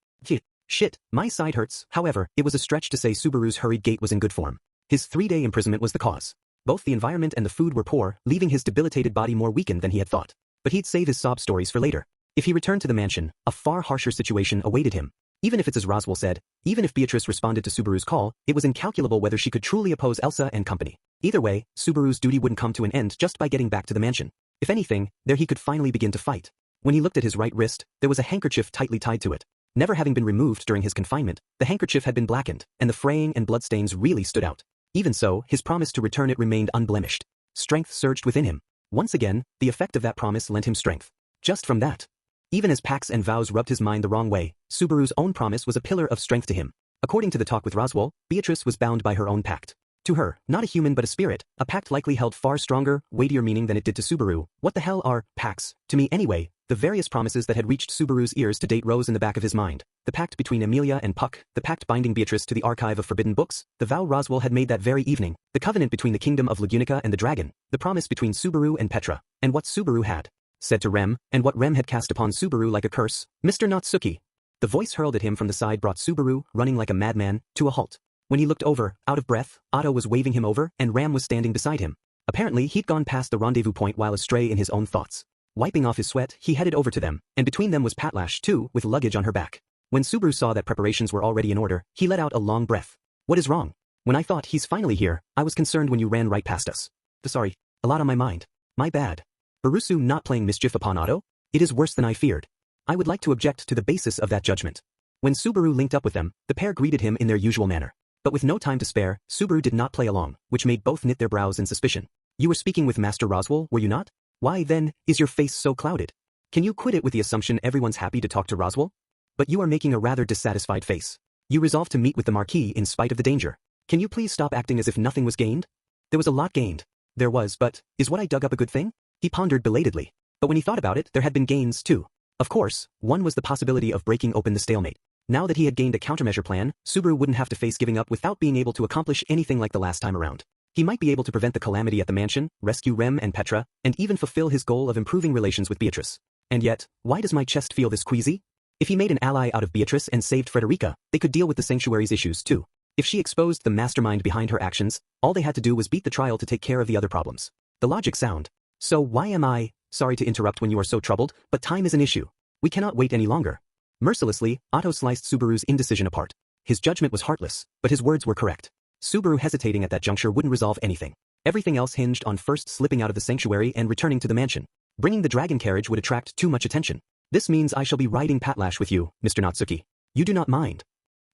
Shit, my side hurts. However, it was a stretch to say Subaru's hurried gait was in good form. His 3-day imprisonment was the cause. Both the environment and the food were poor, leaving his debilitated body more weakened than he had thought. But he'd save his sob stories for later. If he returned to the mansion, a far harsher situation awaited him. Even if it's as Roswell said, even if Beatrice responded to Subaru's call, it was incalculable whether she could truly oppose Elsa and company. Either way, Subaru's duty wouldn't come to an end just by getting back to the mansion. If anything, there he could finally begin to fight. When he looked at his right wrist, there was a handkerchief tightly tied to it. Never having been removed during his confinement, the handkerchief had been blackened, and the fraying and bloodstains really stood out. Even so, his promise to return it remained unblemished. Strength surged within him. Once again, the effect of that promise lent him strength. Just from that. Even as pacts and vows rubbed his mind the wrong way, Subaru's own promise was a pillar of strength to him. According to the talk with Roswell, Beatrice was bound by her own pact. To her, not a human but a spirit, a pact likely held far stronger, weightier meaning than it did to Subaru. What the hell are pacts? To me anyway. The various promises that had reached Subaru's ears to date rose in the back of his mind. The pact between Amelia and Puck, the pact binding Beatrice to the archive of forbidden books, the vow Roswell had made that very evening, the covenant between the kingdom of Lagunica and the dragon, the promise between Subaru and Petra, and what Subaru had said to Rem, and what Rem had cast upon Subaru like a curse. "Mr. Nagatsuki." The voice hurled at him from the side brought Subaru, running like a madman, to a halt. When he looked over, out of breath, Otto was waving him over, and Ram was standing beside him. Apparently, he'd gone past the rendezvous point while astray in his own thoughts. Wiping off his sweat, he headed over to them, and between them was Patlash too, with luggage on her back. When Subaru saw that preparations were already in order, he let out a long breath. "What is wrong?" "When I thought he's finally here, I was concerned when you ran right past us." "Sorry. A lot on my mind. My bad." Barusu not playing mischief upon Otto? It is worse than I feared. I would like to object to the basis of that judgment. When Subaru linked up with them, the pair greeted him in their usual manner. But with no time to spare, Subaru did not play along, which made both knit their brows in suspicion. "You were speaking with Master Roswell, were you not? Why, then, is your face so clouded? Can you quit it with the assumption everyone's happy to talk to Roswell? But you are making a rather dissatisfied face. You resolved to meet with the Marquis in spite of the danger. Can you please stop acting as if nothing was gained?" "There was a lot gained." "There was, but, is what I dug up a good thing?" He pondered belatedly. But when he thought about it, there had been gains, too. Of course, one was the possibility of breaking open the stalemate. Now that he had gained a countermeasure plan, Subaru wouldn't have to face giving up without being able to accomplish anything like the last time around. He might be able to prevent the calamity at the mansion, rescue Rem and Petra, and even fulfill his goal of improving relations with Beatrice. And yet, why does my chest feel this queasy? If he made an ally out of Beatrice and saved Frederica, they could deal with the sanctuary's issues, too. If she exposed the mastermind behind her actions, all they had to do was beat the trial to take care of the other problems. The logic sound. So why am I, sorry to interrupt when you are so troubled, but time is an issue. We cannot wait any longer. Mercilessly, Otto sliced Subaru's indecision apart. His judgment was heartless, but his words were correct. Subaru hesitating at that juncture wouldn't resolve anything. Everything else hinged on first slipping out of the sanctuary and returning to the mansion. Bringing the dragon carriage would attract too much attention. This means I shall be riding Patlash with you, Mr. Natsuki. You do not mind.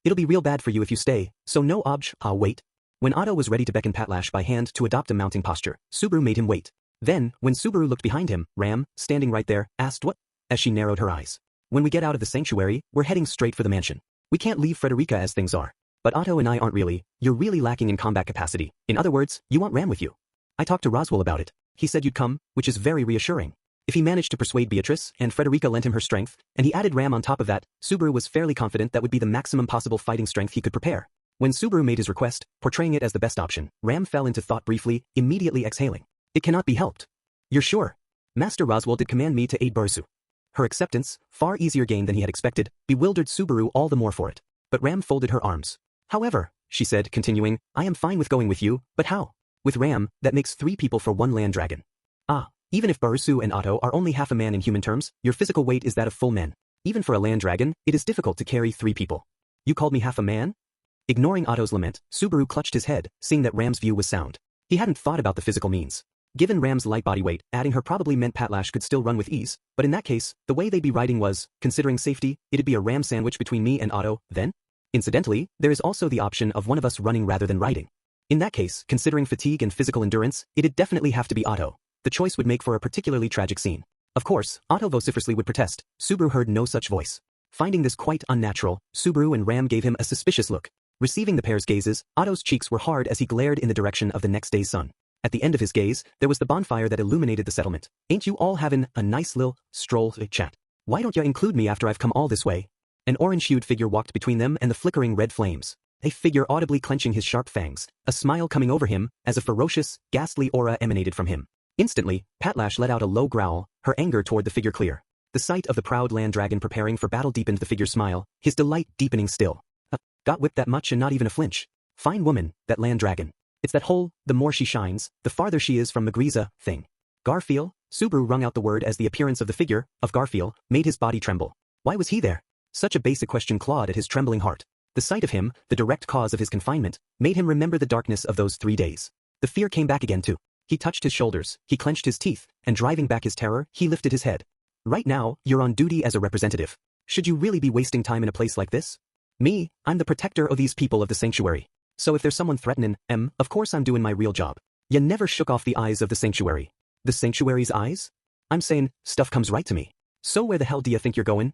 It'll be real bad for you if you stay, so no I'll wait. When Otto was ready to beckon Patlash by hand to adopt a mounting posture, Subaru made him wait. Then, when Subaru looked behind him, Ram, standing right there, asked what? As she narrowed her eyes. When we get out of the sanctuary, we're heading straight for the mansion. We can't leave Frederica as things are. But Otto and I aren't really. You're really lacking in combat capacity. In other words, you want Ram with you. I talked to Roswell about it. He said you'd come, which is very reassuring. If he managed to persuade Beatrice, and Frederica lent him her strength, and he added Ram on top of that, Subaru was fairly confident that would be the maximum possible fighting strength he could prepare. When Subaru made his request, portraying it as the best option, Ram fell into thought briefly, immediately exhaling. It cannot be helped. You're sure? Master Roswell did command me to aid Barisu. Her acceptance, far easier gain than he had expected, bewildered Subaru all the more for it. But Ram folded her arms. However, she said, continuing, I am fine with going with you, but how? With Ram, that makes 3 people for 1 land dragon. Even if Barisu and Otto are only half a man in human terms, your physical weight is that of full men. Even for a land dragon, it is difficult to carry 3 people. You called me half a man? Ignoring Otto's lament, Subaru clutched his head, seeing that Ram's view was sound. He hadn't thought about the physical means. Given Ram's light body weight, adding her probably meant Patlash could still run with ease, but in that case, the way they'd be riding was, considering safety, it'd be a Ram sandwich between me and Otto, then? Incidentally, there is also the option of one of us running rather than riding. In that case, considering fatigue and physical endurance, it'd definitely have to be Otto. The choice would make for a particularly tragic scene. Of course, Otto vociferously would protest. Subaru heard no such voice. Finding this quite unnatural, Subaru and Ram gave him a suspicious look. Receiving the pair's gazes, Otto's cheeks were hard as he glared in the direction of the next day's sun. At the end of his gaze, there was the bonfire that illuminated the settlement. Ain't you all having a nice lil stroll chat? Why don't ya include me after I've come all this way? An orange-hued figure walked between them and the flickering red flames. A figure audibly clenching his sharp fangs, a smile coming over him as a ferocious, ghastly aura emanated from him. Instantly, Patlash let out a low growl, her anger toward the figure clear. The sight of the proud land dragon preparing for battle deepened the figure's smile, his delight deepening still. Got whipped that much and not even a flinch. Fine woman, that land dragon. It's that whole, the more she shines, the farther she is from Magriza, thing. Garfield? Subaru wrung out the word as the appearance of the figure, of Garfield, made his body tremble. Why was he there? Such a basic question clawed at his trembling heart. The sight of him, the direct cause of his confinement, made him remember the darkness of those 3 days. The fear came back again too. He touched his shoulders, he clenched his teeth, and driving back his terror, he lifted his head. Right now, you're on duty as a representative. Should you really be wasting time in a place like this? Me, I'm the protector of these people of the sanctuary. So if there's someone threatening, of course I'm doing my real job. You never shook off the eyes of the sanctuary. The sanctuary's eyes? I'm saying, stuff comes right to me. So where the hell do you think you're going?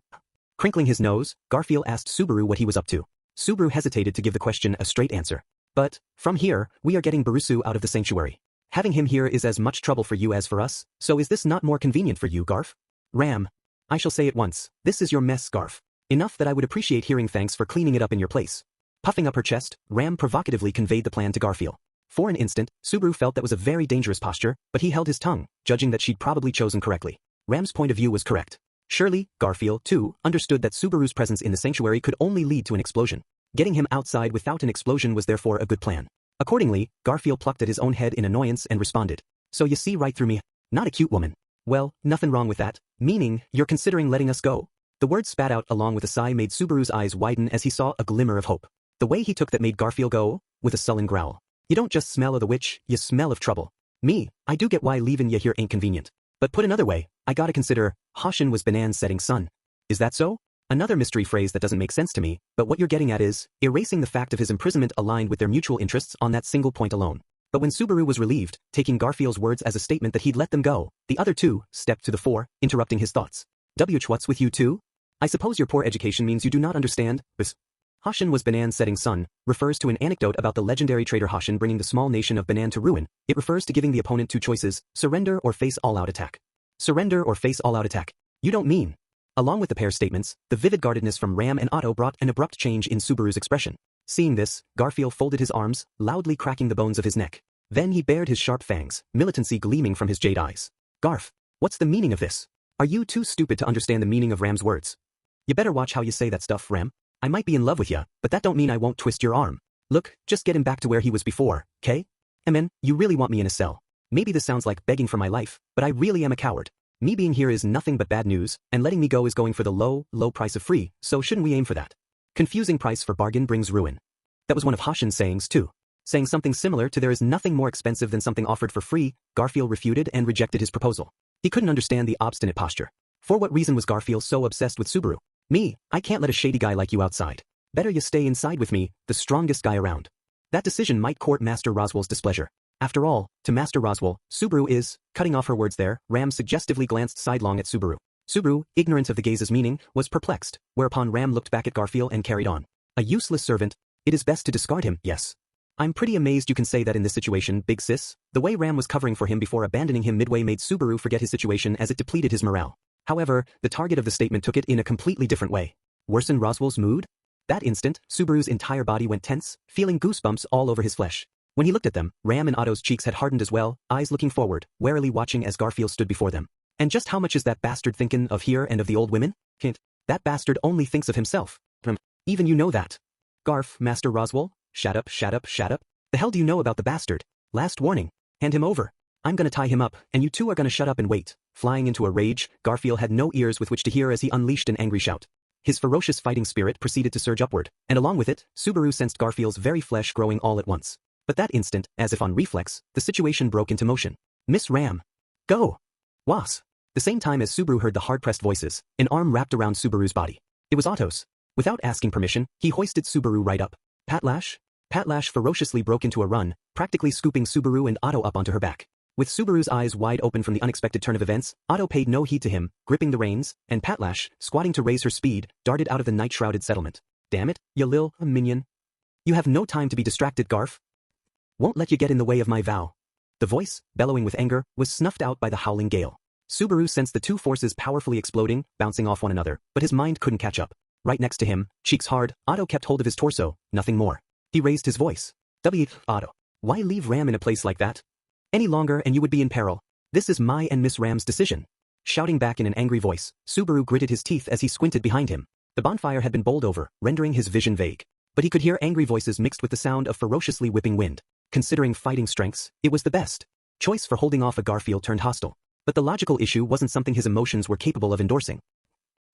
Crinkling his nose, Garfield asked Subaru what he was up to. Subaru hesitated to give the question a straight answer. But, from here, we are getting Barisu out of the sanctuary. Having him here is as much trouble for you as for us, so is this not more convenient for you, Garf? Ram. I shall say it once, this is your mess, Garf. Enough that I would appreciate hearing thanks for cleaning it up in your place. Puffing up her chest, Ram provocatively conveyed the plan to Garfield. For an instant, Subaru felt that was a very dangerous posture, but he held his tongue, judging that she'd probably chosen correctly. Ram's point of view was correct. Surely, Garfield, too, understood that Subaru's presence in the sanctuary could only lead to an explosion. Getting him outside without an explosion was therefore a good plan. Accordingly, Garfield plucked at his own head in annoyance and responded. So you see right through me. Not a cute woman. Well, nothing wrong with that, meaning, you're considering letting us go. The words spat out along with a sigh made Subaru's eyes widen as he saw a glimmer of hope. The way he took that made Garfield go, with a sullen growl. You don't just smell of the witch, you smell of trouble. Me, I do get why leaving you here ain't convenient. But put another way, I gotta consider, Hashin was Banan's setting sun. Is that so? Another mystery phrase that doesn't make sense to me, but what you're getting at is, erasing the fact of his imprisonment aligned with their mutual interests on that single point alone. But when Subaru was relieved, taking Garfield's words as a statement that he'd let them go, the other two stepped to the fore, interrupting his thoughts. What's with you too? I suppose your poor education means you do not understand this. Hashin was Banan's setting sun, refers to an anecdote about the legendary traitor Hashin bringing the small nation of Banan to ruin. It refers to giving the opponent 2 choices, surrender or face all-out attack. Surrender or face all-out attack. You don't mean. Along with the pair's statements, the vivid guardedness from Ram and Otto brought an abrupt change in Subaru's expression. Seeing this, Garfield folded his arms, loudly cracking the bones of his neck. Then he bared his sharp fangs, militancy gleaming from his jade eyes. Garf, what's the meaning of this? Are you too stupid to understand the meaning of Ram's words? You better watch how you say that stuff, Ram. I might be in love with ya, but that don't mean I won't twist your arm. Look, just get him back to where he was before, okay? Amen, you really want me in a cell. Maybe this sounds like begging for my life, but I really am a coward. Me being here is nothing but bad news, and letting me go is going for the low price of free, so shouldn't we aim for that? Confusing price for bargain brings ruin. That was one of Hashin's sayings too. Saying something similar to there is nothing more expensive than something offered for free, Garfield refuted and rejected his proposal. He couldn't understand the obstinate posture. For what reason was Garfield so obsessed with Subaru? Me, I can't let a shady guy like you outside. Better you stay inside with me, the strongest guy around. That decision might court Master Roswell's displeasure. After all, to Master Roswell, Subaru is, cutting off her words there, Ram suggestively glanced sidelong at Subaru. Subaru, ignorant of the gaze's meaning, was perplexed, whereupon Ram looked back at Garfield and carried on. A useless servant. It is best to discard him, yes. I'm pretty amazed you can say that in this situation, big sis. The way Ram was covering for him before abandoning him midway made Subaru forget his situation as it depleted his morale. However, the target of the statement took it in a completely different way. Worsen Roswell's mood? That instant, Subaru's entire body went tense, feeling goosebumps all over his flesh. When he looked at them, Ram and Otto's cheeks had hardened as well, eyes looking forward, warily watching as Garfield stood before them. And just how much is that bastard thinking of here and of the old women? Hint. That bastard only thinks of himself. Even you know that. Garf, Master Roswell? Shut up, shut up, shut up. The hell do you know about the bastard? Last warning. Hand him over. I'm gonna tie him up, and you two are gonna shut up and wait. Flying into a rage, Garfield had no ears with which to hear as he unleashed an angry shout. His ferocious fighting spirit proceeded to surge upward, and along with it, Subaru sensed Garfield's very flesh growing all at once. But that instant, as if on reflex, the situation broke into motion. Miss Ram. Go. Was. The same time as Subaru heard the hard-pressed voices, an arm wrapped around Subaru's body. It was Otto's. Without asking permission, he hoisted Subaru right up. Patlash? Patlash ferociously broke into a run, practically scooping Subaru and Otto up onto her back. With Subaru's eyes wide open from the unexpected turn of events, Otto paid no heed to him, gripping the reins, and Patlash, squatting to raise her speed, darted out of the night-shrouded settlement. Damn it, you lil minion. You have no time to be distracted, Garf. Won't let you get in the way of my vow. The voice, bellowing with anger, was snuffed out by the howling gale. Subaru sensed the two forces powerfully exploding, bouncing off one another, but his mind couldn't catch up. Right next to him, cheeks hard, Otto kept hold of his torso, nothing more. He raised his voice. Otto. Why leave Ram in a place like that? Any longer and you would be in peril. This is my and Miss Ram's decision. Shouting back in an angry voice, Subaru gritted his teeth as he squinted behind him. The bonfire had been bowled over, rendering his vision vague. But he could hear angry voices mixed with the sound of ferociously whipping wind. Considering fighting strengths, it was the best choice for holding off a Garfield turned hostile. But the logical issue wasn't something his emotions were capable of endorsing.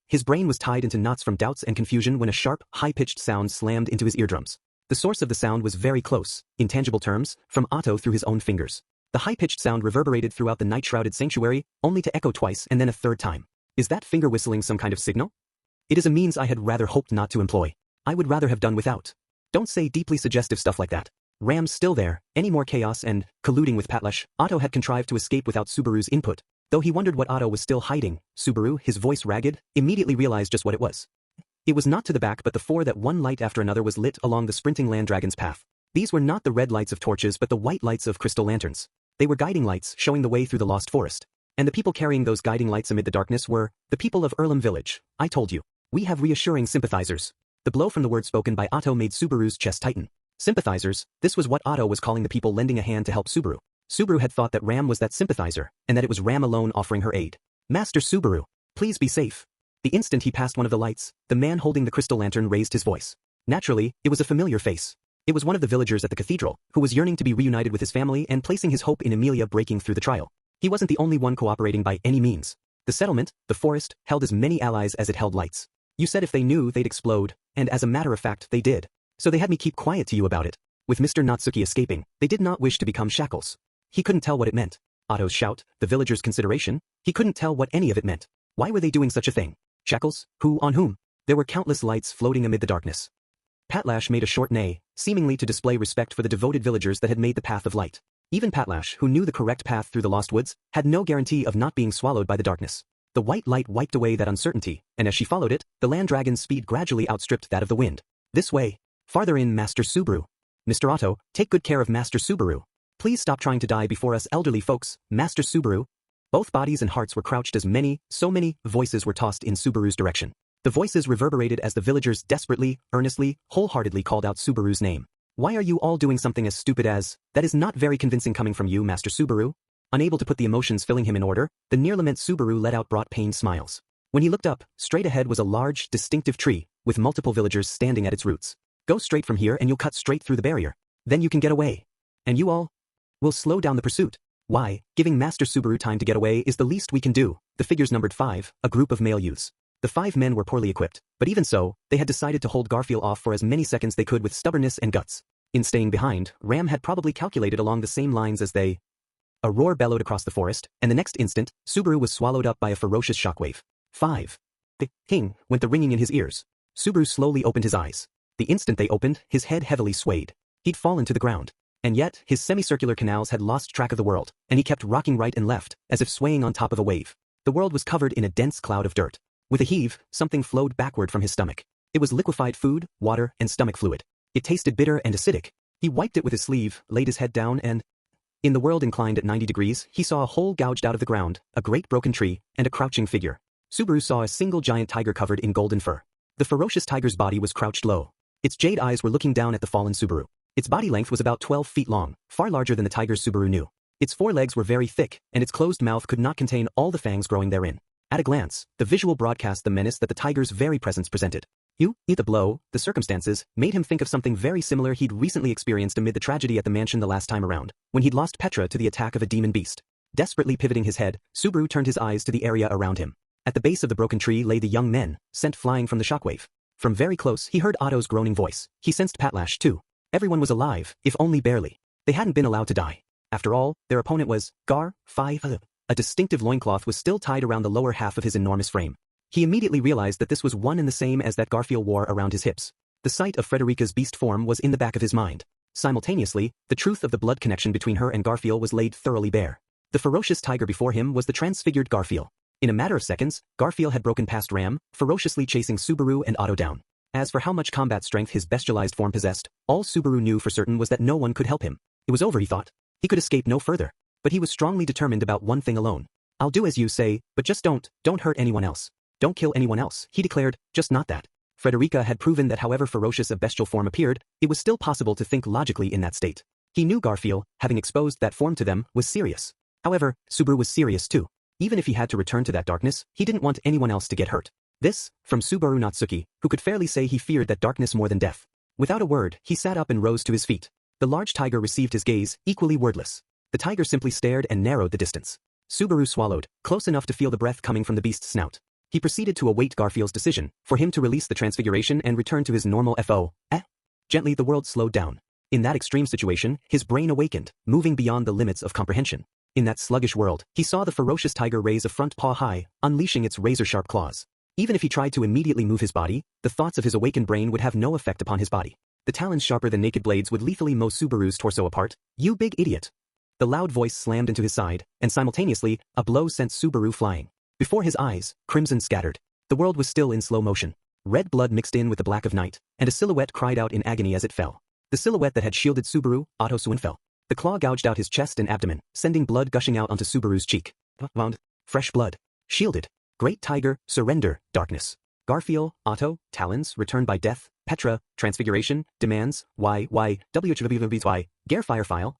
His brain was tied into knots from doubts and confusion when a sharp, high-pitched sound slammed into his eardrums. The source of the sound was very close, in tangible terms, from Otto through his own fingers. The high-pitched sound reverberated throughout the night-shrouded sanctuary, only to echo twice and then a third time. Is that finger whistling some kind of signal? It is a means I had rather hoped not to employ. I would rather have done without. Don't say deeply suggestive stuff like that. Ram's still there, any more chaos and, colluding with Patlash, Otto had contrived to escape without Subaru's input. Though he wondered what Otto was still hiding, Subaru, his voice ragged, immediately realized just what it was. It was not to the back but the fore that one light after another was lit along the sprinting land dragon's path. These were not the red lights of torches but the white lights of crystal lanterns. They were guiding lights showing the way through the lost forest. And the people carrying those guiding lights amid the darkness were the people of Erlam village. I told you. We have reassuring sympathizers. The blow from the word spoken by Otto made Subaru's chest tighten. Sympathizers, this was what Otto was calling the people lending a hand to help Subaru. Subaru had thought that Ram was that sympathizer, and that it was Ram alone offering her aid. Master Subaru, please be safe. The instant he passed one of the lights, the man holding the crystal lantern raised his voice. Naturally, it was a familiar face. It was one of the villagers at the cathedral, who was yearning to be reunited with his family and placing his hope in Amelia breaking through the trial. He wasn't the only one cooperating by any means. The settlement, the forest, held as many allies as it held lights. You said if they knew they'd explode, and as a matter of fact they did. So they had me keep quiet to you about it. With Mr. Nagatsuki escaping, they did not wish to become shackles. He couldn't tell what it meant. Otto's shout, the villagers' consideration, he couldn't tell what any of it meant. Why were they doing such a thing? Shackles? Who on whom? There were countless lights floating amid the darkness. Patlash made a short neigh, seemingly to display respect for the devoted villagers that had made the path of light. Even Patlash, who knew the correct path through the lost woods, had no guarantee of not being swallowed by the darkness. The white light wiped away that uncertainty, and as she followed it, the land dragon's speed gradually outstripped that of the wind. This way. Farther in, Master Subaru. Mr. Otto, take good care of Master Subaru. Please stop trying to die before us elderly folks, Master Subaru. Both bodies and hearts were crouched as so many voices were tossed in Subaru's direction. The voices reverberated as the villagers desperately, earnestly, wholeheartedly called out Subaru's name. Why are you all doing something as stupid as, that is not very convincing coming from you, Master Subaru? Unable to put the emotions filling him in order, the near-lament Subaru let out brought pained smiles. When he looked up, straight ahead was a large, distinctive tree, with multiple villagers standing at its roots. Go straight from here and you'll cut straight through the barrier. Then you can get away. And you all will slow down the pursuit. Why, giving Master Subaru time to get away is the least we can do. The figures numbered 5, a group of male youths. The 5 men were poorly equipped, but even so, they had decided to hold Garfield off for as many seconds they could with stubbornness and guts. In staying behind, Ram had probably calculated along the same lines as they. A roar bellowed across the forest, and the next instant, Subaru was swallowed up by a ferocious shockwave. 5. The king went the ringing in his ears. Subaru slowly opened his eyes. The instant they opened, his head heavily swayed. He'd fallen to the ground. And yet, his semicircular canals had lost track of the world, and he kept rocking right and left, as if swaying on top of a wave. The world was covered in a dense cloud of dirt. With a heave, something flowed backward from his stomach. It was liquefied food, water, and stomach fluid. It tasted bitter and acidic. He wiped it with his sleeve, laid his head down, and in the world inclined at 90 degrees, he saw a hole gouged out of the ground, a great broken tree, and a crouching figure. Subaru saw a single giant tiger covered in golden fur. The ferocious tiger's body was crouched low. Its jade eyes were looking down at the fallen Subaru. Its body length was about 12 feet long, far larger than the tiger's Subaru knew. Its forelegs were very thick, and its closed mouth could not contain all the fangs growing therein. At a glance, the visual broadcast the menace that the tiger's very presence presented. The blow, the circumstances, made him think of something very similar he'd recently experienced amid the tragedy at the mansion the last time around, when he'd lost Petra to the attack of a demon beast. Desperately pivoting his head, Subaru turned his eyes to the area around him. At the base of the broken tree lay the young men, sent flying from the shockwave. From very close, he heard Otto's groaning voice. He sensed Patlash, too. Everyone was alive, if only barely. They hadn't been allowed to die. After all, their opponent was Gar 5. A distinctive loincloth was still tied around the lower half of his enormous frame. He immediately realized that this was one and the same as that Garfield wore around his hips. The sight of Frederica's beast form was in the back of his mind. Simultaneously, the truth of the blood connection between her and Garfield was laid thoroughly bare. The ferocious tiger before him was the transfigured Garfield. In a matter of seconds, Garfield had broken past Ram, ferociously chasing Subaru and Otto down. As for how much combat strength his bestialized form possessed, all Subaru knew for certain was that no one could help him. It was over, he thought. He could escape no further. But he was strongly determined about one thing alone. I'll do as you say, but just don't hurt anyone else. Don't kill anyone else, he declared, just not that. Frederica had proven that however ferocious a bestial form appeared, it was still possible to think logically in that state. He knew Garfield, having exposed that form to them, was serious. However, Subaru was serious too. Even if he had to return to that darkness, he didn't want anyone else to get hurt. This, from Subaru Natsuki, who could fairly say he feared that darkness more than death. Without a word, he sat up and rose to his feet. The large tiger received his gaze, equally wordless. The tiger simply stared and narrowed the distance. Subaru swallowed, close enough to feel the breath coming from the beast's snout. He proceeded to await Garfield's decision, for him to release the transfiguration and return to his normal FO. Gently the world slowed down. In that extreme situation, his brain awakened, moving beyond the limits of comprehension. In that sluggish world, he saw the ferocious tiger raise a front paw high, unleashing its razor-sharp claws. Even if he tried to immediately move his body, the thoughts of his awakened brain would have no effect upon his body. The talons sharper than naked blades would lethally mow Subaru's torso apart. You big idiot. The loud voice slammed into his side, and simultaneously, a blow sent Subaru flying. Before his eyes, crimson scattered. The world was still in slow motion. Red blood mixed in with the black of night, and a silhouette cried out in agony as it fell. The silhouette that had shielded Subaru, Otto Suin, fell. The claw gouged out his chest and abdomen, sending blood gushing out onto Subaru's cheek. Wound. Fresh blood. Shielded. Great tiger, surrender, darkness. Garfield, Otto, talons, returned by death, Petra, transfiguration, demands, WHWWY, Garefire file.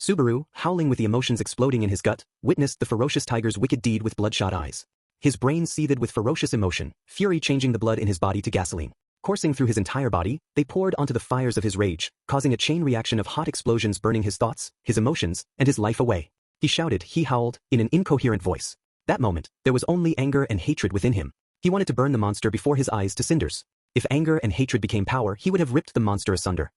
Subaru, howling with the emotions exploding in his gut, witnessed the ferocious tiger's wicked deed with bloodshot eyes. His brain seethed with ferocious emotion, fury changing the blood in his body to gasoline. Coursing through his entire body, they poured onto the fires of his rage, causing a chain reaction of hot explosions burning his thoughts, his emotions, and his life away. He shouted, he howled, in an incoherent voice. That moment, there was only anger and hatred within him. He wanted to burn the monster before his eyes to cinders. If anger and hatred became power, he would have ripped the monster asunder.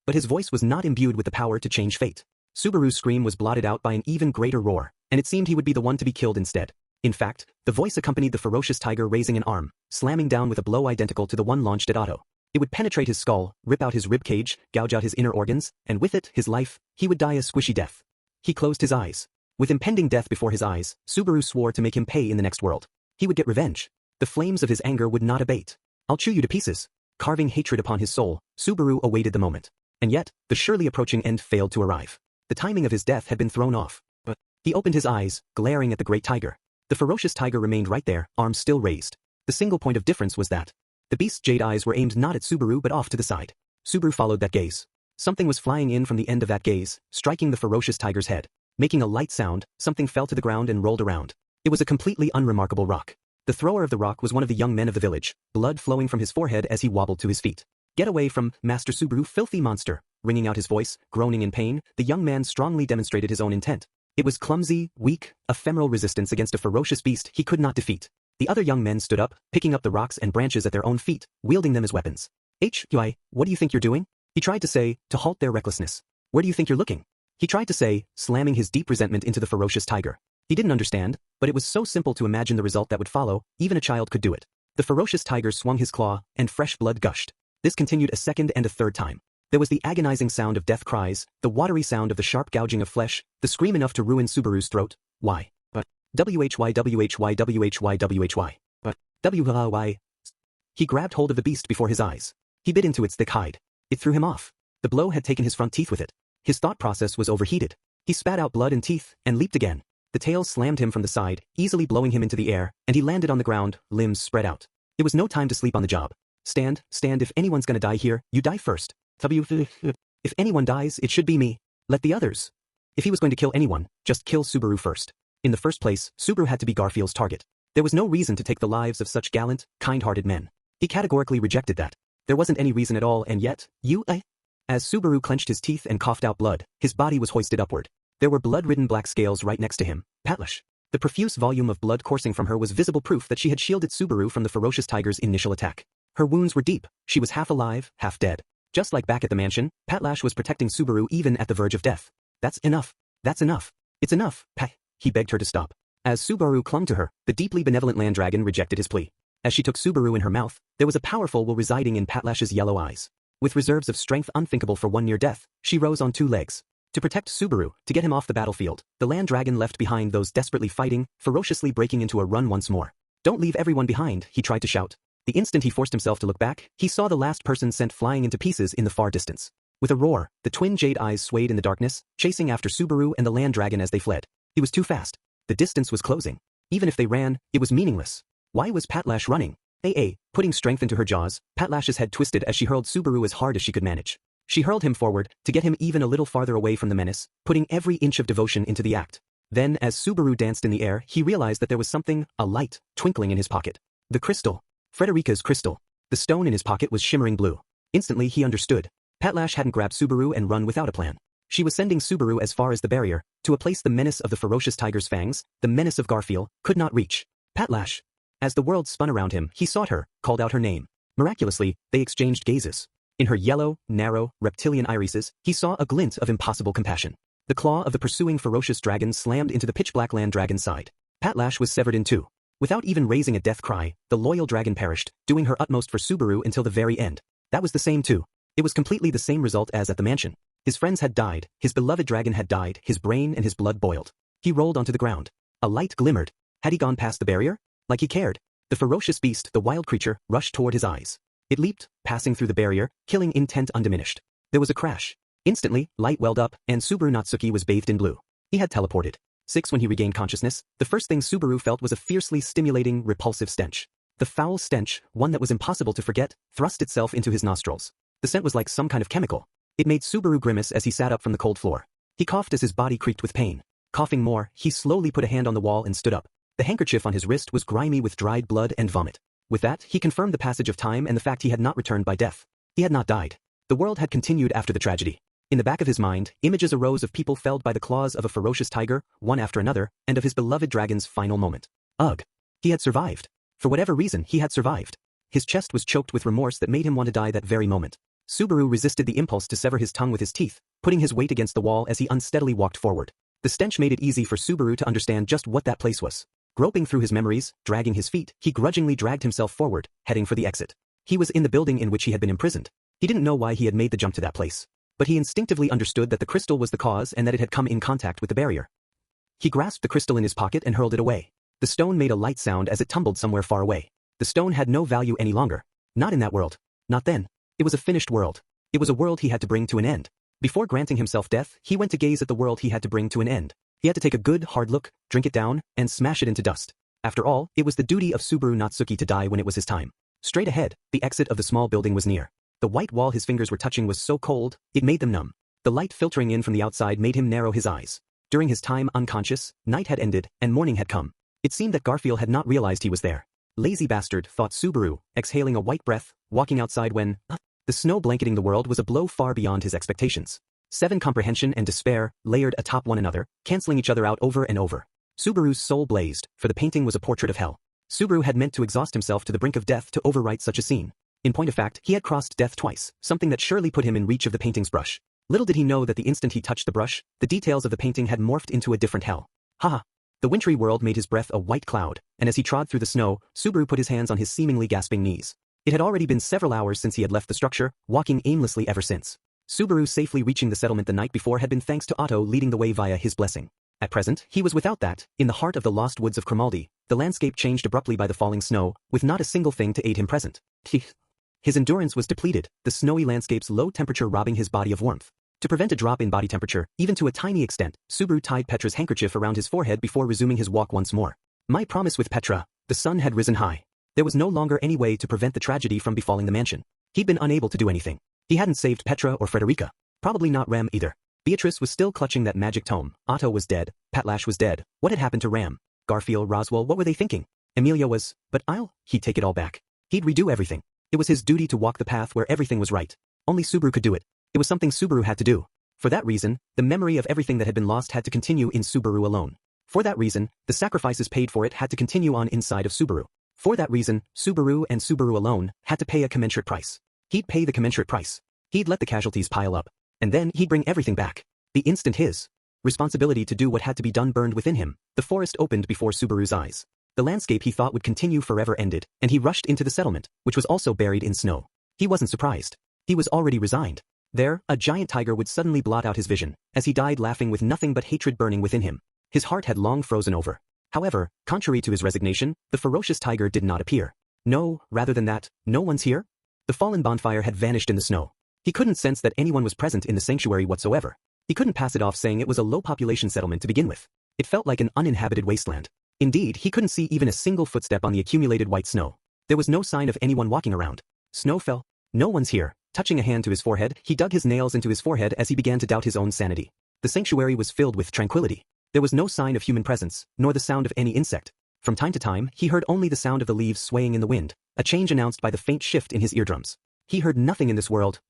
But his voice was not imbued with the power to change fate. Subaru's scream was blotted out by an even greater roar, and it seemed he would be the one to be killed instead. In fact, the voice accompanied the ferocious tiger raising an arm, slamming down with a blow identical to the one launched at Otto. It would penetrate his skull, rip out his rib cage, gouge out his inner organs, and with it, his life. He would die a squishy death. He closed his eyes. With impending death before his eyes, Subaru swore to make him pay in the next world. He would get revenge. The flames of his anger would not abate. I'll chew you to pieces. Carving hatred upon his soul, Subaru awaited the moment. And yet, the surely approaching end failed to arrive. The timing of his death had been thrown off. But he opened his eyes, glaring at the great tiger. The ferocious tiger remained right there, arms still raised. The single point of difference was that the beast's jade eyes were aimed not at Subaru but off to the side. Subaru followed that gaze. Something was flying in from the end of that gaze, striking the ferocious tiger's head. Making a light sound, something fell to the ground and rolled around. It was a completely unremarkable rock. The thrower of the rock was one of the young men of the village, blood flowing from his forehead as he wobbled to his feet. Get away from Master Subaru, filthy monster. Ringing out his voice, groaning in pain, the young man strongly demonstrated his own intent. It was clumsy, weak, ephemeral resistance against a ferocious beast he could not defeat. The other young men stood up, picking up the rocks and branches at their own feet, wielding them as weapons. What do you think you're doing? He tried to say, to halt their recklessness. Where do you think you're looking? He tried to say, slamming his deep resentment into the ferocious tiger. He didn't understand, but it was so simple to imagine the result that would follow, even a child could do it. The ferocious tiger swung his claw, and fresh blood gushed. This continued a second and a third time. There was the agonizing sound of death cries, the watery sound of the sharp gouging of flesh, the scream enough to ruin Subaru's throat. Why? But why? But why? He grabbed hold of the beast before his eyes. He bit into its thick hide. It threw him off. The blow had taken his front teeth with it. His thought process was overheated. He spat out blood and teeth, and leaped again. The tail slammed him from the side, easily blowing him into the air, and he landed on the ground, limbs spread out. It was no time to sleep on the job. Stand, if anyone's gonna die here, you die first. If anyone dies, it should be me. Let the others. If he was going to kill anyone, just kill Subaru first. In the first place, Subaru had to be Garfield's target. There was no reason to take the lives of such gallant, kind-hearted men. He categorically rejected that. There wasn't any reason at all, and yet, As Subaru clenched his teeth and coughed out blood, his body was hoisted upward. There were blood-ridden black scales right next to him. Patlash. The profuse volume of blood coursing from her was visible proof that she had shielded Subaru from the ferocious tiger's initial attack. Her wounds were deep. She was half alive, half dead. Just like back at the mansion, Patlash was protecting Subaru even at the verge of death. That's enough. That's enough. It's enough, Pat. He begged her to stop. As Subaru clung to her, the deeply benevolent land dragon rejected his plea. As she took Subaru in her mouth, there was a powerful will residing in Patlash's yellow eyes. With reserves of strength unthinkable for one near death, she rose on two legs. To protect Subaru, to get him off the battlefield, the land dragon left behind those desperately fighting, ferociously breaking into a run once more. Don't leave everyone behind, he tried to shout. The instant he forced himself to look back, he saw the last person sent flying into pieces in the far distance. With a roar, the twin jade eyes swayed in the darkness, chasing after Subaru and the land dragon as they fled. He was too fast. The distance was closing. Even if they ran, it was meaningless. Why was Patlash running? Putting strength into her jaws, Patlash's head twisted as she hurled Subaru as hard as she could manage. She hurled him forward, to get him even a little farther away from the menace, putting every inch of devotion into the act. Then, as Subaru danced in the air, he realized that there was something, a light, twinkling in his pocket. The crystal. Frederica's crystal. The stone in his pocket was shimmering blue. Instantly he understood. Patlash hadn't grabbed Subaru and run without a plan. She was sending Subaru as far as the barrier, to a place the menace of the ferocious tiger's fangs, the menace of Garfield, could not reach. Patlash. As the world spun around him, he sought her, called out her name. Miraculously, they exchanged gazes. In her yellow, narrow, reptilian irises, he saw a glint of impossible compassion. The claw of the pursuing ferocious dragon slammed into the pitch-black land dragon's side. Patlash was severed in two. Without even raising a death cry, the loyal dragon perished, doing her utmost for Subaru until the very end. That was the same too. It was completely the same result as at the mansion. His friends had died, his beloved dragon had died, his brain and his blood boiled. He rolled onto the ground. A light glimmered. Had he gone past the barrier? Like he cared. The ferocious beast, the wild creature, rushed toward his eyes. It leaped, passing through the barrier, killing intent undiminished. There was a crash. Instantly, light welled up, and Subaru Natsuki was bathed in blue. He had teleported. When he regained consciousness, the first thing Subaru felt was a fiercely stimulating, repulsive stench. The foul stench, one that was impossible to forget, thrust itself into his nostrils. The scent was like some kind of chemical. It made Subaru grimace as he sat up from the cold floor. He coughed as his body creaked with pain. Coughing more, he slowly put a hand on the wall and stood up. The handkerchief on his wrist was grimy with dried blood and vomit. With that, he confirmed the passage of time and the fact he had not returned by death. He had not died. The world had continued after the tragedy. In the back of his mind, images arose of people felled by the claws of a ferocious tiger, one after another, and of his beloved dragon's final moment. Ugh. He had survived. For whatever reason, he had survived. His chest was choked with remorse that made him want to die that very moment. Subaru resisted the impulse to sever his tongue with his teeth, putting his weight against the wall as he unsteadily walked forward. The stench made it easy for Subaru to understand just what that place was. Groping through his memories, dragging his feet, he grudgingly dragged himself forward, heading for the exit. He was in the building in which he had been imprisoned. He didn't know why he had made the jump to that place. But he instinctively understood that the crystal was the cause and that it had come in contact with the barrier. He grasped the crystal in his pocket and hurled it away. The stone made a light sound as it tumbled somewhere far away. The stone had no value any longer. Not in that world. Not then. It was a finished world. It was a world he had to bring to an end. Before granting himself death, he went to gaze at the world he had to bring to an end. He had to take a good, hard look, drink it down, and smash it into dust. After all, it was the duty of Subaru Natsuki to die when it was his time. Straight ahead, the exit of the small building was near. The white wall his fingers were touching was so cold, it made them numb. The light filtering in from the outside made him narrow his eyes. During his time unconscious, night had ended, and morning had come. It seemed that Garfield had not realized he was there. Lazy bastard, thought Subaru, exhaling a white breath, walking outside when, the snow blanketing the world was a blow far beyond his expectations. 7 comprehension and despair, layered atop one another, canceling each other out over and over. Subaru's soul blazed, for the painting was a portrait of hell. Subaru had meant to exhaust himself to the brink of death to overwrite such a scene. In point of fact, he had crossed death twice, something that surely put him in reach of the painting's brush. Little did he know that the instant he touched the brush, the details of the painting had morphed into a different hell. Haha. The wintry world made his breath a white cloud, and as he trod through the snow, Subaru put his hands on his seemingly gasping knees. It had already been several hours since he had left the structure, walking aimlessly ever since. Subaru safely reaching the settlement the night before had been thanks to Otto leading the way via his blessing. At present, he was without that. In the heart of the lost woods of Cromaldi, the landscape changed abruptly by the falling snow, with not a single thing to aid him present. His endurance was depleted, the snowy landscape's low temperature robbing his body of warmth. To prevent a drop in body temperature, even to a tiny extent, Subaru tied Petra's handkerchief around his forehead before resuming his walk once more. My promise with Petra. The sun had risen high. There was no longer any way to prevent the tragedy from befalling the mansion. He'd been unable to do anything. He hadn't saved Petra or Frederica. Probably not Ram either. Beatrice was still clutching that magic tome. Otto was dead. Patlash was dead. What had happened to Ram? Garfield, Roswell, what were they thinking? Emilia was, but he'd take it all back. He'd redo everything. It was his duty to walk the path where everything was right. Only Subaru could do it. It was something Subaru had to do. For that reason, the memory of everything that had been lost had to continue in Subaru alone. For that reason, the sacrifices paid for it had to continue on inside of Subaru. For that reason, Subaru and Subaru alone had to pay a commensurate price. He'd pay the commensurate price. He'd let the casualties pile up. And then he'd bring everything back. The instant his responsibility to do what had to be done burned within him, the forest opened before Subaru's eyes. The landscape he thought would continue forever ended, and he rushed into the settlement, which was also buried in snow. He wasn't surprised. He was already resigned. There, a giant tiger would suddenly blot out his vision, as he died laughing with nothing but hatred burning within him. His heart had long frozen over. However, contrary to his resignation, the ferocious tiger did not appear. No, rather than that, no one's here? The fallen bonfire had vanished in the snow. He couldn't sense that anyone was present in the sanctuary whatsoever. He couldn't pass it off saying it was a low-population settlement to begin with. It felt like an uninhabited wasteland. Indeed, he couldn't see even a single footstep on the accumulated white snow. There was no sign of anyone walking around. Snow fell. No one's here. Touching a hand to his forehead, he dug his nails into his forehead as he began to doubt his own sanity. The sanctuary was filled with tranquility. There was no sign of human presence, nor the sound of any insect. From time to time, he heard only the sound of the leaves swaying in the wind, a change announced by the faint shift in his eardrums. He heard nothing in this world.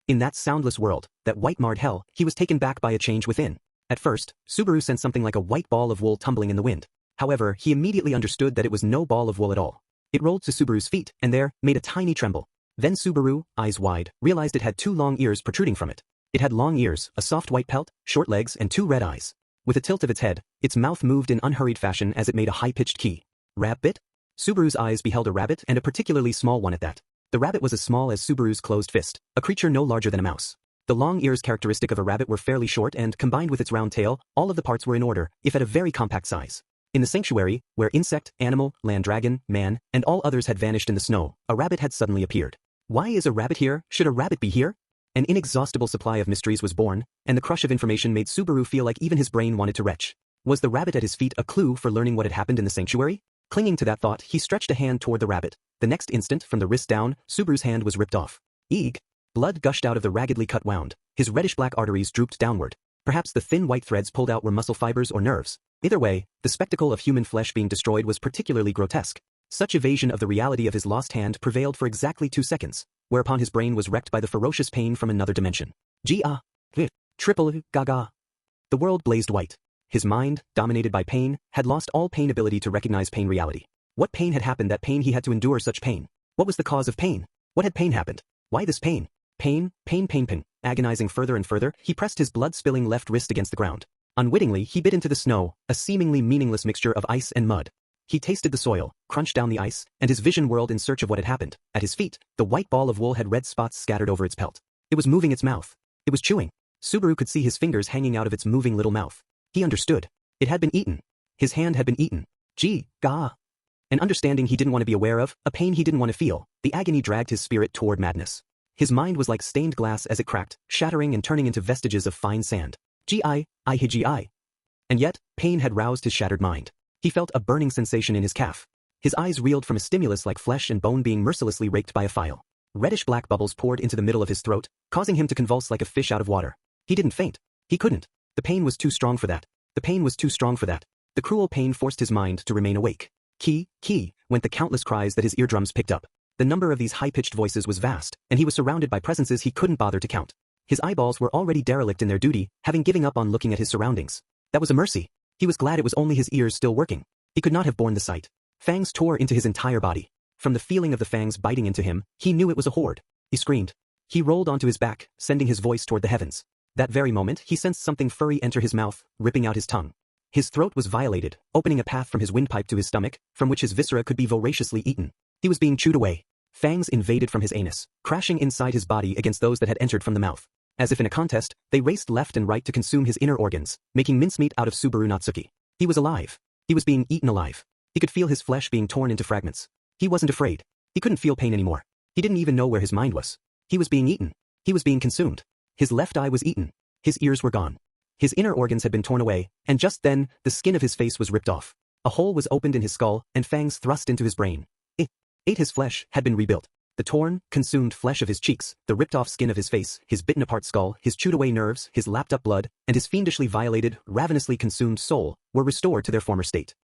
In that soundless world, that white-marred hell, he was taken back by a change within. At first, Subaru sensed something like a white ball of wool tumbling in the wind. However, he immediately understood that it was no ball of wool at all. It rolled to Subaru's feet, and there, made a tiny tremble. Then Subaru, eyes wide, realized it had 2 long ears protruding from it. It had long ears, a soft white pelt, short legs, and 2 red eyes. With a tilt of its head, its mouth moved in unhurried fashion as it made a high-pitched key. Rabbit? Subaru's eyes beheld a rabbit, and a particularly small one at that. The rabbit was as small as Subaru's closed fist, a creature no larger than a mouse. The long ears characteristic of a rabbit were fairly short and, combined with its round tail, all of the parts were in order, if at a very compact size. In the sanctuary, where insect, animal, land dragon, man, and all others had vanished in the snow, a rabbit had suddenly appeared. Why is a rabbit here? Should a rabbit be here? An inexhaustible supply of mysteries was born, and the crush of information made Subaru feel like even his brain wanted to retch. Was the rabbit at his feet a clue for learning what had happened in the sanctuary? Clinging to that thought, he stretched a hand toward the rabbit. The next instant, from the wrist down, Subaru's hand was ripped off. Eeg! Blood gushed out of the raggedly cut wound. His reddish-black arteries drooped downward. Perhaps the thin white threads pulled out were muscle fibers or nerves. Either way, the spectacle of human flesh being destroyed was particularly grotesque. Such evasion of the reality of his lost hand prevailed for exactly 2 seconds, whereupon his brain was wrecked by the ferocious pain from another dimension. Triple gaga. The world blazed white. His mind, dominated by pain, had lost all pain ability to recognize pain reality. What pain had happened that pain he had to endure such pain? What was the cause of pain? What had pain happened? Why this pain? Pain. Agonizing further and further, he pressed his blood-spilling left wrist against the ground. Unwittingly, he bit into the snow, a seemingly meaningless mixture of ice and mud. He tasted the soil, crunched down the ice, and his vision whirled in search of what had happened. At his feet, the white ball of wool had red spots scattered over its pelt. It was moving its mouth. It was chewing. Subaru could see his fingers hanging out of its moving little mouth. He understood. It had been eaten. His hand had been eaten. Gah. An understanding he didn't want to be aware of, a pain he didn't want to feel. The agony dragged his spirit toward madness. His mind was like stained glass as it cracked, shattering and turning into vestiges of fine sand. And yet, pain had roused his shattered mind. He felt a burning sensation in his calf. His eyes reeled from a stimulus like flesh and bone being mercilessly raked by a file. Reddish-black bubbles poured into the middle of his throat, causing him to convulse like a fish out of water. He didn't faint. He couldn't. The pain was too strong for that. The cruel pain forced his mind to remain awake. Key, went the countless cries that his eardrums picked up. The number of these high-pitched voices was vast, and he was surrounded by presences he couldn't bother to count. His eyeballs were already derelict in their duty, having given up on looking at his surroundings. That was a mercy. He was glad it was only his ears still working. He could not have borne the sight. Fangs tore into his entire body. From the feeling of the fangs biting into him, he knew it was a horde. He screamed. He rolled onto his back, sending his voice toward the heavens. That very moment, he sensed something furry enter his mouth, ripping out his tongue. His throat was violated, opening a path from his windpipe to his stomach, from which his viscera could be voraciously eaten. He was being chewed away. Fangs invaded from his anus, crashing inside his body against those that had entered from the mouth. As if in a contest, they raced left and right to consume his inner organs, making mincemeat out of Subaru Natsuki. He was alive. He was being eaten alive. He could feel his flesh being torn into fragments. He wasn't afraid. He couldn't feel pain anymore. He didn't even know where his mind was. He was being eaten. He was being consumed. His left eye was eaten. His ears were gone. His inner organs had been torn away, and just then, the skin of his face was ripped off. A hole was opened in his skull, and fangs thrust into his brain. His flesh had been rebuilt. The torn, consumed flesh of his cheeks, the ripped-off skin of his face, his bitten-apart skull, his chewed-away nerves, his lapped-up blood, and his fiendishly violated, ravenously consumed soul were restored to their former state.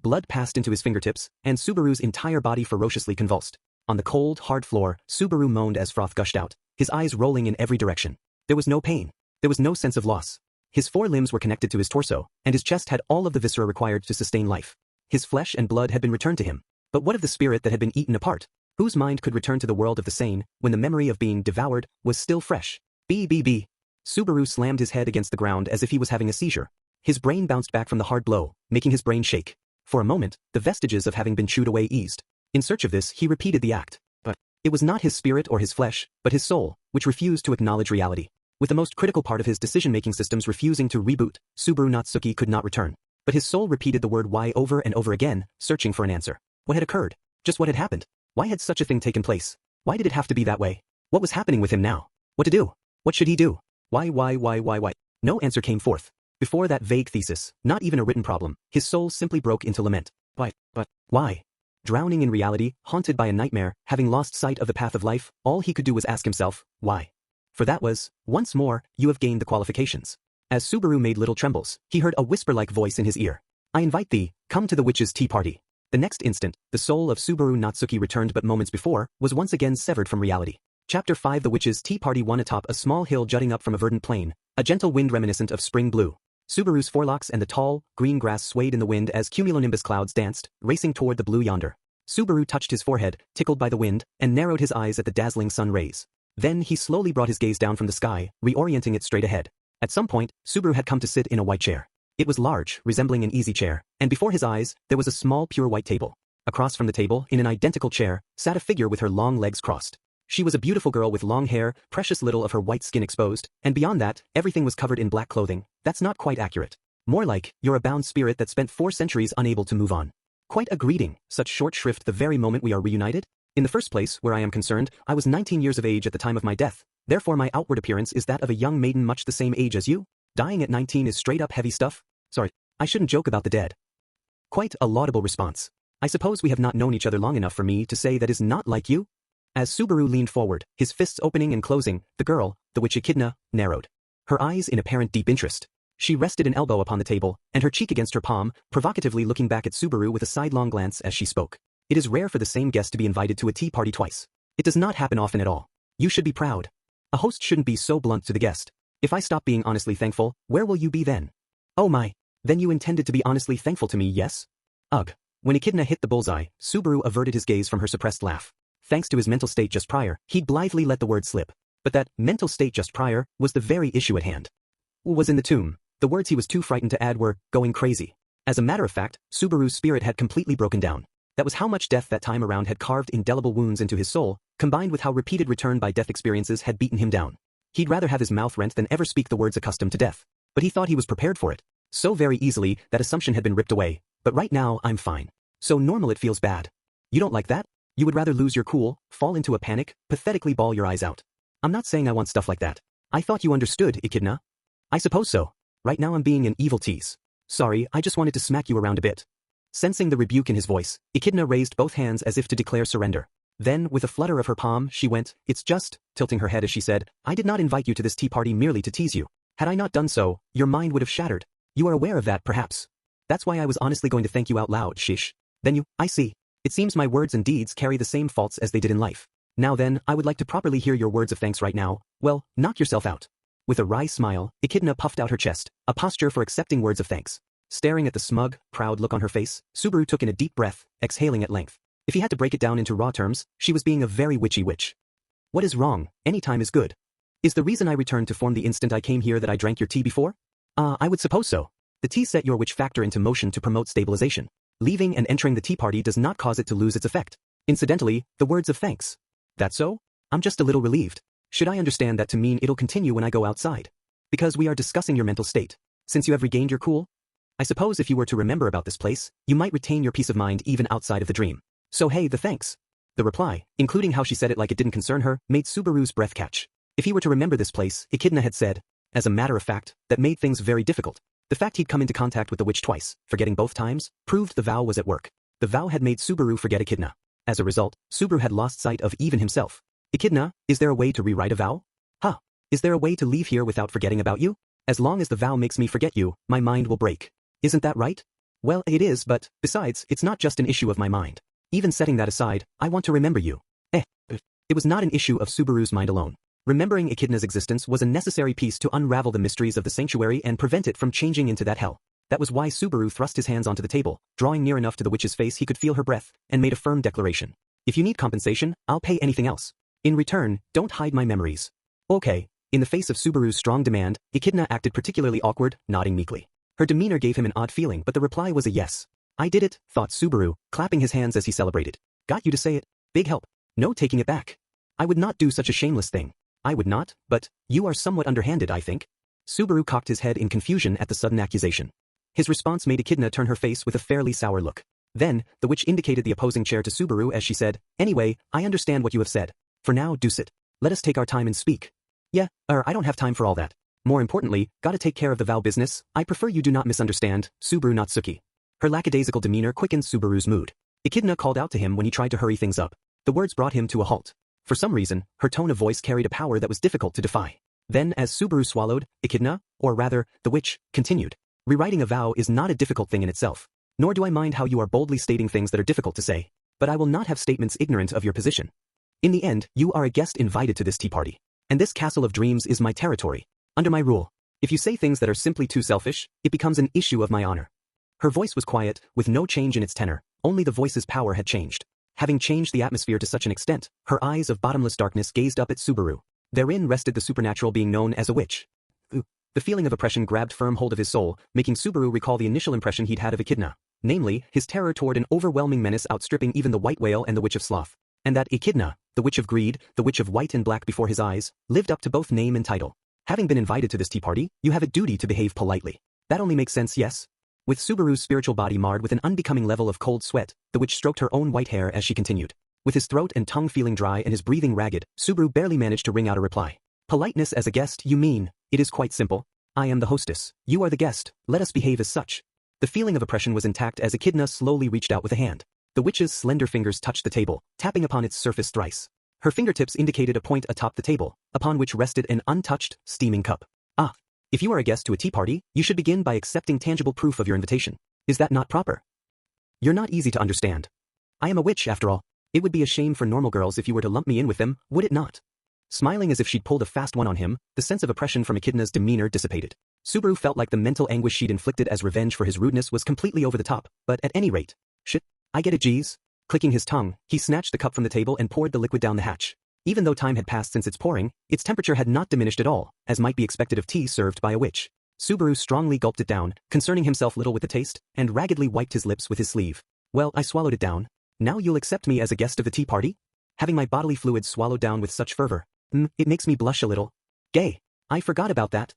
Blood passed into his fingertips, and Subaru's entire body ferociously convulsed. On the cold, hard floor, Subaru moaned as froth gushed out, his eyes rolling in every direction. There was no pain. There was no sense of loss. His 4 limbs were connected to his torso, and his chest had all of the viscera required to sustain life. His flesh and blood had been returned to him. But what of the spirit that had been eaten apart? Whose mind could return to the world of the sane, when the memory of being devoured was still fresh? B. Subaru slammed his head against the ground as if he was having a seizure. His brain bounced back from the hard blow, making his brain shake. For a moment, the vestiges of having been chewed away eased. In search of this, he repeated the act. But it was not his spirit or his flesh, but his soul, which refused to acknowledge reality. With the most critical part of his decision-making systems refusing to reboot, Subaru Natsuki could not return. But his soul repeated the word why over and over again, searching for an answer. What had occurred? Just what had happened? Why had such a thing taken place? Why did it have to be that way? What was happening with him now? What to do? What should he do? Why? No answer came forth. Before that vague thesis, not even a written problem, his soul simply broke into lament. Why? Drowning in reality, haunted by a nightmare, having lost sight of the path of life, all he could do was ask himself, why? For that was, once more, you have gained the qualifications. As Subaru made little trembles, he heard a whisper-like voice in his ear. I invite thee, come to the witch's tea party. The next instant, the soul of Subaru Natsuki returned but moments before, was once again severed from reality. Chapter 5 The witch's tea party won atop a small hill jutting up from a verdant plain, a gentle wind reminiscent of spring blue. Subaru's forelocks and the tall, green grass swayed in the wind as cumulonimbus clouds danced, racing toward the blue yonder. Subaru touched his forehead, tickled by the wind, and narrowed his eyes at the dazzling sun rays. Then he slowly brought his gaze down from the sky, reorienting it straight ahead. At some point, Subaru had come to sit in a white chair. It was large, resembling an easy chair, and before his eyes, there was a small pure white table. Across from the table, in an identical chair, sat a figure with her long legs crossed. She was a beautiful girl with long hair, precious little of her white skin exposed, and beyond that, everything was covered in black clothing. That's not quite accurate. More like, you're a bound spirit that spent 4 centuries unable to move on. Quite a greeting, such short shrift the very moment we are reunited? In the first place, where I am concerned, I was 19 years of age at the time of my death. Therefore my outward appearance is that of a young maiden much the same age as you. Dying at 19 is straight up heavy stuff. Sorry, I shouldn't joke about the dead. Quite a laudable response. I suppose we have not known each other long enough for me to say that is not like you? As Subaru leaned forward, his fists opening and closing, the girl, the witch Echidna, narrowed. Her eyes in apparent deep interest. She rested an elbow upon the table, and her cheek against her palm, provocatively looking back at Subaru with a sidelong glance as she spoke. It is rare for the same guest to be invited to a tea party twice. It does not happen often at all. You should be proud. A host shouldn't be so blunt to the guest. If I stop being honestly thankful, where will you be then? Oh my. Then you intended to be honestly thankful to me, yes? Ugh. When Echidna hit the bullseye, Subaru averted his gaze from her suppressed laugh. Thanks to his mental state just prior, he'd blithely let the word slip. But that mental state just prior was the very issue at hand. Was in the tomb. The words he was too frightened to add were, going crazy. As a matter of fact, Subaru's spirit had completely broken down. That was how much death that time around had carved indelible wounds into his soul, combined with how repeated return by death experiences had beaten him down. He'd rather have his mouth rent than ever speak the words accustomed to death. But he thought he was prepared for it. So very easily, that assumption had been ripped away. But right now, I'm fine. So normal it feels bad. You don't like that? You would rather lose your cool, fall into a panic, pathetically bawl your eyes out. I'm not saying I want stuff like that. I thought you understood, Echidna. I suppose so. Right now I'm being an evil tease. Sorry, I just wanted to smack you around a bit. Sensing the rebuke in his voice, Echidna raised both hands as if to declare surrender. Then, with a flutter of her palm, she went, it's just, tilting her head as she said, I did not invite you to this tea party merely to tease you. Had I not done so, your mind would have shattered. You are aware of that, perhaps. That's why I was honestly going to thank you out loud, shish. Then you, I see. It seems my words and deeds carry the same faults as they did in life. Now then, I would like to properly hear your words of thanks right now. Well, knock yourself out. With a wry smile, Echidna puffed out her chest, a posture for accepting words of thanks. Staring at the smug, proud look on her face, Subaru took in a deep breath, exhaling at length. If he had to break it down into raw terms, she was being a very witchy witch. What is wrong? Any time is good. Is the reason I returned to form the instant I came here that I drank your tea before? I would suppose so. The tea set your witch factor into motion to promote stabilization. Leaving and entering the tea party does not cause it to lose its effect. Incidentally, the words of thanks. That so? I'm just a little relieved. Should I understand that to mean it'll continue when I go outside? Because we are discussing your mental state. Since you have regained your cool? I suppose if you were to remember about this place, you might retain your peace of mind even outside of the dream. So hey, the thanks. The reply, including how she said it like it didn't concern her, made Subaru's breath catch. If he were to remember this place, Echidna had said, as a matter of fact, that made things very difficult. The fact he'd come into contact with the witch twice, forgetting both times, proved the vow was at work. The vow had made Subaru forget Echidna. As a result, Subaru had lost sight of even himself. Echidna, is there a way to rewrite a vow? Huh. Is there a way to leave here without forgetting about you? As long as the vow makes me forget you, my mind will break. Isn't that right? Well, it is, but, besides, it's not just an issue of my mind. Even setting that aside, I want to remember you. It was not an issue of Subaru's mind alone. Remembering Echidna's existence was a necessary piece to unravel the mysteries of the sanctuary and prevent it from changing into that hell. That was why Subaru thrust his hands onto the table, drawing near enough to the witch's face he could feel her breath, and made a firm declaration. If you need compensation, I'll pay anything else. In return, don't hide my memories. Okay. In the face of Subaru's strong demand, Echidna acted particularly awkward, nodding meekly. Her demeanor gave him an odd feeling, but the reply was a yes. I did it, thought Subaru, clapping his hands as he celebrated. Got you to say it. Big help. No taking it back. I would not do such a shameless thing. I would not, but you are somewhat underhanded, I think. Subaru cocked his head in confusion at the sudden accusation. His response made Echidna turn her face with a fairly sour look. Then, the witch indicated the opposing chair to Subaru as she said, Anyway, I understand what you have said. For now, deuce it. Let us take our time and speak. Yeah, I don't have time for all that. More importantly, gotta take care of the vow business. I prefer you do not misunderstand, Subaru Natsuki. Her lackadaisical demeanor quickened Subaru's mood. Echidna called out to him when he tried to hurry things up. The words brought him to a halt. For some reason, her tone of voice carried a power that was difficult to defy. Then, as Subaru swallowed, Echidna, or rather, the witch, continued. Rewriting a vow is not a difficult thing in itself. Nor do I mind how you are boldly stating things that are difficult to say. But I will not have statements ignorant of your position. In the end, you are a guest invited to this tea party. And this castle of dreams is my territory. Under my rule. If you say things that are simply too selfish, it becomes an issue of my honor. Her voice was quiet, with no change in its tenor, only the voice's power had changed. Having changed the atmosphere to such an extent, her eyes of bottomless darkness gazed up at Subaru. Therein rested the supernatural being known as a witch. The feeling of oppression grabbed firm hold of his soul, making Subaru recall the initial impression he'd had of Echidna. Namely, his terror toward an overwhelming menace outstripping even the white whale and the witch of sloth. And that Echidna, the witch of greed, the witch of white and black before his eyes, lived up to both name and title. Having been invited to this tea party, you have a duty to behave politely. That only makes sense, yes? With Subaru's spiritual body marred with an unbecoming level of cold sweat, the witch stroked her own white hair as she continued. With his throat and tongue feeling dry and his breathing ragged, Subaru barely managed to wring out a reply. Politeness as a guest, you mean? It is quite simple. I am the hostess. You are the guest. Let us behave as such. The feeling of oppression was intact as Echidna slowly reached out with a hand. The witch's slender fingers touched the table, tapping upon its surface thrice. Her fingertips indicated a point atop the table, upon which rested an untouched, steaming cup. Ah. If you are a guest to a tea party, you should begin by accepting tangible proof of your invitation. Is that not proper? You're not easy to understand. I am a witch, after all. It would be a shame for normal girls if you were to lump me in with them, would it not? Smiling as if she'd pulled a fast one on him, the sense of oppression from Echidna's demeanor dissipated. Subaru felt like the mental anguish she'd inflicted as revenge for his rudeness was completely over the top, but at any rate. Shit. I get it, geez. Clicking his tongue, he snatched the cup from the table and poured the liquid down the hatch. Even though time had passed since its pouring, its temperature had not diminished at all, as might be expected of tea served by a witch. Subaru strongly gulped it down, concerning himself little with the taste, and raggedly wiped his lips with his sleeve. Well, I swallowed it down. Now you'll accept me as a guest of the tea party? Having my bodily fluids swallowed down with such fervor. It makes me blush a little. Gay. I forgot about that.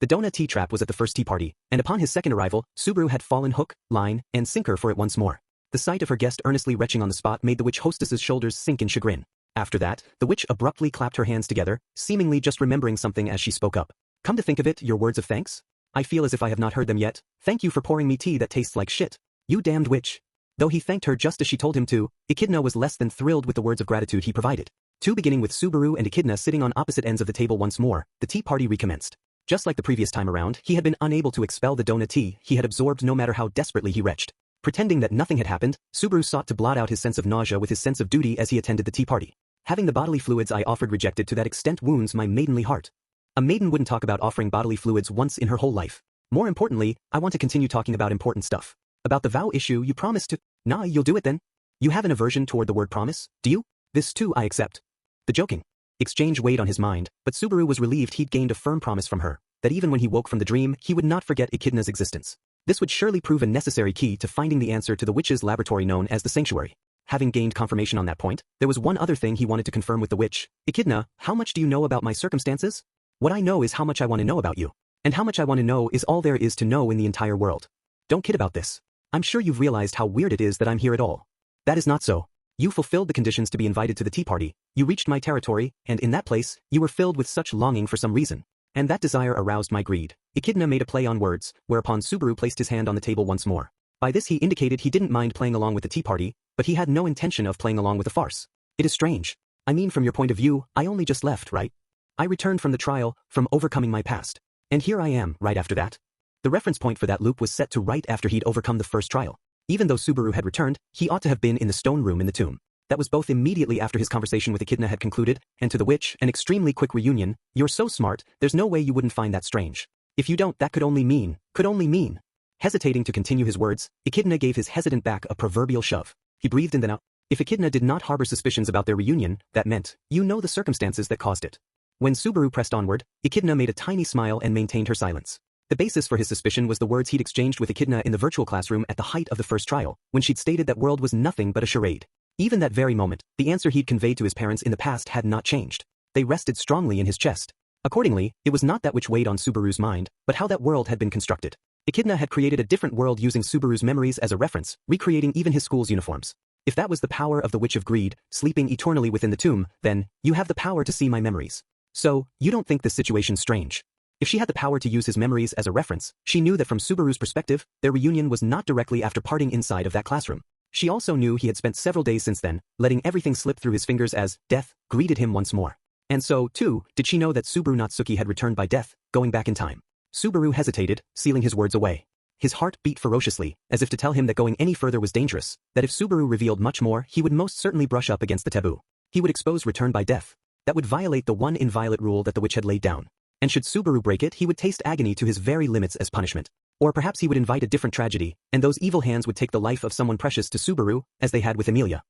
The donut tea trap was at the first tea party, and upon his second arrival, Subaru had fallen hook, line, and sinker for it once more. The sight of her guest earnestly retching on the spot made the witch hostess's shoulders sink in chagrin. After that, the witch abruptly clapped her hands together, seemingly just remembering something as she spoke up. Come to think of it, your words of thanks? I feel as if I have not heard them yet. Thank you for pouring me tea that tastes like shit. You damned witch. Though he thanked her just as she told him to, Echidna was less than thrilled with the words of gratitude he provided. Beginning with Subaru and Echidna sitting on opposite ends of the table once more, the tea party recommenced. Just like the previous time around, he had been unable to expel the donut tea he had absorbed no matter how desperately he retched. Pretending that nothing had happened, Subaru sought to blot out his sense of nausea with his sense of duty as he attended the tea party. Having the bodily fluids I offered rejected to that extent wounds my maidenly heart. A maiden wouldn't talk about offering bodily fluids once in her whole life. More importantly, I want to continue talking about important stuff. About the vow issue you promised to. Nah, you'll do it then. You have an aversion toward the word promise, do you? This too I accept. The joking exchange weighed on his mind, but Subaru was relieved he'd gained a firm promise from her, that even when he woke from the dream, he would not forget Echidna's existence. This would surely prove a necessary key to finding the answer to the witch's laboratory known as the Sanctuary. Having gained confirmation on that point, there was one other thing he wanted to confirm with the witch. Echidna, how much do you know about my circumstances? What I know is how much I want to know about you. And how much I want to know is all there is to know in the entire world. Don't kid about this. I'm sure you've realized how weird it is that I'm here at all. That is not so. You fulfilled the conditions to be invited to the tea party, you reached my territory, and in that place, you were filled with such longing for some reason. And that desire aroused my greed. Echidna made a play on words, whereupon Subaru placed his hand on the table once more. By this he indicated he didn't mind playing along with the tea party, but he had no intention of playing along with the farce. It is strange. I mean, from your point of view, I only just left, right? I returned from the trial, from overcoming my past. And here I am, right after that. The reference point for that loop was set to right after he'd overcome the first trial. Even though Subaru had returned, he ought to have been in the stone room in the tomb. That was both immediately after his conversation with Echidna had concluded, and to the witch, an extremely quick reunion. You're so smart, there's no way you wouldn't find that strange. If you don't, that could only mean. Hesitating to continue his words, Echidna gave his hesitant back a proverbial shove. He breathed in then out. If Echidna did not harbor suspicions about their reunion, that meant, you know the circumstances that caused it. When Subaru pressed onward, Echidna made a tiny smile and maintained her silence. The basis for his suspicion was the words he'd exchanged with Echidna in the virtual classroom at the height of the first trial, when she'd stated that world was nothing but a charade. Even that very moment, the answer he'd conveyed to his parents in the past had not changed. They rested strongly in his chest. Accordingly, it was not that which weighed on Subaru's mind, but how that world had been constructed. Echidna had created a different world using Subaru's memories as a reference, recreating even his school's uniforms. If that was the power of the Witch of Greed, sleeping eternally within the tomb, then, you have the power to see my memories. So, you don't think this situation strange? If she had the power to use his memories as a reference, she knew that from Subaru's perspective, their reunion was not directly after parting inside of that classroom. She also knew he had spent several days since then, letting everything slip through his fingers as death greeted him once more. And so, too, did she know that Subaru Natsuki had returned by death, going back in time. Subaru hesitated, sealing his words away. His heart beat ferociously, as if to tell him that going any further was dangerous, that if Subaru revealed much more, he would most certainly brush up against the taboo. He would expose return by death. That would violate the one inviolate rule that the witch had laid down. And should Subaru break it, he would taste agony to his very limits as punishment. Or perhaps he would invite a different tragedy, and those evil hands would take the life of someone precious to Subaru, as they had with Emilia.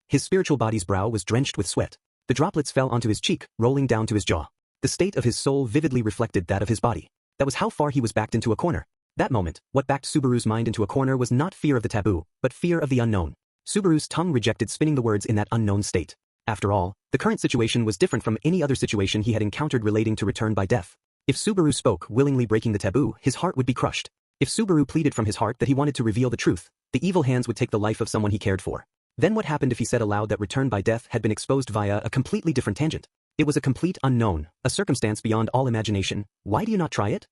His spiritual body's brow was drenched with sweat. The droplets fell onto his cheek, rolling down to his jaw. The state of his soul vividly reflected that of his body. That was how far he was backed into a corner. That moment, what backed Subaru's mind into a corner was not fear of the taboo, but fear of the unknown. Subaru's tongue rejected spinning the words in that unknown state. After all, the current situation was different from any other situation he had encountered relating to return by death. If Subaru spoke, willingly breaking the taboo, his heart would be crushed. If Subaru pleaded from his heart that he wanted to reveal the truth, the evil hands would take the life of someone he cared for. Then what happened if he said aloud that return by death had been exposed via a completely different tangent? It was a complete unknown, a circumstance beyond all imagination. Why do you not try it?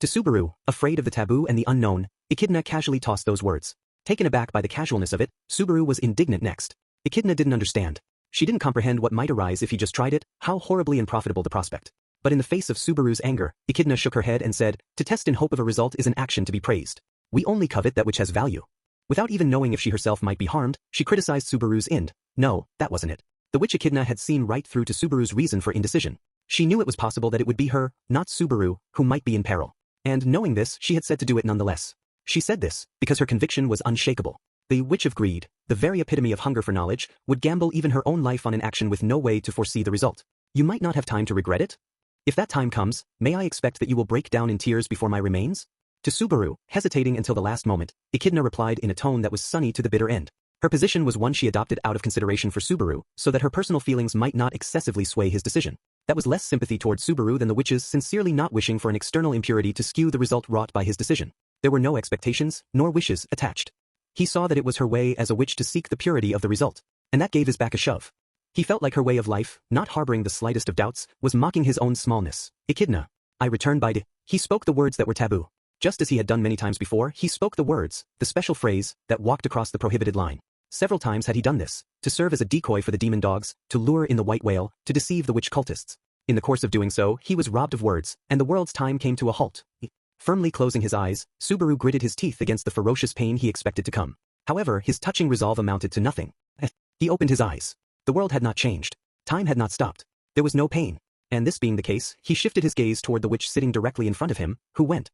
To Subaru, afraid of the taboo and the unknown, Echidna casually tossed those words. Taken aback by the casualness of it, Subaru was indignant next. Echidna didn't understand. She didn't comprehend what might arise if he just tried it, how horribly unprofitable the prospect. But in the face of Subaru's anger, Echidna shook her head and said, to test in hope of a result is an action to be praised. We only covet that which has value. Without even knowing if she herself might be harmed, she criticized Subaru's end. No, that wasn't it. The witch Echidna had seen right through to Subaru's reason for indecision. She knew it was possible that it would be her, not Subaru, who might be in peril. And knowing this, she had said to do it nonetheless. She said this because her conviction was unshakable. The Witch of Greed, the very epitome of hunger for knowledge, would gamble even her own life on an action with no way to foresee the result. You might not have time to regret it? If that time comes, may I expect that you will break down in tears before my remains? To Subaru, hesitating until the last moment, Echidna replied in a tone that was sunny to the bitter end. Her position was one she adopted out of consideration for Subaru, so that her personal feelings might not excessively sway his decision. That was less sympathy toward Subaru than the witch's sincerely not wishing for an external impurity to skew the result wrought by his decision. There were no expectations, nor wishes, attached. He saw that it was her way as a witch to seek the purity of the result, and that gave his back a shove. He felt like her way of life, not harboring the slightest of doubts, was mocking his own smallness. Echidna, I return by He spoke the words that were taboo. Just as he had done many times before, he spoke the words, the special phrase, that walked across the prohibited line. Several times had he done this, to serve as a decoy for the demon dogs, to lure in the white whale, to deceive the witch cultists. In the course of doing so, he was robbed of words, and the world's time came to a halt. Firmly closing his eyes, Subaru gritted his teeth against the ferocious pain he expected to come. However, his touching resolve amounted to nothing. He opened his eyes. The world had not changed. Time had not stopped. There was no pain. And this being the case, he shifted his gaze toward the witch sitting directly in front of him, who went,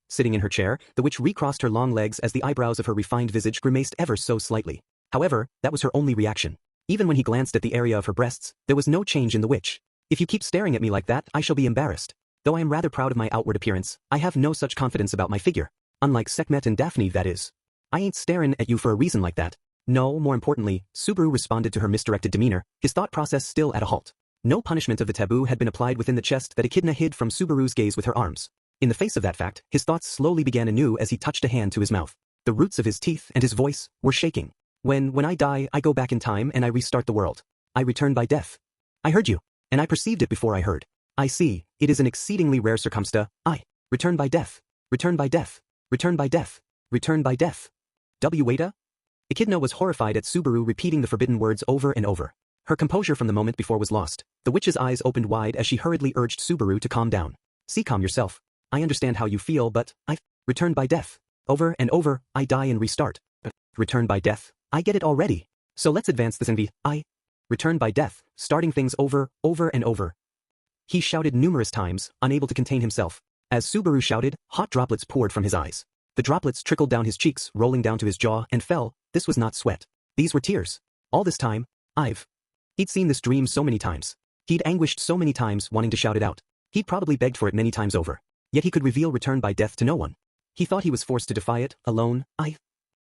Sitting in her chair, the witch recrossed her long legs as the eyebrows of her refined visage grimaced ever so slightly. However, that was her only reaction. Even when he glanced at the area of her breasts, there was no change in the witch. If you keep staring at me like that, I shall be embarrassed. Though I am rather proud of my outward appearance, I have no such confidence about my figure. Unlike Sekhmet and Daphne, that is. I ain't staring at you for a reason like that. No, more importantly, Subaru responded to her misdirected demeanor, his thought process still at a halt. No punishment of the taboo had been applied within the chest that Echidna hid from Subaru's gaze with her arms. In the face of that fact, his thoughts slowly began anew as he touched a hand to his mouth. The roots of his teeth and his voice were shaking. When I die, I go back in time and I restart the world. I return by death. I heard you, and I perceived it before I heard. I see, it is an exceedingly rare circumstance. I return by death. Return by death. Return by death. Return by death. Wada? Echidna was horrified at Subaru repeating the forbidden words over and over. Her composure from the moment before was lost. The witch's eyes opened wide as she hurriedly urged Subaru to calm down. See, calm yourself. I understand how you feel, but I return by death. Over and over, I die and restart. Return by death. I get it already. So let's advance this and I return by death, starting things over and over. He shouted numerous times, unable to contain himself. As Subaru shouted, hot droplets poured from his eyes. The droplets trickled down his cheeks, rolling down to his jaw, and fell. This was not sweat. These were tears. All this time, He'd seen this dream so many times. He'd anguished so many times wanting to shout it out. He'd probably begged for it many times over. Yet he could reveal return by death to no one. He thought he was forced to defy it, alone. I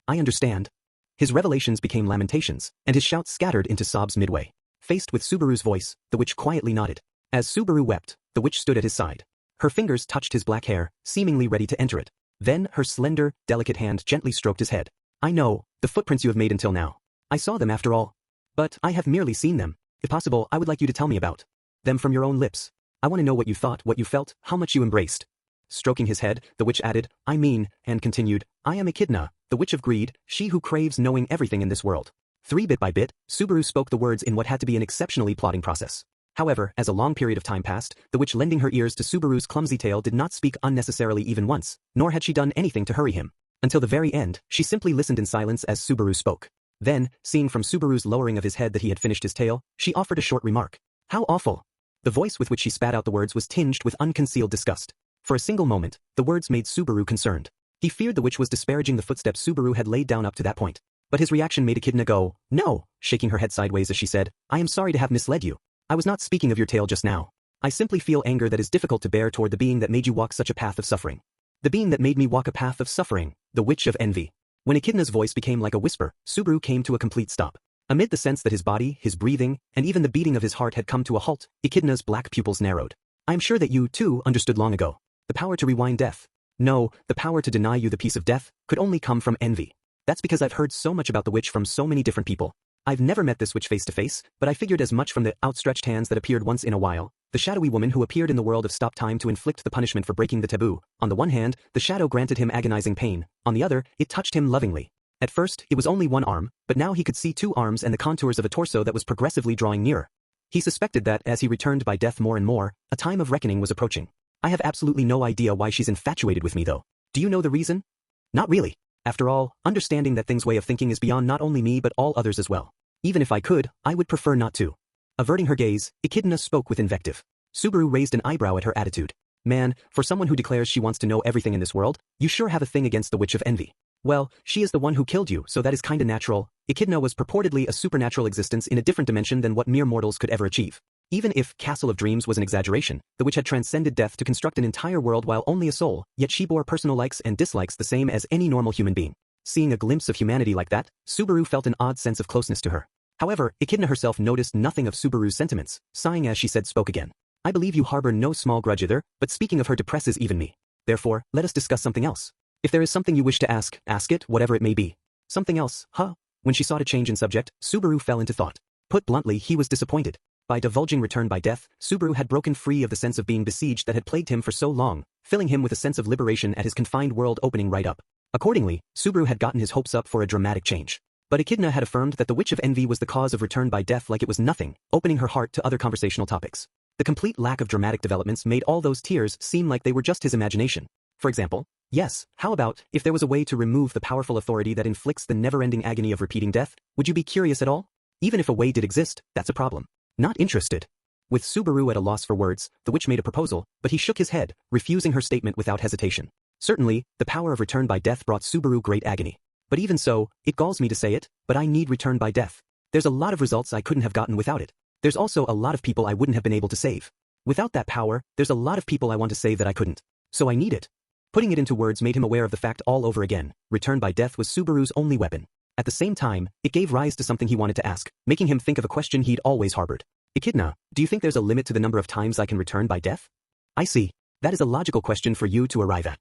understand. His revelations became lamentations, and his shouts scattered into sobs midway. Faced with Subaru's voice, the witch quietly nodded. As Subaru wept, the witch stood at his side. Her fingers touched his black hair, seemingly ready to enter it. Then her slender, delicate hand gently stroked his head. I know, the footprints you have made until now. I saw them after all. But I have merely seen them. If possible, I would like you to tell me about them from your own lips. I want to know what you thought, what you felt, how much you embraced. Stroking his head, the witch added, and continued, I am Echidna, the witch of greed, she who craves knowing everything in this world. Bit by bit, Subaru spoke the words in what had to be an exceptionally plodding process. However, as a long period of time passed, the witch lending her ears to Subaru's clumsy tale did not speak unnecessarily even once, nor had she done anything to hurry him. Until the very end, she simply listened in silence as Subaru spoke. Then, seeing from Subaru's lowering of his head that he had finished his tale, she offered a short remark. How awful! The voice with which she spat out the words was tinged with unconcealed disgust. For a single moment, the words made Subaru concerned. He feared the witch was disparaging the footsteps Subaru had laid down up to that point. But his reaction made Echidna go, no, shaking her head sideways as she said, I am sorry to have misled you. I was not speaking of your tale just now. I simply feel anger that is difficult to bear toward the being that made you walk such a path of suffering. The being that made me walk a path of suffering, the witch of envy. When Echidna's voice became like a whisper, Subaru came to a complete stop. Amid the sense that his body, his breathing, and even the beating of his heart had come to a halt, Echidna's black pupils narrowed. I am sure that you, too, understood long ago. The power to rewind death. No, the power to deny you the peace of death could only come from envy. That's because I've heard so much about the witch from so many different people. I've never met this witch face to face, but I figured as much from the outstretched hands that appeared once in a while, the shadowy woman who appeared in the world of stop time to inflict the punishment for breaking the taboo. On the one hand, the shadow granted him agonizing pain, on the other, it touched him lovingly. At first, it was only one arm, but now he could see two arms and the contours of a torso that was progressively drawing nearer. He suspected that, as he returned by death more and more, a time of reckoning was approaching. I have absolutely no idea why she's infatuated with me though. Do you know the reason? Not really. After all, understanding that thing's way of thinking is beyond not only me but all others as well. Even if I could, I would prefer not to. Averting her gaze, Echidna spoke with invective. Subaru raised an eyebrow at her attitude. Man, for someone who declares she wants to know everything in this world, you sure have a thing against the witch of envy. Well, she is the one who killed you, so that is kinda natural. Echidna was purportedly a supernatural existence in a different dimension than what mere mortals could ever achieve. Even if Castle of Dreams was an exaggeration, the witch had transcended death to construct an entire world while only a soul, yet she bore personal likes and dislikes the same as any normal human being. Seeing a glimpse of humanity like that, Subaru felt an odd sense of closeness to her. However, Echidna herself noticed nothing of Subaru's sentiments, sighing as she spoke again. I believe you harbor no small grudge either, but speaking of her depresses even me. Therefore, let us discuss something else. If there is something you wish to ask it, whatever it may be. Something else, huh? When she sought a change in subject, Subaru fell into thought. Put bluntly, he was disappointed. By divulging return by death, Subaru had broken free of the sense of being besieged that had plagued him for so long, filling him with a sense of liberation at his confined world opening right up. Accordingly, Subaru had gotten his hopes up for a dramatic change. But Echidna had affirmed that the witch of envy was the cause of return by death like it was nothing, opening her heart to other conversational topics. The complete lack of dramatic developments made all those tears seem like they were just his imagination. For example, yes, how about, if there was a way to remove the powerful authority that inflicts the never-ending agony of repeating death, would you be curious at all? Even if a way did exist, that's a problem. Not interested. With Subaru at a loss for words, the witch made a proposal, but he shook his head, refusing her statement without hesitation. Certainly, the power of return by death brought Subaru great agony. But even so, it galls me to say it, but I need return by death. There's a lot of results I couldn't have gotten without it. There's also a lot of people I wouldn't have been able to save. Without that power, there's a lot of people I want to save that I couldn't. So I need it. Putting it into words made him aware of the fact all over again. Return by death was Subaru's only weapon. At the same time, it gave rise to something he wanted to ask, making him think of a question he'd always harbored. Echidna, do you think there's a limit to the number of times I can return by death? I see. That is a logical question for you to arrive at.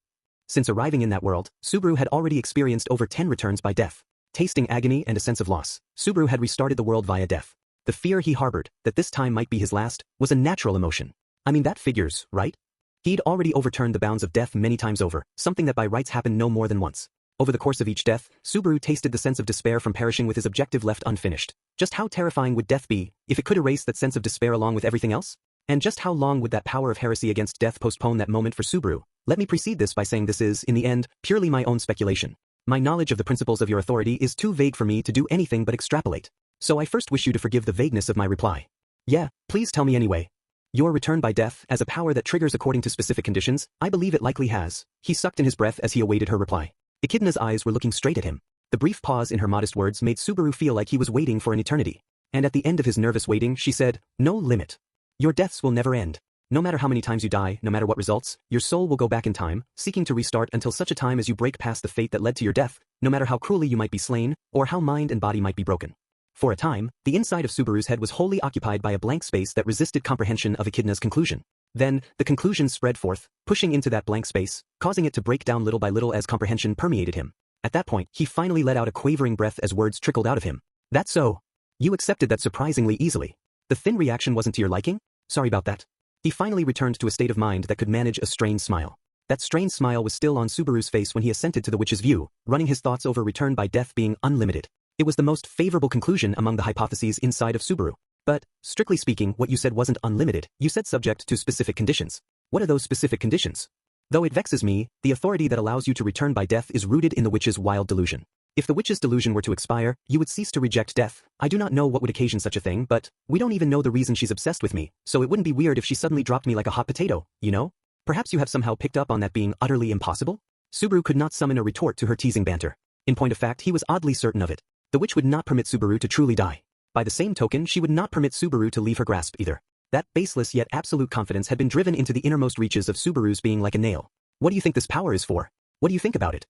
Since arriving in that world, Subaru had already experienced over 10 returns by death. Tasting agony and a sense of loss, Subaru had restarted the world via death. The fear he harbored, that this time might be his last, was a natural emotion. I mean, that figures, right? He'd already overturned the bounds of death many times over, something that by rights happened no more than once. Over the course of each death, Subaru tasted the sense of despair from perishing with his objective left unfinished. Just how terrifying would death be, if it could erase that sense of despair along with everything else? And just how long would that power of heresy against death postpone that moment for Subaru? Let me precede this by saying this is, in the end, purely my own speculation. My knowledge of the principles of your authority is too vague for me to do anything but extrapolate. So I first wish you to forgive the vagueness of my reply. Yeah, please tell me anyway. Your return by death, as a power that triggers according to specific conditions, I believe it likely has. He sucked in his breath as he awaited her reply. Echidna's eyes were looking straight at him. The brief pause in her modest words made Subaru feel like he was waiting for an eternity. And at the end of his nervous waiting, she said, no limit. Your deaths will never end. No matter how many times you die, no matter what results, your soul will go back in time, seeking to restart until such a time as you break past the fate that led to your death, no matter how cruelly you might be slain, or how mind and body might be broken. For a time, the inside of Subaru's head was wholly occupied by a blank space that resisted comprehension of Echidna's conclusion. Then, the conclusion spread forth, pushing into that blank space, causing it to break down little by little as comprehension permeated him. At that point, he finally let out a quavering breath as words trickled out of him. That's so. You accepted that surprisingly easily. The thin reaction wasn't to your liking? Sorry about that. He finally returned to a state of mind that could manage a strained smile. That strained smile was still on Subaru's face when he assented to the witch's view, running his thoughts over return by death being unlimited. It was the most favorable conclusion among the hypotheses inside of Subaru. But, strictly speaking, what you said wasn't unlimited, you said subject to specific conditions. What are those specific conditions? Though it vexes me, the authority that allows you to return by death is rooted in the witch's wild delusion. If the witch's delusion were to expire, you would cease to reject death. I do not know what would occasion such a thing, but we don't even know the reason she's obsessed with me, so it wouldn't be weird if she suddenly dropped me like a hot potato, you know? Perhaps you have somehow picked up on that being utterly impossible? Subaru could not summon a retort to her teasing banter. In point of fact, he was oddly certain of it. The witch would not permit Subaru to truly die. By the same token, she would not permit Subaru to leave her grasp either. That baseless yet absolute confidence had been driven into the innermost reaches of Subaru's being like a nail. What do you think this power is for? What do you think about it?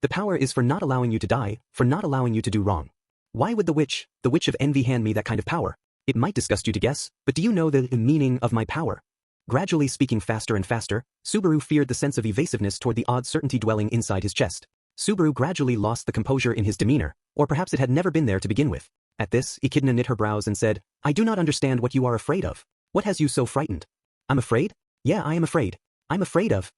The power is for not allowing you to die, for not allowing you to do wrong. Why would the witch of envy hand me that kind of power? It might disgust you to guess, but do you know the meaning of my power? Gradually speaking faster and faster, Subaru feared the sense of evasiveness toward the odd certainty dwelling inside his chest. Subaru gradually lost the composure in his demeanor, or perhaps it had never been there to begin with. At this, Echidna knit her brows and said, I do not understand what you are afraid of. What has you so frightened? I'm afraid? Yeah, I am afraid. I'm afraid of.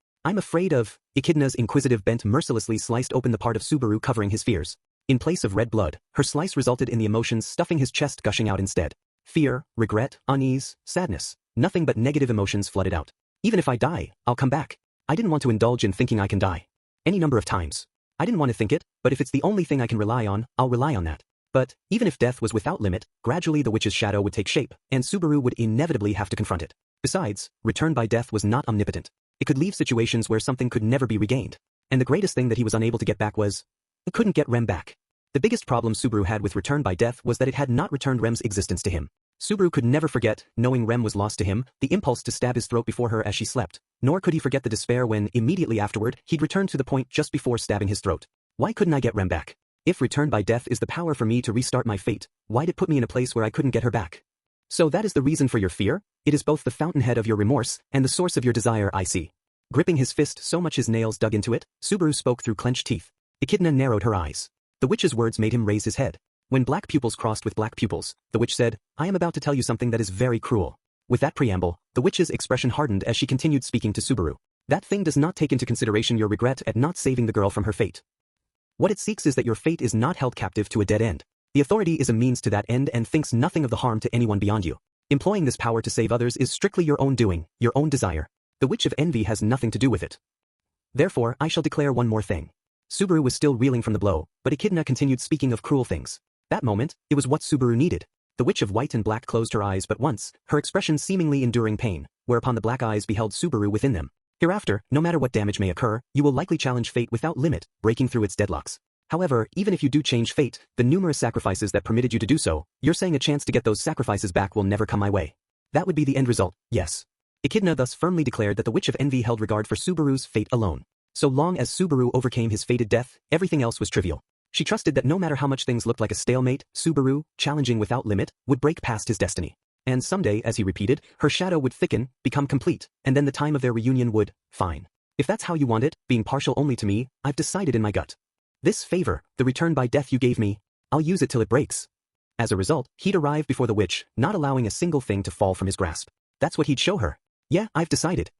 Echidna's inquisitive bent mercilessly sliced open the part of Subaru covering his fears. In place of red blood, her slice resulted in the emotions stuffing his chest gushing out instead. Fear, regret, unease, sadness. Nothing but negative emotions flooded out. Even if I die, I'll come back. I didn't want to indulge in thinking I can die. Any number of times. I didn't want to think it, but if it's the only thing I can rely on, I'll rely on that. But, even if death was without limit, gradually the witch's shadow would take shape, and Subaru would inevitably have to confront it. Besides, return by death was not omnipotent. It could leave situations where something could never be regained. And the greatest thing that he was unable to get back was, it couldn't get Rem back. The biggest problem Subaru had with return by death was that it had not returned Rem's existence to him. Subaru could never forget, knowing Rem was lost to him, the impulse to stab his throat before her as she slept, nor could he forget the despair when, immediately afterward, he'd returned to the point just before stabbing his throat. Why couldn't I get Rem back? If return by death is the power for me to restart my fate, why'd it put me in a place where I couldn't get her back? So that is the reason for your fear? It is both the fountainhead of your remorse and the source of your desire, I see. Gripping his fist so much his nails dug into it, Subaru spoke through clenched teeth. Echidna narrowed her eyes. The witch's words made him raise his head. When black pupils crossed with black pupils, the witch said, I am about to tell you something that is very cruel. With that preamble, the witch's expression hardened as she continued speaking to Subaru. That thing does not take into consideration your regret at not saving the girl from her fate. What it seeks is that your fate is not held captive to a dead end. The authority is a means to that end and thinks nothing of the harm to anyone beyond you. Employing this power to save others is strictly your own doing, your own desire. The witch of envy has nothing to do with it. Therefore, I shall declare one more thing. Subaru was still reeling from the blow, but Echidna continued speaking of cruel things. That moment, it was what Subaru needed. The witch of white and black closed her eyes but once, her expression seemingly enduring pain, whereupon the black eyes beheld Subaru within them. Hereafter, no matter what damage may occur, you will likely challenge fate without limit, breaking through its deadlocks. However, even if you do change fate, the numerous sacrifices that permitted you to do so, you're saying a chance to get those sacrifices back will never come my way. That would be the end result, yes. Echidna thus firmly declared that the Witch of Envy held regard for Subaru's fate alone. So long as Subaru overcame his fated death, everything else was trivial. She trusted that no matter how much things looked like a stalemate, Subaru, challenging without limit, would break past his destiny. And someday, as he repeated, her shadow would thicken, become complete, and then the time of their reunion would, fine. If that's how you want it, being partial only to me, I've decided in my gut. This favor, the return by death you gave me, I'll use it till it breaks. As a result, he'd arrive before the witch, not allowing a single thing to fall from his grasp. That's what he'd show her. Yeah, I've decided.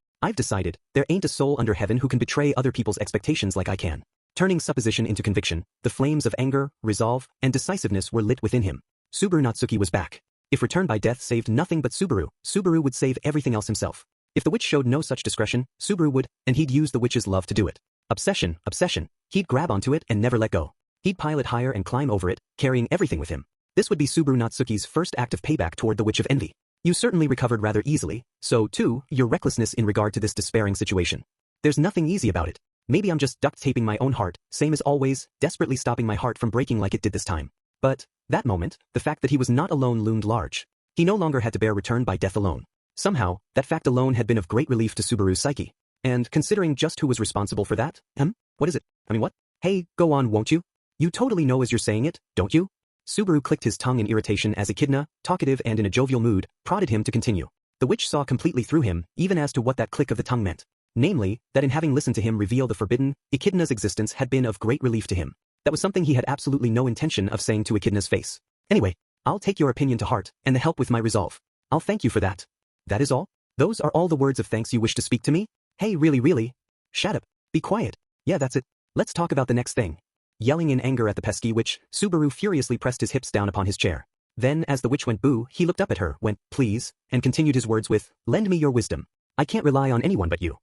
There ain't a soul under heaven who can betray other people's expectations like I can. Turning supposition into conviction, the flames of anger, resolve, and decisiveness were lit within him. Subaru Natsuki was back. If return by death saved nothing but Subaru, Subaru would save everything else himself. If the witch showed no such discretion, Subaru would, and he'd use the witch's love to do it. Obsession. He'd grab onto it and never let go. He'd pile it higher and climb over it, carrying everything with him. This would be Subaru Natsuki's first act of payback toward the Witch of Envy. You certainly recovered rather easily, so too, your recklessness in regard to this despairing situation. There's nothing easy about it. Maybe I'm just duct taping my own heart, same as always, desperately stopping my heart from breaking like it did this time. But, that moment, the fact that he was not alone loomed large. He no longer had to bear return by death alone. Somehow, that fact alone had been of great relief to Subaru's psyche. And considering just who was responsible for that, what is it? What? Hey, go on won't you? You totally know as you're saying it, don't you? Subaru clicked his tongue in irritation as Echidna, talkative and in a jovial mood, prodded him to continue. The witch saw completely through him, even as to what that click of the tongue meant. Namely, that in having listened to him reveal the forbidden, Echidna's existence had been of great relief to him. That was something he had absolutely no intention of saying to Echidna's face. Anyway, I'll take your opinion to heart, and the help with my resolve. I'll thank you for that. That is all? Those are all the words of thanks you wish to speak to me? Hey really? Shut up. Be quiet. Yeah, that's it. Let's talk about the next thing. Yelling in anger at the pesky witch, Subaru furiously pressed his hips down upon his chair. Then, as the witch went boo, he looked up at her, went, please, and continued his words with, lend me your wisdom. I can't rely on anyone but you.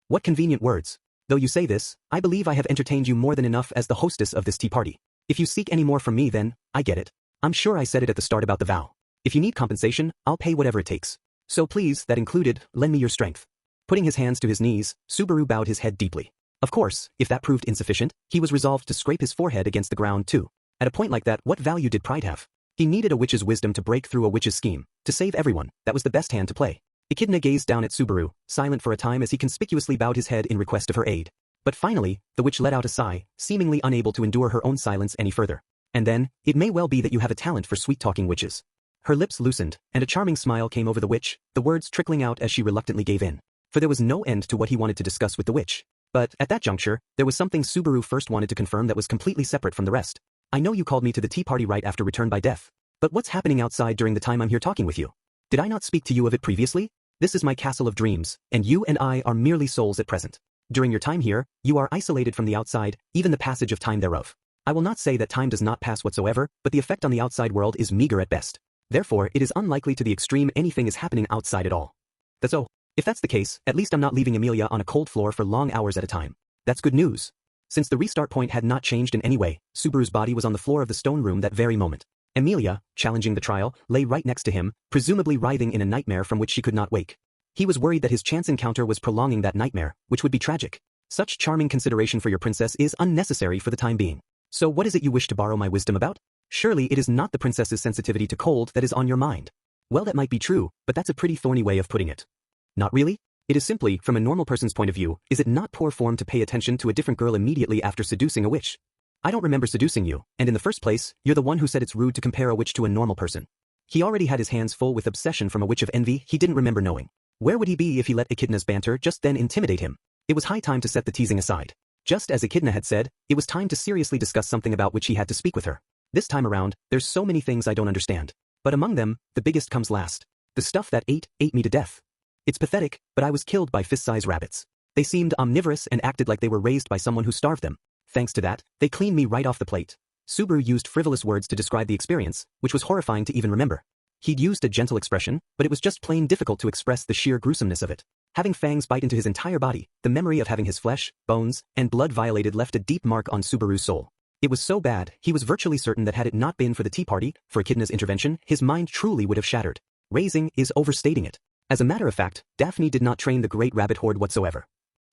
What convenient words. Though you say this, I believe I have entertained you more than enough as the hostess of this tea party. If you seek any more from me then, I get it. I'm sure I said it at the start about the vow. If you need compensation, I'll pay whatever it takes. So please, that included, lend me your strength. Putting his hands to his knees, Subaru bowed his head deeply. Of course, if that proved insufficient, he was resolved to scrape his forehead against the ground too. At a point like that, what value did pride have? He needed a witch's wisdom to break through a witch's scheme, to save everyone. That was the best hand to play. Echidna gazed down at Subaru, silent for a time as he conspicuously bowed his head in request of her aid. But finally, the witch let out a sigh, seemingly unable to endure her own silence any further. And then, it may well be that you have a talent for sweet-talking witches. Her lips loosened, and a charming smile came over the witch, the words trickling out as she reluctantly gave in. For there was no end to what he wanted to discuss with the witch. But, at that juncture, there was something Subaru first wanted to confirm that was completely separate from the rest. I know you called me to the tea party right after return by death. But what's happening outside during the time I'm here talking with you? Did I not speak to you of it previously? This is my castle of dreams, and you and I are merely souls at present. During your time here, you are isolated from the outside, even the passage of time thereof. I will not say that time does not pass whatsoever, but the effect on the outside world is meager at best. Therefore, it is unlikely to the extreme anything is happening outside at all. That's all. If that's the case, at least I'm not leaving Amelia on a cold floor for long hours at a time. That's good news. Since the restart point had not changed in any way, Subaru's body was on the floor of the stone room that very moment. Amelia, challenging the trial, lay right next to him, presumably writhing in a nightmare from which she could not wake. He was worried that his chance encounter was prolonging that nightmare, which would be tragic. Such charming consideration for your princess is unnecessary for the time being. So what is it you wish to borrow my wisdom about? Surely it is not the princess's sensitivity to cold that is on your mind. Well, that might be true, but that's a pretty thorny way of putting it. Not really? It is simply, from a normal person's point of view, is it not poor form to pay attention to a different girl immediately after seducing a witch? I don't remember seducing you, and in the first place, you're the one who said it's rude to compare a witch to a normal person. He already had his hands full with obsession from a witch of envy he didn't remember knowing. Where would he be if he let Echidna's banter just then intimidate him? It was high time to set the teasing aside. Just as Echidna had said, it was time to seriously discuss something about which he had to speak with her. This time around, there's so many things I don't understand. But among them, the biggest comes last. The stuff that ate me to death. It's pathetic, but I was killed by fist-sized rabbits. They seemed omnivorous and acted like they were raised by someone who starved them. Thanks to that, they cleaned me right off the plate. Subaru used frivolous words to describe the experience, which was horrifying to even remember. He'd used a gentle expression, but it was just plain difficult to express the sheer gruesomeness of it. Having fangs bite into his entire body, the memory of having his flesh, bones, and blood violated left a deep mark on Subaru's soul. It was so bad, he was virtually certain that had it not been for the tea party, for Echidna's intervention, his mind truly would have shattered. Raising is overstating it. As a matter of fact, Daphne did not train the Great Rabbit horde whatsoever.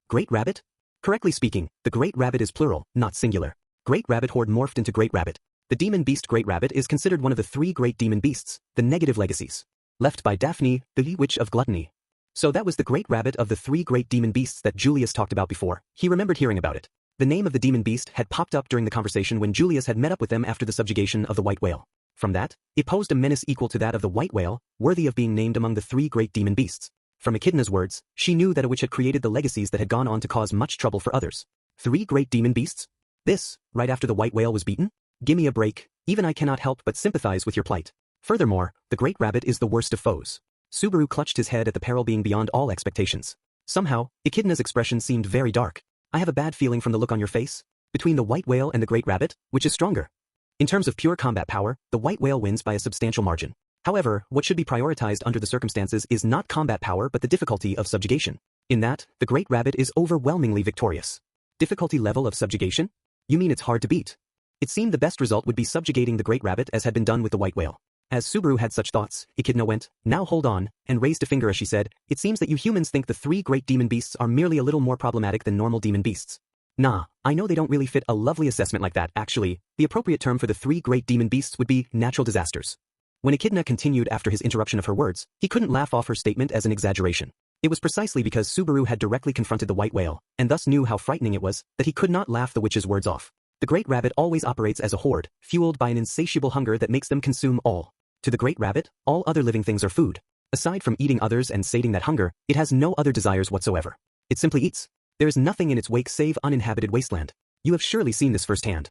Great Rabbit? Correctly speaking, the Great Rabbit is plural, not singular. Great Rabbit horde morphed into Great Rabbit. The demon beast Great Rabbit is considered one of the 3 great demon beasts, the negative legacies, left by Daphne, the witch of gluttony. So that was the Great Rabbit of the 3 great demon beasts that Julius talked about before. He remembered hearing about it. The name of the demon beast had popped up during the conversation when Julius had met up with them after the subjugation of the white whale. From that, it posed a menace equal to that of the white whale, worthy of being named among the 3 great demon beasts. From Echidna's words, she knew that a witch had created the legacies that had gone on to cause much trouble for others. 3 great demon beasts? This, right after the white whale was beaten? Gimme a break, even I cannot help but sympathize with your plight. Furthermore, the Great Rabbit is the worst of foes. Subaru clutched his head at the peril being beyond all expectations. Somehow, Echidna's expression seemed very dark. I have a bad feeling from the look on your face. Between the white whale and the Great Rabbit, which is stronger? In terms of pure combat power, the white whale wins by a substantial margin. However, what should be prioritized under the circumstances is not combat power but the difficulty of subjugation. In that, the Great Rabbit is overwhelmingly victorious. Difficulty level of subjugation? You mean it's hard to beat? It seemed the best result would be subjugating the Great Rabbit as had been done with the white whale. As Subaru had such thoughts, Echidna went, "Now hold on," and raised a finger as she said, "It seems that you humans think the 3 great demon beasts are merely a little more problematic than normal demon beasts. Nah, I know they don't really fit a lovely assessment like that. Actually, the appropriate term for the 3 great demon beasts would be natural disasters." When Echidna continued after his interruption of her words, he couldn't laugh off her statement as an exaggeration. It was precisely because Subaru had directly confronted the white whale, and thus knew how frightening it was, that he could not laugh the witch's words off. The Great Rabbit always operates as a horde, fueled by an insatiable hunger that makes them consume all. To the Great Rabbit, all other living things are food. Aside from eating others and sating that hunger, it has no other desires whatsoever. It simply eats. There is nothing in its wake save uninhabited wasteland. You have surely seen this firsthand.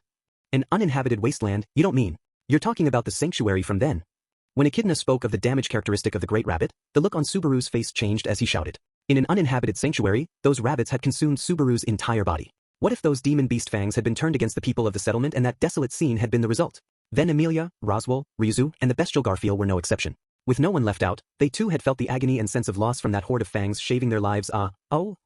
An uninhabited wasteland, you don't mean? You're talking about the sanctuary from then. When Echidna spoke of the damage characteristic of the Great Rabbit, the look on Subaru's face changed as he shouted. In an uninhabited sanctuary, those rabbits had consumed Subaru's entire body. What if those demon beast fangs had been turned against the people of the settlement and that desolate scene had been the result? Then Amelia, Roswell, Ryuzu, and the bestial Garfield were no exception. With no one left out, they too had felt the agony and sense of loss from that horde of fangs shaving their lives. Oh.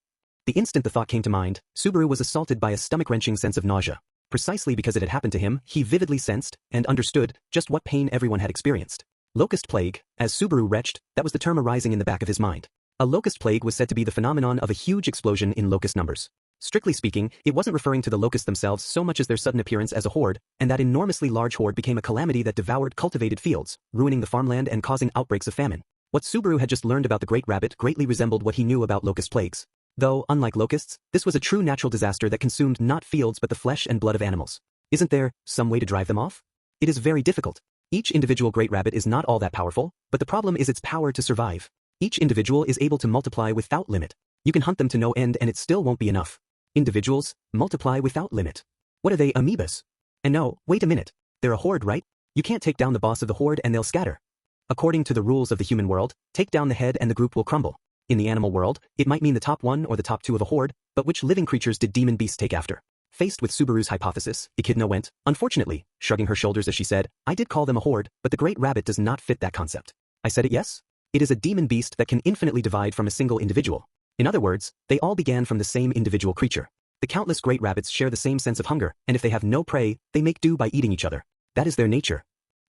The instant the thought came to mind, Subaru was assaulted by a stomach-wrenching sense of nausea. Precisely because it had happened to him, he vividly sensed, and understood, just what pain everyone had experienced. Locust plague, as Subaru retched, that was the term arising in the back of his mind. A locust plague was said to be the phenomenon of a huge explosion in locust numbers. Strictly speaking, it wasn't referring to the locusts themselves so much as their sudden appearance as a horde, and that enormously large horde became a calamity that devoured cultivated fields, ruining the farmland and causing outbreaks of famine. What Subaru had just learned about the Great Rabbit greatly resembled what he knew about locust plagues. Though, unlike locusts, this was a true natural disaster that consumed not fields but the flesh and blood of animals. Isn't there some way to drive them off? It is very difficult. Each individual Great Rabbit is not all that powerful, but the problem is its power to survive. Each individual is able to multiply without limit. You can hunt them to no end and it still won't be enough. Individuals multiply without limit. What are they, amoebas? And no, wait a minute. They're a horde, right? You can't take down the boss of the horde and they'll scatter. According to the rules of the human world, take down the head and the group will crumble. In the animal world, it might mean the top 1 or the top 2 of a horde, but which living creatures did demon beasts take after? Faced with Subaru's hypothesis, Echidna went, unfortunately, shrugging her shoulders as she said, I did call them a horde, but the Great Rabbit does not fit that concept. I said it, yes? It is a demon beast that can infinitely divide from a single individual. In other words, they all began from the same individual creature. The countless great rabbits share the same sense of hunger, and if they have no prey, they make do by eating each other. That is their nature.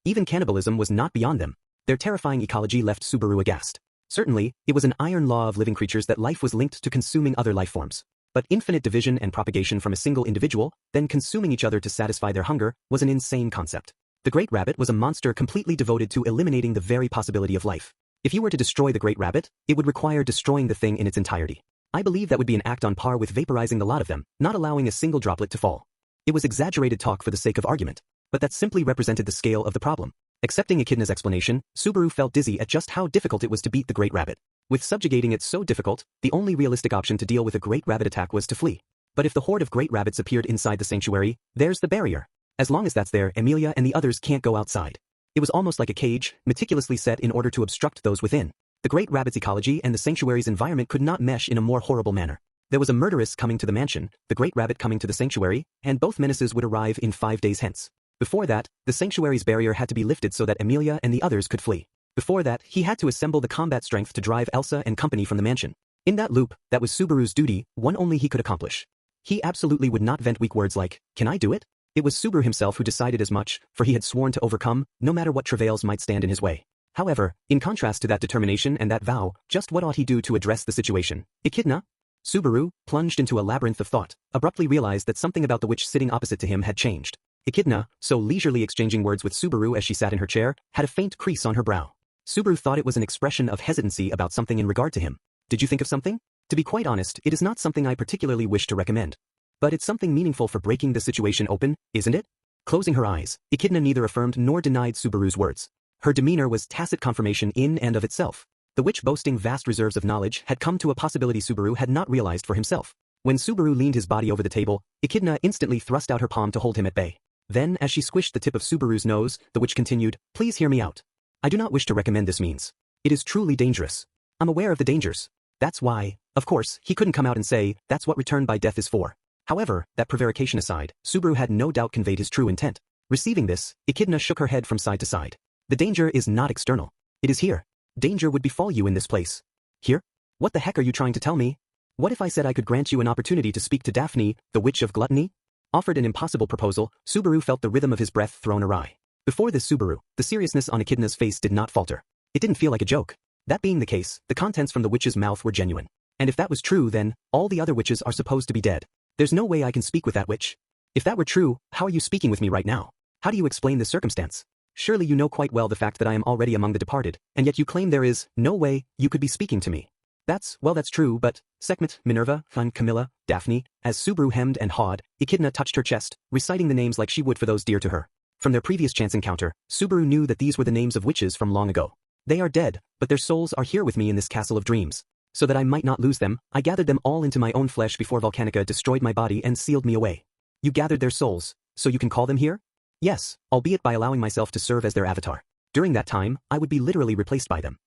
Even cannibalism was not beyond them. Their terrifying ecology left Subaru aghast. Certainly, it was an iron law of living creatures that life was linked to consuming other life forms. But infinite division and propagation from a single individual, then consuming each other to satisfy their hunger, was an insane concept. The Great Rabbit was a monster completely devoted to eliminating the very possibility of life. If you were to destroy the Great Rabbit, it would require destroying the thing in its entirety. I believe that would be an act on par with vaporizing the lot of them, not allowing a single droplet to fall. It was exaggerated talk for the sake of argument, but that simply represented the scale of the problem. Accepting Echidna's explanation, Subaru felt dizzy at just how difficult it was to beat the Great Rabbit. With subjugating it so difficult, the only realistic option to deal with a Great Rabbit attack was to flee. But if the horde of Great Rabbits appeared inside the sanctuary, there's the barrier. As long as that's there, Amelia and the others can't go outside. It was almost like a cage, meticulously set in order to obstruct those within. The Great Rabbit's ecology and the sanctuary's environment could not mesh in a more horrible manner. There was a murderess coming to the mansion, the Great Rabbit coming to the sanctuary, and both menaces would arrive in 5 days hence. Before that, the sanctuary's barrier had to be lifted so that Amelia and the others could flee. Before that, he had to assemble the combat strength to drive Elsa and company from the mansion. In that loop, that was Subaru's duty, one only he could accomplish. He absolutely would not vent weak words like, "Can I do it?" It was Subaru himself who decided as much, for he had sworn to overcome, no matter what travails might stand in his way. However, in contrast to that determination and that vow, just what ought he do to address the situation? Echidna? Subaru, plunged into a labyrinth of thought, abruptly realized that something about the witch sitting opposite to him had changed. Echidna, so leisurely exchanging words with Subaru as she sat in her chair, had a faint crease on her brow. Subaru thought it was an expression of hesitancy about something in regard to him. Did you think of something? To be quite honest, it is not something I particularly wish to recommend. But it's something meaningful for breaking the situation open, isn't it? Closing her eyes, Echidna neither affirmed nor denied Subaru's words. Her demeanor was tacit confirmation in and of itself. The witch, boasting vast reserves of knowledge, had come to a possibility Subaru had not realized for himself. When Subaru leaned his body over the table, Echidna instantly thrust out her palm to hold him at bay. Then, as she squished the tip of Subaru's nose, the witch continued, "Please hear me out. I do not wish to recommend this means. It is truly dangerous. I'm aware of the dangers. That's why, of course, he couldn't come out and say, that's what return by death is for." However, that prevarication aside, Subaru had no doubt conveyed his true intent. Receiving this, Echidna shook her head from side to side. The danger is not external. It is here. Danger would befall you in this place. Here? What the heck are you trying to tell me? What if I said I could grant you an opportunity to speak to Daphne, the witch of gluttony? Offered an impossible proposal, Subaru felt the rhythm of his breath thrown awry. Before this Subaru, the seriousness on Echidna's face did not falter. It didn't feel like a joke. That being the case, the contents from the witch's mouth were genuine. And if that was true, then, all the other witches are supposed to be dead. There's no way I can speak with that witch. If that were true, how are you speaking with me right now? How do you explain this circumstance? Surely you know quite well the fact that I am already among the departed, and yet you claim there is no way you could be speaking to me. That's true, but, Sekhmet, Minerva, Camilla, Daphne, as Subaru hemmed and hawed, Echidna touched her chest, reciting the names like she would for those dear to her. From their previous chance encounter, Subaru knew that these were the names of witches from long ago. They are dead, but their souls are here with me in this castle of dreams. So that I might not lose them, I gathered them all into my own flesh before Volcanica destroyed my body and sealed me away. You gathered their souls, so you can call them here? Yes, albeit by allowing myself to serve as their avatar. During that time, I would be literally replaced by them.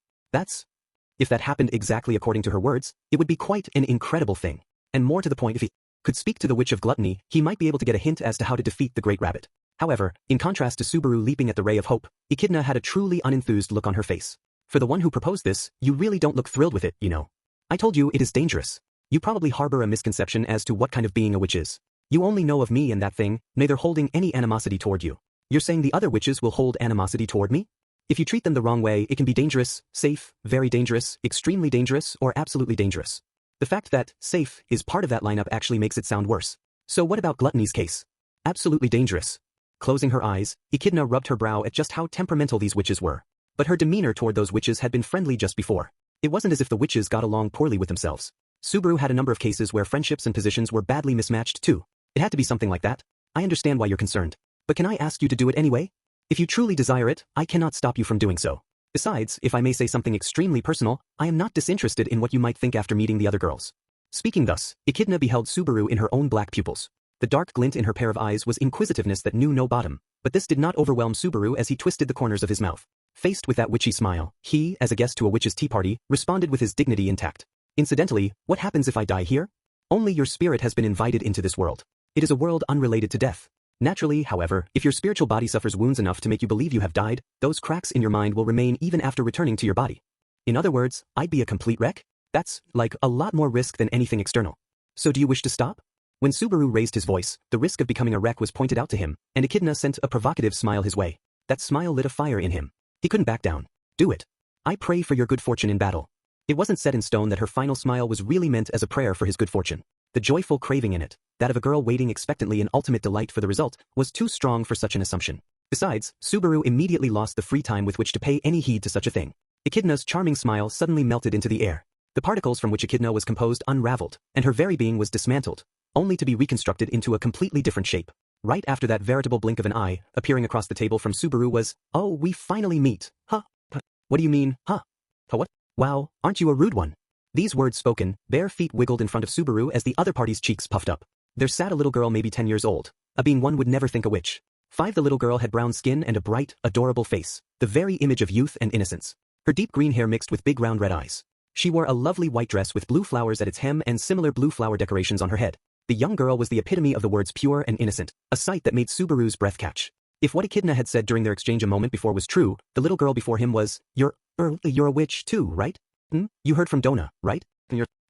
If that happened exactly according to her words, it would be quite an incredible thing. And more to the point, if he could speak to the witch of gluttony, he might be able to get a hint as to how to defeat the great rabbit. However, in contrast to Subaru leaping at the ray of hope, Echidna had a truly unenthused look on her face. For the one who proposed this, you really don't look thrilled with it, you know. I told you it is dangerous. You probably harbor a misconception as to what kind of being a witch is. You only know of me and that thing, neither holding any animosity toward you. You're saying the other witches will hold animosity toward me? If you treat them the wrong way, it can be dangerous, safe, very dangerous, extremely dangerous, or absolutely dangerous. The fact that safe is part of that lineup actually makes it sound worse. So what about gluttony's case? Absolutely dangerous. Closing her eyes, Echidna rubbed her brow at just how temperamental these witches were. But her demeanor toward those witches had been friendly just before. It wasn't as if the witches got along poorly with themselves. Subaru had a number of cases where friendships and positions were badly mismatched too. It had to be something like that. I understand why you're concerned. But can I ask you to do it anyway? If you truly desire it, I cannot stop you from doing so. Besides, if I may say something extremely personal, I am not disinterested in what you might think after meeting the other girls. Speaking thus, Echidna beheld Subaru in her own black pupils. The dark glint in her pair of eyes was inquisitiveness that knew no bottom, but this did not overwhelm Subaru as he twisted the corners of his mouth. Faced with that witchy smile, he, as a guest to a witch's tea party, responded with his dignity intact. Incidentally, what happens if I die here? Only your spirit has been invited into this world. It is a world unrelated to death. Naturally, however, if your spiritual body suffers wounds enough to make you believe you have died, those cracks in your mind will remain even after returning to your body. In other words, I'd be a complete wreck? That's, like, a lot more risk than anything external. So do you wish to stop? When Subaru raised his voice, the risk of becoming a wreck was pointed out to him, and Echidna sent a provocative smile his way. That smile lit a fire in him. He couldn't back down. Do it. I pray for your good fortune in battle. It wasn't set in stone that her final smile was really meant as a prayer for his good fortune. The joyful craving in it, that of a girl waiting expectantly in ultimate delight for the result, was too strong for such an assumption. Besides, Subaru immediately lost the free time with which to pay any heed to such a thing. Echidna's charming smile suddenly melted into the air. The particles from which Echidna was composed unraveled, and her very being was dismantled, only to be reconstructed into a completely different shape. Right after that veritable blink of an eye, appearing across the table from Subaru was, "Oh, we finally meet, huh? What do you mean, huh? What? Wow, aren't you a rude one?" These words spoken, bare feet wiggled in front of Subaru as the other party's cheeks puffed up. There sat a little girl maybe 10 years old, a being one would never think a witch. The little girl had brown skin and a bright, adorable face, the very image of youth and innocence. Her deep green hair mixed with big round red eyes. She wore a lovely white dress with blue flowers at its hem and similar blue flower decorations on her head. The young girl was the epitome of the words pure and innocent, a sight that made Subaru's breath catch. If what Echidna had said during their exchange a moment before was true, the little girl before him was, You're a witch too, right? You heard from Dona, right?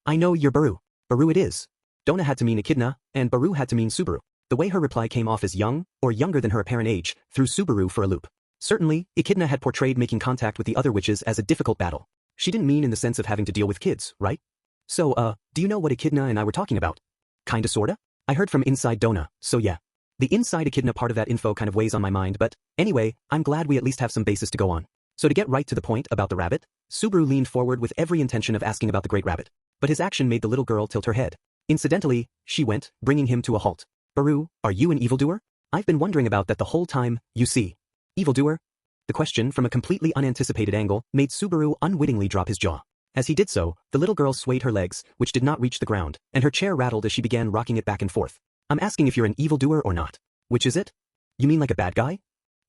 I know you're Baru. Baru it is. Dona had to mean Echidna, and Baru had to mean Subaru. The way her reply came off as young, or younger than her apparent age, threw Subaru for a loop. Certainly, Echidna had portrayed making contact with the other witches as a difficult battle. She didn't mean in the sense of having to deal with kids, right? So, do you know what Echidna and I were talking about? Kinda sorta? I heard from inside Dona, so yeah. The inside Echidna part of that info kind of weighs on my mind, but anyway, I'm glad we at least have some basis to go on. So to get right to the point about the rabbit, Subaru leaned forward with every intention of asking about the great rabbit. But his action made the little girl tilt her head. Incidentally, she went, bringing him to a halt. Baru, are you an evildoer? I've been wondering about that the whole time, you see. Evildoer? The question, from a completely unanticipated angle, made Subaru unwittingly drop his jaw. As he did so, the little girl swayed her legs, which did not reach the ground, and her chair rattled as she began rocking it back and forth. I'm asking if you're an evildoer or not. Which is it? You mean like a bad guy?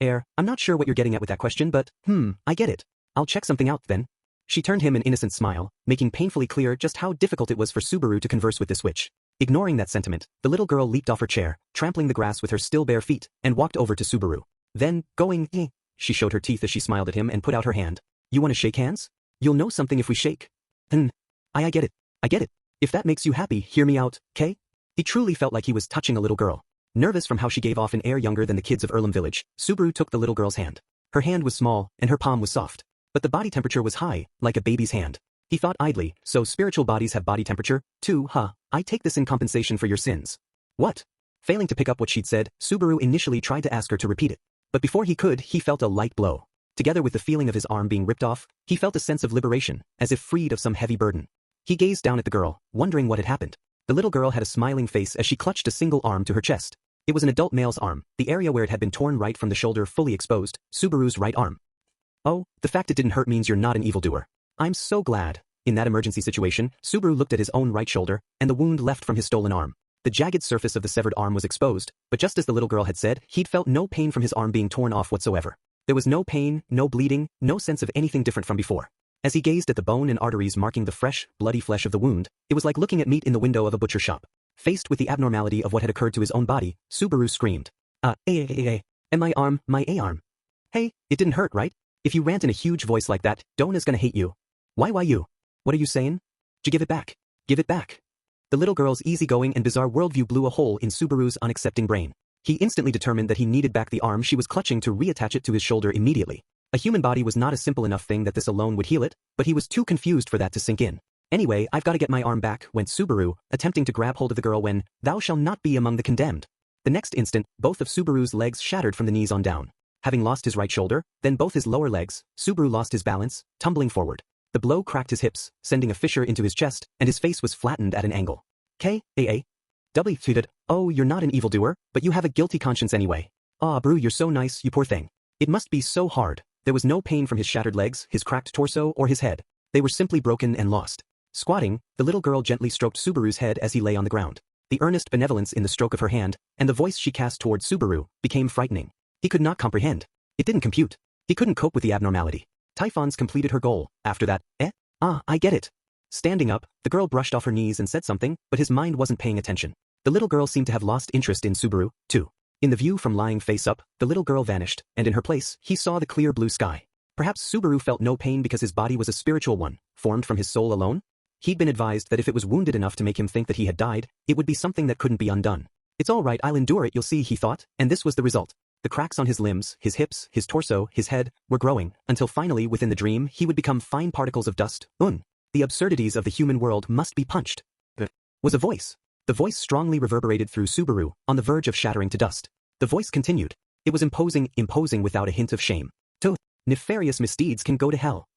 I'm not sure what you're getting at with that question, but, I get it. I'll check something out then. She turned him an innocent smile, making painfully clear just how difficult it was for Subaru to converse with this witch. Ignoring that sentiment, the little girl leaped off her chair, trampling the grass with her still bare feet, and walked over to Subaru. Then, she showed her teeth as she smiled at him and put out her hand. You want to shake hands? You'll know something if we shake. I get it. I get it. If that makes you happy, hear me out, okay? He truly felt like he was touching a little girl. Nervous from how she gave off an air younger than the kids of Earlham Village, Subaru took the little girl's hand. Her hand was small, and her palm was soft. But the body temperature was high, like a baby's hand. He thought idly, so spiritual bodies have body temperature, too, huh? I take this in compensation for your sins. What? Failing to pick up what she'd said, Subaru initially tried to ask her to repeat it. But before he could, he felt a light blow. Together with the feeling of his arm being ripped off, he felt a sense of liberation, as if freed of some heavy burden. He gazed down at the girl, wondering what had happened. The little girl had a smiling face as she clutched a single arm to her chest. It was an adult male's arm, the area where it had been torn right from the shoulder fully exposed, Subaru's right arm. Oh, the fact it didn't hurt means you're not an evildoer. I'm so glad. In that emergency situation, Subaru looked at his own right shoulder, and the wound left from his stolen arm. The jagged surface of the severed arm was exposed, but just as the little girl had said, he'd felt no pain from his arm being torn off whatsoever. There was no pain, no bleeding, no sense of anything different from before. As he gazed at the bone and arteries marking the fresh, bloody flesh of the wound, it was like looking at meat in the window of a butcher shop. Faced with the abnormality of what had occurred to his own body, Subaru screamed. And my arm. Hey, it didn't hurt, right? If you rant in a huge voice like that, Dona's gonna hate you. Why you? What are you saying? Give it back. Give it back. The little girl's easygoing and bizarre worldview blew a hole in Subaru's unaccepting brain. He instantly determined that he needed back the arm she was clutching to reattach it to his shoulder immediately. A human body was not a simple enough thing that this alone would heal it, but he was too confused for that to sink in. Anyway, I've got to get my arm back, went Subaru, attempting to grab hold of the girl when, thou shalt not be among the condemned. The next instant, both of Subaru's legs shattered from the knees on down. Having lost his right shoulder, then both his lower legs, Subaru lost his balance, tumbling forward. The blow cracked his hips, sending a fissure into his chest, and his face was flattened at an angle. W tweeted, oh, you're not an evildoer, but you have a guilty conscience anyway. Ah, Brew, you're so nice, you poor thing. It must be so hard. There was no pain from his shattered legs, his cracked torso, or his head. They were simply broken and lost. Squatting, the little girl gently stroked Subaru's head as he lay on the ground. The earnest benevolence in the stroke of her hand, and the voice she cast toward Subaru, became frightening. He could not comprehend. It didn't compute. He couldn't cope with the abnormality. Typhon's completed her goal. After that, I get it. Standing up, the girl brushed off her knees and said something, but his mind wasn't paying attention. The little girl seemed to have lost interest in Subaru, too. In the view from lying face up, the little girl vanished, and in her place, he saw the clear blue sky. Perhaps Subaru felt no pain because his body was a spiritual one, formed from his soul alone? He'd been advised that if it was wounded enough to make him think that he had died, it would be something that couldn't be undone. It's all right, I'll endure it, you'll see, he thought, and this was the result. The cracks on his limbs, his hips, his torso, his head, were growing, until finally within the dream he would become fine particles of dust. The absurdities of the human world must be punched. There was a voice. The voice strongly reverberated through Subaru, on the verge of shattering to dust. The voice continued. It was imposing without a hint of shame. Nefarious misdeeds can go to hell.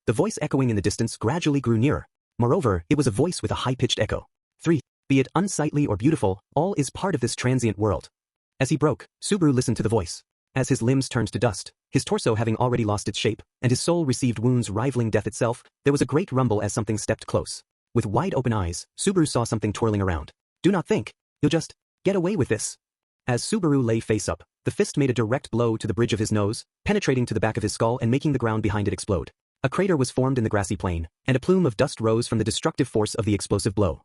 The voice echoing in the distance gradually grew nearer. Moreover, it was a voice with a high-pitched echo. 3. Be it unsightly or beautiful, all is part of this transient world. As he broke, Subaru listened to the voice. As his limbs turned to dust, his torso having already lost its shape, and his soul received wounds rivaling death itself, there was a great rumble as something stepped close. With wide open eyes, Subaru saw something twirling around. Do not think. You'll just get away with this. As Subaru lay face up, the fist made a direct blow to the bridge of his nose, penetrating to the back of his skull and making the ground behind it explode. A crater was formed in the grassy plain, and a plume of dust rose from the destructive force of the explosive blow.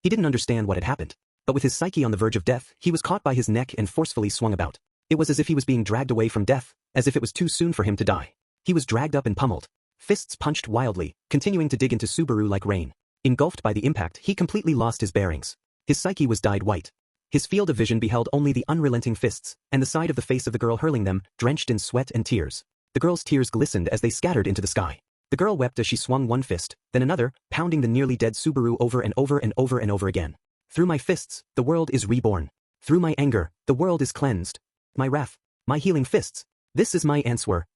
He didn't understand what had happened, but with his psyche on the verge of death, he was caught by his neck and forcefully swung about. It was as if he was being dragged away from death, as if it was too soon for him to die. He was dragged up and pummeled. Fists punched wildly, continuing to dig into Subaru like rain. Engulfed by the impact, he completely lost his bearings. His psyche was dyed white. His field of vision beheld only the unrelenting fists, and the side of the face of the girl hurling them, drenched in sweat and tears. The girl's tears glistened as they scattered into the sky. The girl wept as she swung one fist, then another, pounding the nearly dead Subaru over and over and over and over again. Through my fists, the world is reborn. Through my anger, the world is cleansed. My wrath, my healing fists. This is my answer.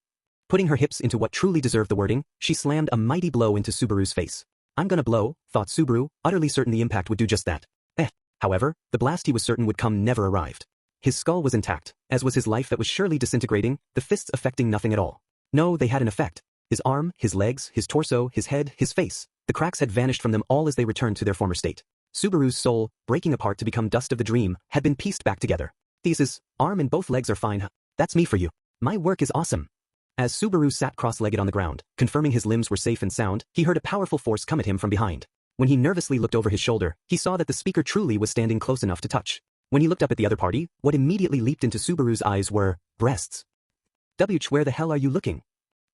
Putting her hips into what truly deserved the wording, she slammed a mighty blow into Subaru's face. I'm gonna blow, thought Subaru, utterly certain the impact would do just that. However, the blast he was certain would come never arrived. His skull was intact, as was his life that was surely disintegrating, the fists affecting nothing at all. No, they had an effect. His arm, his legs, his torso, his head, his face. The cracks had vanished from them all as they returned to their former state. Subaru's soul, breaking apart to become dust of the dream, had been pieced back together. Thesis, arm and both legs are fine. That's me for you. My work is awesome. As Subaru sat cross-legged on the ground, confirming his limbs were safe and sound, he heard a powerful force come at him from behind. When he nervously looked over his shoulder, he saw that the speaker truly was standing close enough to touch. When he looked up at the other party, what immediately leaped into Subaru's eyes were breasts. Where the hell are you looking?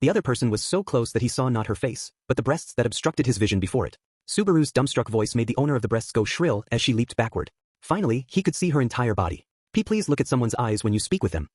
The other person was so close that he saw not her face, but the breasts that obstructed his vision before it. Subaru's dumbstruck voice made the owner of the breasts go shrill as she leaped backward. Finally, he could see her entire body. Please look at someone's eyes when you speak with them.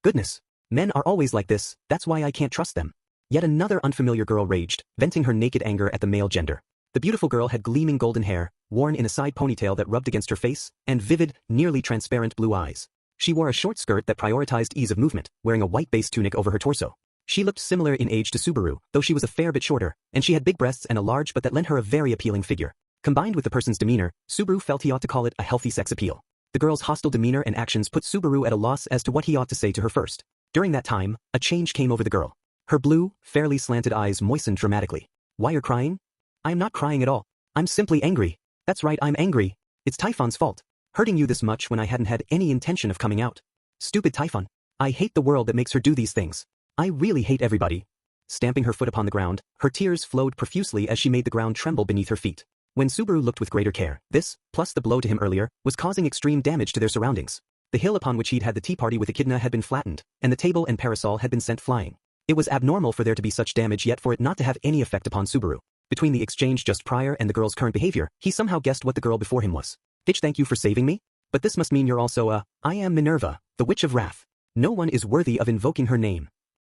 Goodness. Men are always like this, that's why I can't trust them. Yet another unfamiliar girl raged, venting her naked anger at the male gender. The beautiful girl had gleaming golden hair, worn in a side ponytail that rubbed against her face, and vivid, nearly transparent blue eyes. She wore a short skirt that prioritized ease of movement, wearing a white base tunic over her torso. She looked similar in age to Subaru, though she was a fair bit shorter, and she had big breasts and a large but that lent her a very appealing figure. Combined with the person's demeanor, Subaru felt he ought to call it a healthy sex appeal. The girl's hostile demeanor and actions put Subaru at a loss as to what he ought to say to her first. During that time, a change came over the girl. Her blue, fairly slanted eyes moistened dramatically. Why you're crying? I'm not crying at all. I'm simply angry. That's right, I'm angry. It's Typhon's fault. Hurting you this much when I hadn't had any intention of coming out. Stupid Typhon. I hate the world that makes her do these things. I really hate everybody. Stamping her foot upon the ground, her tears flowed profusely as she made the ground tremble beneath her feet. When Subaru looked with greater care, this, plus the blow to him earlier, was causing extreme damage to their surroundings. The hill upon which he'd had the tea party with Echidna had been flattened, and the table and parasol had been sent flying. It was abnormal for there to be such damage yet for it not to have any effect upon Subaru. Between the exchange just prior and the girl's current behavior, he somehow guessed what the girl before him was. Bitch, thank you for saving me? But this must mean you're also I am Minerva, the Witch of Wrath. No one is worthy of invoking her name.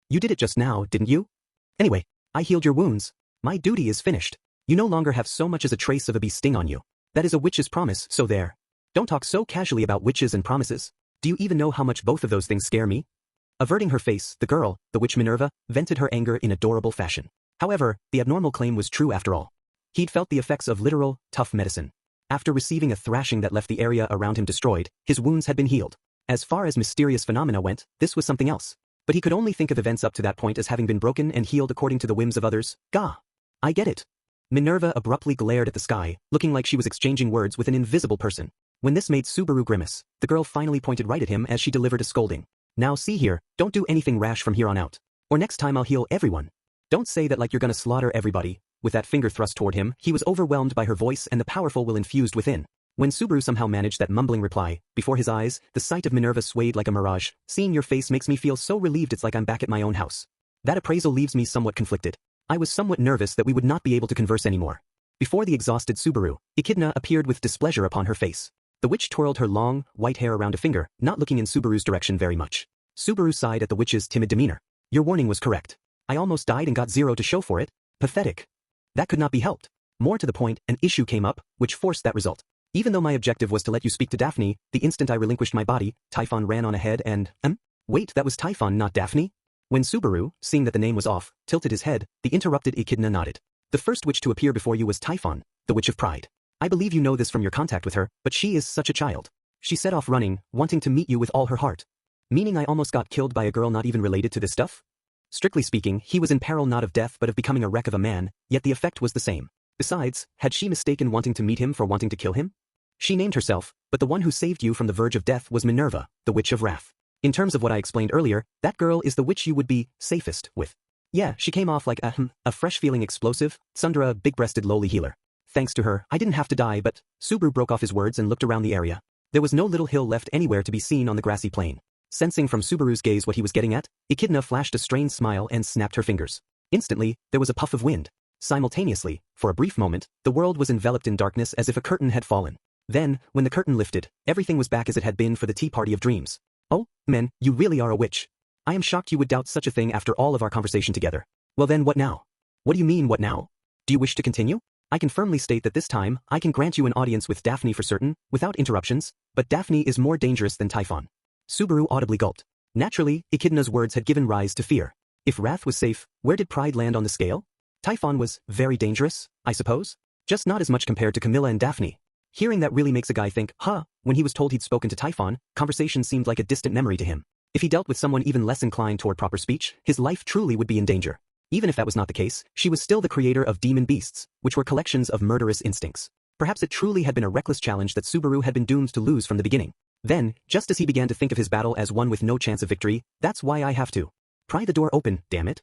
You did it just now, didn't you? Anyway, I healed your wounds. My duty is finished. You no longer have so much as a trace of a bee sting on you. That is a witch's promise, so there. Don't talk so casually about witches and promises. Do you even know how much both of those things scare me? Averting her face, the girl, the witch Minerva, vented her anger in adorable fashion. However, the abnormal claim was true after all. He'd felt the effects of literal, tough medicine. After receiving a thrashing that left the area around him destroyed, his wounds had been healed. As far as mysterious phenomena went, this was something else. But he could only think of events up to that point as having been broken and healed according to the whims of others. Gah! I get it. Minerva abruptly glared at the sky, looking like she was exchanging words with an invisible person. When this made Subaru grimace, the girl finally pointed right at him as she delivered a scolding. Now see here, don't do anything rash from here on out. Or next time I'll heal everyone. Don't say that like you're gonna slaughter everybody. With that finger thrust toward him, he was overwhelmed by her voice and the powerful will infused within. When Subaru somehow managed that mumbling reply, before his eyes, the sight of Minerva swayed like a mirage. Seeing your face makes me feel so relieved it's like I'm back at my own house. That appraisal leaves me somewhat conflicted. I was somewhat nervous that we would not be able to converse anymore. Before the exhausted Subaru, Echidna appeared with displeasure upon her face. The witch twirled her long, white hair around a finger, not looking in Subaru's direction very much. Subaru sighed at the witch's timid demeanor. Your warning was correct. I almost died and got 0 to show for it. Pathetic. That could not be helped. More to the point, an issue came up, which forced that result. Even though my objective was to let you speak to Daphne, the instant I relinquished my body, Typhon ran on ahead and, wait, that was Typhon, not Daphne? When Subaru, seeing that the name was off, tilted his head, the interrupted Echidna nodded. The first witch to appear before you was Typhon, the Witch of Pride. I believe you know this from your contact with her, but she is such a child. She set off running, wanting to meet you with all her heart. Meaning I almost got killed by a girl not even related to this stuff? Strictly speaking, he was in peril not of death but of becoming a wreck of a man, yet the effect was the same. Besides, had she mistaken wanting to meet him for wanting to kill him? She named herself, but the one who saved you from the verge of death was Minerva, the Witch of Wrath. In terms of what I explained earlier, that girl is the witch you would be safest with. Yeah, she came off like a fresh-feeling explosive, Sundra, big-breasted lowly healer. Thanks to her, I didn't have to die but, Subaru broke off his words and looked around the area. There was no little hill left anywhere to be seen on the grassy plain. Sensing from Subaru's gaze what he was getting at, Echidna flashed a strained smile and snapped her fingers. Instantly, there was a puff of wind. Simultaneously, for a brief moment, the world was enveloped in darkness as if a curtain had fallen. Then, when the curtain lifted, everything was back as it had been for the tea party of dreams. Oh, men, you really are a witch. I am shocked you would doubt such a thing after all of our conversation together. Well then, what now? What do you mean, what now? Do you wish to continue? I can firmly state that this time, I can grant you an audience with Daphne for certain, without interruptions, but Daphne is more dangerous than Typhon. Subaru audibly gulped. Naturally, Echidna's words had given rise to fear. If wrath was safe, where did pride land on the scale? Typhon was very dangerous, I suppose? Just not as much compared to Camilla and Daphne. Hearing that really makes a guy think, when he was told he'd spoken to Typhon, conversation seemed like a distant memory to him. If he dealt with someone even less inclined toward proper speech, his life truly would be in danger. Even if that was not the case, she was still the creator of demon beasts, which were collections of murderous instincts. Perhaps it truly had been a reckless challenge that Subaru had been doomed to lose from the beginning. Then, just as he began to think of his battle as one with no chance of victory, that's why I have to pry the door open, damn it.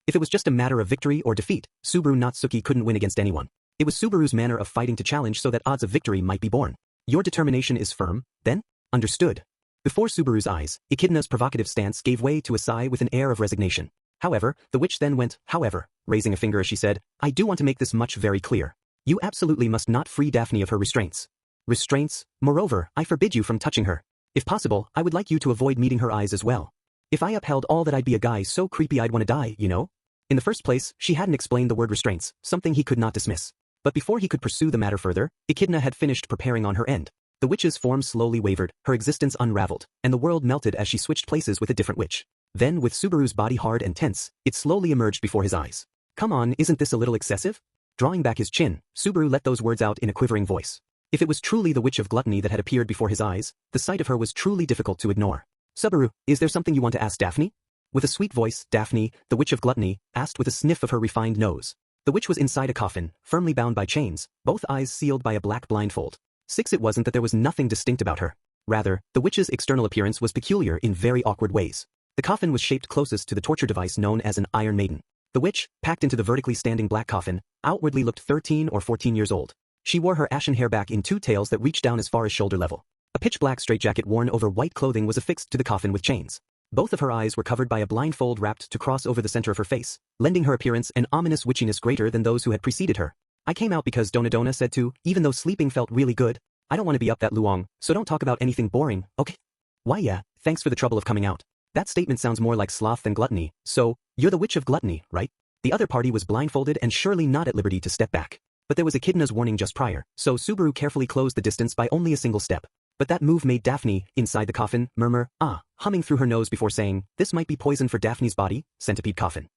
If it was just a matter of victory or defeat, Subaru Natsuki couldn't win against anyone. It was Subaru's manner of fighting to challenge so that odds of victory might be born. Your determination is firm, then? Understood. Before Subaru's eyes, Echidna's provocative stance gave way to a sigh with an air of resignation. However, the witch then went, however, raising a finger as she said, I do want to make this much very clear. You absolutely must not free Daphne of her restraints. Restraints? Moreover, I forbid you from touching her. If possible, I would like you to avoid meeting her eyes as well. If I upheld all that, I'd be a guy so creepy I'd want to die, you know? In the first place, she hadn't explained the word restraints, something he could not dismiss. But before he could pursue the matter further, Echidna had finished preparing on her end. The witch's form slowly wavered, her existence unraveled, and the world melted as she switched places with a different witch. Then, with Subaru's body hard and tense, it slowly emerged before his eyes. Come on, isn't this a little excessive? Drawing back his chin, Subaru let those words out in a quivering voice. If it was truly the witch of gluttony that had appeared before his eyes, the sight of her was truly difficult to ignore. Subaru, is there something you want to ask Daphne? With a sweet voice, Daphne, the witch of gluttony, asked with a sniff of her refined nose. The witch was inside a coffin, firmly bound by chains, both eyes sealed by a black blindfold. It wasn't that there was nothing distinct about her. Rather, the witch's external appearance was peculiar in very awkward ways. The coffin was shaped closest to the torture device known as an Iron Maiden. The witch, packed into the vertically standing black coffin, outwardly looked 13 or 14 years old. She wore her ashen hair back in two tails that reached down as far as shoulder level. A pitch-black straitjacket worn over white clothing was affixed to the coffin with chains. Both of her eyes were covered by a blindfold wrapped to cross over the center of her face, lending her appearance an ominous witchiness greater than those who had preceded her. I came out because Donadona said to, even though sleeping felt really good, I don't want to be up that luong, so don't talk about anything boring, okay? Why yeah, thanks for the trouble of coming out. That statement sounds more like sloth than gluttony, so, you're the witch of gluttony, right? The other party was blindfolded and surely not at liberty to step back. But there was Echidna's warning just prior, so Subaru carefully closed the distance by only a single step. But that move made Daphne, inside the coffin, murmur, humming through her nose before saying, this might be poison for Daphne's body, centipede coffin.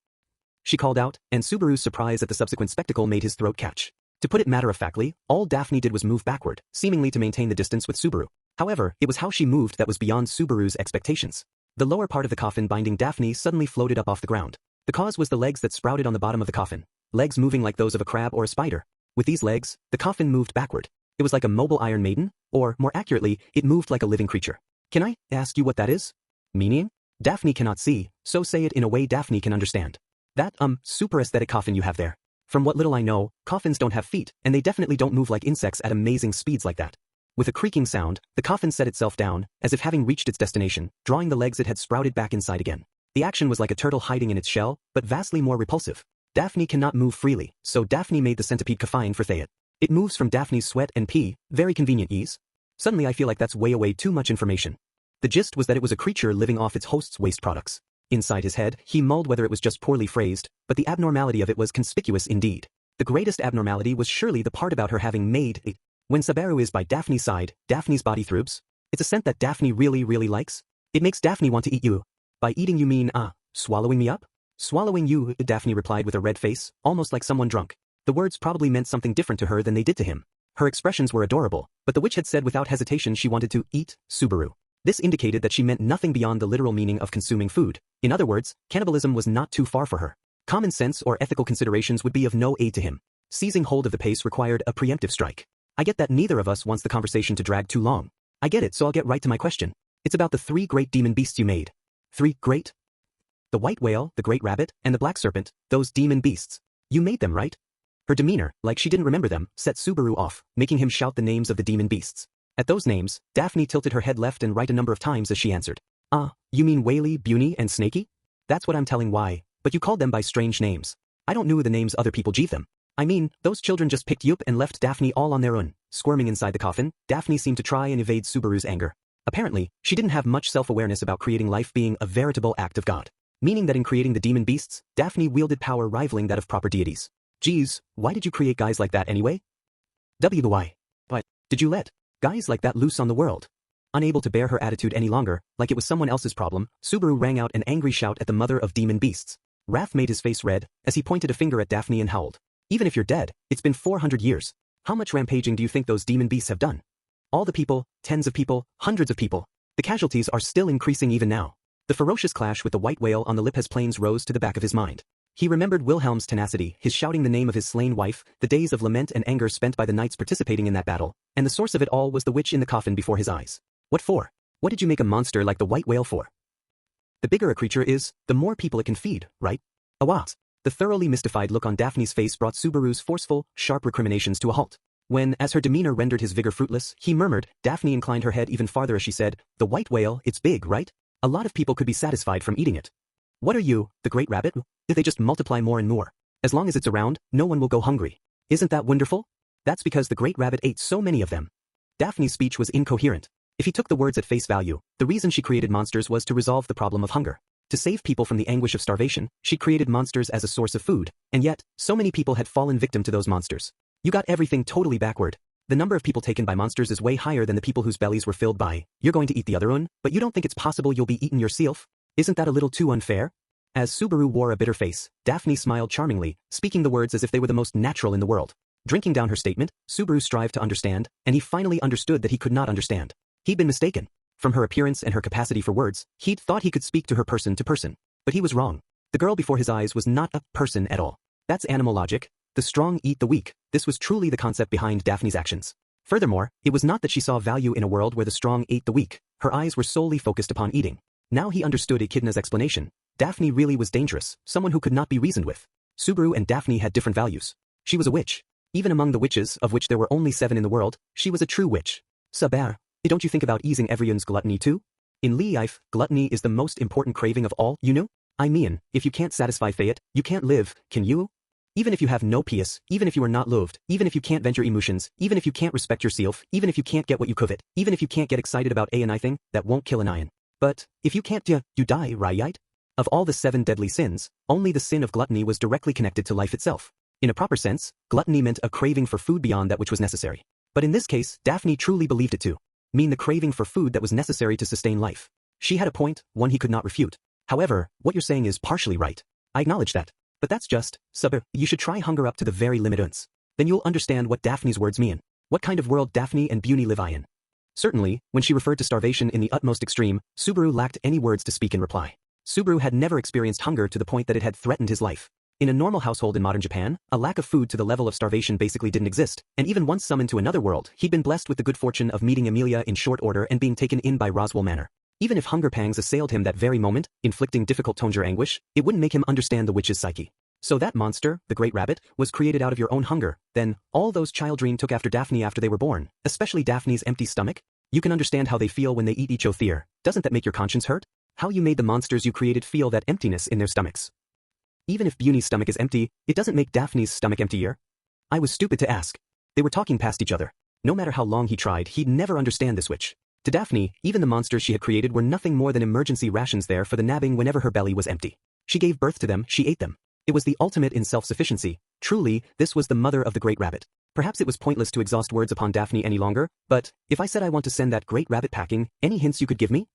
She called out, and Subaru's surprise at the subsequent spectacle made his throat catch. To put it matter-of-factly, all Daphne did was move backward, seemingly to maintain the distance with Subaru. However, it was how she moved that was beyond Subaru's expectations. The lower part of the coffin binding Daphne suddenly floated up off the ground. The cause was the legs that sprouted on the bottom of the coffin, legs moving like those of a crab or a spider. With these legs, the coffin moved backward. It was like a mobile Iron Maiden, or, more accurately, it moved like a living creature. Can I ask you what that is? Meaning? Daphne cannot see, so say it in a way Daphne can understand. That, super aesthetic coffin you have there. From what little I know, coffins don't have feet, and they definitely don't move like insects at amazing speeds like that. With a creaking sound, the coffin set itself down, as if having reached its destination, drawing the legs it had sprouted back inside again. The action was like a turtle hiding in its shell, but vastly more repulsive. Daphne cannot move freely, so Daphne made the centipede coffin for Theat. It moves from Daphne's sweat and pee, very convenient ease. Suddenly I feel like that's way too much information. The gist was that it was a creature living off its host's waste products. Inside his head, he mulled whether it was just poorly phrased, but the abnormality of it was conspicuous indeed. The greatest abnormality was surely the part about her having made it. When Subaru is by Daphne's side, Daphne's body throbs. It's a scent that Daphne really likes. It makes Daphne want to eat you. By eating you mean, swallowing me up? Swallowing you, Daphne replied with a red face, almost like someone drunk. The words probably meant something different to her than they did to him. Her expressions were adorable, but the witch had said without hesitation she wanted to eat Subaru. This indicated that she meant nothing beyond the literal meaning of consuming food. In other words, cannibalism was not too far for her. Common sense or ethical considerations would be of no aid to him. Seizing hold of the pace required a preemptive strike. I get that neither of us wants the conversation to drag too long. I get it, so I'll get right to my question. It's about the 3 great demon beasts you made. 3 great? The white whale, the great rabbit, and the black serpent, those demon beasts. You made them, right? Her demeanor, like she didn't remember them, set Subaru off, making him shout the names of the demon beasts. At those names, Daphne tilted her head left and right a number of times as she answered. You mean Whaley, Buny, and Snaky? That's what I'm telling why, but you called them by strange names. I don't know the names other people gave them. I mean, those children just picked you up and left Daphne all on their own, squirming inside the coffin, Daphne seemed to try and evade Subaru's anger. Apparently, she didn't have much self-awareness about creating life being a veritable act of God. Meaning that in creating the demon beasts, Daphne wielded power rivaling that of proper deities. Geez, why did you create guys like that anyway? Why? But, did you let guys like that loose on the world? Unable to bear her attitude any longer, like it was someone else's problem, Subaru rang out an angry shout at the mother of demon beasts. Wrath made his face red, as he pointed a finger at Daphne and howled. Even if you're dead, it's been 400 years. How much rampaging do you think those demon beasts have done? All the people, tens of people, hundreds of people. The casualties are still increasing even now. The ferocious clash with the white whale on the Lippes plains rose to the back of his mind. He remembered Wilhelm's tenacity, his shouting the name of his slain wife, the days of lament and anger spent by the knights participating in that battle, and the source of it all was the witch in the coffin before his eyes. What for? What did you make a monster like the white whale for? The bigger a creature is, the more people it can feed, right? Awas. The thoroughly mystified look on Daphne's face brought Subaru's forceful, sharp recriminations to a halt. When, as her demeanor rendered his vigor fruitless, he murmured, Daphne inclined her head even farther as she said, the white whale, it's big, right? A lot of people could be satisfied from eating it. What are you, the great rabbit? If they just multiply more and more. As long as it's around, no one will go hungry. Isn't that wonderful? That's because the great rabbit ate so many of them. Daphne's speech was incoherent. If he took the words at face value, the reason she created monsters was to resolve the problem of hunger. To save people from the anguish of starvation, she created monsters as a source of food, and yet, so many people had fallen victim to those monsters. You got everything totally backward. The number of people taken by monsters is way higher than the people whose bellies were filled by, you're going to eat the other one, but you don't think it's possible you'll be eaten yourself? Isn't that a little too unfair? As Subaru wore a bitter face, Daphne smiled charmingly, speaking the words as if they were the most natural in the world. Drinking down her statement, Subaru strived to understand, and he finally understood that he could not understand. He'd been mistaken. From her appearance and her capacity for words, he'd thought he could speak to her person to person. But he was wrong. The girl before his eyes was not a person at all. That's animal logic. The strong eat the weak. This was truly the concept behind Daphne's actions. Furthermore, it was not that she saw value in a world where the strong ate the weak. Her eyes were solely focused upon eating. Now he understood Echidna's explanation. Daphne really was dangerous, someone who could not be reasoned with. Subaru and Daphne had different values. She was a witch. Even among the witches, of which there were only 7 in the world, she was a true witch. Saber, don't you think about easing everyone's gluttony too? In life, gluttony is the most important craving of all, you know? I mean, if you can't satisfy Fayette, you can't live, can you? Even if you have no peace, even if you are not loved, even if you can't vent your emotions, even if you can't respect yourself, even if you can't get what you covet, even if you can't get excited about anything, that won't kill an iron. But, if you can't you die, right? Of all the 7 deadly sins, only the sin of gluttony was directly connected to life itself. In a proper sense, gluttony meant a craving for food beyond that which was necessary. But in this case, Daphne truly believed it to mean the craving for food that was necessary to sustain life. She had a point, one he could not refute. However, what you're saying is partially right. I acknowledge that. But that's just, you should try hunger up to the very limit. Then you'll understand what Daphne's words mean. What kind of world Daphne and Beauty live in. Certainly, when she referred to starvation in the utmost extreme, Subaru lacked any words to speak in reply. Subaru had never experienced hunger to the point that it had threatened his life. In a normal household in modern Japan, a lack of food to the level of starvation basically didn't exist, and even once summoned to another world, he'd been blessed with the good fortune of meeting Amelia in short order and being taken in by Roswell Manor. Even if hunger pangs assailed him that very moment, inflicting difficult tonger anguish, it wouldn't make him understand the witch's psyche. So that monster, the great rabbit, was created out of your own hunger, then, all those children took after Daphne after they were born, especially Daphne's empty stomach? You can understand how they feel when they eat each other. Doesn't that make your conscience hurt? How you made the monsters you created feel that emptiness in their stomachs. Even if Beauty's stomach is empty, it doesn't make Daphne's stomach emptier. I was stupid to ask. They were talking past each other. No matter how long he tried, he'd never understand this witch. To Daphne, even the monsters she had created were nothing more than emergency rations there for the nabbing whenever her belly was empty. She gave birth to them, she ate them. It was the ultimate in self-sufficiency. Truly, this was the mother of the great rabbit. Perhaps it was pointless to exhaust words upon Daphne any longer, but, if I said I want to send that great rabbit packing, any hints you could give me?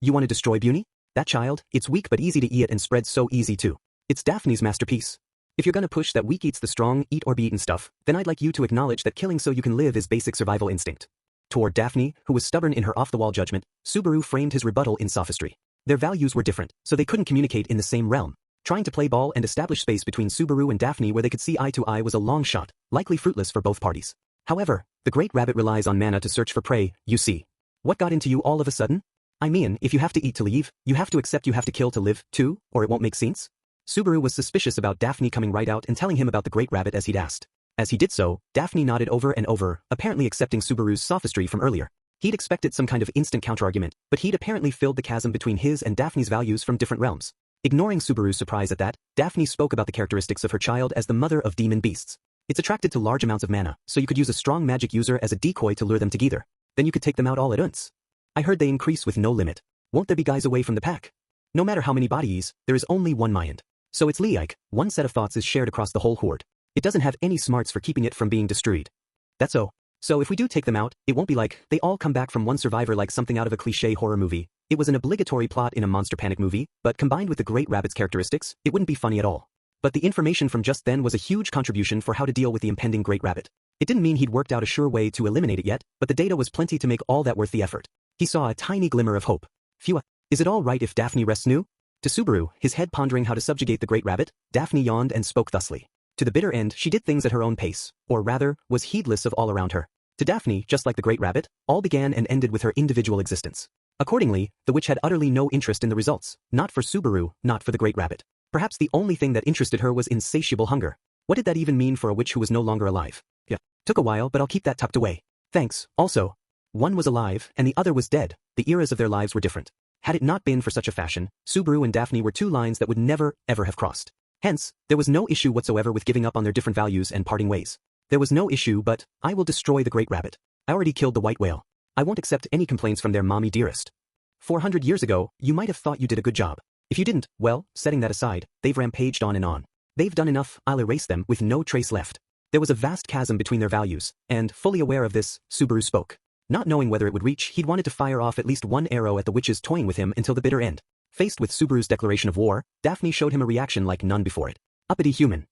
You want to destroy Beauty? That child, it's weak but easy to eat and spread so easy too. It's Daphne's masterpiece. If you're gonna push that weak eats the strong, eat or be eaten stuff, then I'd like you to acknowledge that killing so you can live is basic survival instinct. Toward Daphne, who was stubborn in her off-the-wall judgment, Subaru framed his rebuttal in sophistry. Their values were different, so they couldn't communicate in the same realm. Trying to play ball and establish space between Subaru and Daphne where they could see eye to eye was a long shot, likely fruitless for both parties. However, the great rabbit relies on mana to search for prey, you see. What got into you all of a sudden? I mean, if you have to eat to leave, you have to accept you have to kill to live, too, or it won't make sense? Subaru was suspicious about Daphne coming right out and telling him about the great rabbit as he'd asked. As he did so, Daphne nodded over and over, apparently accepting Subaru's sophistry from earlier. He'd expected some kind of instant counterargument, but he'd apparently filled the chasm between his and Daphne's values from different realms. Ignoring Subaru's surprise at that, Daphne spoke about the characteristics of her child as the mother of demon beasts. It's attracted to large amounts of mana, so you could use a strong magic user as a decoy to lure them together. Then you could take them out all at once. I heard they increase with no limit. Won't there be guys away from the pack? No matter how many bodies, there is only one mind. So it's like, one set of thoughts is shared across the whole horde. It doesn't have any smarts for keeping it from being destroyed. That's so. So if we do take them out, it won't be like, they all come back from one survivor like something out of a cliché horror movie. It was an obligatory plot in a monster panic movie, but combined with the Great Rabbit's characteristics, it wouldn't be funny at all. But the information from just then was a huge contribution for how to deal with the impending Great Rabbit. It didn't mean he'd worked out a sure way to eliminate it yet, but the data was plenty to make all that worth the effort. He saw a tiny glimmer of hope. Phew, is it all right if Daphne rests new? To Subaru, his head pondering how to subjugate the Great Rabbit, Daphne yawned and spoke thusly. To the bitter end, she did things at her own pace, or rather, was heedless of all around her. To Daphne, just like the Great Rabbit, all began and ended with her individual existence. Accordingly, the witch had utterly no interest in the results, not for Subaru, not for the Great Rabbit. Perhaps the only thing that interested her was insatiable hunger. What did that even mean for a witch who was no longer alive? Yeah, took a while, but I'll keep that tucked away. Thanks. Also, one was alive, and the other was dead. The eras of their lives were different. Had it not been for such a fashion, Subaru and Daphne were two lines that would never, ever have crossed. Hence, there was no issue whatsoever with giving up on their different values and parting ways. There was no issue, but I will destroy the Great Rabbit. I already killed the white whale. I won't accept any complaints from their mommy dearest. 400 years ago, you might have thought you did a good job. If you didn't, well, setting that aside, they've rampaged on and on. They've done enough, I'll erase them with no trace left. There was a vast chasm between their values, and, fully aware of this, Subaru spoke. Not knowing whether it would reach, he'd wanted to fire off at least one arrow at the witches toying with him until the bitter end. Faced with Subaru's declaration of war, Daphne showed him a reaction like none before it. Uppity human.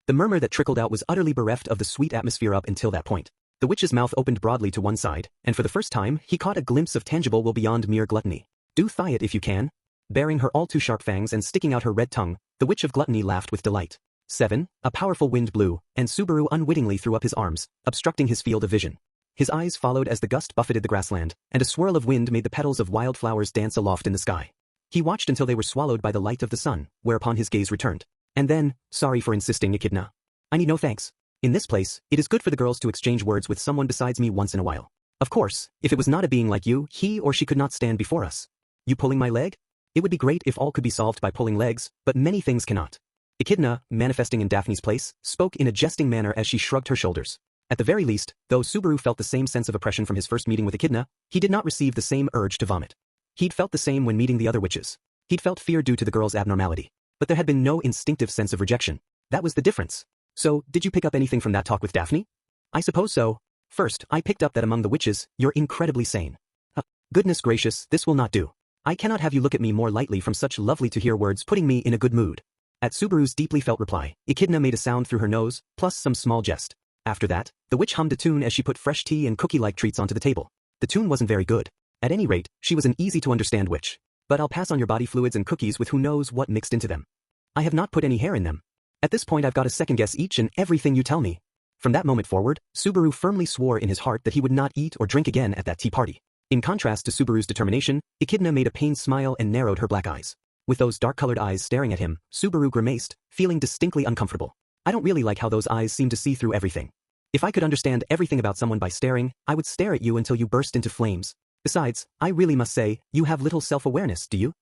The murmur that trickled out was utterly bereft of the sweet atmosphere up until that point. The witch's mouth opened broadly to one side, and for the first time, he caught a glimpse of tangible will beyond mere gluttony. Do thigh it if you can. Baring her all-too-sharp fangs and sticking out her red tongue, the witch of gluttony laughed with delight. 7. A powerful wind blew, and Subaru unwittingly threw up his arms, obstructing his field of vision. His eyes followed as the gust buffeted the grassland, and a swirl of wind made the petals of wildflowers dance aloft in the sky. He watched until they were swallowed by the light of the sun, whereupon his gaze returned. And then, sorry for insisting, Echidna. I need no thanks. In this place, it is good for the girls to exchange words with someone besides me once in a while. Of course, if it was not a being like you, he or she could not stand before us. You pulling my leg? It would be great if all could be solved by pulling legs, but many things cannot. Echidna, manifesting in Daphne's place, spoke in a jesting manner as she shrugged her shoulders. At the very least, though Subaru felt the same sense of oppression from his first meeting with Echidna, he did not receive the same urge to vomit. He'd felt the same when meeting the other witches. He'd felt fear due to the girl's abnormality. But there had been no instinctive sense of rejection. That was the difference. So, did you pick up anything from that talk with Daphne? I suppose so. First, I picked up that among the witches, you're incredibly sane. Goodness gracious, this will not do. I cannot have you look at me more lightly from such lovely-to-hear words putting me in a good mood. At Subaru's deeply felt reply, Echidna made a sound through her nose, plus some small jest. After that, the witch hummed a tune as she put fresh tea and cookie-like treats onto the table. The tune wasn't very good. At any rate, she was an easy-to-understand witch. But I'll pass on your body fluids and cookies with who knows what mixed into them. I have not put any hair in them. At this point I've got to second-guess each and everything you tell me. From that moment forward, Subaru firmly swore in his heart that he would not eat or drink again at that tea party. In contrast to Subaru's determination, Echidna made a pained smile and narrowed her black eyes. With those dark-colored eyes staring at him, Subaru grimaced, feeling distinctly uncomfortable. I don't really like how those eyes seem to see through everything. If I could understand everything about someone by staring, I would stare at you until you burst into flames. Besides, I really must say, you have little self-awareness, do you?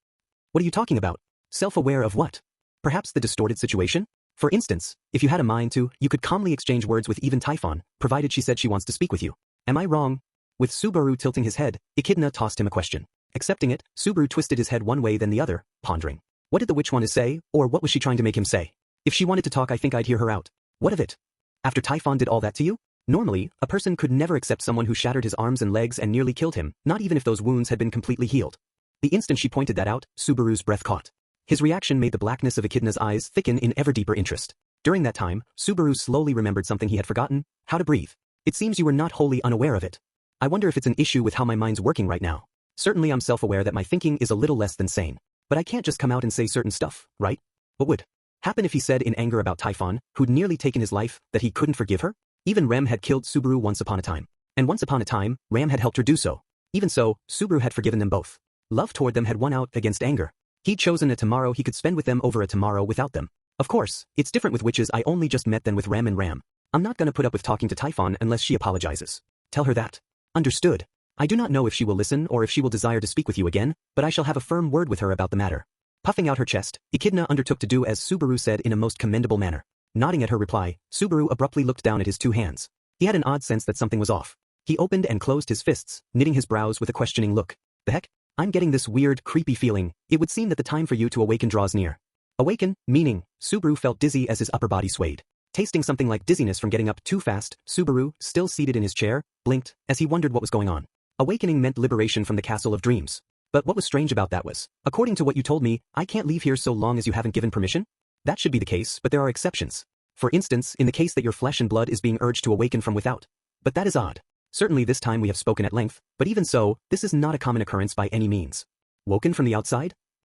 What are you talking about? Self-aware of what? Perhaps the distorted situation? For instance, if you had a mind to, you could calmly exchange words with even Typhon, provided she said she wants to speak with you. Am I wrong? With Subaru tilting his head, Echidna tossed him a question. Accepting it, Subaru twisted his head one way then the other, pondering. What did the witch want to say, or what was she trying to make him say? If she wanted to talk, I think I'd hear her out. What of it? After Typhon did all that to you? Normally, a person could never accept someone who shattered his arms and legs and nearly killed him, not even if those wounds had been completely healed. The instant she pointed that out, Subaru's breath caught. His reaction made the blackness of Echidna's eyes thicken in ever deeper interest. During that time, Subaru slowly remembered something he had forgotten, how to breathe. It seems you were not wholly unaware of it. I wonder if it's an issue with how my mind's working right now. Certainly I'm self-aware that my thinking is a little less than sane. But I can't just come out and say certain stuff, right? What would happen if he said in anger about Typhon, who'd nearly taken his life, that he couldn't forgive her? Even Rem had killed Subaru once upon a time. And once upon a time, Ram had helped her do so. Even so, Subaru had forgiven them both. Love toward them had won out against anger. He'd chosen a tomorrow he could spend with them over a tomorrow without them. Of course, it's different with witches I only just met than with Ram and Ram. I'm not gonna put up with talking to Typhon unless she apologizes. Tell her that. Understood. I do not know if she will listen or if she will desire to speak with you again, but I shall have a firm word with her about the matter. Puffing out her chest, Echidna undertook to do as Subaru said in a most commendable manner. Nodding at her reply, Subaru abruptly looked down at his two hands. He had an odd sense that something was off. He opened and closed his fists, knitting his brows with a questioning look. The heck? I'm getting this weird, creepy feeling. It would seem that the time for you to awaken draws near. Awaken, meaning, Subaru felt dizzy as his upper body swayed. Tasting something like dizziness from getting up too fast, Subaru, still seated in his chair, blinked, as he wondered what was going on. Awakening meant liberation from the castle of dreams. But what was strange about that was, according to what you told me, I can't leave here so long as you haven't given permission? That should be the case, but there are exceptions. For instance, in the case that your flesh and blood is being urged to awaken from without. But that is odd. Certainly this time we have spoken at length, but even so, this is not a common occurrence by any means. Woken from the outside?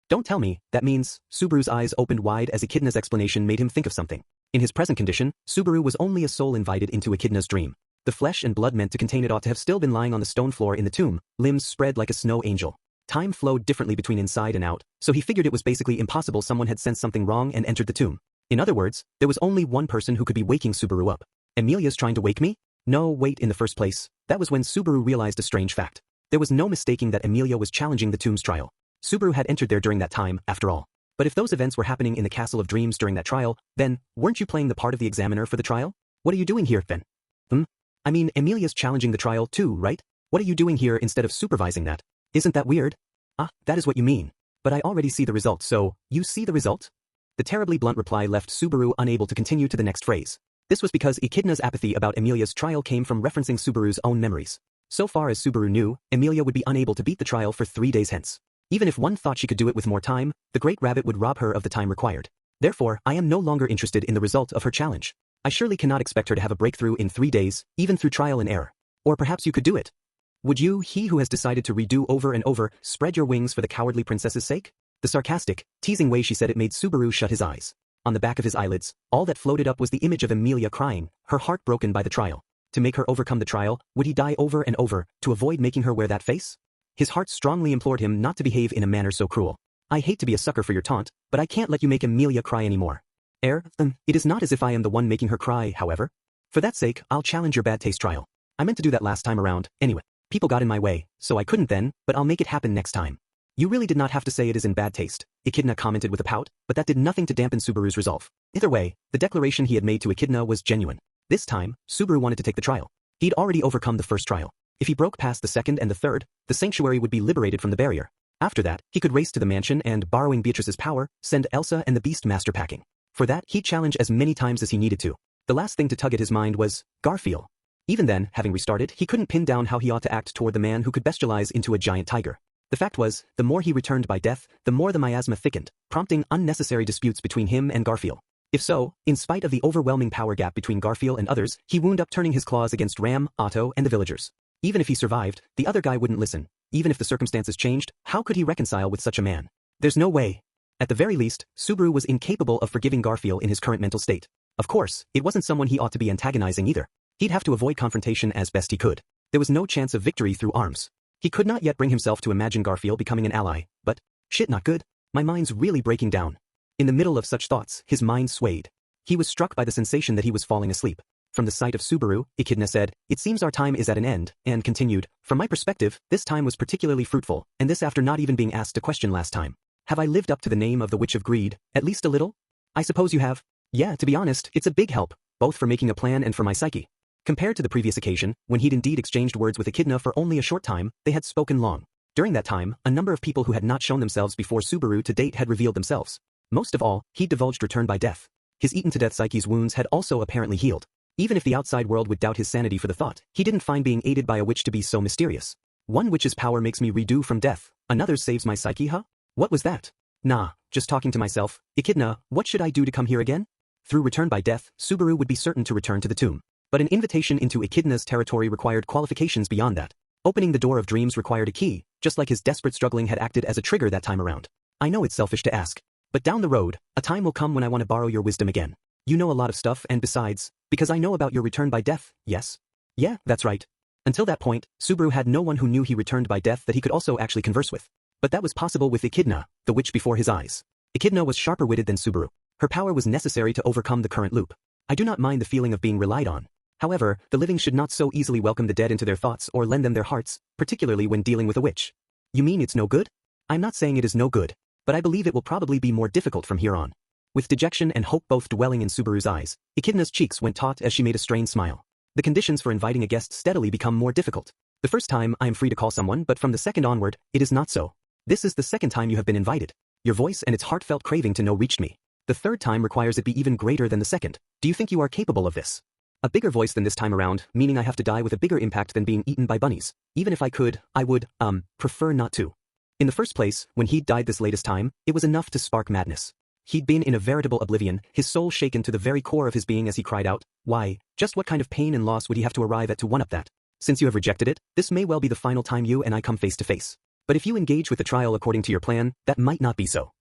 Don't tell me, that means, Subaru's eyes opened wide as Echidna's explanation made him think of something. In his present condition, Subaru was only a soul invited into Echidna's dream. The flesh and blood meant to contain it ought to have still been lying on the stone floor in the tomb, limbs spread like a snow angel. Time flowed differently between inside and out, so he figured it was basically impossible someone had sensed something wrong and entered the tomb. In other words, there was only one person who could be waking Subaru up. Emilia's trying to wake me? No, wait, in the first place, that was when Subaru realized a strange fact. There was no mistaking that Emilia was challenging the tomb's trial. Subaru had entered there during that time, after all. But if those events were happening in the Castle of Dreams during that trial, then, weren't you playing the part of the examiner for the trial? What are you doing here, then? I mean, Emilia's challenging the trial too, right? What are you doing here instead of supervising that? Isn't that weird? Ah, that is what you mean. But I already see the result, so, you see the result? The terribly blunt reply left Subaru unable to continue to the next phrase. This was because Echidna's apathy about Emilia's trial came from referencing Subaru's own memories. So far as Subaru knew, Emilia would be unable to beat the trial for 3 days hence. Even if one thought she could do it with more time, the Great Rabbit would rob her of the time required. Therefore, I am no longer interested in the result of her challenge. I surely cannot expect her to have a breakthrough in 3 days, even through trial and error. Or perhaps you could do it. Would you, he who has decided to redo over and over, spread your wings for the cowardly princess's sake? The sarcastic, teasing way she said it made Subaru shut his eyes. On the back of his eyelids, all that floated up was the image of Emilia crying, her heart broken by the trial. To make her overcome the trial, would he die over and over, to avoid making her wear that face? His heart strongly implored him not to behave in a manner so cruel. I hate to be a sucker for your taunt, but I can't let you make Emilia cry anymore. It is not as if I am the one making her cry, however. For that sake, I'll challenge your bad taste trial. I meant to do that last time around, anyway. People got in my way, so I couldn't then, but I'll make it happen next time. You really did not have to say it is in bad taste, Echidna commented with a pout, but that did nothing to dampen Subaru's resolve. Either way, the declaration he had made to Echidna was genuine. This time, Subaru wanted to take the trial. He'd already overcome the first trial. If he broke past the second and the third, the sanctuary would be liberated from the barrier. After that, he could race to the mansion and, borrowing Beatrice's power, send Elsa and the Beast Master packing. For that, he'd challenge as many times as he needed to. The last thing to tug at his mind was Garfield. Even then, having restarted, he couldn't pin down how he ought to act toward the man who could bestialize into a giant tiger. The fact was, the more he returned by death, the more the miasma thickened, prompting unnecessary disputes between him and Garfield. If so, in spite of the overwhelming power gap between Garfield and others, he wound up turning his claws against Ram, Otto, and the villagers. Even if he survived, the other guy wouldn't listen. Even if the circumstances changed, how could he reconcile with such a man? There's no way. At the very least, Subaru was incapable of forgiving Garfield in his current mental state. Of course, it wasn't someone he ought to be antagonizing either. He'd have to avoid confrontation as best he could. There was no chance of victory through arms. He could not yet bring himself to imagine Garfield becoming an ally, but, shit, not good. My mind's really breaking down. In the middle of such thoughts, his mind swayed. He was struck by the sensation that he was falling asleep. From the sight of Subaru, Echidna said, "It seems our time is at an end," and continued, "From my perspective, this time was particularly fruitful, and this after not even being asked a question last time. Have I lived up to the name of the Witch of Greed, at least a little? I suppose you have. Yeah, to be honest, it's a big help, both for making a plan and for my psyche." Compared to the previous occasion, when he'd indeed exchanged words with Echidna for only a short time, they had spoken long. During that time, a number of people who had not shown themselves before Subaru to date had revealed themselves. Most of all, he divulged return by death. His eaten-to-death psyche's wounds had also apparently healed. Even if the outside world would doubt his sanity for the thought, he didn't find being aided by a witch to be so mysterious. One witch's power makes me redo from death, another's saves my psyche, huh? What was that? Nah, just talking to myself. Echidna, what should I do to come here again? Through return by death, Subaru would be certain to return to the tomb. But an invitation into Echidna's territory required qualifications beyond that. Opening the door of dreams required a key, just like his desperate struggling had acted as a trigger that time around. I know it's selfish to ask. But down the road, a time will come when I want to borrow your wisdom again. You know a lot of stuff, and besides, because I know about your return by death, yes? Yeah, that's right. Until that point, Subaru had no one who knew he returned by death that he could also actually converse with. But that was possible with Echidna, the witch before his eyes. Echidna was sharper-witted than Subaru. Her power was necessary to overcome the current loop. I do not mind the feeling of being relied on. However, the living should not so easily welcome the dead into their thoughts or lend them their hearts, particularly when dealing with a witch. You mean it's no good? I'm not saying it is no good, but I believe it will probably be more difficult from here on. With dejection and hope both dwelling in Subaru's eyes, Echidna's cheeks went taut as she made a strained smile. The conditions for inviting a guest steadily become more difficult. The first time I am free to call someone, but from the second onward, it is not so. This is the second time you have been invited. Your voice and its heartfelt craving to know reached me. The third time requires it be even greater than the second. Do you think you are capable of this? A bigger voice than this time around, meaning I have to die with a bigger impact than being eaten by bunnies. Even if I could, I would, prefer not to. In the first place, when he'd died this latest time, it was enough to spark madness. He'd been in a veritable oblivion, his soul shaken to the very core of his being as he cried out, why, just what kind of pain and loss would he have to arrive at to one-up that? Since you have rejected it, this may well be the final time you and I come face to face. But if you engage with the trial according to your plan, that might not be so.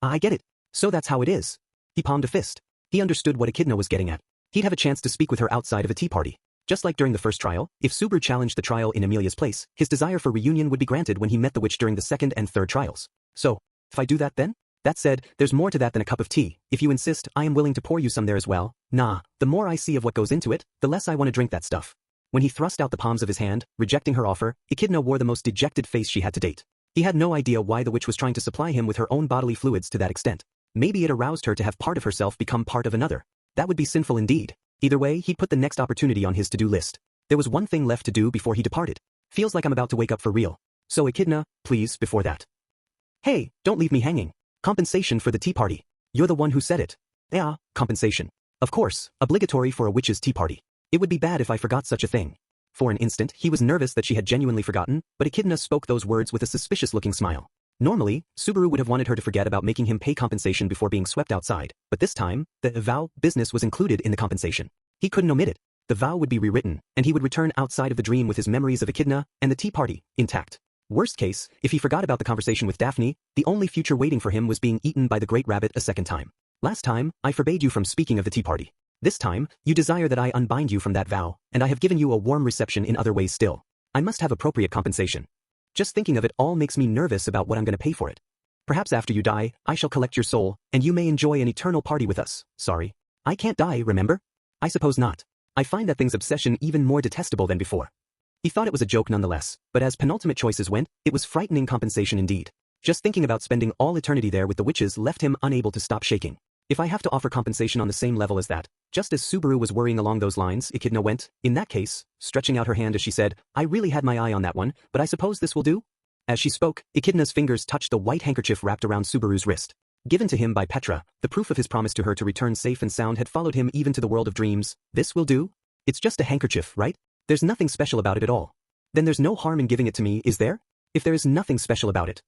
I get it. So that's how it is. He palmed a fist. He understood what Echidna was getting at. He'd have a chance to speak with her outside of a tea party. Just like during the first trial, if Subaru challenged the trial in Amelia's place, his desire for reunion would be granted when he met the witch during the second and third trials. So, if I do that then? That said, there's more to that than a cup of tea. If you insist, I am willing to pour you some there as well. Nah, the more I see of what goes into it, the less I want to drink that stuff. When he thrust out the palms of his hand, rejecting her offer, Echidna wore the most dejected face she had to date. He had no idea why the witch was trying to supply him with her own bodily fluids to that extent. Maybe it aroused her to have part of herself become part of another. That would be sinful indeed. Either way, he'd put the next opportunity on his to-do list. There was one thing left to do before he departed. Feels like I'm about to wake up for real. So Echidna, please, before that. Hey, don't leave me hanging. Compensation for the tea party. You're the one who said it. Yeah, compensation. Of course, obligatory for a witch's tea party. It would be bad if I forgot such a thing. For an instant, he was nervous that she had genuinely forgotten, but Echidna spoke those words with a suspicious-looking smile. Normally, Subaru would have wanted her to forget about making him pay compensation before being swept outside, but this time, the vow business was included in the compensation. He couldn't omit it. The vow would be rewritten, and he would return outside of the dream with his memories of Echidna and the tea party intact. Worst case, if he forgot about the conversation with Daphne, the only future waiting for him was being eaten by the great rabbit a second time. Last time, I forbade you from speaking of the tea party. This time, you desire that I unbind you from that vow, and I have given you a warm reception in other ways still. I must have appropriate compensation. Just thinking of it all makes me nervous about what I'm going to pay for it. Perhaps after you die, I shall collect your soul, and you may enjoy an eternal party with us. Sorry. I can't die, remember? I suppose not. I find that thing's obsession even more detestable than before. He thought it was a joke nonetheless, but as penultimate choices went, it was frightening compensation indeed. Just thinking about spending all eternity there with the witches left him unable to stop shaking. If I have to offer compensation on the same level as that, just as Subaru was worrying along those lines, Echidna went, in that case, stretching out her hand as she said, I really had my eye on that one, but I suppose this will do? As she spoke, Echidna's fingers touched the white handkerchief wrapped around Subaru's wrist. Given to him by Petra, the proof of his promise to her to return safe and sound had followed him even to the world of dreams. This will do? It's just a handkerchief, right? There's nothing special about it at all. Then there's no harm in giving it to me, is there? If there is nothing special about it.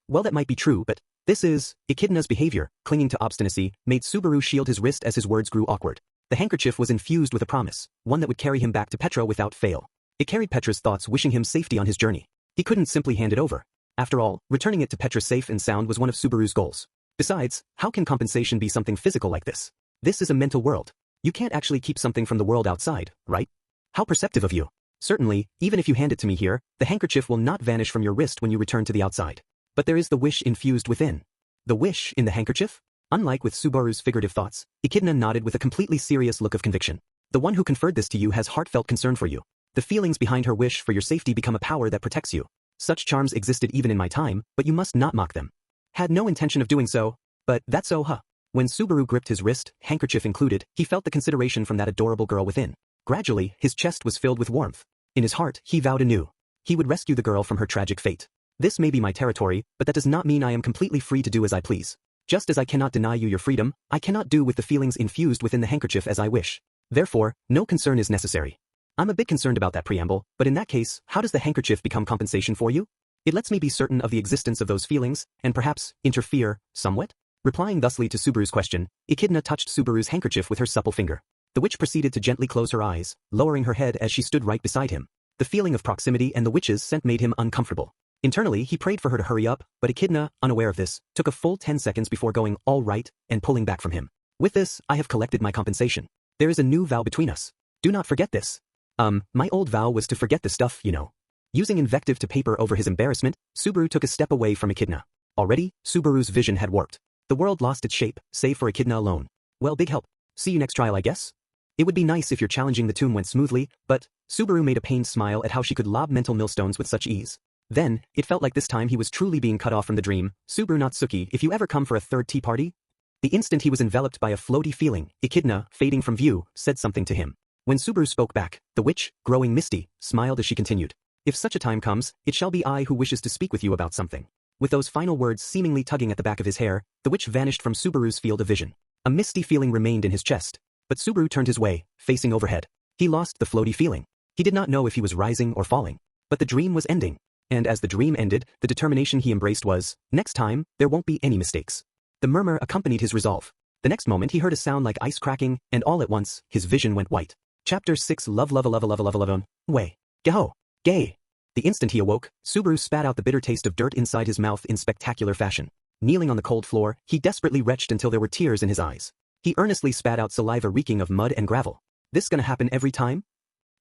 Well, that might be true, but this is... Echidna's behavior, clinging to obstinacy, made Subaru shield his wrist as his words grew awkward. The handkerchief was infused with a promise, one that would carry him back to Petra without fail. It carried Petra's thoughts wishing him safety on his journey. He couldn't simply hand it over. After all, returning it to Petra safe and sound was one of Subaru's goals. Besides, how can compensation be something physical like this? This is a mental world. You can't actually keep something from the world outside, right? How perceptive of you. Certainly, even if you hand it to me here, the handkerchief will not vanish from your wrist when you return to the outside. But there is the wish infused within. The wish in the handkerchief? Unlike with Subaru's figurative thoughts, Echidna nodded with a completely serious look of conviction. The one who conferred this to you has heartfelt concern for you. The feelings behind her wish for your safety become a power that protects you. Such charms existed even in my time, but you must not mock them. Had no intention of doing so, but that's so, huh? When Subaru gripped his wrist, handkerchief included, he felt the consideration from that adorable girl within. Gradually, his chest was filled with warmth. In his heart, he vowed anew. He would rescue the girl from her tragic fate. This may be my territory, but that does not mean I am completely free to do as I please. Just as I cannot deny you your freedom, I cannot do with the feelings infused within the handkerchief as I wish. Therefore, no concern is necessary. I'm a bit concerned about that preamble, but in that case, how does the handkerchief become compensation for you? It lets me be certain of the existence of those feelings, and perhaps, interfere, somewhat? Replying thusly to Subaru's question, Echidna touched Subaru's handkerchief with her supple finger. The witch proceeded to gently close her eyes, lowering her head as she stood right beside him. The feeling of proximity and the witch's scent made him uncomfortable. Internally, he prayed for her to hurry up, but Echidna, unaware of this, took a full 10 seconds before going, all right, and pulling back from him. With this, I have collected my compensation. There is a new vow between us. Do not forget this. My old vow was to forget the stuff, you know. Using invective to paper over his embarrassment, Subaru took a step away from Echidna. Already, Subaru's vision had warped. The world lost its shape, save for Echidna alone. Well, big help. See you next trial, I guess? It would be nice if your challenging the tomb went smoothly, but Subaru made a pained smile at how she could lob mental millstones with such ease. Then, it felt like this time he was truly being cut off from the dream. Subaru Nagatsuki, if you ever come for a third tea party? The instant he was enveloped by a floaty feeling, Echidna, fading from view, said something to him. When Subaru spoke back, the witch, growing misty, smiled as she continued. If such a time comes, it shall be I who wishes to speak with you about something. With those final words seemingly tugging at the back of his hair, the witch vanished from Subaru's field of vision. A misty feeling remained in his chest. But Subaru turned his way, facing overhead. He lost the floaty feeling. He did not know if he was rising or falling. But the dream was ending. And as the dream ended, the determination he embraced was, next time, there won't be any mistakes. The murmur accompanied his resolve. The next moment he heard a sound like ice cracking, and all at once, his vision went white. Chapter 6 Love Way. Geho. Gay. The instant he awoke, Subaru spat out the bitter taste of dirt inside his mouth in spectacular fashion. Kneeling on the cold floor, he desperately retched until there were tears in his eyes. He earnestly spat out saliva reeking of mud and gravel. This gonna happen every time?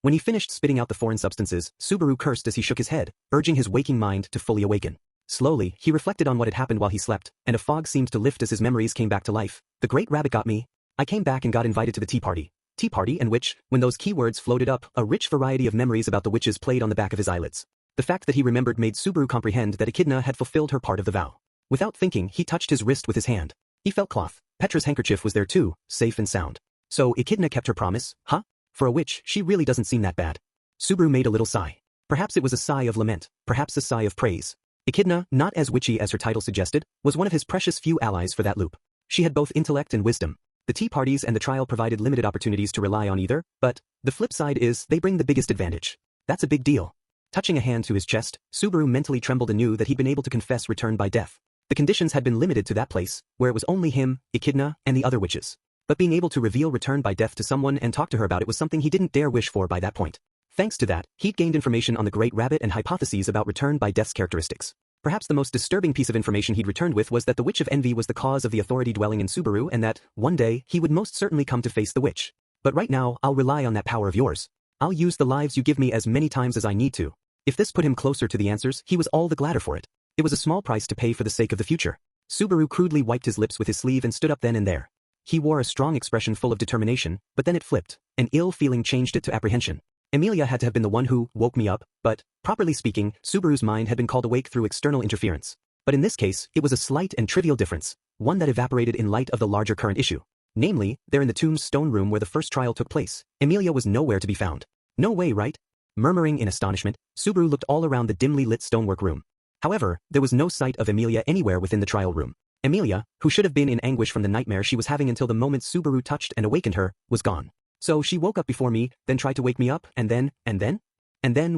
When he finished spitting out the foreign substances, Subaru cursed as he shook his head, urging his waking mind to fully awaken. Slowly, he reflected on what had happened while he slept, and a fog seemed to lift as his memories came back to life. The great rabbit got me. I came back and got invited to the tea party. Tea party in which, when those keywords floated up, a rich variety of memories about the witches played on the back of his eyelids. The fact that he remembered made Subaru comprehend that Echidna had fulfilled her part of the vow. Without thinking, he touched his wrist with his hand. He felt cloth. Petra's handkerchief was there too, safe and sound. So Echidna kept her promise, huh? For a witch, she really doesn't seem that bad. Subaru made a little sigh. Perhaps it was a sigh of lament, perhaps a sigh of praise. Echidna, not as witchy as her title suggested, was one of his precious few allies for that loop. She had both intellect and wisdom. The tea parties and the trial provided limited opportunities to rely on either, but the flip side is they bring the biggest advantage. That's a big deal. Touching a hand to his chest, Subaru mentally trembled anew that he'd been able to confess return by death. The conditions had been limited to that place, where it was only him, Echidna, and the other witches. But being able to reveal return by death to someone and talk to her about it was something he didn't dare wish for by that point. Thanks to that, he'd gained information on the Great Rabbit and hypotheses about return by death's characteristics. Perhaps the most disturbing piece of information he'd returned with was that the Witch of Envy was the cause of the authority dwelling in Subaru and that, one day, he would most certainly come to face the witch. But right now, I'll rely on that power of yours. I'll use the lives you give me as many times as I need to. If this put him closer to the answers, he was all the gladder for it. It was a small price to pay for the sake of the future. Subaru crudely wiped his lips with his sleeve and stood up then and there. He wore a strong expression full of determination, but then it flipped. An ill feeling changed it to apprehension. Amelia had to have been the one who woke me up, but, properly speaking, Subaru's mind had been called awake through external interference. But in this case, it was a slight and trivial difference, one that evaporated in light of the larger current issue. Namely, there in the tomb's stone room where the first trial took place, Amelia was nowhere to be found. No way, right? Murmuring in astonishment, Subaru looked all around the dimly lit stonework room. However, there was no sight of Amelia anywhere within the trial room. Amelia, who should have been in anguish from the nightmare she was having until the moment Subaru touched and awakened her, was gone. So she woke up before me, then tried to wake me up, and then,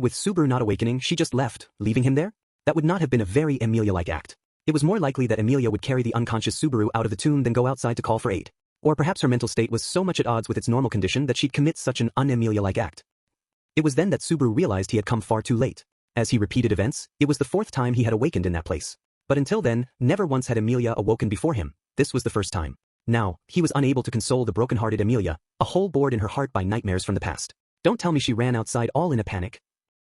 with Subaru not awakening, she just left, leaving him there? That would not have been a very Amelia-like act. It was more likely that Amelia would carry the unconscious Subaru out of the tomb than go outside to call for aid. Or perhaps her mental state was so much at odds with its normal condition that she'd commit such an un-Amelia-like act. It was then that Subaru realized he had come far too late. As he repeated events, it was the fourth time he had awakened in that place. But until then, never once had Amelia awoken before him. This was the first time. Now, he was unable to console the broken-hearted Amelia, a hole bored in her heart by nightmares from the past. Don't tell me she ran outside all in a panic.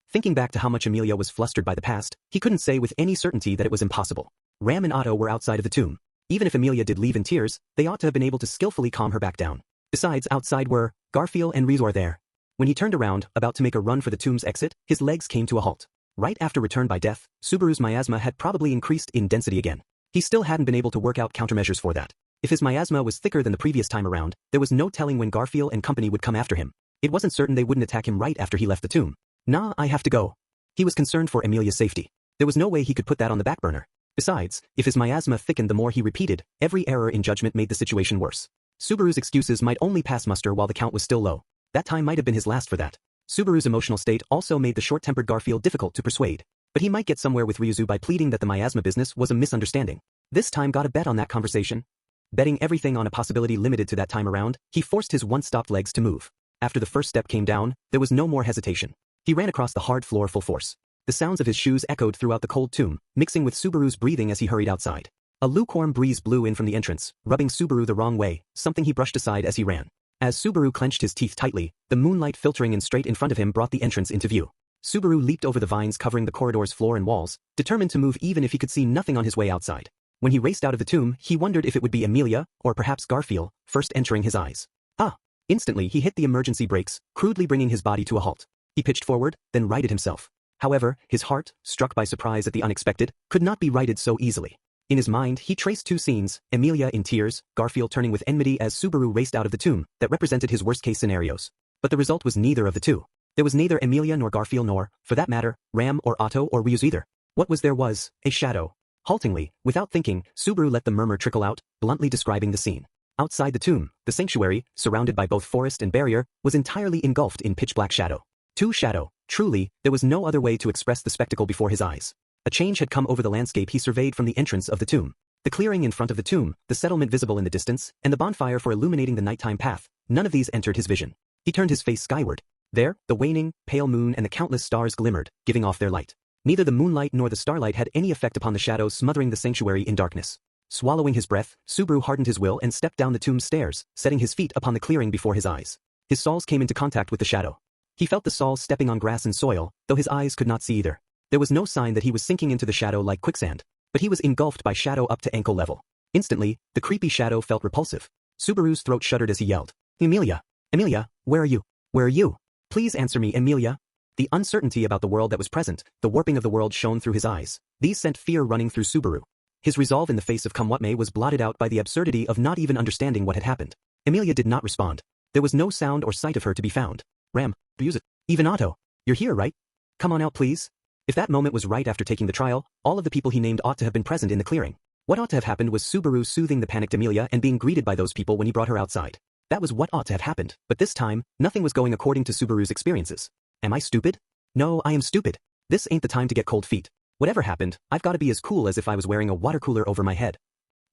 Thinking back to how much Amelia was flustered by the past, he couldn't say with any certainty that it was impossible. Ram and Otto were outside of the tomb. Even if Amelia did leave in tears, they ought to have been able to skillfully calm her back down. Besides, outside were Garfield and Rezor there. When he turned around, about to make a run for the tomb's exit, his legs came to a halt. Right after return by death, Subaru's miasma had probably increased in density again. He still hadn't been able to work out countermeasures for that. If his miasma was thicker than the previous time around, there was no telling when Garfield and company would come after him. It wasn't certain they wouldn't attack him right after he left the tomb. Nah, I have to go. He was concerned for Amelia's safety. There was no way he could put that on the back burner. Besides, if his miasma thickened the more he repeated, every error in judgment made the situation worse. Subaru's excuses might only pass muster while the count was still low. That time might have been his last for that. Subaru's emotional state also made the short-tempered Garfield difficult to persuade. But he might get somewhere with Ryuzu by pleading that the miasma business was a misunderstanding. This time got a bet on that conversation. Betting everything on a possibility limited to that time around, he forced his once-stopped legs to move. After the first step came down, there was no more hesitation. He ran across the hard floor full force. The sounds of his shoes echoed throughout the cold tomb, mixing with Subaru's breathing as he hurried outside. A lukewarm breeze blew in from the entrance, rubbing Subaru the wrong way, something he brushed aside as he ran. As Subaru clenched his teeth tightly, the moonlight filtering in straight in front of him brought the entrance into view. Subaru leaped over the vines covering the corridor's floor and walls, determined to move even if he could see nothing on his way outside. When he raced out of the tomb, he wondered if it would be Amelia, or perhaps Garfield, first entering his eyes. Ah! Instantly he hit the emergency brakes, crudely bringing his body to a halt. He pitched forward, then righted himself. However, his heart, struck by surprise at the unexpected, could not be righted so easily. In his mind, he traced two scenes, Emilia in tears, Garfield turning with enmity as Subaru raced out of the tomb, that represented his worst-case scenarios. But the result was neither of the two. There was neither Emilia nor Garfield nor, for that matter, Ram or Otto or Ryuz either. What was there was, a shadow. Haltingly, without thinking, Subaru let the murmur trickle out, bluntly describing the scene. Outside the tomb, the sanctuary, surrounded by both forest and barrier, was entirely engulfed in pitch-black shadow. Shadow. Truly, there was no other way to express the spectacle before his eyes. A change had come over the landscape he surveyed from the entrance of the tomb. The clearing in front of the tomb, the settlement visible in the distance, and the bonfire for illuminating the nighttime path, none of these entered his vision. He turned his face skyward. There, the waning, pale moon and the countless stars glimmered, giving off their light. Neither the moonlight nor the starlight had any effect upon the shadows smothering the sanctuary in darkness. Swallowing his breath, Subaru hardened his will and stepped down the tomb's stairs, setting his feet upon the clearing before his eyes. His soles came into contact with the shadow. He felt the soles stepping on grass and soil, though his eyes could not see either. There was no sign that he was sinking into the shadow like quicksand, but he was engulfed by shadow up to ankle level. Instantly, the creepy shadow felt repulsive. Subaru's throat shuddered as he yelled, Emilia! Emilia, where are you? Where are you? Please answer me, Emilia. The uncertainty about the world that was present, the warping of the world shone through his eyes. These sent fear running through Subaru. His resolve in the face of come what may was blotted out by the absurdity of not even understanding what had happened. Emilia did not respond. There was no sound or sight of her to be found. Ram, use it. Even Otto. You're here, right? Come on out, please. If that moment was right after taking the trial, all of the people he named ought to have been present in the clearing. What ought to have happened was Subaru soothing the panicked Emilia and being greeted by those people when he brought her outside. That was what ought to have happened, but this time, nothing was going according to Subaru's experiences. Am I stupid? No, I am stupid. This ain't the time to get cold feet. Whatever happened, I've got to be as cool as if I was wearing a water cooler over my head.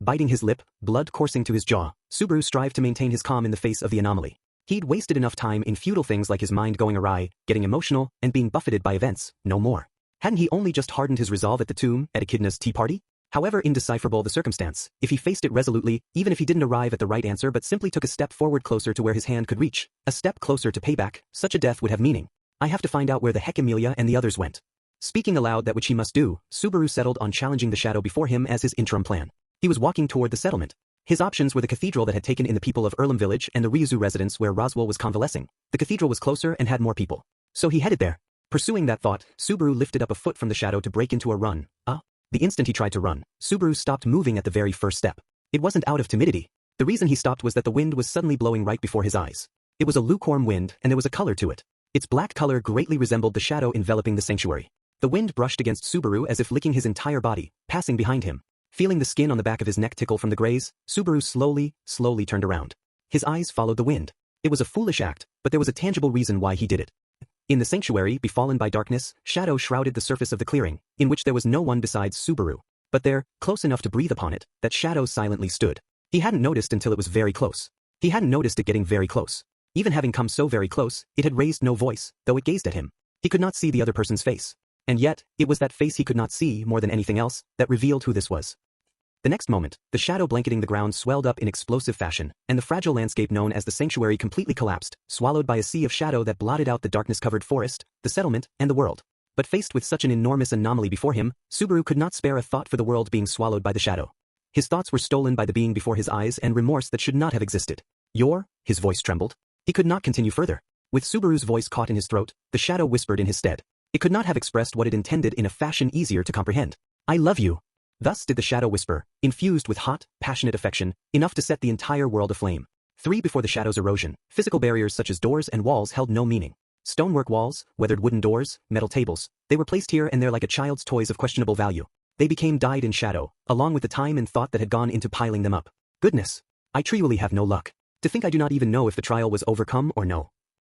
Biting his lip, blood coursing to his jaw, Subaru strived to maintain his calm in the face of the anomaly. He'd wasted enough time in futile things like his mind going awry, getting emotional, and being buffeted by events, no more. Hadn't he only just hardened his resolve at the tomb, at Echidna's tea party? However indecipherable the circumstance, if he faced it resolutely, even if he didn't arrive at the right answer but simply took a step forward closer to where his hand could reach, a step closer to payback, such a death would have meaning. I have to find out where the heck Emilia and the others went. Speaking aloud that which he must do, Subaru settled on challenging the shadow before him as his interim plan. He was walking toward the settlement. His options were the cathedral that had taken in the people of Erlem village and the Ryuzu residence where Roswell was convalescing. The cathedral was closer and had more people. So he headed there. Pursuing that thought, Subaru lifted up a foot from the shadow to break into a run. The instant he tried to run, Subaru stopped moving at the very first step. It wasn't out of timidity. The reason he stopped was that the wind was suddenly blowing right before his eyes. It was a lukewarm wind, and there was a color to it. Its black color greatly resembled the shadow enveloping the sanctuary. The wind brushed against Subaru as if licking his entire body, passing behind him. Feeling the skin on the back of his neck tickle from the graze, Subaru slowly turned around. His eyes followed the wind. It was a foolish act, but there was a tangible reason why he did it. In the sanctuary, befallen by darkness, shadow shrouded the surface of the clearing, in which there was no one besides Subaru. But there, close enough to breathe upon it, that shadow silently stood. He hadn't noticed until it was very close. He hadn't noticed it getting very close. Even having come so very close, it had raised no voice, though it gazed at him. He could not see the other person's face. And yet, it was that face he could not see more than anything else, that revealed who this was. The next moment, the shadow blanketing the ground swelled up in explosive fashion, and the fragile landscape known as the sanctuary completely collapsed, swallowed by a sea of shadow that blotted out the darkness-covered forest, the settlement, and the world. But faced with such an enormous anomaly before him, Subaru could not spare a thought for the world being swallowed by the shadow. His thoughts were stolen by the being before his eyes and remorse that should not have existed. His voice trembled. He could not continue further. With Subaru's voice caught in his throat, the shadow whispered in his stead. It could not have expressed what it intended in a fashion easier to comprehend. I love you. Thus did the shadow whisper, infused with hot, passionate affection, enough to set the entire world aflame. Before the shadow's erosion, physical barriers such as doors and walls held no meaning. Stonework walls, weathered wooden doors, metal tables, they were placed here and there like a child's toys of questionable value. They became dyed in shadow, along with the time and thought that had gone into piling them up. Goodness! I truly have no luck. To think I do not even know if the trial was overcome or no.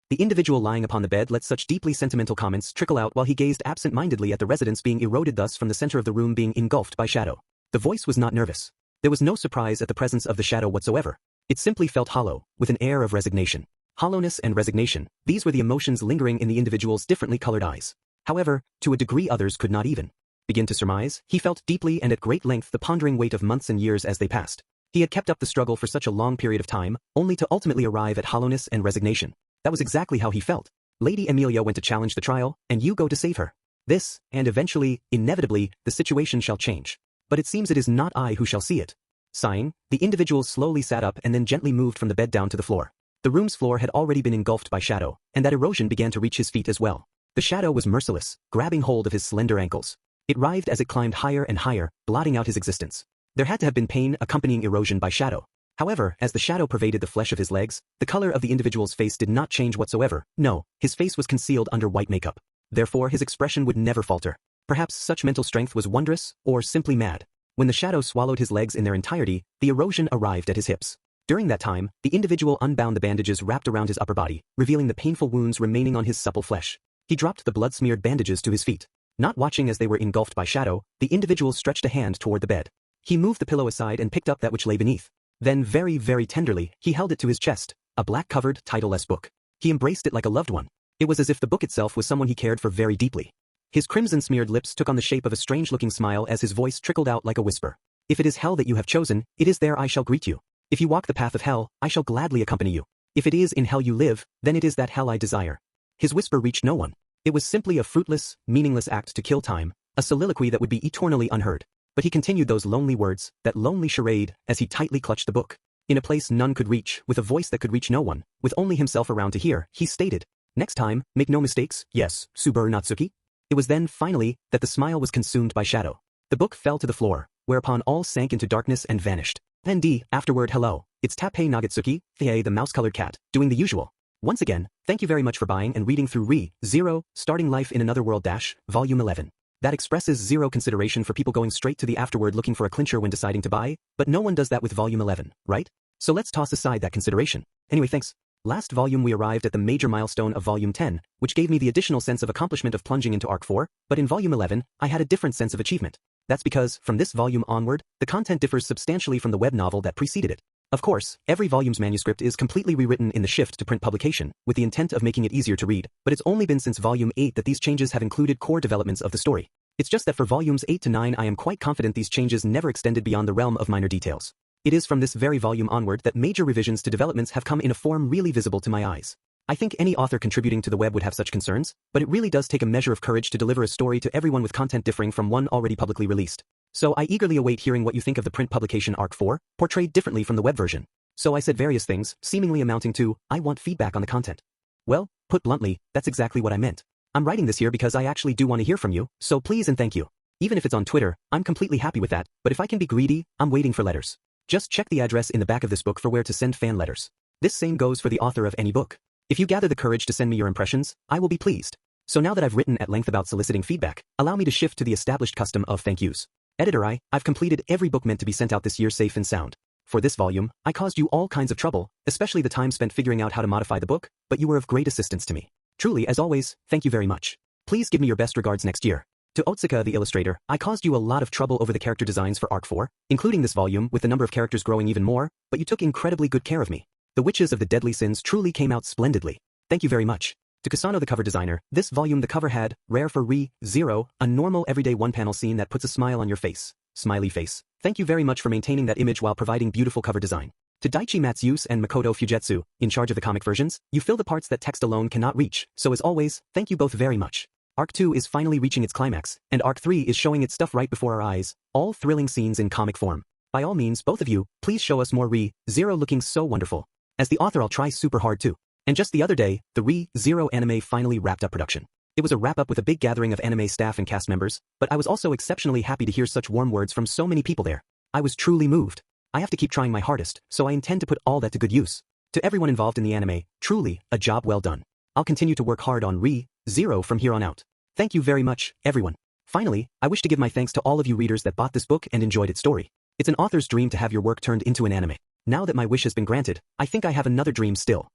The individual lying upon the bed let such deeply sentimental comments trickle out while he gazed absent-mindedly at the residence being eroded, thus from the center of the room being engulfed by shadow. The voice was not nervous. There was no surprise at the presence of the shadow whatsoever. It simply felt hollow, with an air of resignation. Hollowness and resignation, these were the emotions lingering in the individual's differently colored eyes. However, to a degree others could not even begin to surmise. He felt deeply and at great length the pondering weight of months and years as they passed. He had kept up the struggle for such a long period of time, only to ultimately arrive at hollowness and resignation. That was exactly how he felt. Lady Emilia went to challenge the trial, and you go to save her. This, and eventually, inevitably, the situation shall change. But it seems it is not I who shall see it. Sighing, the individual slowly sat up and then gently moved from the bed down to the floor. The room's floor had already been engulfed by shadow, and that erosion began to reach his feet as well. The shadow was merciless, grabbing hold of his slender ankles. It writhed as it climbed higher and higher, blotting out his existence. There had to have been pain accompanying erosion by shadow. However, as the shadow pervaded the flesh of his legs, the color of the individual's face did not change whatsoever. No, his face was concealed under white makeup. Therefore, his expression would never falter. Perhaps such mental strength was wondrous, or simply mad. When the shadow swallowed his legs in their entirety, the erosion arrived at his hips. During that time, the individual unbound the bandages wrapped around his upper body, revealing the painful wounds remaining on his supple flesh. He dropped the blood-smeared bandages to his feet. Not watching as they were engulfed by shadow, the individual stretched a hand toward the bed. He moved the pillow aside and picked up that which lay beneath. Then very, very tenderly, he held it to his chest, a black-covered, titleless book. He embraced it like a loved one. It was as if the book itself was someone he cared for very deeply. His crimson-smeared lips took on the shape of a strange-looking smile as his voice trickled out like a whisper. If it is hell that you have chosen, it is there I shall greet you. If you walk the path of hell, I shall gladly accompany you. If it is in hell you live, then it is that hell I desire. His whisper reached no one. It was simply a fruitless, meaningless act to kill time, a soliloquy that would be eternally unheard. But he continued those lonely words, that lonely charade, as he tightly clutched the book. In a place none could reach, with a voice that could reach no one, with only himself around to hear, he stated, "Next time, make no mistakes, yes, Suburu Natsuki." It was then, finally, that the smile was consumed by shadow. The book fell to the floor, whereupon all sank into darkness and vanished. Then afterward hello, it's Tappei Nagatsuki, the mouse-colored cat, doing the usual. Once again, thank you very much for buying and reading through Zero, Starting Life in Another World Volume 11. That expresses zero consideration for people going straight to the afterword looking for a clincher when deciding to buy, but no one does that with Volume 11, right? So let's toss aside that consideration. Anyway, thanks. Last volume we arrived at the major milestone of Volume 10, which gave me the additional sense of accomplishment of plunging into Arc 4, but in Volume 11, I had a different sense of achievement. That's because, from this volume onward, the content differs substantially from the web novel that preceded it. Of course, every volume's manuscript is completely rewritten in the shift to print publication, with the intent of making it easier to read, but it's only been since Volume 8 that these changes have included core developments of the story. It's just that for Volumes 8 to 9 I am quite confident these changes never extended beyond the realm of minor details. It is from this very volume onward that major revisions to developments have come in a form really visible to my eyes. I think any author contributing to the web would have such concerns, but it really does take a measure of courage to deliver a story to everyone with content differing from one already publicly released. So I eagerly await hearing what you think of the print publication Arc 4, portrayed differently from the web version. So I said various things, seemingly amounting to, I want feedback on the content. Well, put bluntly, that's exactly what I meant. I'm writing this here because I actually do want to hear from you, so please and thank you. Even if it's on Twitter, I'm completely happy with that, but if I can be greedy, I'm waiting for letters. Just check the address in the back of this book for where to send fan letters. This same goes for the author of any book. If you gather the courage to send me your impressions, I will be pleased. So now that I've written at length about soliciting feedback, allow me to shift to the established custom of thank yous. Editor, I've completed every book meant to be sent out this year safe and sound. For this volume, I caused you all kinds of trouble, especially the time spent figuring out how to modify the book, but you were of great assistance to me. Truly, as always, thank you very much. Please give me your best regards next year. To Otsuka the illustrator, I caused you a lot of trouble over the character designs for Arc 4, including this volume with the number of characters growing even more, but you took incredibly good care of me. The Witches of the Deadly Sins truly came out splendidly. Thank you very much. To Kasano the cover designer, this volume the cover had, rare for Zero, a normal everyday one-panel scene that puts a smile on your face. Smiley face. Thank you very much for maintaining that image while providing beautiful cover design. To Daichi Matsu's and Makoto Fujitsu, in charge of the comic versions, you fill the parts that text alone cannot reach, so as always, thank you both very much. Arc 2 is finally reaching its climax, and Arc 3 is showing its stuff right before our eyes, all thrilling scenes in comic form. By all means, both of you, please show us more Zero looking so wonderful. As the author I'll try super hard too. And just the other day, the Zero anime finally wrapped up production. It was a wrap-up with a big gathering of anime staff and cast members, but I was also exceptionally happy to hear such warm words from so many people there. I was truly moved. I have to keep trying my hardest, so I intend to put all that to good use. To everyone involved in the anime, truly, a job well done. I'll continue to work hard on Zero from here on out. Thank you very much, everyone. Finally, I wish to give my thanks to all of you readers that bought this book and enjoyed its story. It's an author's dream to have your work turned into an anime. Now that my wish has been granted, I think I have another dream still.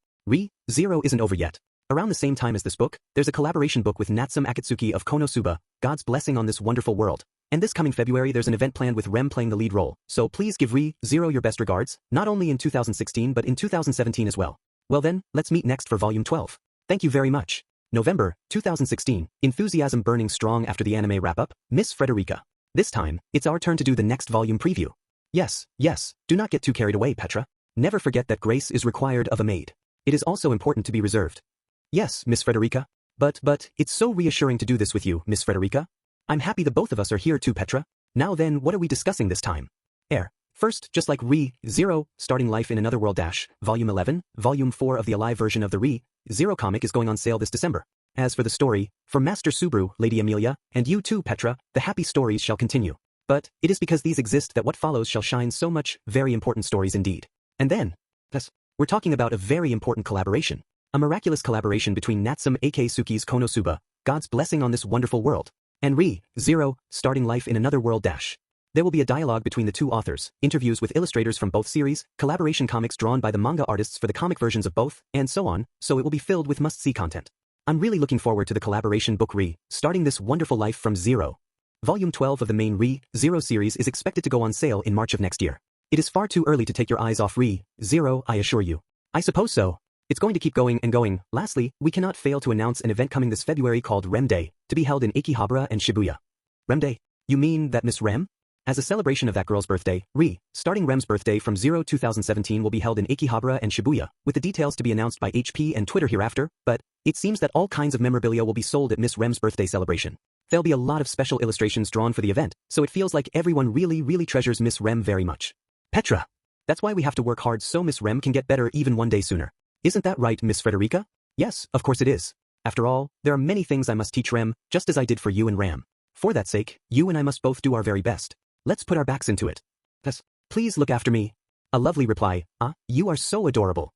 Zero isn't over yet. Around the same time as this book, there's a collaboration book with Natsume Akatsuki of Konosuba, God's Blessing on This Wonderful World. And this coming February there's an event planned with Rem playing the lead role, so please give Zero your best regards, not only in 2016 but in 2017 as well. Well then, let's meet next for Volume 12. Thank you very much. November, 2016, enthusiasm burning strong after the anime wrap-up, Miss Frederica. This time, it's our turn to do the next volume preview. Yes, do not get too carried away, Petra. Never forget that grace is required of a maid. It is also important to be reserved. Yes, Miss Frederica. But, it's so reassuring to do this with you, Miss Frederica. I'm happy the both of us are here too, Petra. Now then, what are we discussing this time? First, just like Zero, Starting Life in Another World Volume 11, Volume 4 of the Alive version of the Zero comic is going on sale this December. As for the story, for Master Subaru, Lady Amelia, and you too, Petra, the happy stories shall continue. But it is because these exist that what follows shall shine so much, very important stories indeed. And then, thus, we're talking about a very important collaboration. A miraculous collaboration between Natsume Suki's Konosuba, God's blessing on this wonderful world, and Zero, starting life in another world dash. There will be a dialogue between the two authors, interviews with illustrators from both series, collaboration comics drawn by the manga artists for the comic versions of both, and so on, so it will be filled with must-see content. I'm really looking forward to the collaboration book starting this wonderful life from Zero. Volume 12 of the main Zero series is expected to go on sale in March of next year. It is far too early to take your eyes off Zero, I assure you. I suppose so. It's going to keep going and going. Lastly, we cannot fail to announce an event coming this February called Rem Day, to be held in Akihabara and Shibuya. Rem Day? You mean that Miss Rem? As a celebration of that girl's birthday, starting Rem's birthday from 2017 will be held in Akihabara and Shibuya, with the details to be announced by HP and Twitter hereafter, but it seems that all kinds of memorabilia will be sold at Miss Rem's birthday celebration. There'll be a lot of special illustrations drawn for the event, so it feels like everyone really treasures Miss Rem very much. Petra. That's why we have to work hard so Miss Rem can get better even one day sooner. Isn't that right, Miss Frederica? Yes, of course it is. After all, there are many things I must teach Rem, just as I did for you and Ram. For that sake, you and I must both do our very best. Let's put our backs into it. Thus, please look after me. A lovely reply. You are so adorable.